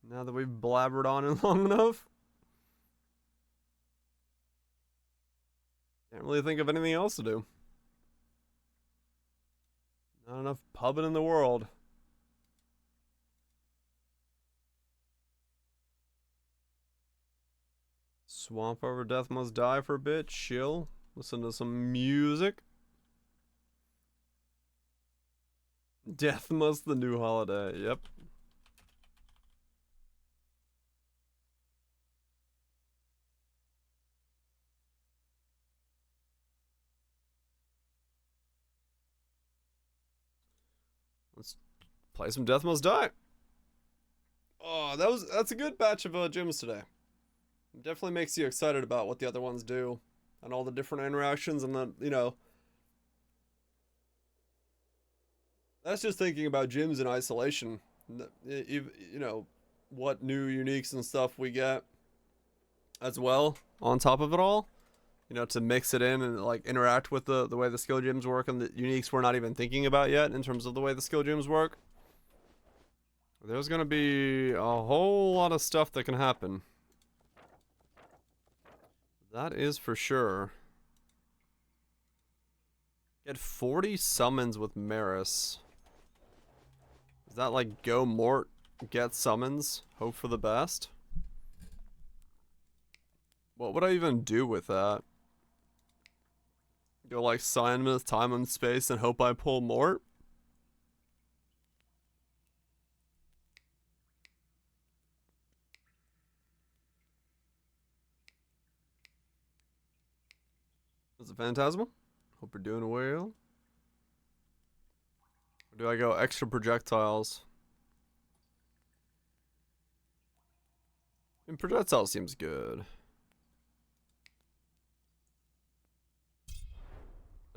Speaker 1: Now that we've blabbered on it long enough. Can't really think of anything else to do. Not enough pubbing in the world. Swamp over Death Must Die for a bit. Chill. Listen to some music. Death Must the new holiday. Yep. Let's play some Death Must Die. Oh, that's a good batch of gyms today. It definitely makes you excited about what the other ones do and all the different interactions, and then, you know, that's just thinking about gyms in isolation. You know, what new uniques and stuff we get as well on top of it all. You know, to mix it in and like interact with the way the skill gyms work and the uniques we're not even thinking about yet in terms of the way the skill gyms work. There's gonna be a whole lot of stuff that can happen. That is for sure. Get 40 summons with Maris. Is that like go Mort, get summons, hope for the best? What would I even do with that? Go like sign with time and space and hope I pull Mort? Is it Phantasmal? Hope you're doing well. Or do I go extra projectiles? And projectile seems good.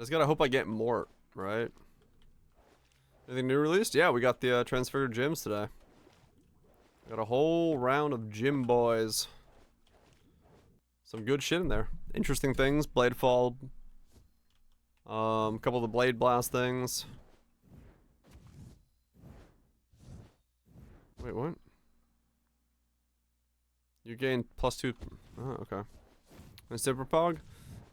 Speaker 1: just gotta hope I get Mort, right? Anything new released? Yeah, we got the transfigured gyms today. Got a whole round of gym boys. Some good shit in there. Interesting things. Bladefall. A couple of the Blade Blast things. Wait, what? You gain +2. Oh, okay. And Super Pog?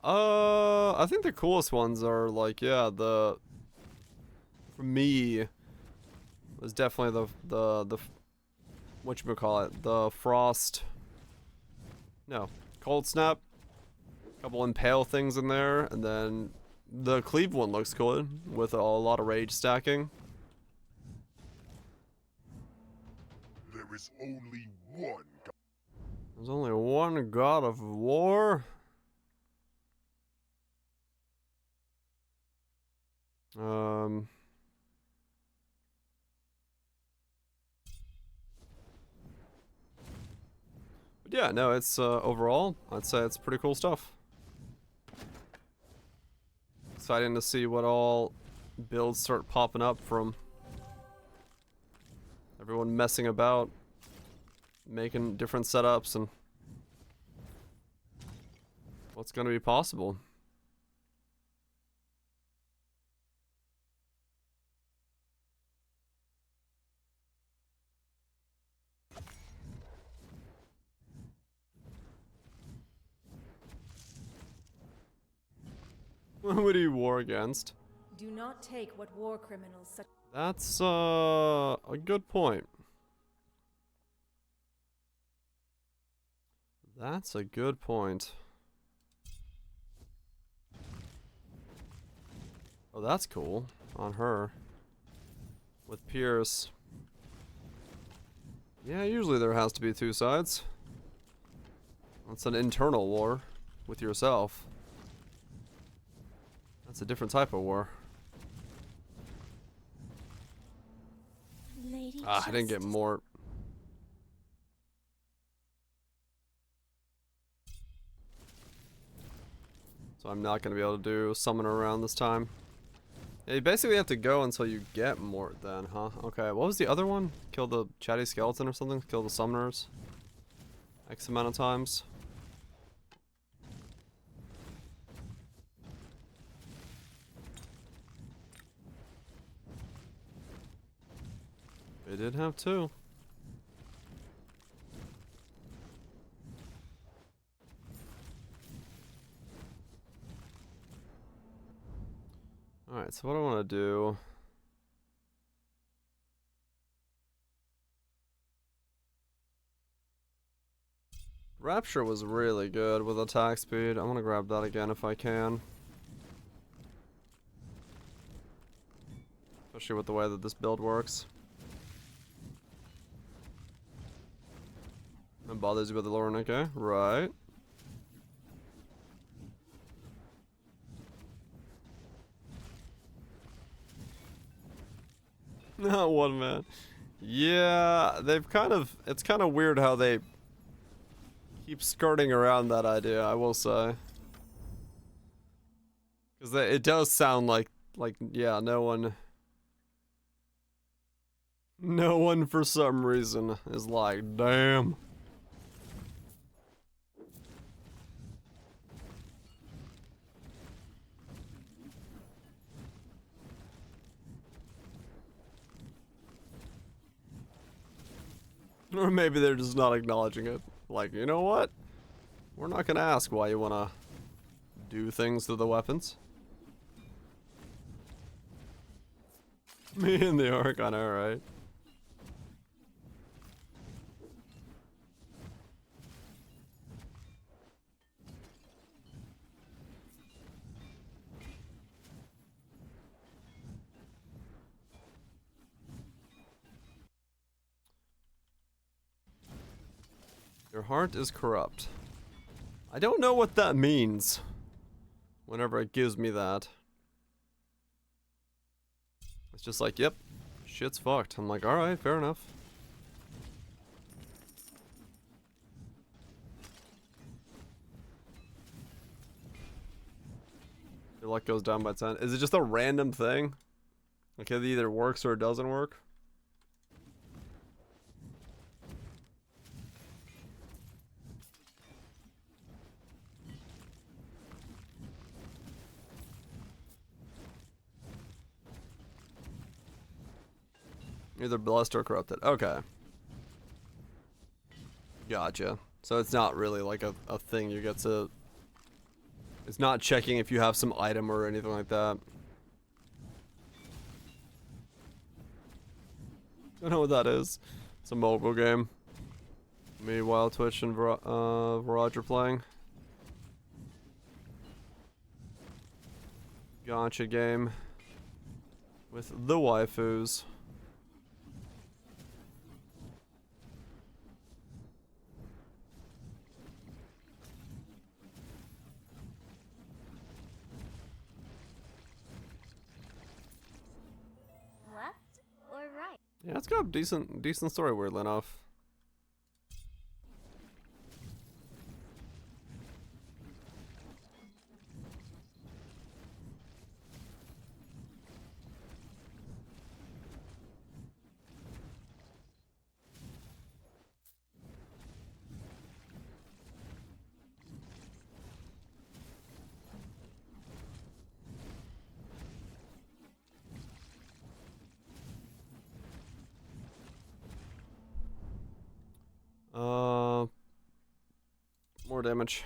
Speaker 1: I think the coolest ones are like, yeah, for me, was definitely the whatchamacallit, the Frost. No, Cold Snap. Couple Impale things in there, and then the Cleave one looks good with a lot of rage stacking.
Speaker 5: There is only one God.
Speaker 1: There's only one God of War. But yeah, no, it's overall, I'd say it's pretty cool stuff. Exciting to see what all builds start popping up from everyone messing about, making different setups, and what's going to be possible. What would he war against?
Speaker 6: Do not take what war criminals such.
Speaker 1: That's a good point. That's a good point. Oh, that's cool. On her. With Pierce. Yeah, usually there has to be two sides. That's an internal war with yourself. That's a different type of war.
Speaker 6: Lady
Speaker 1: Ah, I didn't get Mort. So I'm not going to be able to do summon around this time. Yeah, you basically have to go until you get Mort then, huh? Okay, what was the other one? Kill the chatty skeleton or something? Kill the summoners? X amount of times? They did have two. Alright, so what I want to do... Rapture was really good with attack speed. I want to grab that again if I can. Especially with the way that this build works. It bothers you with the lore, okay? Right. Not one man. Yeah, they've kind of... It's kind of weird how they keep skirting around that idea, I will say. Because it does sound like, yeah, no one for some reason is like, damn. Or maybe they're just not acknowledging it. Like, you know what? We're not gonna ask why you wanna do things to the weapons. Me and the Ark, I know, right? Your heart is corrupt. I don't know what that means. Whenever it gives me that. It's just like, yep, shit's fucked. I'm like, alright, fair enough. You're Your luck goes down by 10. Is it just a random thing? Like it either works or it doesn't work? Either blessed or corrupted. Okay. Gotcha. So it's not really like a thing you get to... It's not checking if you have some item or anything like that. I don't know what that is. It's a mobile game. Me while Twitch and Viraj are playing. Gotcha game. With the waifus.
Speaker 7: Left or right?
Speaker 1: Yeah, it's got a decent story, weirdly enough. More damage.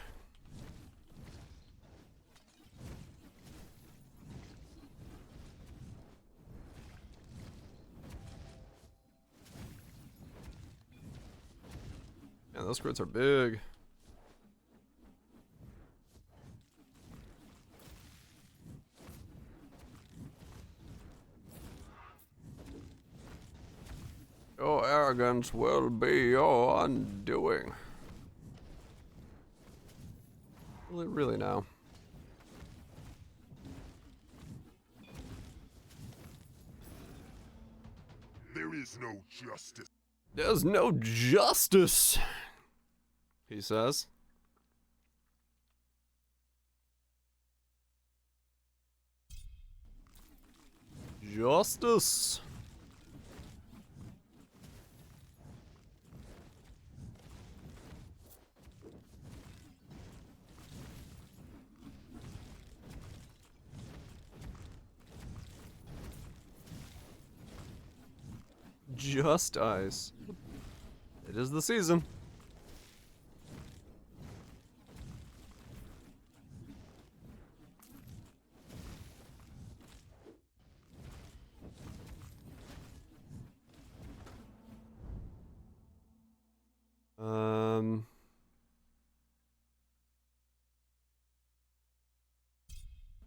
Speaker 1: Yeah, those crits are big. Your arrogance will be your undoing. Really now.
Speaker 5: There is no justice.
Speaker 1: There's no justice, he says. Justice. Just ice. It is the season.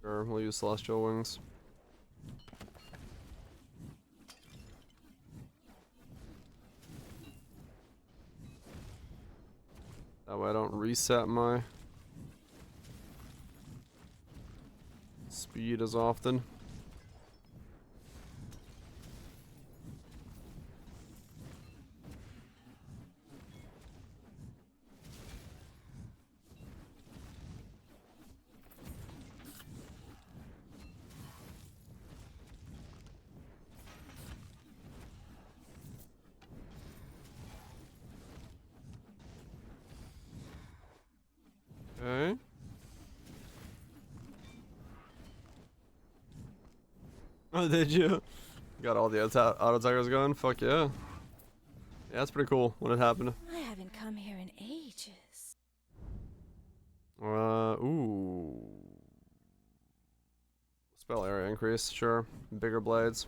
Speaker 1: Sure, we'll use Celestial Wings. That way I don't reset my speed as often. Okay. Oh, did you? Got all the auto attackers going? Fuck yeah. Yeah, that's pretty cool when it happened.
Speaker 6: I haven't come here in ages.
Speaker 1: Ooh. Spell area increase, sure. Bigger blades.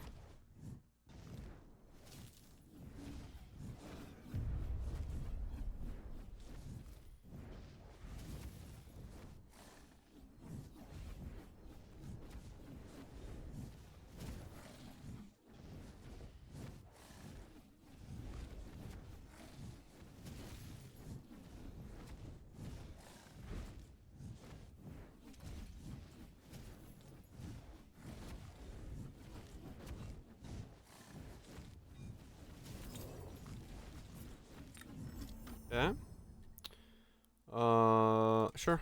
Speaker 1: Yeah. Sure.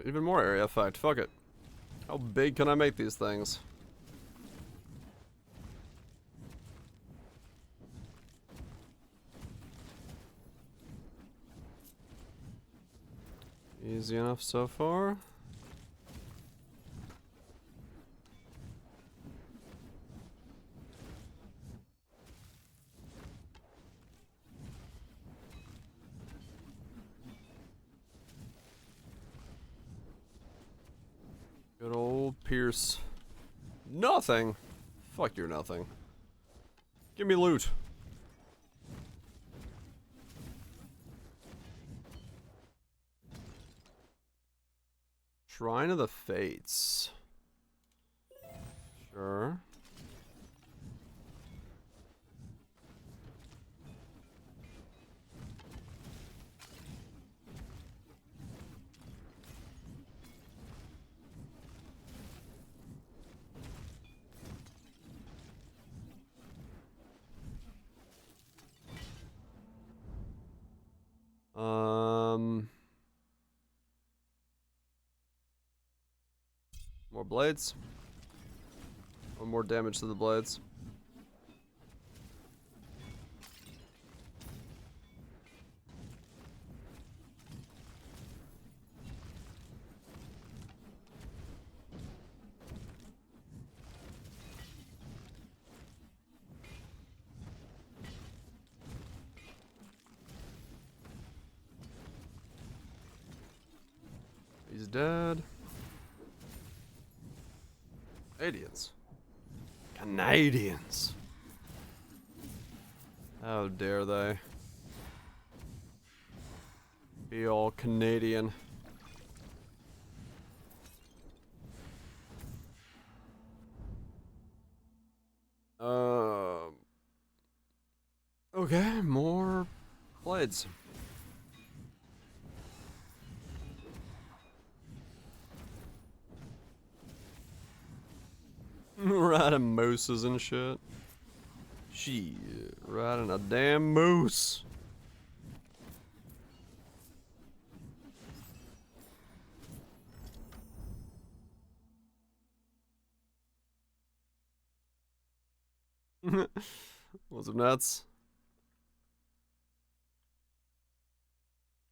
Speaker 1: Even more area effect. Fuck it. How big can I make these things? Easy enough so far. Good old Pierce. Nothing. Fuck your nothing. Give me loot. Shrine of the Fates. Sure. More blades. Or more damage to the blades. He's dead. Canadians. Canadians. How dare they be all Canadian. Okay, more blades. Riding mooses and shit. Shit, riding a damn moose. Was it nuts?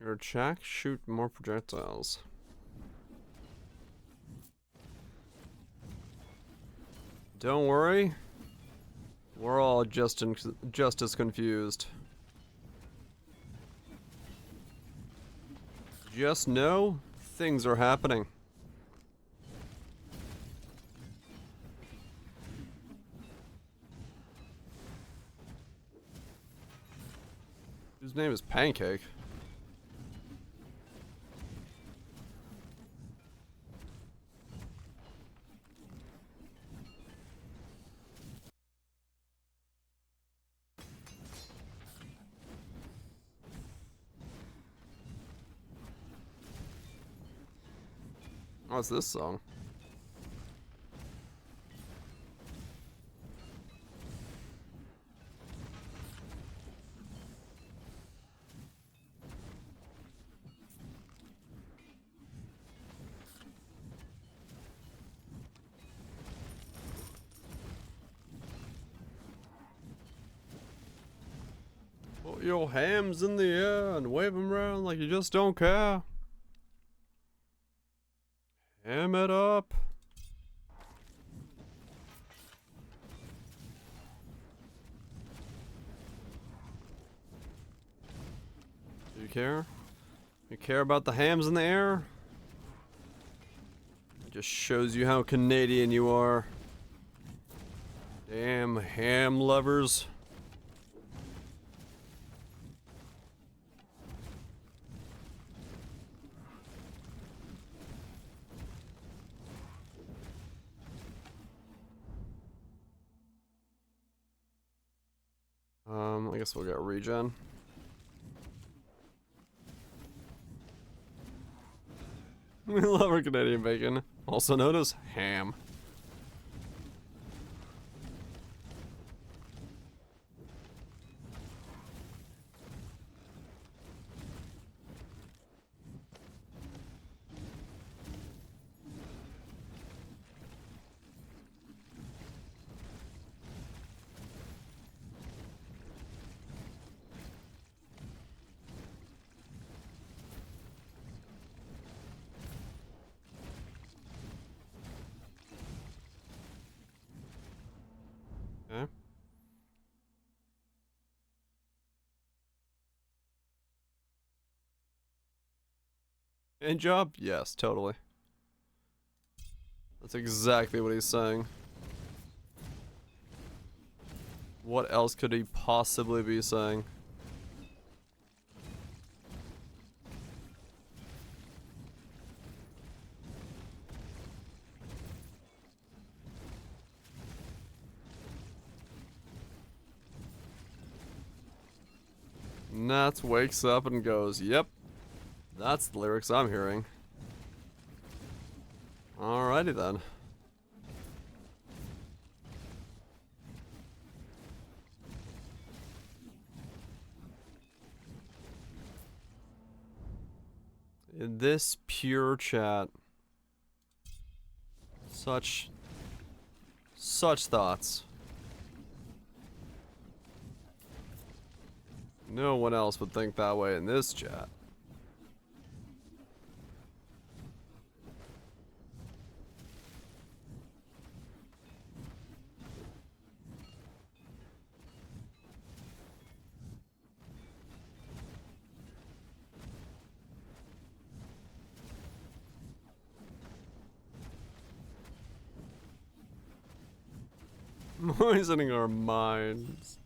Speaker 1: Your attack, shoot more projectiles. Don't worry. We're all just as confused. Just know things are happening. Whose name is Pancake? What's this song? Put your hams in the air and wave them around like you just don't care. Ham it up. Do you care? You care about the hams in the air? It just shows you how Canadian you are. Damn ham lovers. I guess we'll get regen. We love our Canadian bacon, also known as ham. Hand job? Yes, totally. That's exactly what he's saying. What else could he possibly be saying? Nats wakes up and goes, "Yep, that's the lyrics I'm hearing." Alrighty then. In this pure chat, such thoughts. No one else would think that way in this chat. Poisoning our minds.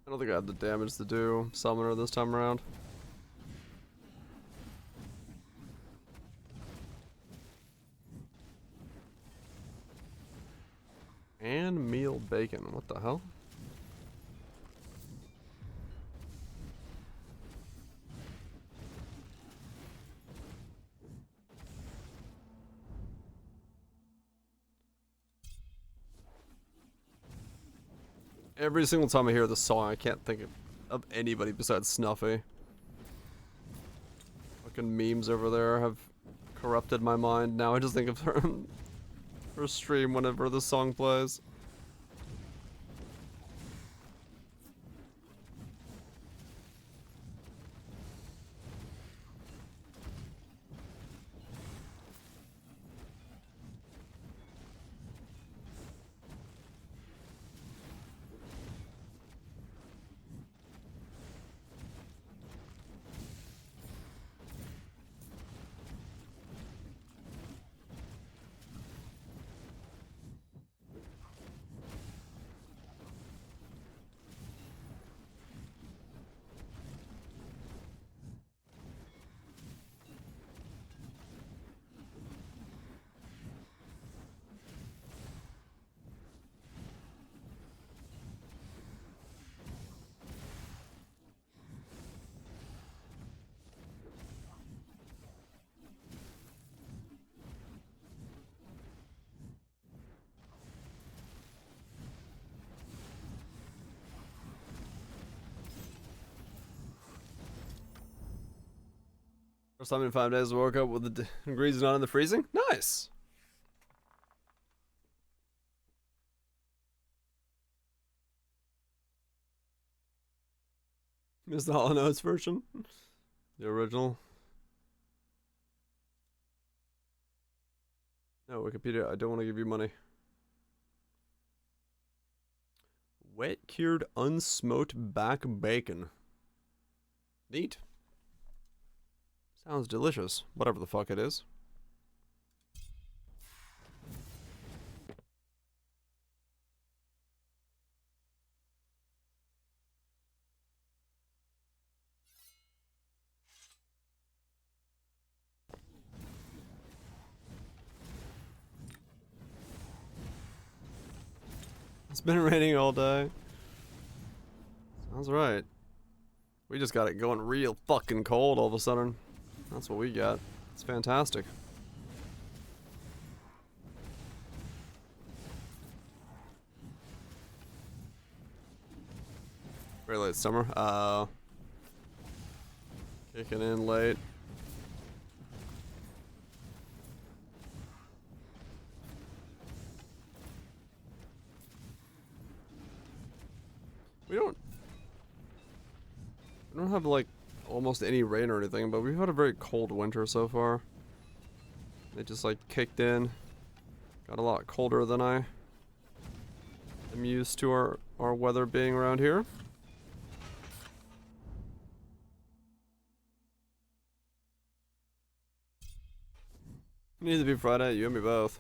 Speaker 1: I don't think I have the damage to do Summoner this time around. And meal bacon. What the hell? Every single time I hear this song, I can't think of anybody besides Snuffy. Fucking memes over there have corrupted my mind. Now I just think of her stream whenever the song plays. First time in 5 days, I woke up with the degrees not in the freezing. Nice. Is the Hollow Notes version? The original? No, Wikipedia, I don't want to give you money. Wet cured unsmoked back bacon. Neat. Sounds delicious, whatever the fuck it is. It's been raining all day. Sounds right. We just got it going real fucking cold all of a sudden. That's what we got. It's fantastic. Very late summer. Kicking in late. We don't have like almost any rain or anything, but we've had a very cold winter so far. It just like kicked in. Got a lot colder than I am used to our weather being around here. Needs to be Friday, you and me both.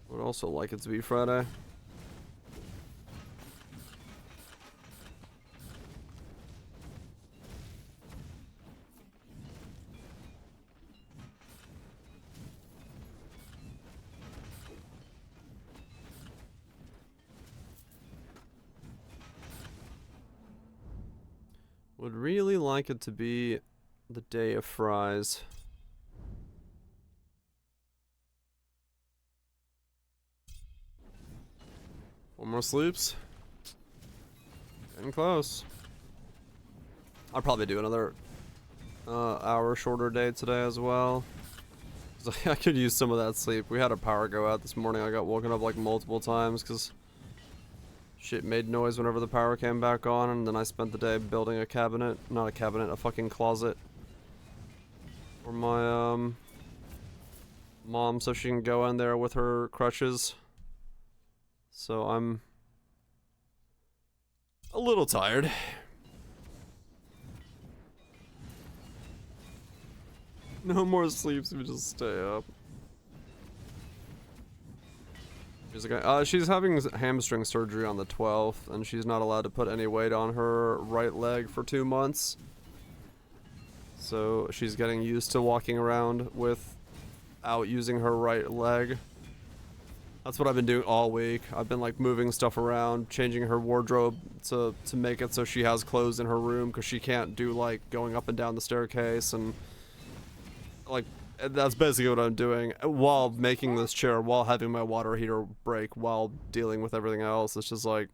Speaker 1: Would also like it to be Friday. Would really like it to be the day of fries. One more sleeps. Getting close. I'll probably do another hour shorter day today as well. I could use some of that sleep. We had a power go out this morning. I got woken up like multiple times because shit made noise whenever the power came back on, and then I spent the day building a cabinet. Not a cabinet, a fucking closet. For my mom so she can go in there with her crutches. So I'm a little tired. No more sleeps, we just stay up. She's having hamstring surgery on the 12th, and she's not allowed to put any weight on her right leg for 2 months. So she's getting used to walking around without using her right leg. That's what I've been doing all week. I've been like moving stuff around, changing her wardrobe to make it so she has clothes in her room, because she can't do like going up and down the staircase, and like that's basically what I'm doing while making this chair, while having my water heater break, while dealing with everything else. It's just like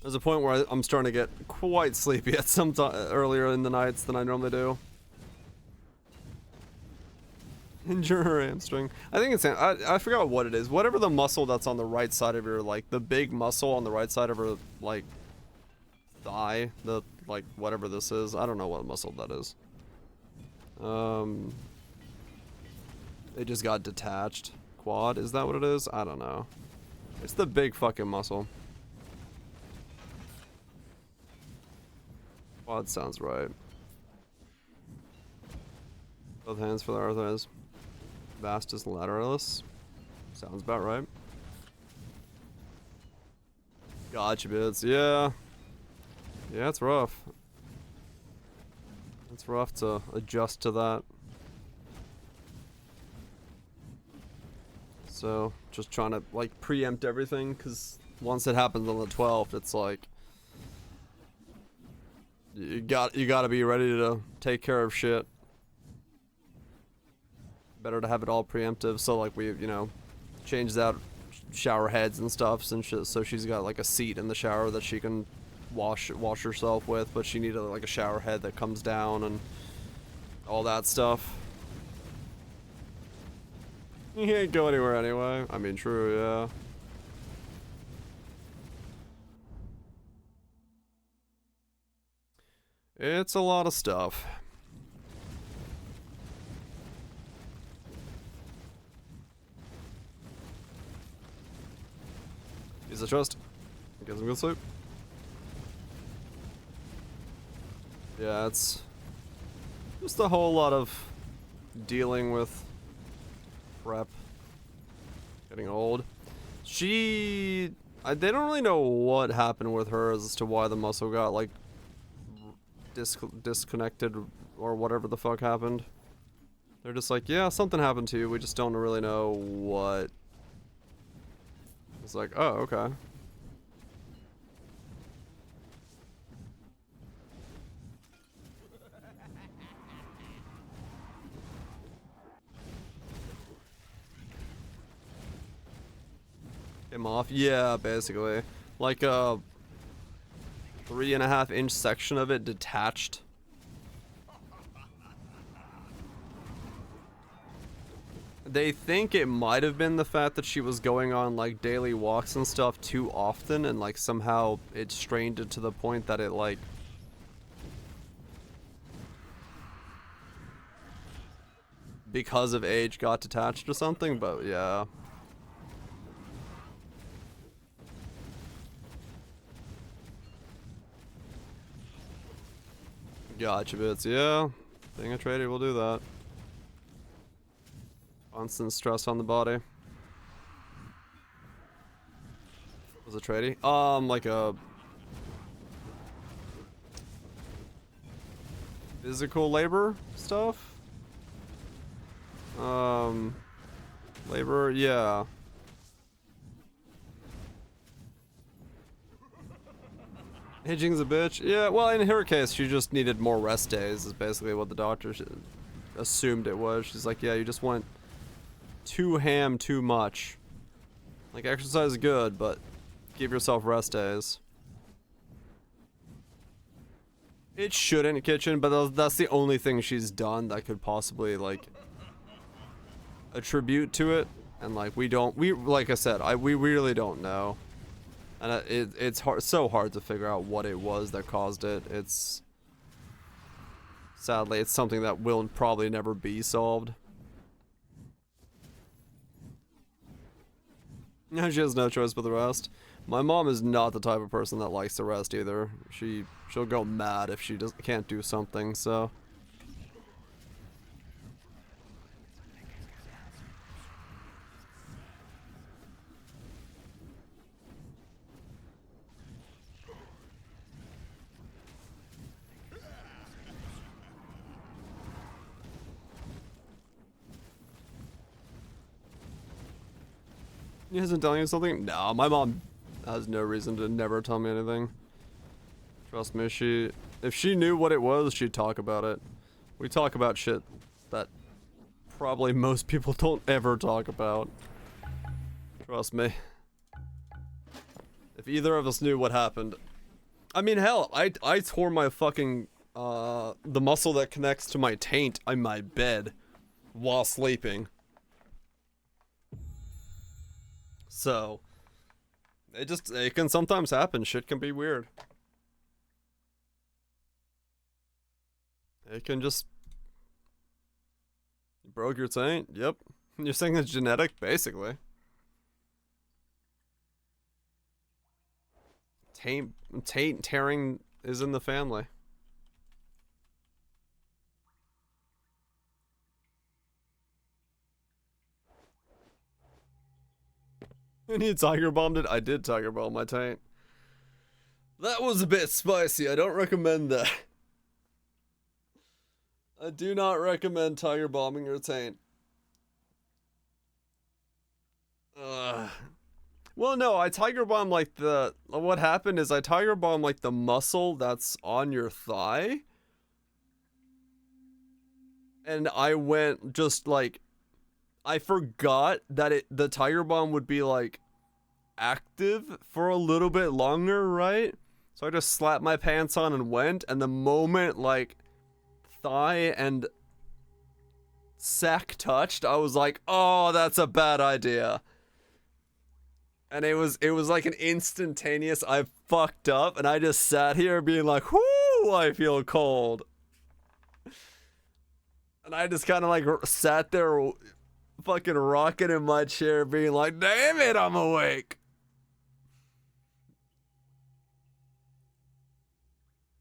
Speaker 1: there's a point where I'm starting to get quite sleepy at some time earlier in the nights than I normally do. Injure her hamstring. I think it's I forgot what it is. Whatever the muscle that's on the right side of your, like the big muscle on the right side of her like thigh, the like whatever this is. I don't know what muscle that is. It just got detached. Quad, is that what it is? I don't know. It's the big fucking muscle. Quad sounds right. Both hands for the arthritis. Vastus lateralis. Sounds about right. Gotcha bits. Yeah. Yeah, it's rough. It's rough to adjust to that. So, just trying to like preempt everything, because once it happens on the 12th, it's like you gotta be ready to take care of shit. Better to have it all preemptive, so like we, you know, changed out shower heads and stuff, and shit, so she's got like a seat in the shower that she can wash herself with, but she needed like a shower head that comes down and all that stuff. You can't go anywhere anyway. I mean, true, yeah. It's a lot of stuff. Use the trust. Get some good sleep. Yeah, it's just a whole lot of dealing with prep. Getting old. They don't really know what happened with her as to why the muscle got like disconnected or whatever the fuck happened. They're just like, yeah, something happened to you. We just don't really know what. It's like, oh, okay. Came off? Yeah, basically. Like a 3.5 inch section of it detached. They think it might have been the fact that she was going on like daily walks and stuff too often, and like somehow it strained it to the point that it like because of age got detached or something, but yeah. Gotcha bits, yeah. Being a trader will do that. Constant stress on the body. Was a tradie? Like a physical labor stuff? Labor, yeah. Aging's a bitch. Yeah, well, in her case, she just needed more rest days, is basically what the doctor assumed it was. She's like, yeah, you just went too much. Like, exercise is good, but give yourself rest days. It shouldn't, kitchen, but that's the only thing she's done that could possibly, like, attribute to it. And, like, like I said, we really don't know. And it's so hard to figure out what it was that caused it. Sadly, it's something that will probably never be solved. Yeah, she has no choice but the rest. My mom is not the type of person that likes to rest either. She'll go mad if she can't do something, so. He isn't telling you something? No, my mom has no reason to never tell me anything. Trust me, if she knew what it was, she'd talk about it. We talk about shit that probably most people don't ever talk about. Trust me. If either of us knew what happened. I mean, hell, I tore my fucking, the muscle that connects to my taint on my bed while sleeping. So, it can sometimes happen. Shit can be weird. It can just... You broke your taint? Yep. You're saying it's genetic? Basically. Taint tearing is in the family. And you tiger bombed it? I did tiger bomb my taint. That was a bit spicy. I don't recommend that. I do not recommend tiger bombing your taint. Well, no, I tiger bomb like what happened is I tiger bomb like the muscle that's on your thigh. And I went just like, I forgot that the tiger bomb would be like active for a little bit longer, right? So I just slapped my pants on and went, and the moment like thigh and sack touched, I was like, oh, that's a bad idea. And it was like an instantaneous I fucked up, and I just sat here being like, whoo, I feel cold. And I just kind of like sat there fucking rocking in my chair being like, damn it, I'm awake.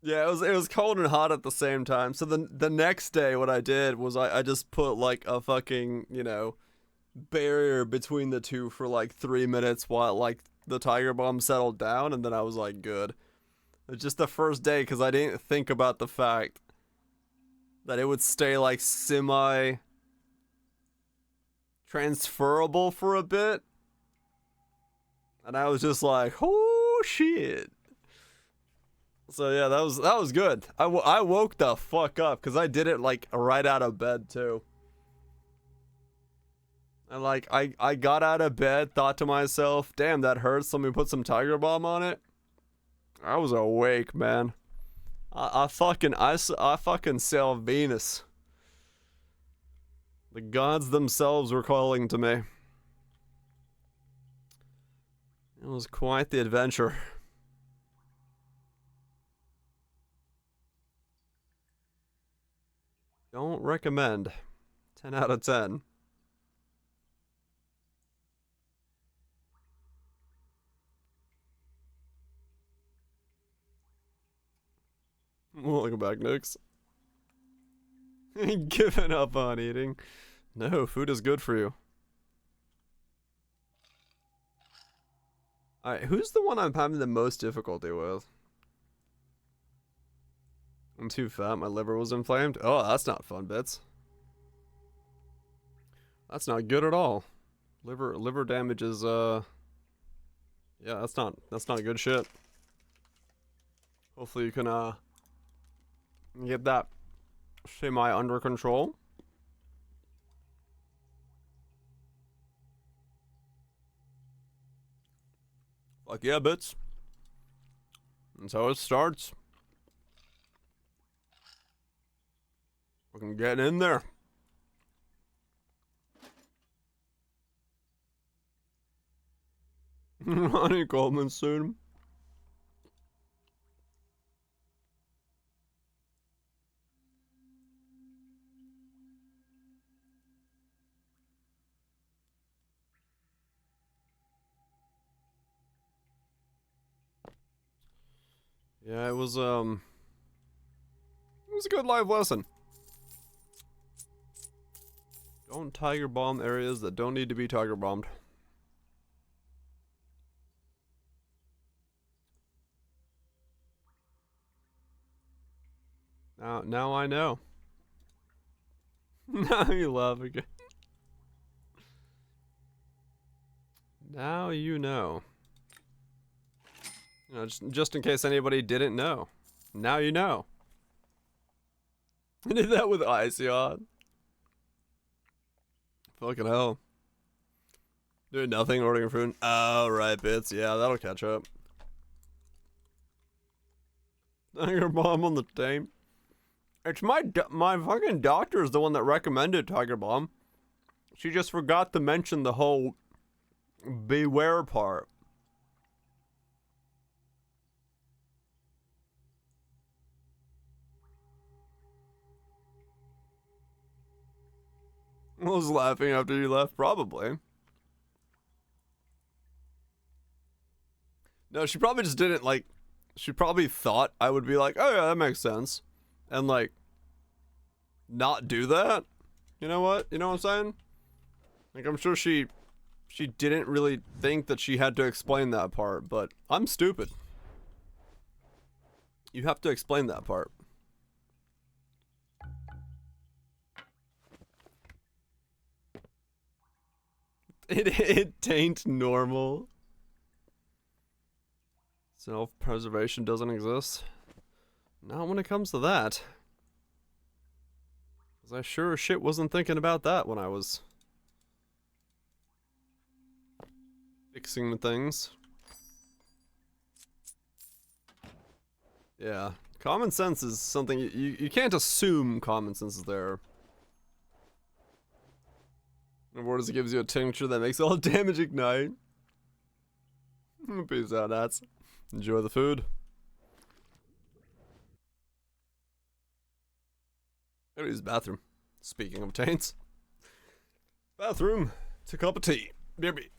Speaker 1: Yeah, it was cold and hot at the same time. So the next day what I did was I just put like a fucking, you know, barrier between the two for like 3 minutes while like the tiger bomb settled down, and then I was like good. It was just the first day because I didn't think about the fact that it would stay like semi transferable for a bit, and I was just like, oh shit. So yeah, that was good. I woke the fuck up because I did it like right out of bed too. And like I got out of bed, thought to myself, damn, that hurts, let me put some tiger balm on it. I was awake, man. I fucking sail Venus. The gods themselves were calling to me. It was quite the adventure. Don't recommend. 10 out of 10. Welcome back, Nix. Giving up on eating. No, food is good for you. Alright, who's the one I'm having the most difficulty with? I'm too fat, my liver was inflamed. Oh, that's not fun, bits. That's not good at all. Liver damage is yeah, that's not good shit. Hopefully you can get that semi under control. Fuck yeah, bits. That's how it starts. Fucking getting in there. Ronnie Coleman soon. Yeah, it was a good life lesson. Don't tiger bomb areas that don't need to be tiger bombed. Now I know. Now you laugh again. Now you know. You know, just in case anybody didn't know. Now you know. I did that with Icy on. Fucking hell. Doing nothing, ordering food. Oh, right, bits. Yeah, that'll catch up. Tiger bomb on the team. It's my fucking doctor is the one that recommended tiger bomb. She just forgot to mention the whole beware part. I was laughing after you left, probably. No, she probably just didn't like. She probably thought I would be like, oh yeah, that makes sense, and like, not do that. You know what? You know what I'm saying? Like, I'm sure she didn't really think that she had to explain that part, but I'm stupid. You have to explain that part. It ain't normal. Self-preservation doesn't exist. Not when it comes to that. Cause I sure as shit wasn't thinking about that when I was fixing the things. Yeah, common sense is something you can't assume common sense is there. Rewards, it gives you a tincture that makes all damage ignite. Peace out, nuts. Enjoy the food. Gotta use the bathroom. Speaking of taints. Bathroom. It's a cup of tea. Baby.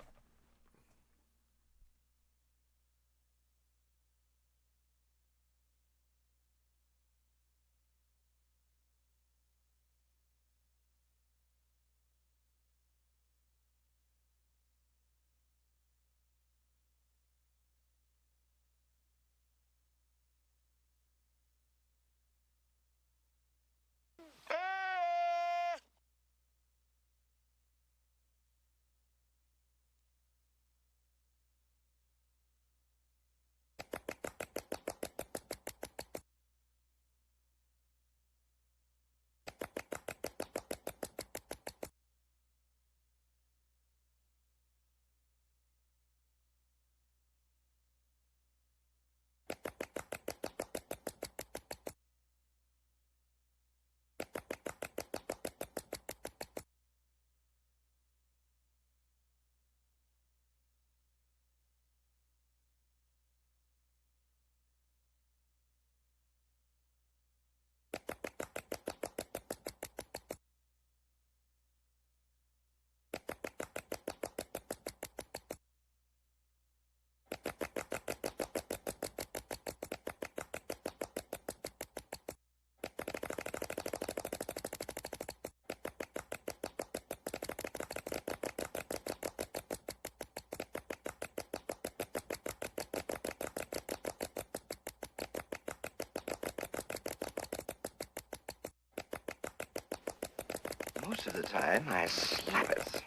Speaker 8: the time I slap it.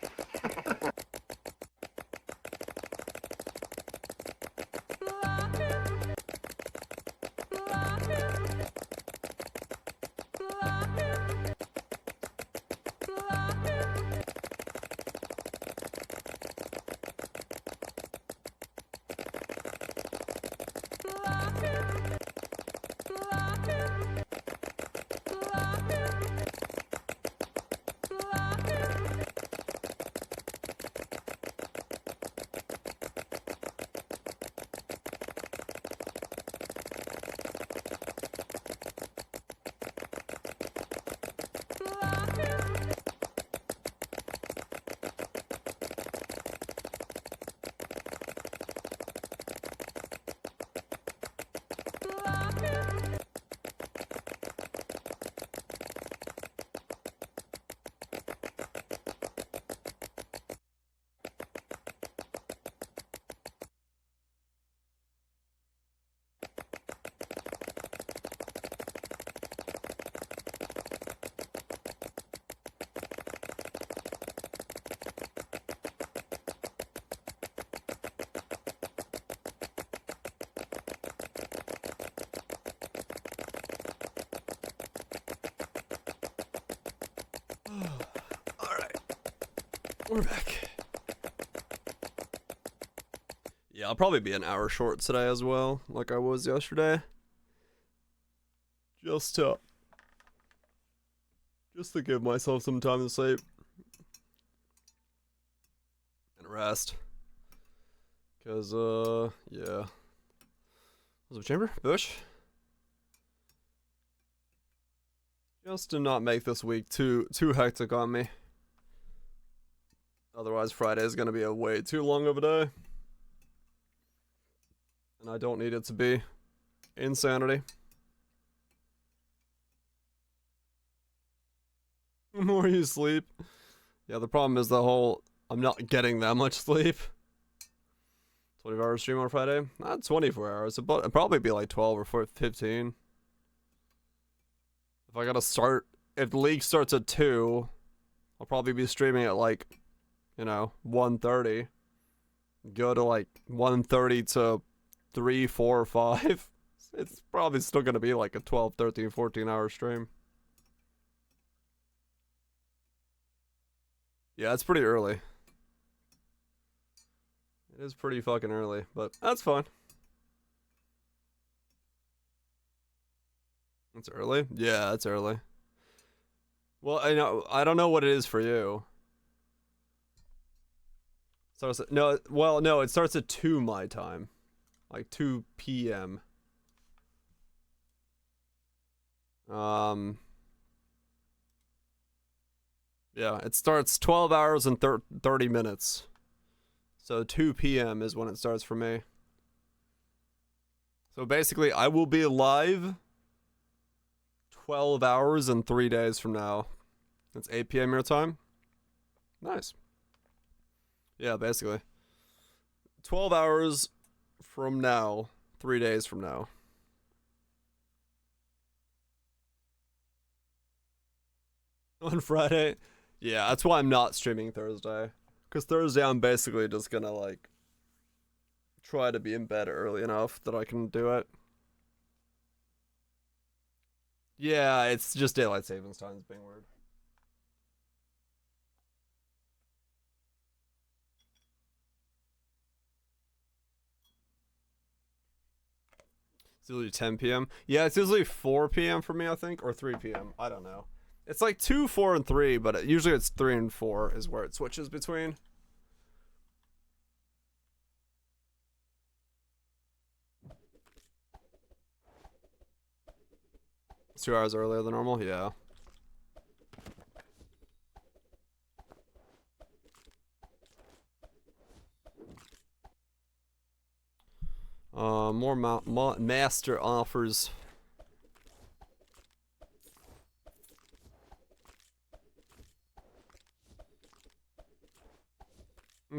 Speaker 1: Alright. We're back. Yeah, I'll probably be an hour short today as well, like I was yesterday. Just to give myself some time to sleep. And rest. Cause, yeah. Was it chamber? Bush? Just to not make this week too hectic on me. Otherwise, Friday is gonna be a way too long of a day. And I don't need it to be. Insanity. The more you sleep. Yeah, the problem is the whole, I'm not getting that much sleep. 24-hour stream on Friday? Not 24 hours. It'd probably be like 12 or 15. If I gotta start, if the league starts at 2, I'll probably be streaming at like, 1:30. Go to like 1:30 to 3, 4, 5. It's probably still gonna be like a 12, 13, 14-hour stream. Yeah, it's pretty early. It is pretty fucking early, but that's fine. It's early? Yeah, it's early. Well, I don't know what it is for you. Starts at, no, it starts at 2 my time. Like 2 p.m. Yeah, it starts 12 hours and 30 minutes. So 2 p.m. is when it starts for me. So basically, I will be live 12 hours and 3 days from now. It's 8 p.m. your time. Nice. Yeah, basically. 12 hours from now, 3 days from now. On Friday? Yeah, that's why I'm not streaming Thursday. Because Thursday I'm basically just gonna, like, try to be in bed early enough that I can do it. Yeah, it's just daylight savings times being weird. It's usually 10 p.m. Yeah, it's usually 4 p.m. for me, I think, or 3 p.m. I don't know. It's like 2, 4, and 3, but usually it's 3 and 4 is where it switches between. It's 2 hours earlier than normal, yeah. More master offers.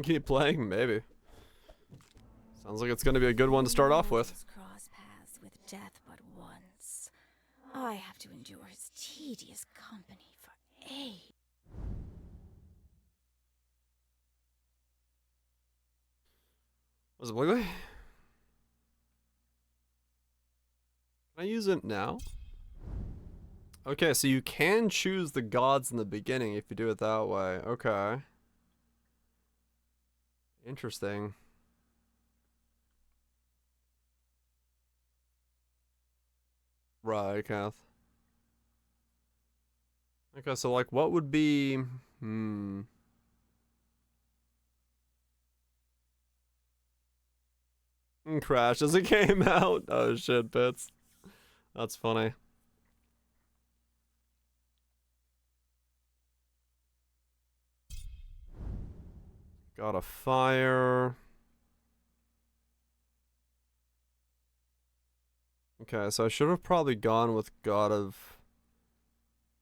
Speaker 1: Keep playing, maybe. Sounds like it's gonna be a good one to start off with.
Speaker 6: Cross paths with death but once. I have to endure his tedious company for ages.
Speaker 1: Was it wiggly? Can I use it now? Okay, so you can choose the gods in the beginning if you do it that way. Okay. Interesting. Right, Kath. Okay, so like what would be crashed as it came out. Oh shit, Bits. That's funny. Got a fire. Okay, so I should have probably gone with God of...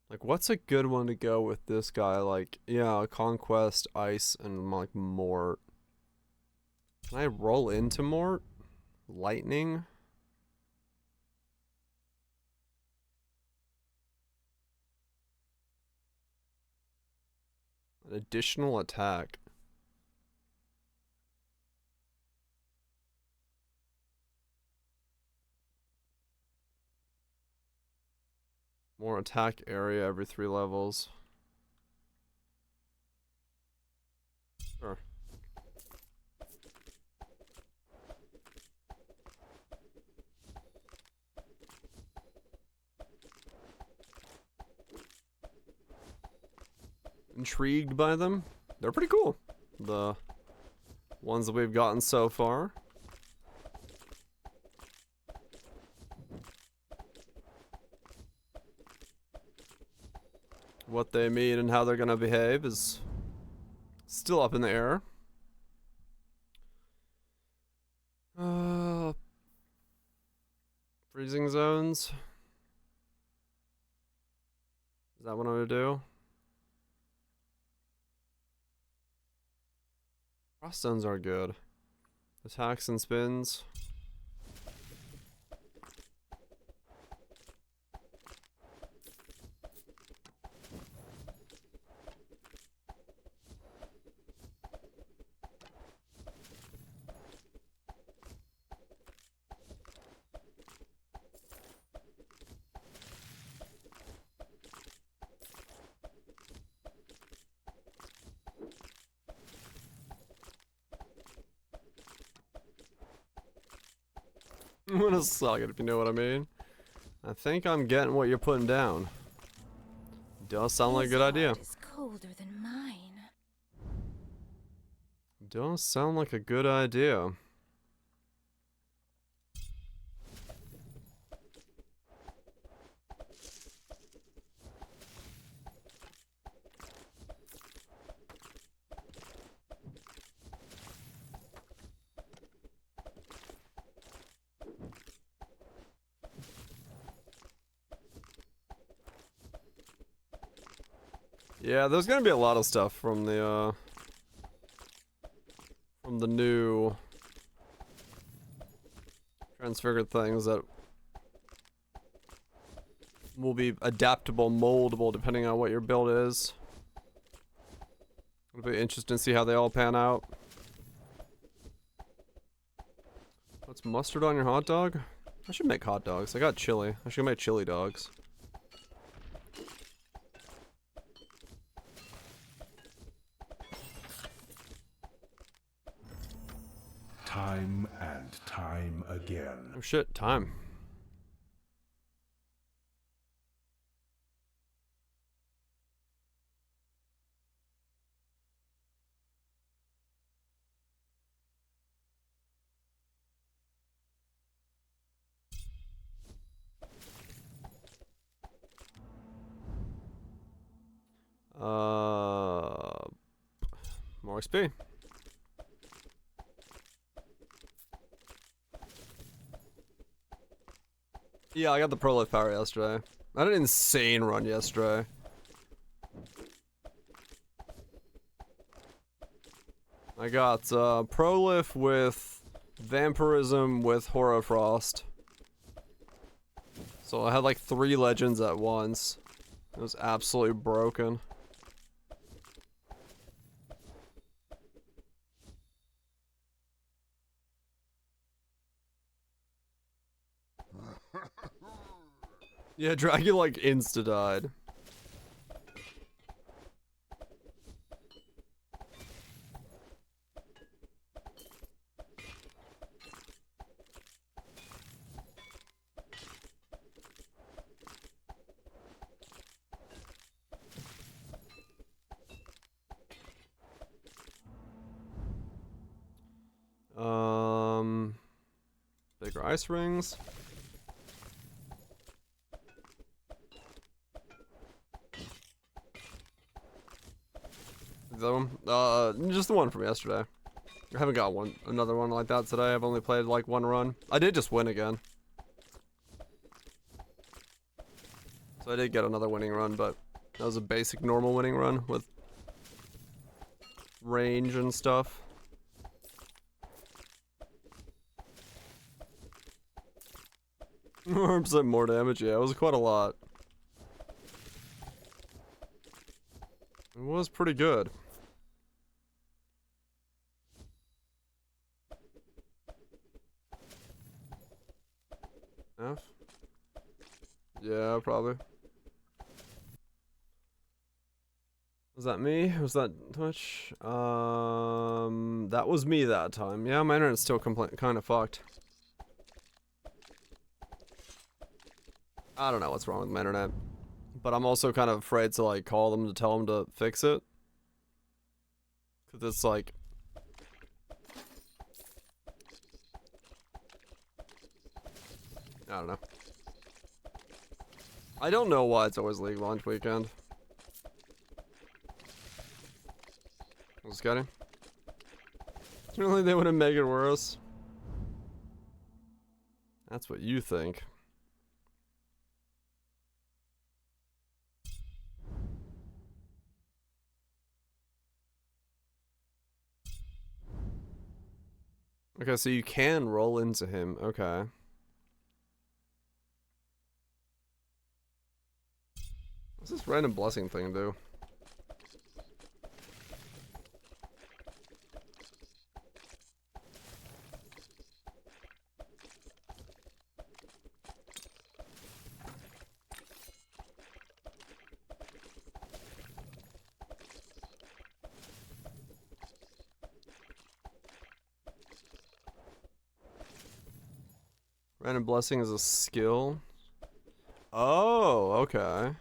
Speaker 1: Like, what's a good one to go with this guy? Like, yeah, Conquest, Ice, and like Mort. Can I roll into Mort? Lightning? An additional attack. More attack area every 3 levels. Sure. Intrigued by them. They're pretty cool. The ones that we've gotten so far. What they mean and how they're gonna behave is still up in the air. Freezing zones. Is that what I'm gonna do? Frost zones are good. Attacks and spins. I'm gonna suck it if you know what I mean. I think I'm getting what you're putting down. Does sound like a good idea.
Speaker 6: Is colder than mine.
Speaker 1: Does sound like a good idea. Yeah, there's gonna be a lot of stuff from the new transfigured things that will be adaptable, moldable, depending on what your build is. It'll be interesting to see how they all pan out. What's mustard on your hot dog? I should make hot dogs. I got chili. I should make chili dogs.
Speaker 9: Time and time again.
Speaker 1: Oh shit, time. More XP. Yeah, I got the Pro Lift power yesterday. I had an insane run yesterday. I got Pro Lift with Vampirism with Horror Frost. So I had like 3 legends at once. It was absolutely broken. Yeah, Dragon like insta died. Bigger ice rings. Is that one? Just the one from yesterday. I haven't got another one like that today. I've only played like one run. I did just win again. So I did get another winning run, but that was a basic normal winning run with range and stuff. 100% more damage, yeah, it was quite a lot. It was pretty good. F? Yeah, probably. Was that me? Was that Twitch? That was me that time. Yeah, my internet's still kind of fucked. I don't know what's wrong with my internet, but I'm also kind of afraid to like call them to tell them to fix it. 'Cause it's like, I don't know. I don't know why it's always League launch weekend. Just kidding. Really, they wouldn't make it worse. That's what you think. Okay, so you can roll into him. Okay. What's this random blessing thing do? Random blessing is a skill. Oh, okay.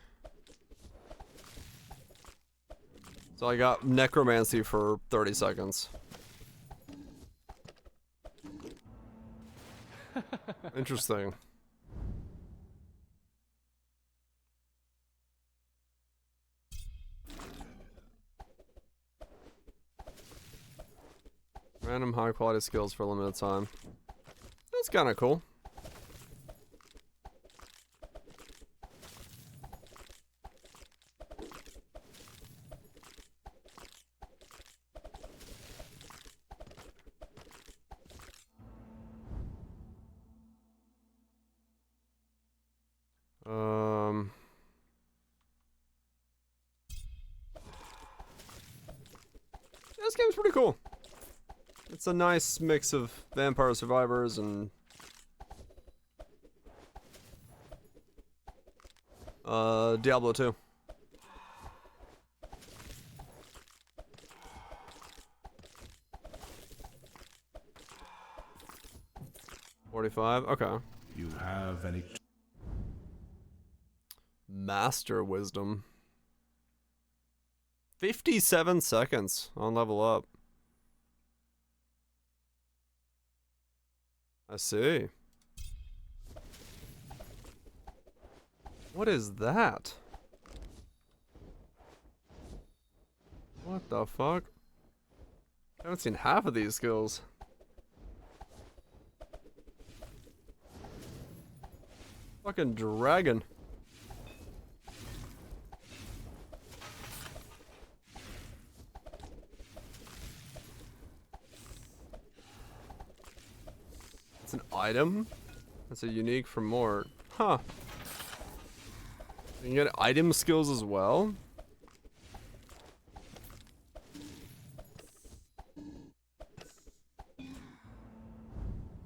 Speaker 1: So I got necromancy for 30 seconds. Interesting. Random high quality skills for a limited time. That's kind of cool. This game's pretty cool. It's a nice mix of Vampire Survivors and Diablo 2. $45. Okay.
Speaker 9: You have any...
Speaker 1: Master Wisdom. 57 seconds on level up. I see. What is that? What the fuck? I haven't seen half of these skills. Fucking dragon. It's an item? That's a unique from Mort. Huh. You can get item skills as well?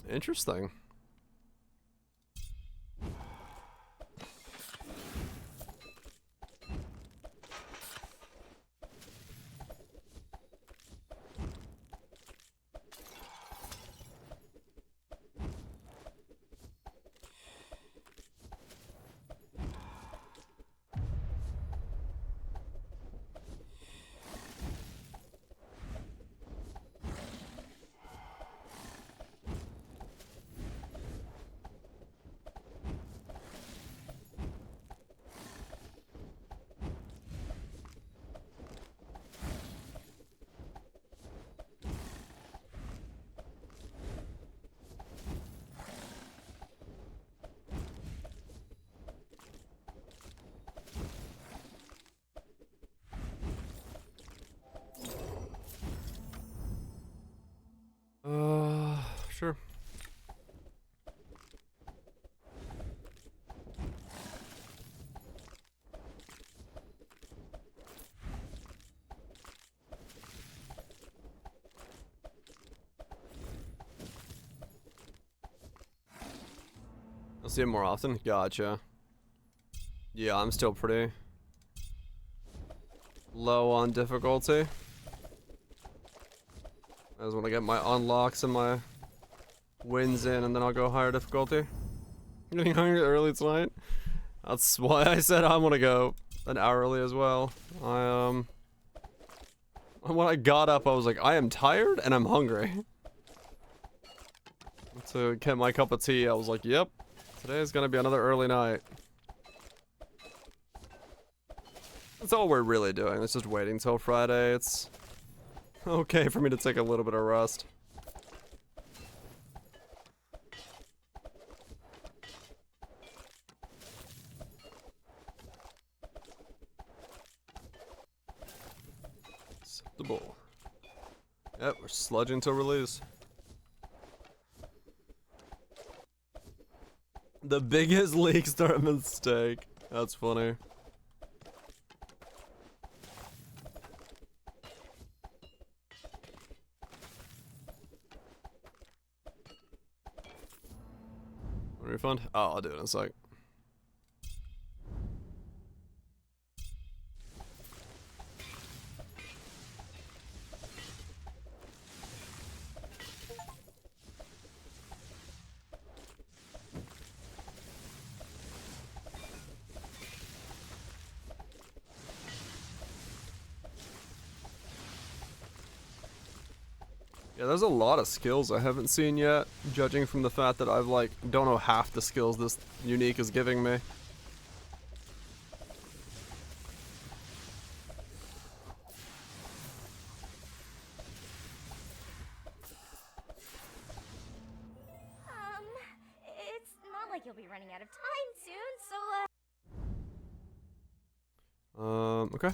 Speaker 1: Interesting. Sure. I'll see it more often. Gotcha. Yeah, I'm still pretty low on difficulty. I just want to get my unlocks and my wins in, and then I'll go higher difficulty. I'm getting hungry early tonight. That's why I said I want to go an hour early as well. When I got up, I was like, I am tired and I'm hungry. To get my cup of tea, I was like, yep, today is gonna be another early night. That's all we're really doing. It's just waiting till Friday. It's okay for me to take a little bit of rest. Acceptable. Yep, we're sludging till release. The biggest leak start mistake. That's funny. Refund? Oh, I'll do it in a sec. Yeah, there's a lot of skills I haven't seen yet, judging from the fact that I've like, don't know half the skills this unique is giving me.
Speaker 7: It's not like you'll be running out of time soon, so,
Speaker 1: Okay.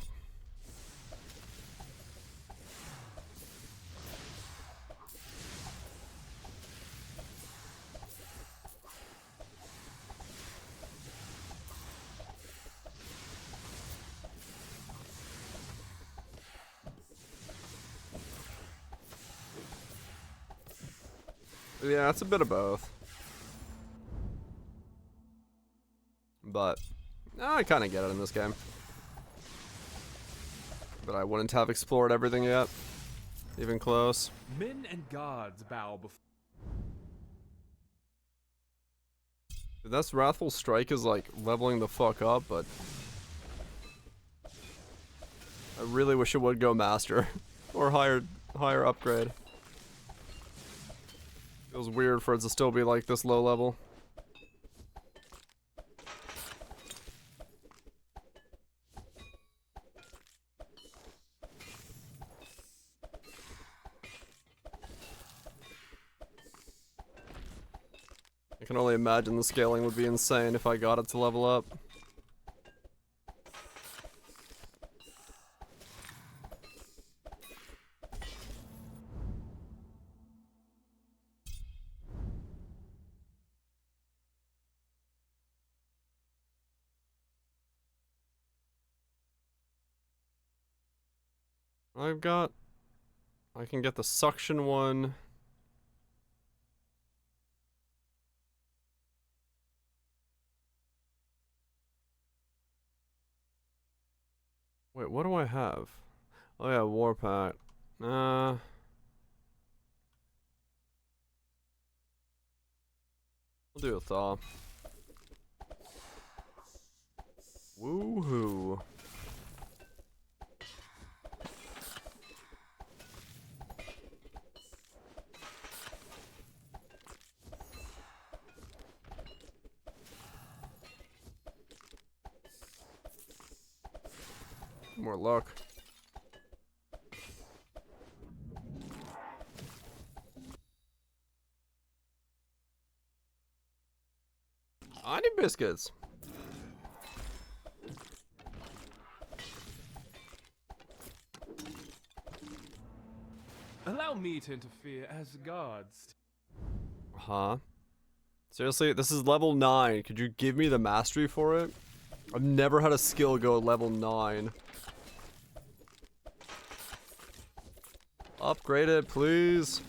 Speaker 1: Yeah, it's a bit of both. But I kind of get it in this game. But I wouldn't have explored everything yet. Even close.
Speaker 10: Men and gods bow before.
Speaker 1: That's Wrathful Strike is like leveling the fuck up, but I really wish it would go Master or higher upgrade. Feels weird for it to still be like this low level. I can only imagine the scaling would be insane if I got it to level up. I can get the suction one. Wait, what do I have? Oh yeah, Warpack. We'll do a thaw. Woohoo. More luck. I need biscuits.
Speaker 10: Allow me to interfere as gods.
Speaker 1: Huh? Seriously, this is level 9. Could you give me the mastery for it? I've never had a skill go level 9. Upgrade it, please.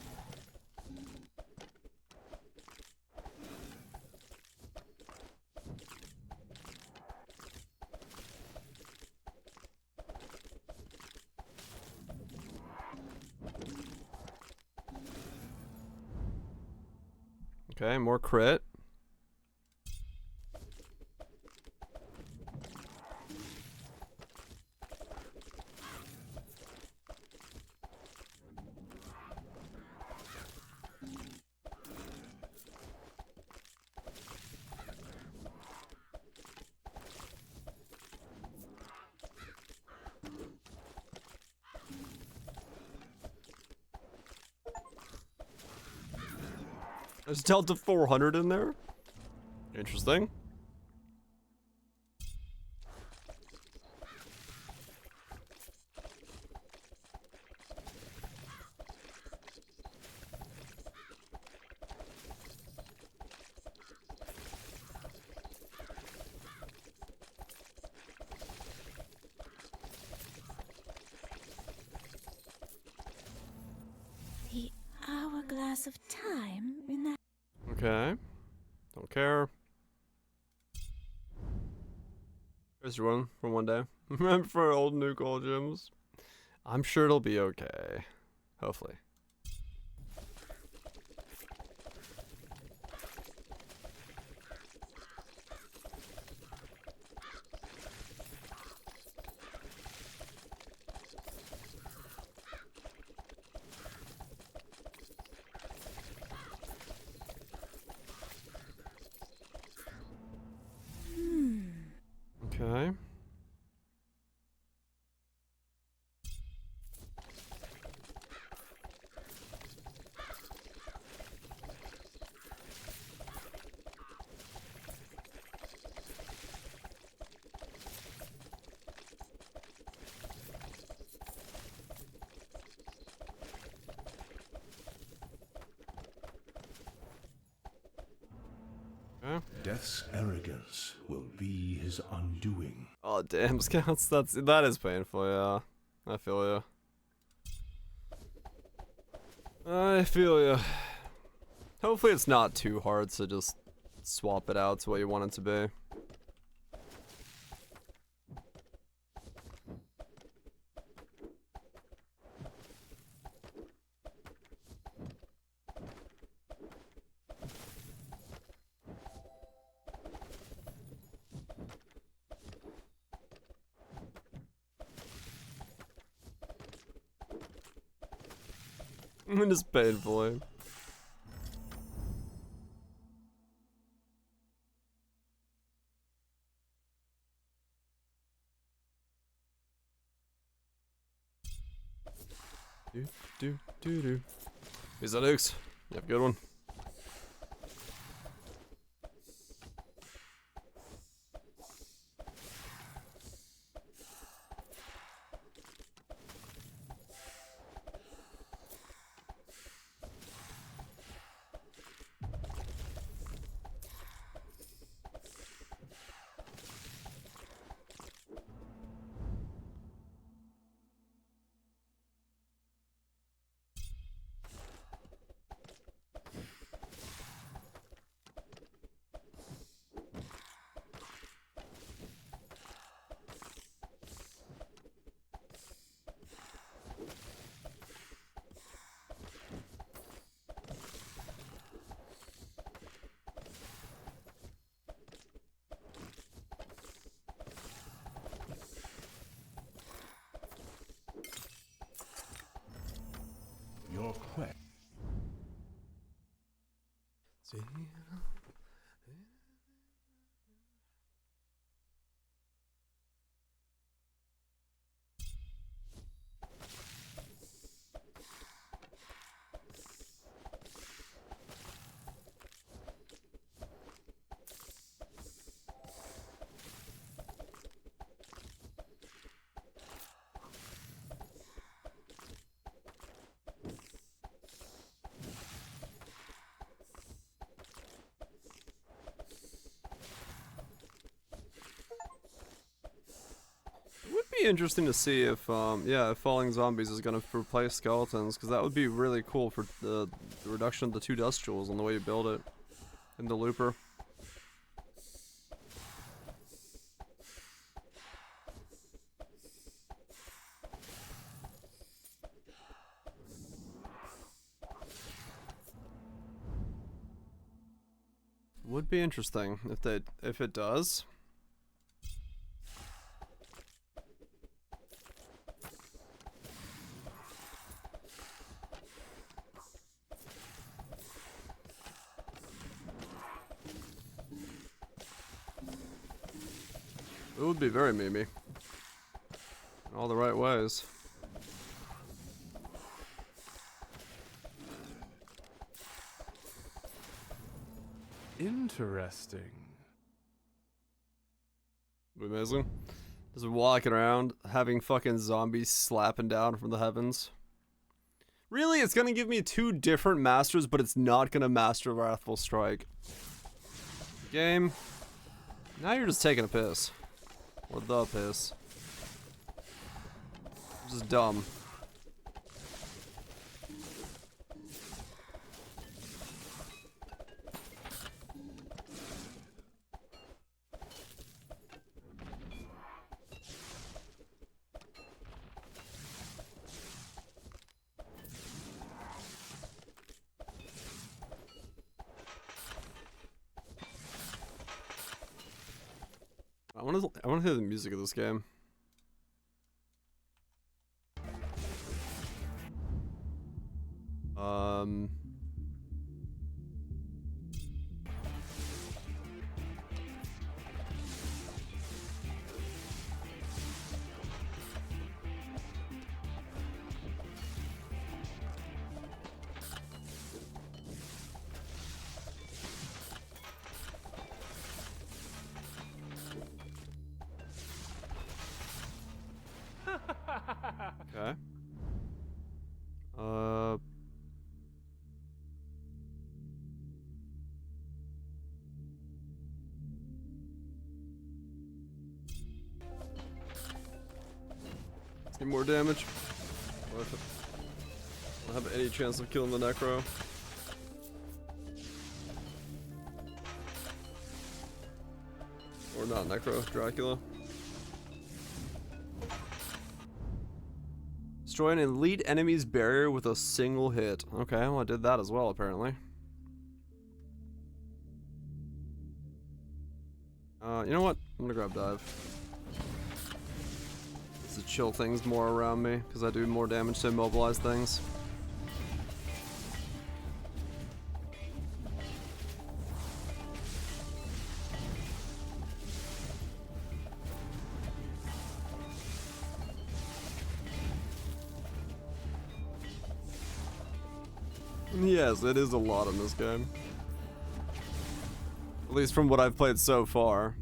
Speaker 1: Okay, more crit. There's Delta 400 in there? Interesting.
Speaker 6: The hourglass of time in that.
Speaker 1: Okay. Don't care. There's your one from one day. Remember for old new gold gems? I'm sure it'll be okay. Hopefully. Okay. Okay.
Speaker 9: Death's arrogance will be his undoing.
Speaker 1: Oh damn, scouts, that is painful, yeah. I feel ya. I feel ya. Hopefully it's not too hard to just swap it out to what you want it to be. Just painfully. Do. Peace out, Dukes. You have a good one.
Speaker 9: Your quest.
Speaker 1: be interesting to see if, yeah, if falling zombies is gonna replace skeletons, because that would be really cool for the reduction of the 2 dust jewels and the way you build it in the looper. Would be interesting if it does. It would be very memey. In all the right ways.
Speaker 10: Interesting.
Speaker 1: Amazing. Just walking around, having fucking zombies slapping down from the heavens. Really? It's gonna give me 2 different masters, but it's not gonna master Wrathful Strike. Game. Now you're just taking a piss. Or the piss. Just dumb. I want to hear the music of this game. Okay. Need more damage. I don't have any chance of killing the Necro. Or not Necro, Dracula. Destroy an elite enemy's barrier with a single hit. Okay, well I did that as well apparently. You know what? I'm gonna grab dive. To chill things more around me, because I do more damage to immobilize things. Yes, it is a lot in this game. At least from what I've played so far.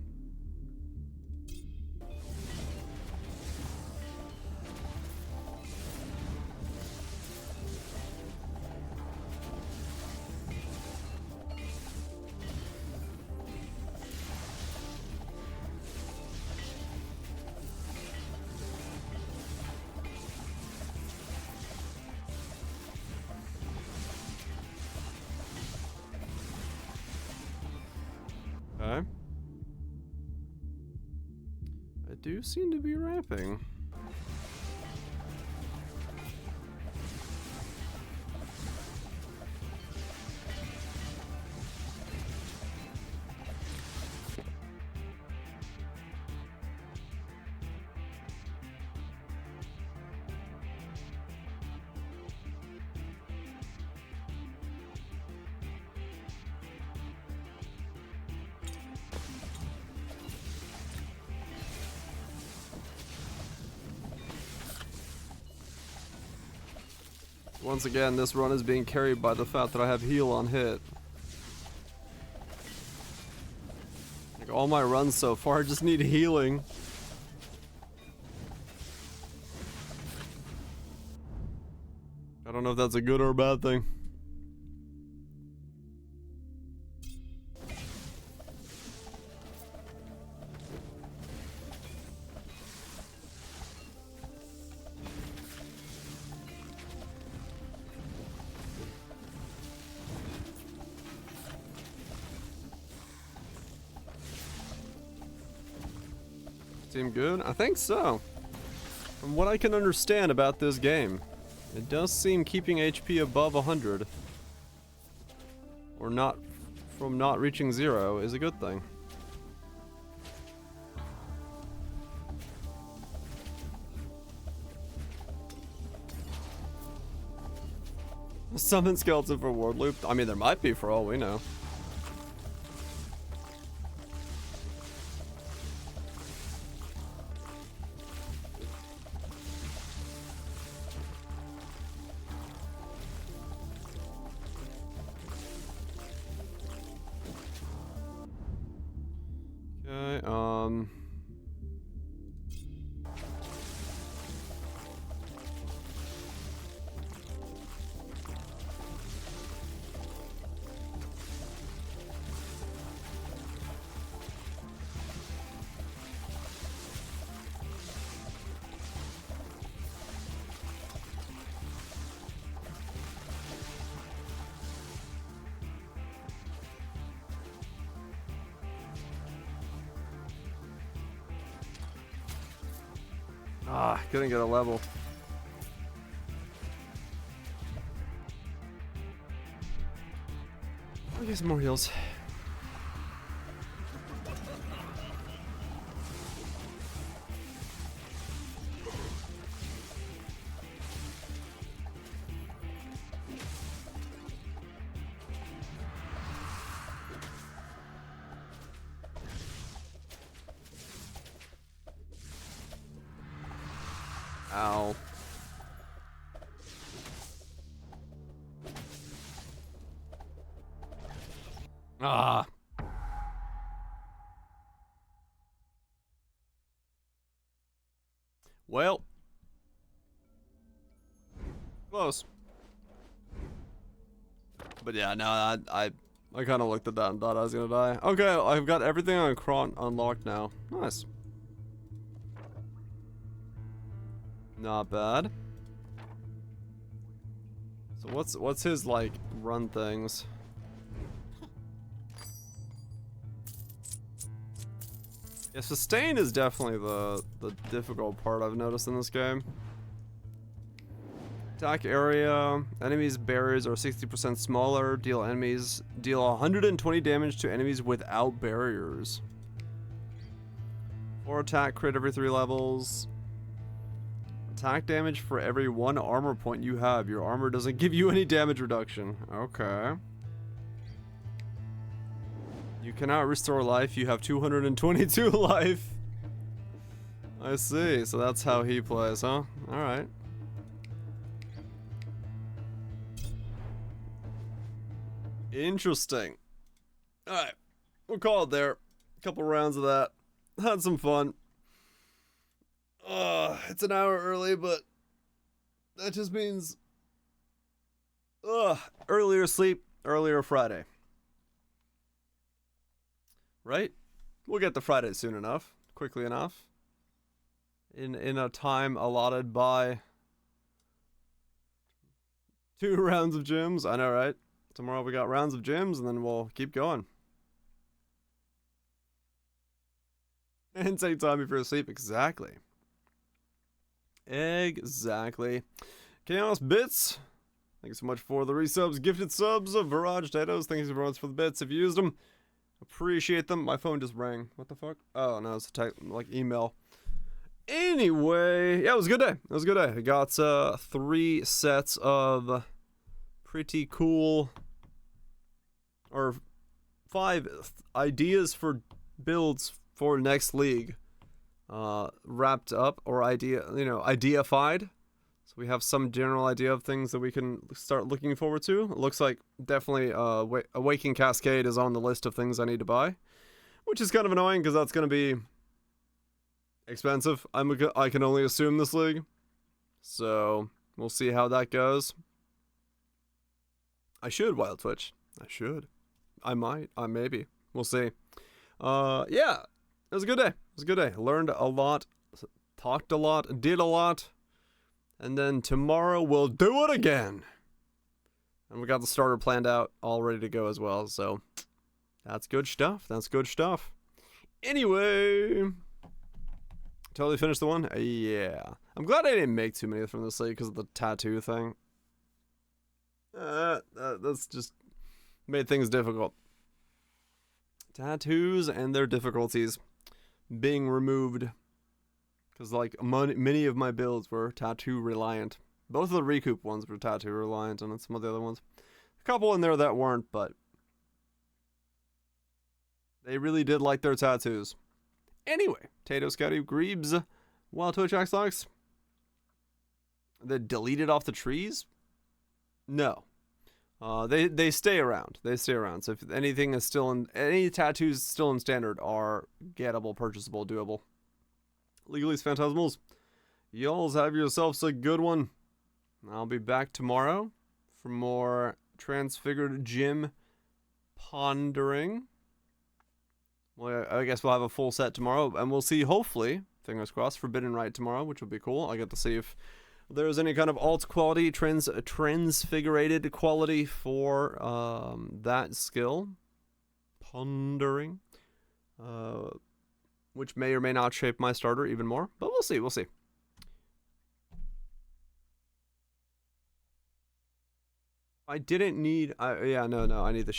Speaker 1: Okay. I do seem to be ramping. Once again, this run is being carried by the fact that I have heal on hit. Like all my runs so far just need healing. I don't know if that's a good or a bad thing. Seem good? I think so. From what I can understand about this game, it does seem keeping HP above 100 or not from not reaching 0 is a good thing. Summon skeleton for ward loop. I mean, there might be for all we know. Okay, couldn't get a level. I'll get some more heals. Ow. Ah. Well. Close. But yeah, no, I kind of looked at that and thought I was gonna die. Okay, I've got everything on Kron unlocked now. Nice. Not bad. So what's his like run things? Yeah, sustain is definitely the difficult part I've noticed in this game. Attack area. Enemies' barriers are 60% smaller. Deal 120 damage to enemies without barriers. 4 attack crit every 3 levels. Attack damage for every 1 armor point you have. Your armor doesn't give you any damage reduction. Okay. You cannot restore life. You have 222 life. I see. So that's how he plays, huh? Alright. Interesting. Alright. We'll call it there. A couple rounds of that. Had some fun. It's an hour early, but that just means earlier sleep, earlier Friday. Right? We'll get to Friday soon enough, quickly enough. In a time allotted by 2 rounds of gyms. I know, right? Tomorrow we got rounds of gyms, and then we'll keep going. And take time before sleep. Exactly. Exactly. Chaos Bits. Thank you so much for the resubs, gifted subs of Virage Potatoes. Thank you so much for the bits if you used them. Appreciate them. My phone just rang. What the fuck? Oh no, it's a like email. Anyway, yeah, it was a good day. It was a good day. I got 3 sets of pretty cool, or 5 ideas for builds for next league. Wrapped up, or ideified. So we have some general idea of things that we can start looking forward to. It looks like definitely Awakening Cascade is on the list of things I need to buy, which is kind of annoying because that's going to be expensive. I can only assume this league, so we'll see how that goes. I should Wild Twitch. I should. I might. Maybe. We'll see. Yeah. It was a good day. It was a good day. Learned a lot, talked a lot, did a lot, and then tomorrow we'll do it again. And we got the starter planned out, all ready to go as well, so that's good stuff. That's good stuff. Anyway, Totally finished the one? Yeah. I'm glad I didn't make too many from this league because of the tattoo thing. That's just made things difficult. Tattoos and their difficulties being removed. Because, like, many of my builds were tattoo reliant. Both of the recoup ones were tattoo reliant, and some of the other ones. A couple in there that weren't, but they really did like their tattoos. Anyway, Tato Scouty Grebes, Wild Twitch Axlox. They deleted off the trees? No. They stay around. They stay around. So if anything is still in, any tattoos still in standard are gettable, purchasable, doable. Legalese Phantasmals, y'alls have yourselves a good one. I'll be back tomorrow for more Transfigured Gym pondering. Well, I guess we'll have a full set tomorrow, and we'll see, hopefully, fingers crossed, Forbidden Rite tomorrow, which will be cool. I get to see if there's any kind of alt quality, transfigurated quality for that skill. Pondering. Which may or may not shape my starter even more, but we'll see, we'll see. I didn't need, I need the